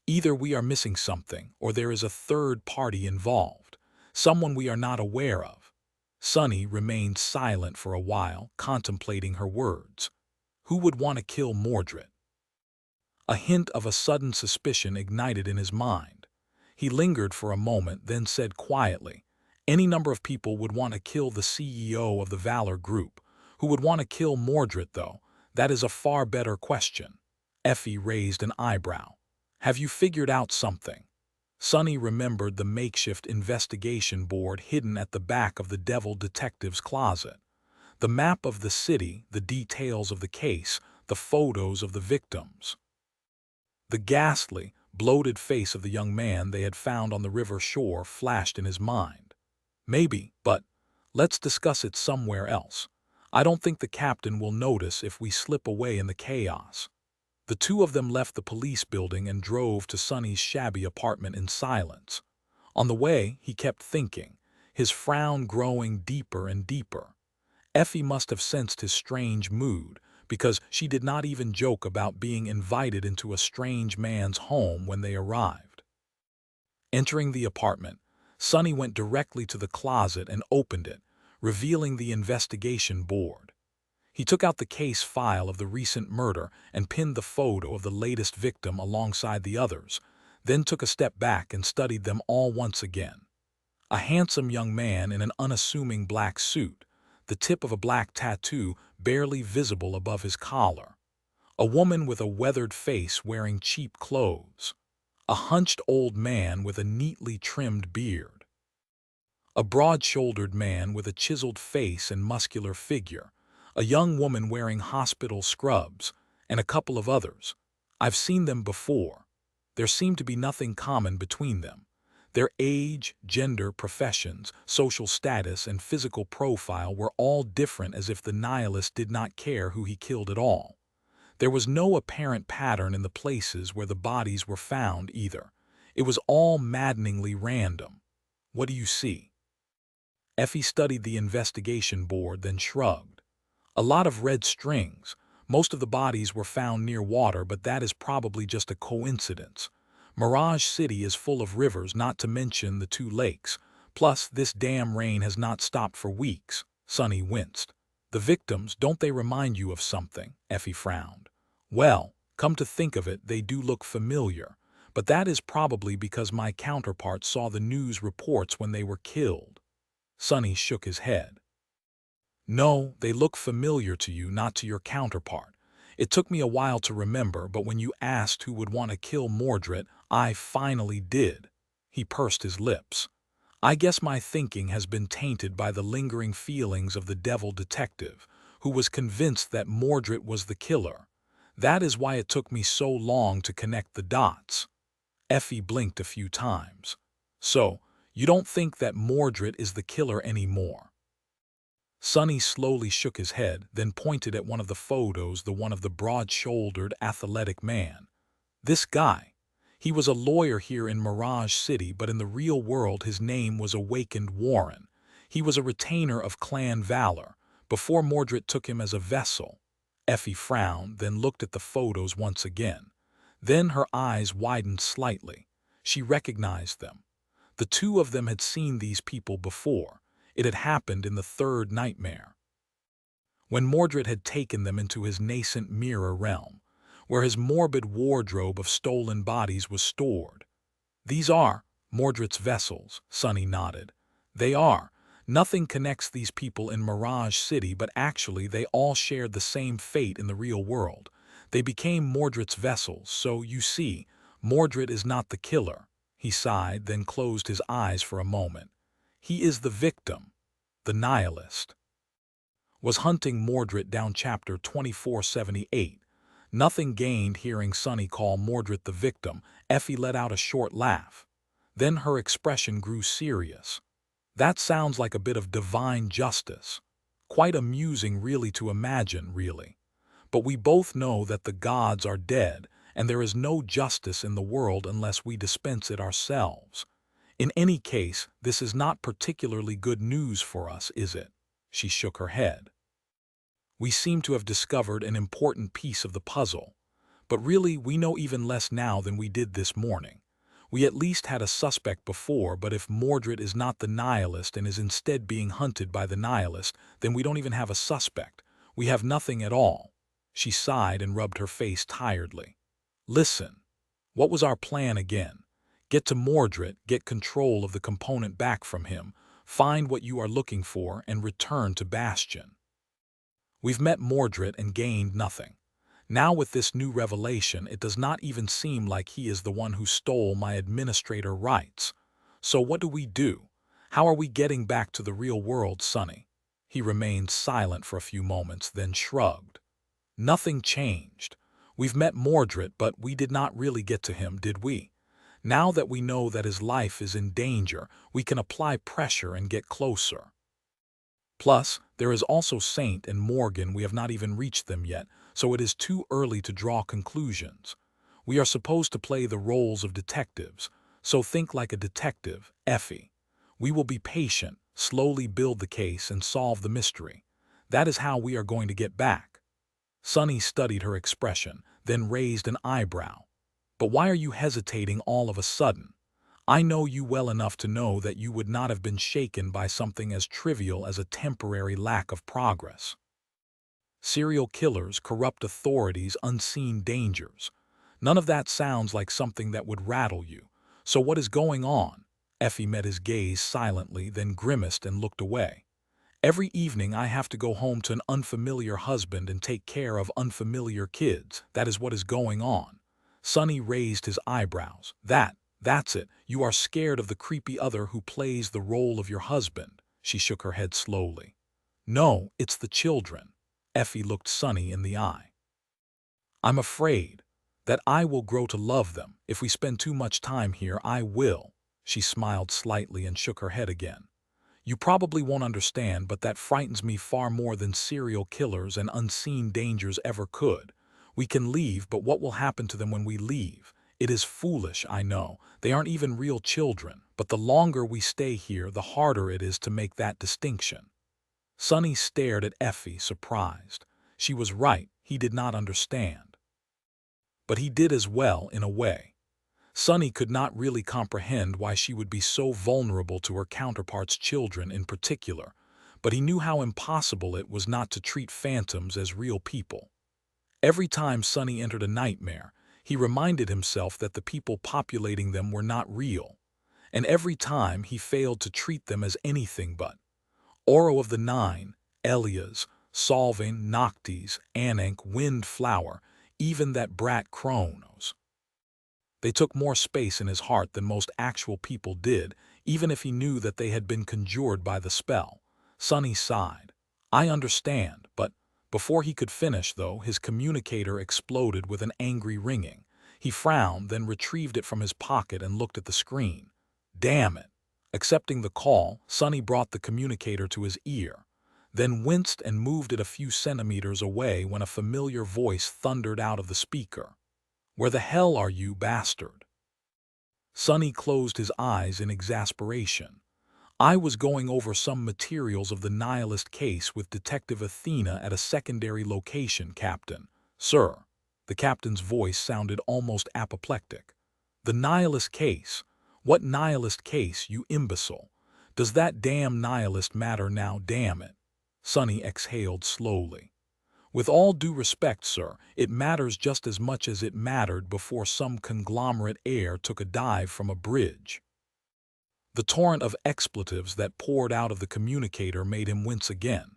"Either we are missing something, or there is a third party involved, someone we are not aware of." Sonny remained silent for a while, contemplating her words. Who would want to kill Mordred? A hint of a sudden suspicion ignited in his mind. He lingered for a moment, then said quietly, "Any number of people would want to kill the CEO of the Valor Group. Who would want to kill Mordred, though? That is a far better question." Effie raised an eyebrow. "Have you figured out something?" Sonny remembered the makeshift investigation board hidden at the back of the devil detective's closet. The map of the city, the details of the case, the photos of the victims. The ghastly, bloated face of the young man they had found on the river shore flashed in his mind. "Maybe, but let's discuss it somewhere else. I don't think the captain will notice if we slip away in the chaos." The two of them left the police building and drove to Sonny's shabby apartment in silence. On the way, he kept thinking, his frown growing deeper and deeper. Effie must have sensed his strange mood, because she did not even joke about being invited into a strange man's home when they arrived. Entering the apartment, Sonny went directly to the closet and opened it, revealing the investigation board. He took out the case file of the recent murder and pinned the photo of the latest victim alongside the others, then took a step back and studied them all once again. A handsome young man in an unassuming black suit, the tip of a black tattoo barely visible above his collar. A woman with a weathered face wearing cheap clothes. A hunched old man with a neatly trimmed beard. A broad-shouldered man with a chiseled face and muscular figure. A young woman wearing hospital scrubs, and a couple of others. I've seen them before. There seemed to be nothing common between them. Their age, gender, professions, social status, and physical profile were all different, as if the nihilist did not care who he killed at all. There was no apparent pattern in the places where the bodies were found either. It was all maddeningly random. "What do you see?" Effie studied the investigation board, then shrugged. "A lot of red strings. Most of the bodies were found near water, but that is probably just a coincidence. Mirage City is full of rivers, not to mention the two lakes. Plus, this damn rain has not stopped for weeks." Sonny winced. "The victims, don't they remind you of something?" Effie frowned. "Well, come to think of it, they do look familiar. But that is probably because my counterpart saw the news reports when they were killed." Sonny shook his head. "No, they look familiar to you, not to your counterpart. It took me a while to remember, but when you asked who would want to kill Mordred, I finally did." He pursed his lips. "I guess my thinking has been tainted by the lingering feelings of the devil detective, who was convinced that Mordred was the killer. That is why it took me so long to connect the dots." Effie blinked a few times. "So, you don't think that Mordred is the killer anymore?" Sonny slowly shook his head, then pointed at one of the photos, the one of the broad-shouldered, athletic man. "This guy. He was a lawyer here in Mirage City, but in the real world his name was Awakened Warren. He was a retainer of Clan Valor, before Mordred took him as a vessel." Effie frowned, then looked at the photos once again. Then her eyes widened slightly. She recognized them. The two of them had seen these people before. It had happened in the third nightmare, when Mordred had taken them into his nascent mirror realm, where his morbid wardrobe of stolen bodies was stored. These are Mordred's vessels, Sunny nodded. They are. Nothing connects these people in Mirage City, but actually they all shared the same fate in the real world. They became Mordred's vessels, so you see, Mordred is not the killer. He sighed, then closed his eyes for a moment. He is the victim, the nihilist. Was hunting Mordred down chapter 2478. Nothing gained hearing Sunny call Mordred the victim. Effie let out a short laugh. Then her expression grew serious. That sounds like a bit of divine justice. Quite amusing really to imagine, really. But we both know that the gods are dead, and there is no justice in the world unless we dispense it ourselves. In any case, this is not particularly good news for us, is it? She shook her head. We seem to have discovered an important piece of the puzzle. But really, we know even less now than we did this morning. We at least had a suspect before, but if Mordred is not the nihilist and is instead being hunted by the nihilist, then we don't even have a suspect. We have nothing at all. She sighed and rubbed her face tiredly. Listen, what was our plan again? Get to Mordred, get control of the component back from him, find what you are looking for, and return to Bastion. We've met Mordred and gained nothing. Now with this new revelation, it does not even seem like he is the one who stole my administrator rights. So what do we do? How are we getting back to the real world, Sunny? He remained silent for a few moments, then shrugged. Nothing changed. We've met Mordred, but we did not really get to him, did we? Now that we know that his life is in danger, we can apply pressure and get closer. Plus, there is also Saint and Morgan. We have not even reached them yet, so it is too early to draw conclusions. We are supposed to play the roles of detectives, so think like a detective, Effie. We will be patient, slowly build the case and solve the mystery. That is how we are going to get back. Sunny studied her expression, then raised an eyebrow. But why are you hesitating all of a sudden? I know you well enough to know that you would not have been shaken by something as trivial as a temporary lack of progress. Serial killers, corrupt authorities, unseen dangers. None of that sounds like something that would rattle you. So what is going on? Effie met his gaze silently, then grimaced and looked away. Every evening I have to go home to an unfamiliar husband and take care of unfamiliar kids. That is what is going on. Sunny raised his eyebrows. That's it. You are scared of the creepy other who plays the role of your husband. She shook her head slowly. No, it's the children. Effie looked Sunny in the eye. I'm afraid that I will grow to love them. If we spend too much time here, I will. She smiled slightly and shook her head again. You probably won't understand, but that frightens me far more than serial killers and unseen dangers ever could. We can leave, but what will happen to them when we leave? It is foolish, I know. They aren't even real children, but the longer we stay here, the harder it is to make that distinction. Sunny stared at Effie, surprised. She was right, he did not understand. But he did as well, in a way. Sunny could not really comprehend why she would be so vulnerable to her counterpart's children in particular, but he knew how impossible it was not to treat phantoms as real people. Every time Sunny entered a nightmare, he reminded himself that the people populating them were not real, and every time he failed to treat them as anything but. Oro of the Nine, Elias, Solving, Noctis, Anank, Windflower, even that brat Kronos. They took more space in his heart than most actual people did, even if he knew that they had been conjured by the spell. Sunny sighed. I understand, but before he could finish, though, his communicator exploded with an angry ringing. He frowned, then retrieved it from his pocket and looked at the screen. Damn it! Accepting the call, Sunny brought the communicator to his ear, then winced and moved it a few centimeters away when a familiar voice thundered out of the speaker. Where the hell are you, bastard? Sunny closed his eyes in exasperation. I was going over some materials of the nihilist case with Detective Athena at a secondary location, Captain. Sir. The captain's voice sounded almost apoplectic. The nihilist case. What nihilist case, you imbecile? Does that damn nihilist matter now, damn it? Sonny exhaled slowly. With all due respect, sir, it matters just as much as it mattered before some conglomerate heir took a dive from a bridge. The torrent of expletives that poured out of the communicator made him wince again.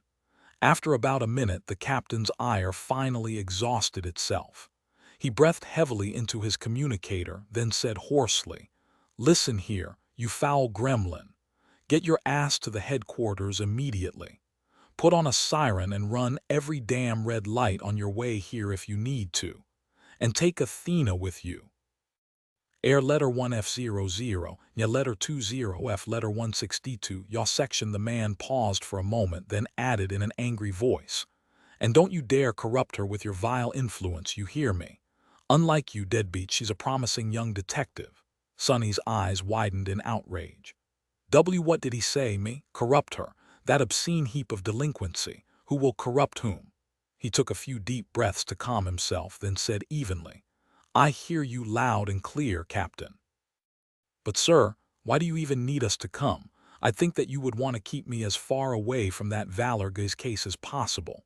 After about a minute, the captain's ire finally exhausted itself. He breathed heavily into his communicator, then said hoarsely, "Listen here, you foul gremlin. Get your ass to the headquarters immediately. Put on a siren and run every damn red light on your way here if you need to. And take Athena with you. Air letter 1F00, ya letter 20F letter 162, yaw section." The man paused for a moment, then added in an angry voice, "And don't you dare corrupt her with your vile influence, you hear me? Unlike you deadbeat, she's a promising young detective." Sonny's eyes widened in outrage. What did he say, me? Corrupt her? That obscene heap of delinquency. Who will corrupt whom? He took a few deep breaths to calm himself, then said evenly, "I hear you loud and clear, Captain. But, sir, why do you even need us to come? I think that you would want to keep me as far away from that Valorge's case as possible."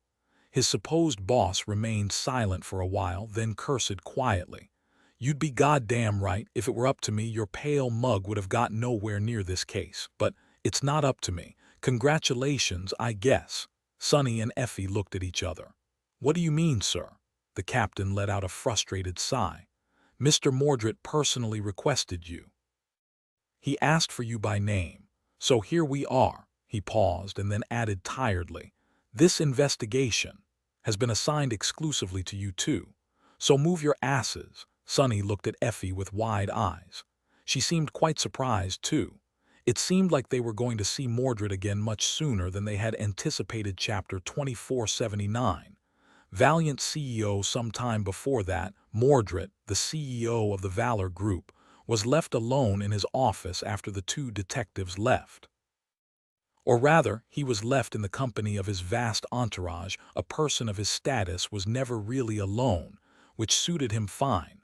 His supposed boss remained silent for a while, then cursed quietly. "You'd be goddamn right. If it were up to me, your pale mug would have got nowhere near this case. But it's not up to me. Congratulations, I guess." Sonny and Effie looked at each other. "What do you mean, sir?" The captain let out a frustrated sigh. "Mr. Mordred personally requested you. He asked for you by name. So here we are." He paused and then added tiredly, "This investigation has been assigned exclusively to you two. So move your asses." Sonny looked at Effie with wide eyes. She seemed quite surprised, too. It seemed like they were going to see Mordred again much sooner than they had anticipated. Chapter 2479. Valiant CEO. Some time before that, Mordred, the CEO of the Valor Group, was left alone in his office after the two detectives left. Or rather, he was left in the company of his vast entourage. A person of his status was never really alone, which suited him fine.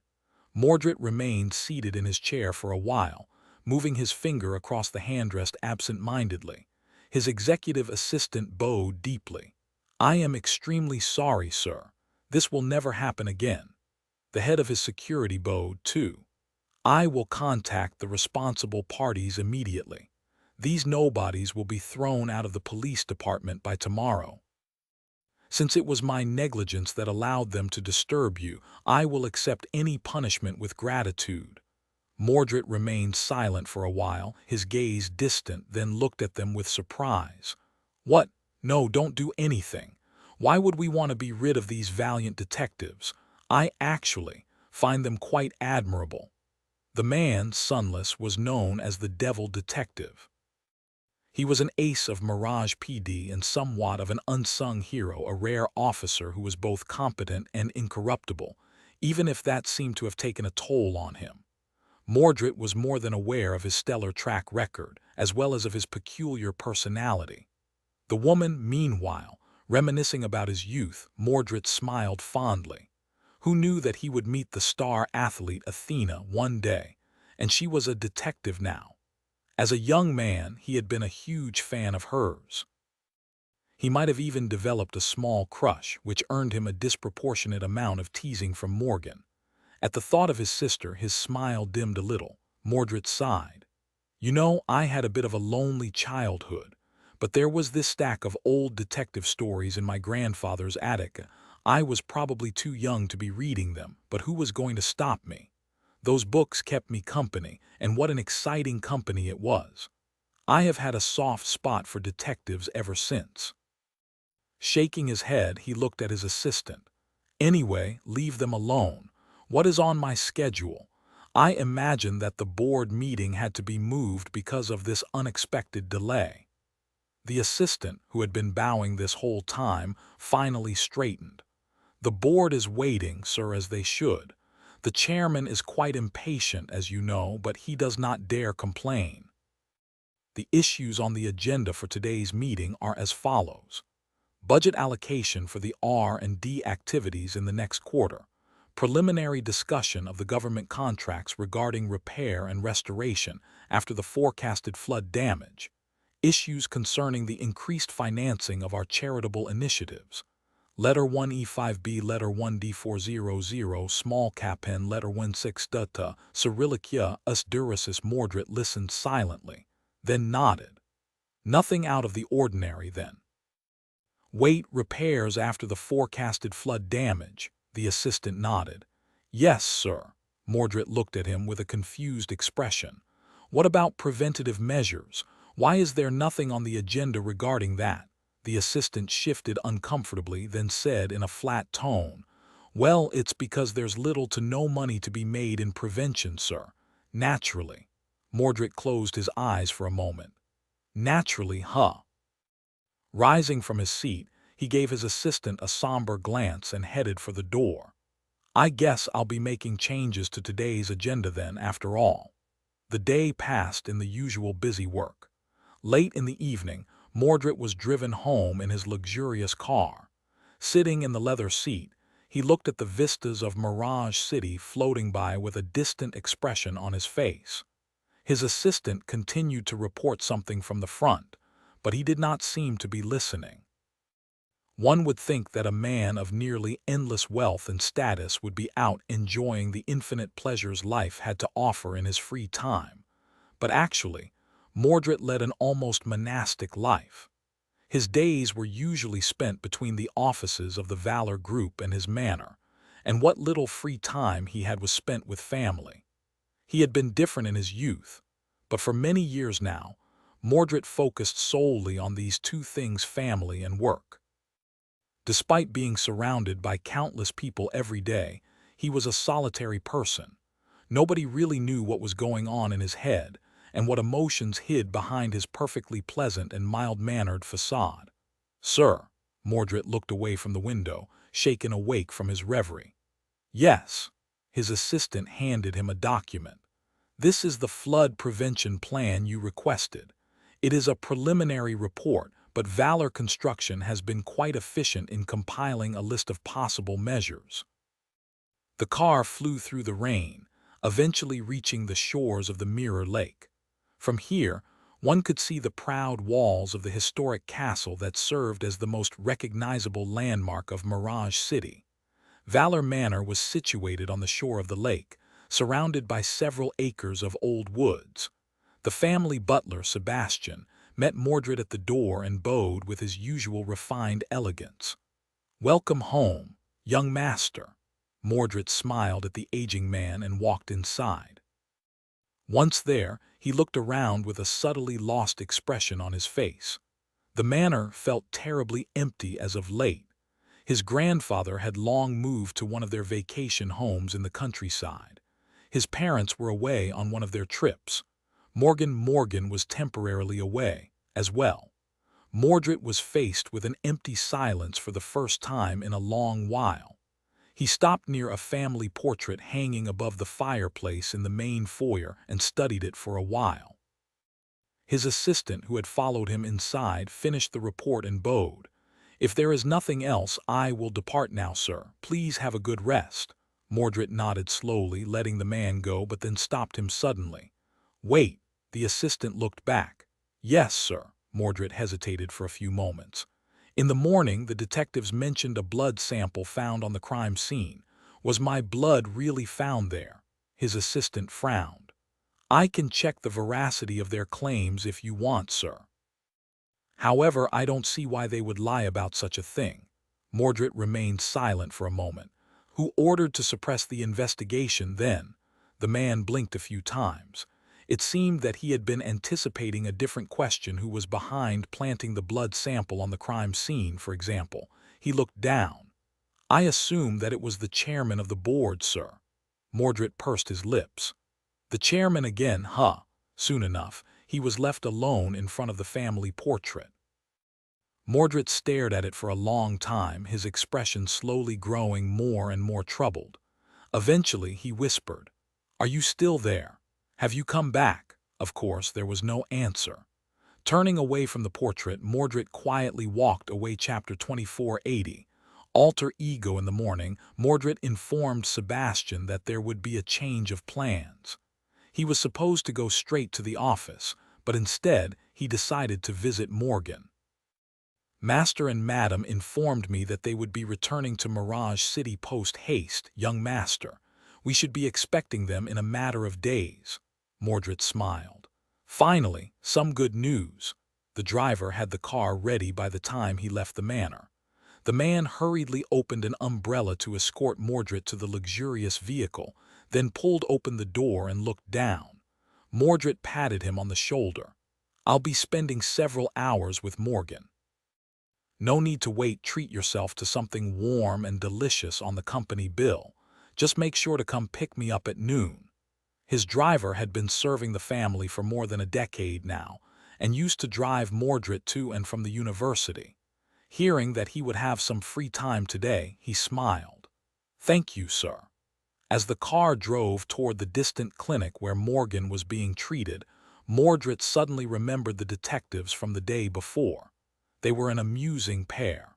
Mordred remained seated in his chair for a while, moving his finger across the handrest absent-mindedly. His executive assistant bowed deeply. "I am extremely sorry, sir. This will never happen again." The head of his security bowed, too. "I will contact the responsible parties immediately. These nobodies will be thrown out of the police department by tomorrow. Since it was my negligence that allowed them to disturb you, I will accept any punishment with gratitude." Mordred remained silent for a while, his gaze distant, then looked at them with surprise. "What? No, don't do anything. Why would we want to be rid of these valiant detectives? I actually find them quite admirable." The man, Sunless, was known as the Devil Detective. He was an ace of Mirage PD and somewhat of an unsung hero, a rare officer who was both competent and incorruptible, even if that seemed to have taken a toll on him. Mordred was more than aware of his stellar track record, as well as of his peculiar personality. The woman, meanwhile, reminiscing about his youth, Mordred smiled fondly. Who knew that he would meet the star athlete Athena one day, and she was a detective now. As a young man, he had been a huge fan of hers. He might have even developed a small crush, which earned him a disproportionate amount of teasing from Morgan. At the thought of his sister, his smile dimmed a little. Mordred sighed. "You know, I had a bit of a lonely childhood, but there was this stack of old detective stories in my grandfather's attic. I was probably too young to be reading them, but who was going to stop me? Those books kept me company, and what an exciting company it was. I have had a soft spot for detectives ever since." Shaking his head, he looked at his assistant. "Anyway, leave them alone. What is on my schedule? I imagine that the board meeting had to be moved because of this unexpected delay." The assistant, who had been bowing this whole time, finally straightened. "The board is waiting, sir, as they should. The chairman is quite impatient, as you know, but he does not dare complain. The issues on the agenda for today's meeting are as follows. Budget allocation for the R&D activities in the next quarter. Preliminary discussion of the government contracts regarding repair and restoration after the forecasted flood damage. Issues concerning the increased financing of our charitable initiatives. Letter 1E5B, Letter 1D400, small capen, Letter 16 data, Cyrillicia us duracis. Mordred listened silently, then nodded. Nothing out of the ordinary, then. Wait, repairs after the forecasted flood damage, the assistant nodded. Yes, sir. Mordred looked at him with a confused expression. What about preventative measures? Why is there nothing on the agenda regarding that? The assistant shifted uncomfortably, then said in a flat tone, Well, it's because there's little to no money to be made in prevention, sir. Naturally. Mordred closed his eyes for a moment. Naturally, huh? Rising from his seat, he gave his assistant a somber glance and headed for the door. I guess I'll be making changes to today's agenda then, after all. The day passed in the usual busy work. Late in the evening, Mordred was driven home in his luxurious car. Sitting in the leather seat, he looked at the vistas of Mirage City floating by with a distant expression on his face. His assistant continued to report something from the front, but he did not seem to be listening. One would think that a man of nearly endless wealth and status would be out enjoying the infinite pleasures life had to offer in his free time. But actually, Mordred led an almost monastic life. His days were usually spent between the offices of the Valor Group and his manor, and what little free time he had was spent with family. He had been different in his youth, but for many years now, Mordred focused solely on these two things, family and work. Despite being surrounded by countless people every day, he was a solitary person. Nobody really knew what was going on in his head and what emotions hid behind his perfectly pleasant and mild-mannered facade. Sir, Mordred looked away from the window, shaken awake from his reverie. Yes, his assistant handed him a document. This is the flood prevention plan you requested. It is a preliminary report, but Valor Construction has been quite efficient in compiling a list of possible measures. The car flew through the rain, eventually reaching the shores of the Mirror Lake. From here, one could see the proud walls of the historic castle that served as the most recognizable landmark of Mirage City. Valor Manor was situated on the shore of the lake, surrounded by several acres of old woods. The family butler, Sebastian, met Mordred at the door and bowed with his usual refined elegance. Welcome home, young master. Mordred smiled at the aging man and walked inside. Once there, he looked around with a subtly lost expression on his face. The manor felt terribly empty as of late. His grandfather had long moved to one of their vacation homes in the countryside. His parents were away on one of their trips. Morgan was temporarily away, as well. Mordred was faced with an empty silence for the first time in a long while. He stopped near a family portrait hanging above the fireplace in the main foyer and studied it for a while. His assistant, who had followed him inside, finished the report and bowed. If there is nothing else, I will depart now, sir. Please have a good rest. Mordred nodded slowly, letting the man go, but then stopped him suddenly. Wait, the assistant looked back. Yes, sir. Mordred hesitated for a few moments. In the morning, the detectives mentioned a blood sample found on the crime scene. Was my blood really found there? His assistant frowned. I can check the veracity of their claims if you want, sir. However, I don't see why they would lie about such a thing. Mordred remained silent for a moment. Who ordered to suppress the investigation then? The man blinked a few times. It seemed that he had been anticipating a different question. Who was behind planting the blood sample on the crime scene, for example? He looked down. I assume that it was the chairman of the board, sir. Mordred pursed his lips. The chairman again, huh? Soon enough, he was left alone in front of the family portrait. Mordred stared at it for a long time, his expression slowly growing more and more troubled. Eventually, he whispered, Are you still there? Have you come back? Of course, there was no answer. Turning away from the portrait, Mordred quietly walked away. Chapter 2480. Alter ego in the morning, Mordred informed Sebastian that there would be a change of plans. He was supposed to go straight to the office, but instead he decided to visit Morgan. Master and Madam informed me that they would be returning to Mirage City post haste, young master. We should be expecting them in a matter of days. Mordred smiled. Finally, some good news. The driver had the car ready by the time he left the manor. The man hurriedly opened an umbrella to escort Mordred to the luxurious vehicle, then pulled open the door and looked down. Mordred patted him on the shoulder. "I'll be spending several hours with Morgan. No need to wait, treat yourself to something warm and delicious on the company bill. Just make sure to come pick me up at noon." His driver had been serving the family for more than a decade now, and used to drive Mordred to and from the university. Hearing that he would have some free time today, he smiled. "Thank you, sir." As the car drove toward the distant clinic where Morgan was being treated, Mordred suddenly remembered the detectives from the day before. They were an amusing pair.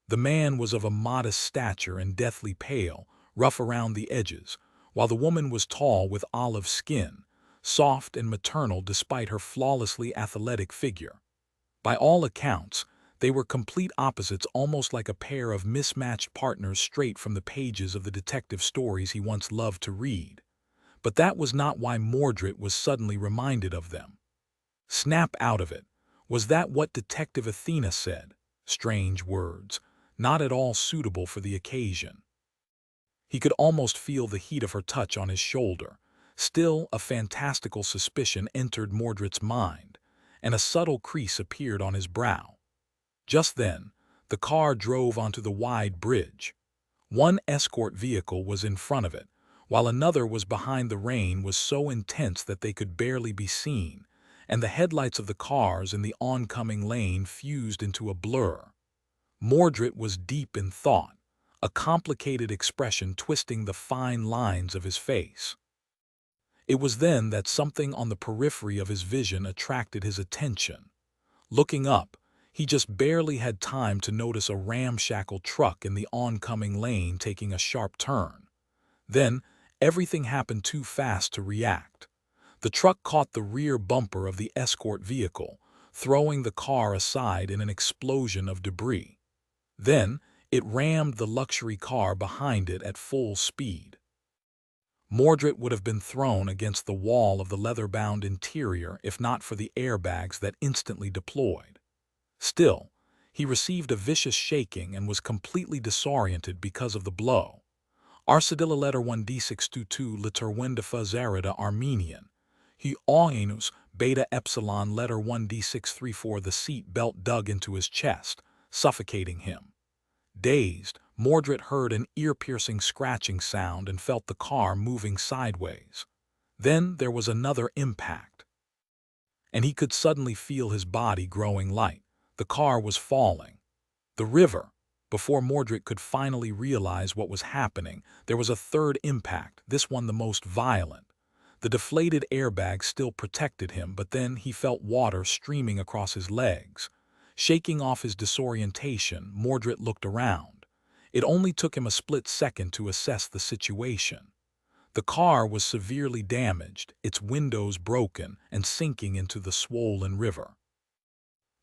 The man was of a modest stature and deathly pale, rough around the edges, while the woman was tall with olive skin, soft and maternal despite her flawlessly athletic figure. By all accounts, they were complete opposites, almost like a pair of mismatched partners straight from the pages of the detective stories he once loved to read. But that was not why Mordred was suddenly reminded of them. Snap out of it. Was that what Detective Athena said? Strange words, not at all suitable for the occasion. He could almost feel the heat of her touch on his shoulder. Still, a fantastical suspicion entered Mordred's mind, and a subtle crease appeared on his brow. Just then, the car drove onto the wide bridge. One escort vehicle was in front of it, while another was behind. The rain was so intense that they could barely be seen, and the headlights of the cars in the oncoming lane fused into a blur. Mordred was deep in thought, a complicated expression twisting the fine lines of his face. It was then that something on the periphery of his vision attracted his attention. Looking up, he just barely had time to notice a ramshackle truck in the oncoming lane taking a sharp turn. Then, everything happened too fast to react. The truck caught the rear bumper of the escort vehicle, throwing the car aside in an explosion of debris. Then, it rammed the luxury car behind it at full speed. Mordred would have been thrown against the wall of the leather-bound interior if not for the airbags that instantly deployed. Still, he received a vicious shaking and was completely disoriented because of the blow. Arsadilla letter 1d622 liter Wendifa Zarida Armenian. He Aenus beta epsilon letter 1d634. The seat belt dug into his chest, suffocating him. Dazed, Mordred heard an ear-piercing scratching sound and felt the car moving sideways. Then there was another impact, and he could suddenly feel his body growing light. The car was falling. The river. Before Mordred could finally realize what was happening, there was a third impact, this one the most violent. The deflated airbag still protected him, but then he felt water streaming across his legs. Shaking off his disorientation, Mordred looked around. It only took him a split second to assess the situation. The car was severely damaged, its windows broken and sinking into the swollen river.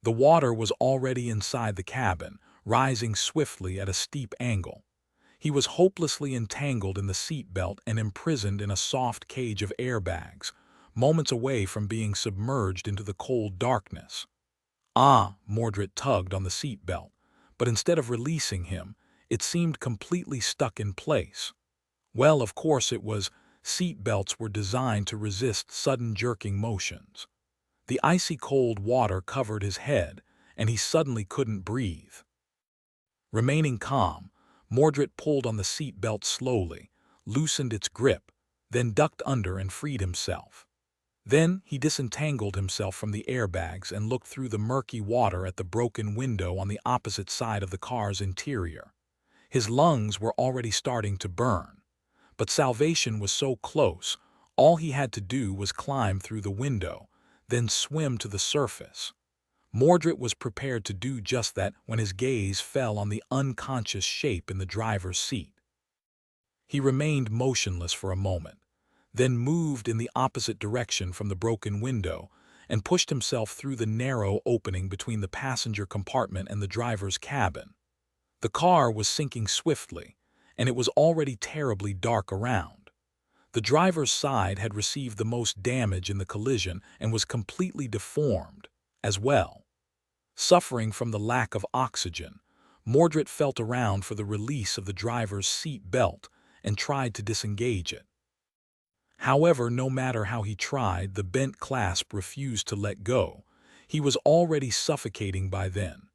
The water was already inside the cabin, rising swiftly at a steep angle. He was hopelessly entangled in the seatbelt and imprisoned in a soft cage of airbags, moments away from being submerged into the cold darkness. Mordred tugged on the seatbelt, but instead of releasing him, it seemed completely stuck in place. Well, of course it was. Seatbelts were designed to resist sudden jerking motions. The icy cold water covered his head, and he suddenly couldn't breathe. Remaining calm, Mordred pulled on the seatbelt slowly, loosened its grip, then ducked under and freed himself. Then he disentangled himself from the airbags and looked through the murky water at the broken window on the opposite side of the car's interior. His lungs were already starting to burn. But salvation was so close, all he had to do was climb through the window, then swim to the surface. Mordred was prepared to do just that when his gaze fell on the unconscious shape in the driver's seat. He remained motionless for a moment, then moved in the opposite direction from the broken window and pushed himself through the narrow opening between the passenger compartment and the driver's cabin. The car was sinking swiftly, and it was already terribly dark around. The driver's side had received the most damage in the collision and was completely deformed as well. Suffering from the lack of oxygen, Mordred felt around for the release of the driver's seat belt and tried to disengage it. However, no matter how he tried, the bent clasp refused to let go. He was already suffocating by then.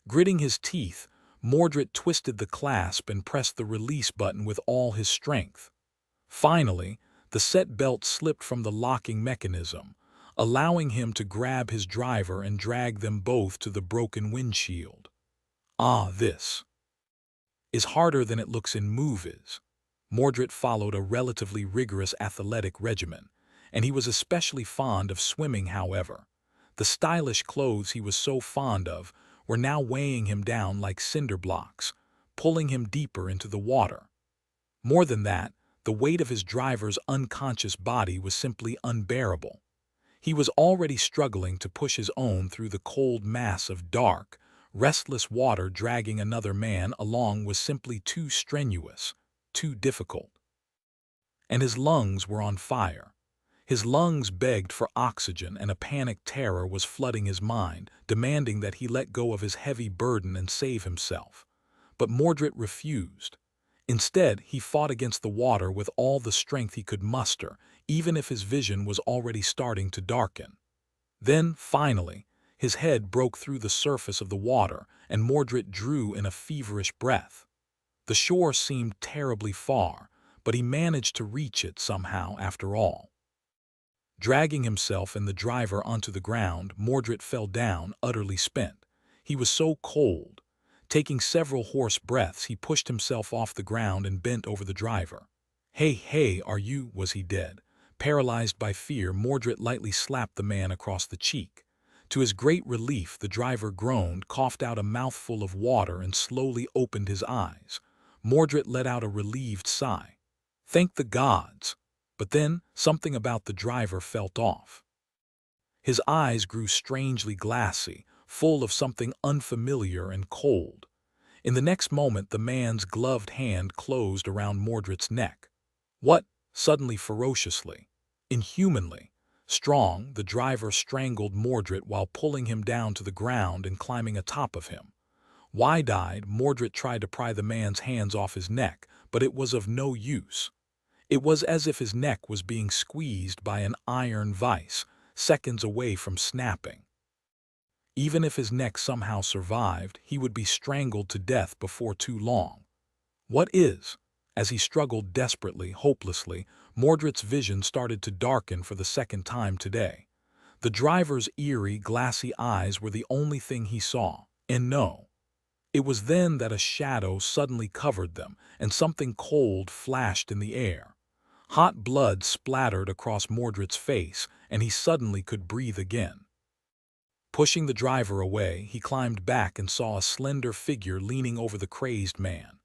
Gritting his teeth, Mordred twisted the clasp and pressed the release button with all his strength. Finally, the set belt slipped from the locking mechanism, allowing him to grab his driver and drag them both to the broken windshield. Ah, this is harder than it looks in movies. Mordred followed a relatively rigorous athletic regimen, and he was especially fond of swimming. However, the stylish clothes he was so fond of were now weighing him down like cinder blocks, pulling him deeper into the water. More than that, the weight of his driver's unconscious body was simply unbearable. He was already struggling to push his own through the cold mass of dark, restless water. Dragging another man along was simply too strenuous, too difficult. And his lungs were on fire. His lungs begged for oxygen, and a panicked terror was flooding his mind, demanding that he let go of his heavy burden and save himself. But Mordred refused. Instead, he fought against the water with all the strength he could muster, even if his vision was already starting to darken. Then, finally, his head broke through the surface of the water, and Mordred drew in a feverish breath. The shore seemed terribly far, but he managed to reach it somehow after all. Dragging himself and the driver onto the ground, Mordred fell down, utterly spent. He was so cold. Taking several hoarse breaths, he pushed himself off the ground and bent over the driver. Hey, was he dead? Paralyzed by fear, Mordred lightly slapped the man across the cheek. To his great relief, the driver groaned, coughed out a mouthful of water, and slowly opened his eyes. Mordred let out a relieved sigh. Thank the gods! But then, something about the driver felt off. His eyes grew strangely glassy, full of something unfamiliar and cold. In the next moment, the man's gloved hand closed around Mordred's neck. What? Suddenly, ferociously, inhumanly strong, the driver strangled Mordred while pulling him down to the ground and climbing atop of him. Wide-eyed, Mordred tried to pry the man's hands off his neck, but it was of no use. It was as if his neck was being squeezed by an iron vice, seconds away from snapping. Even if his neck somehow survived, he would be strangled to death before too long. What is? As he struggled desperately, hopelessly, Mordred's vision started to darken for the second time today. The driver's eerie, glassy eyes were the only thing he saw, and no. It was then that a shadow suddenly covered them, and something cold flashed in the air. Hot blood splattered across Mordred's face, and he suddenly could breathe again. Pushing the driver away, he climbed back and saw a slender figure leaning over the crazed man.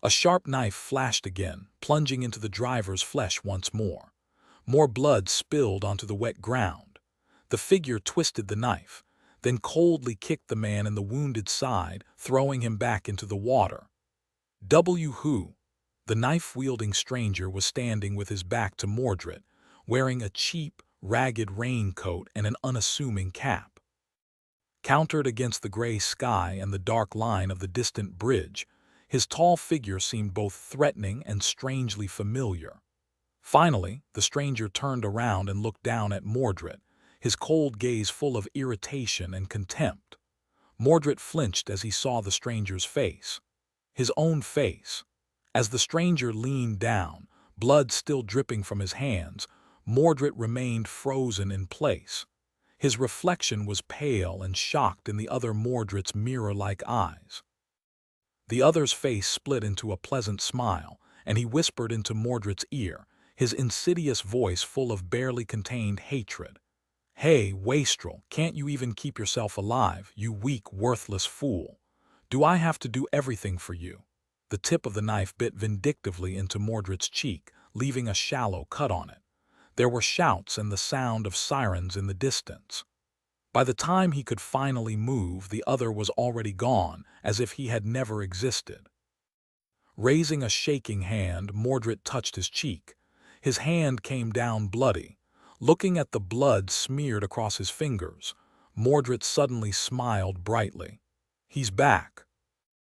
A sharp knife flashed again, plunging into the driver's flesh once more. More blood spilled onto the wet ground. The figure twisted the knife, then coldly kicked the man in the wounded side, throwing him back into the water. Who? The knife-wielding stranger was standing with his back to Mordred, wearing a cheap, ragged raincoat and an unassuming cap. Countered against the gray sky and the dark line of the distant bridge, his tall figure seemed both threatening and strangely familiar. Finally, the stranger turned around and looked down at Mordred, his cold gaze full of irritation and contempt. Mordred flinched as he saw the stranger's face. His own face. As the stranger leaned down, blood still dripping from his hands, Mordred remained frozen in place. His reflection was pale and shocked in the other Mordred's mirror-like eyes. The other's face split into a pleasant smile, and he whispered into Mordred's ear, his insidious voice full of barely contained hatred. "Hey, wastrel, can't you even keep yourself alive, you weak, worthless fool? Do I have to do everything for you?" The tip of the knife bit vindictively into Mordred's cheek, leaving a shallow cut on it. There were shouts and the sound of sirens in the distance. By the time he could finally move, the other was already gone, as if he had never existed. Raising a shaking hand, Mordred touched his cheek. His hand came down bloody. Looking at the blood smeared across his fingers, Mordred suddenly smiled brightly. "He's back.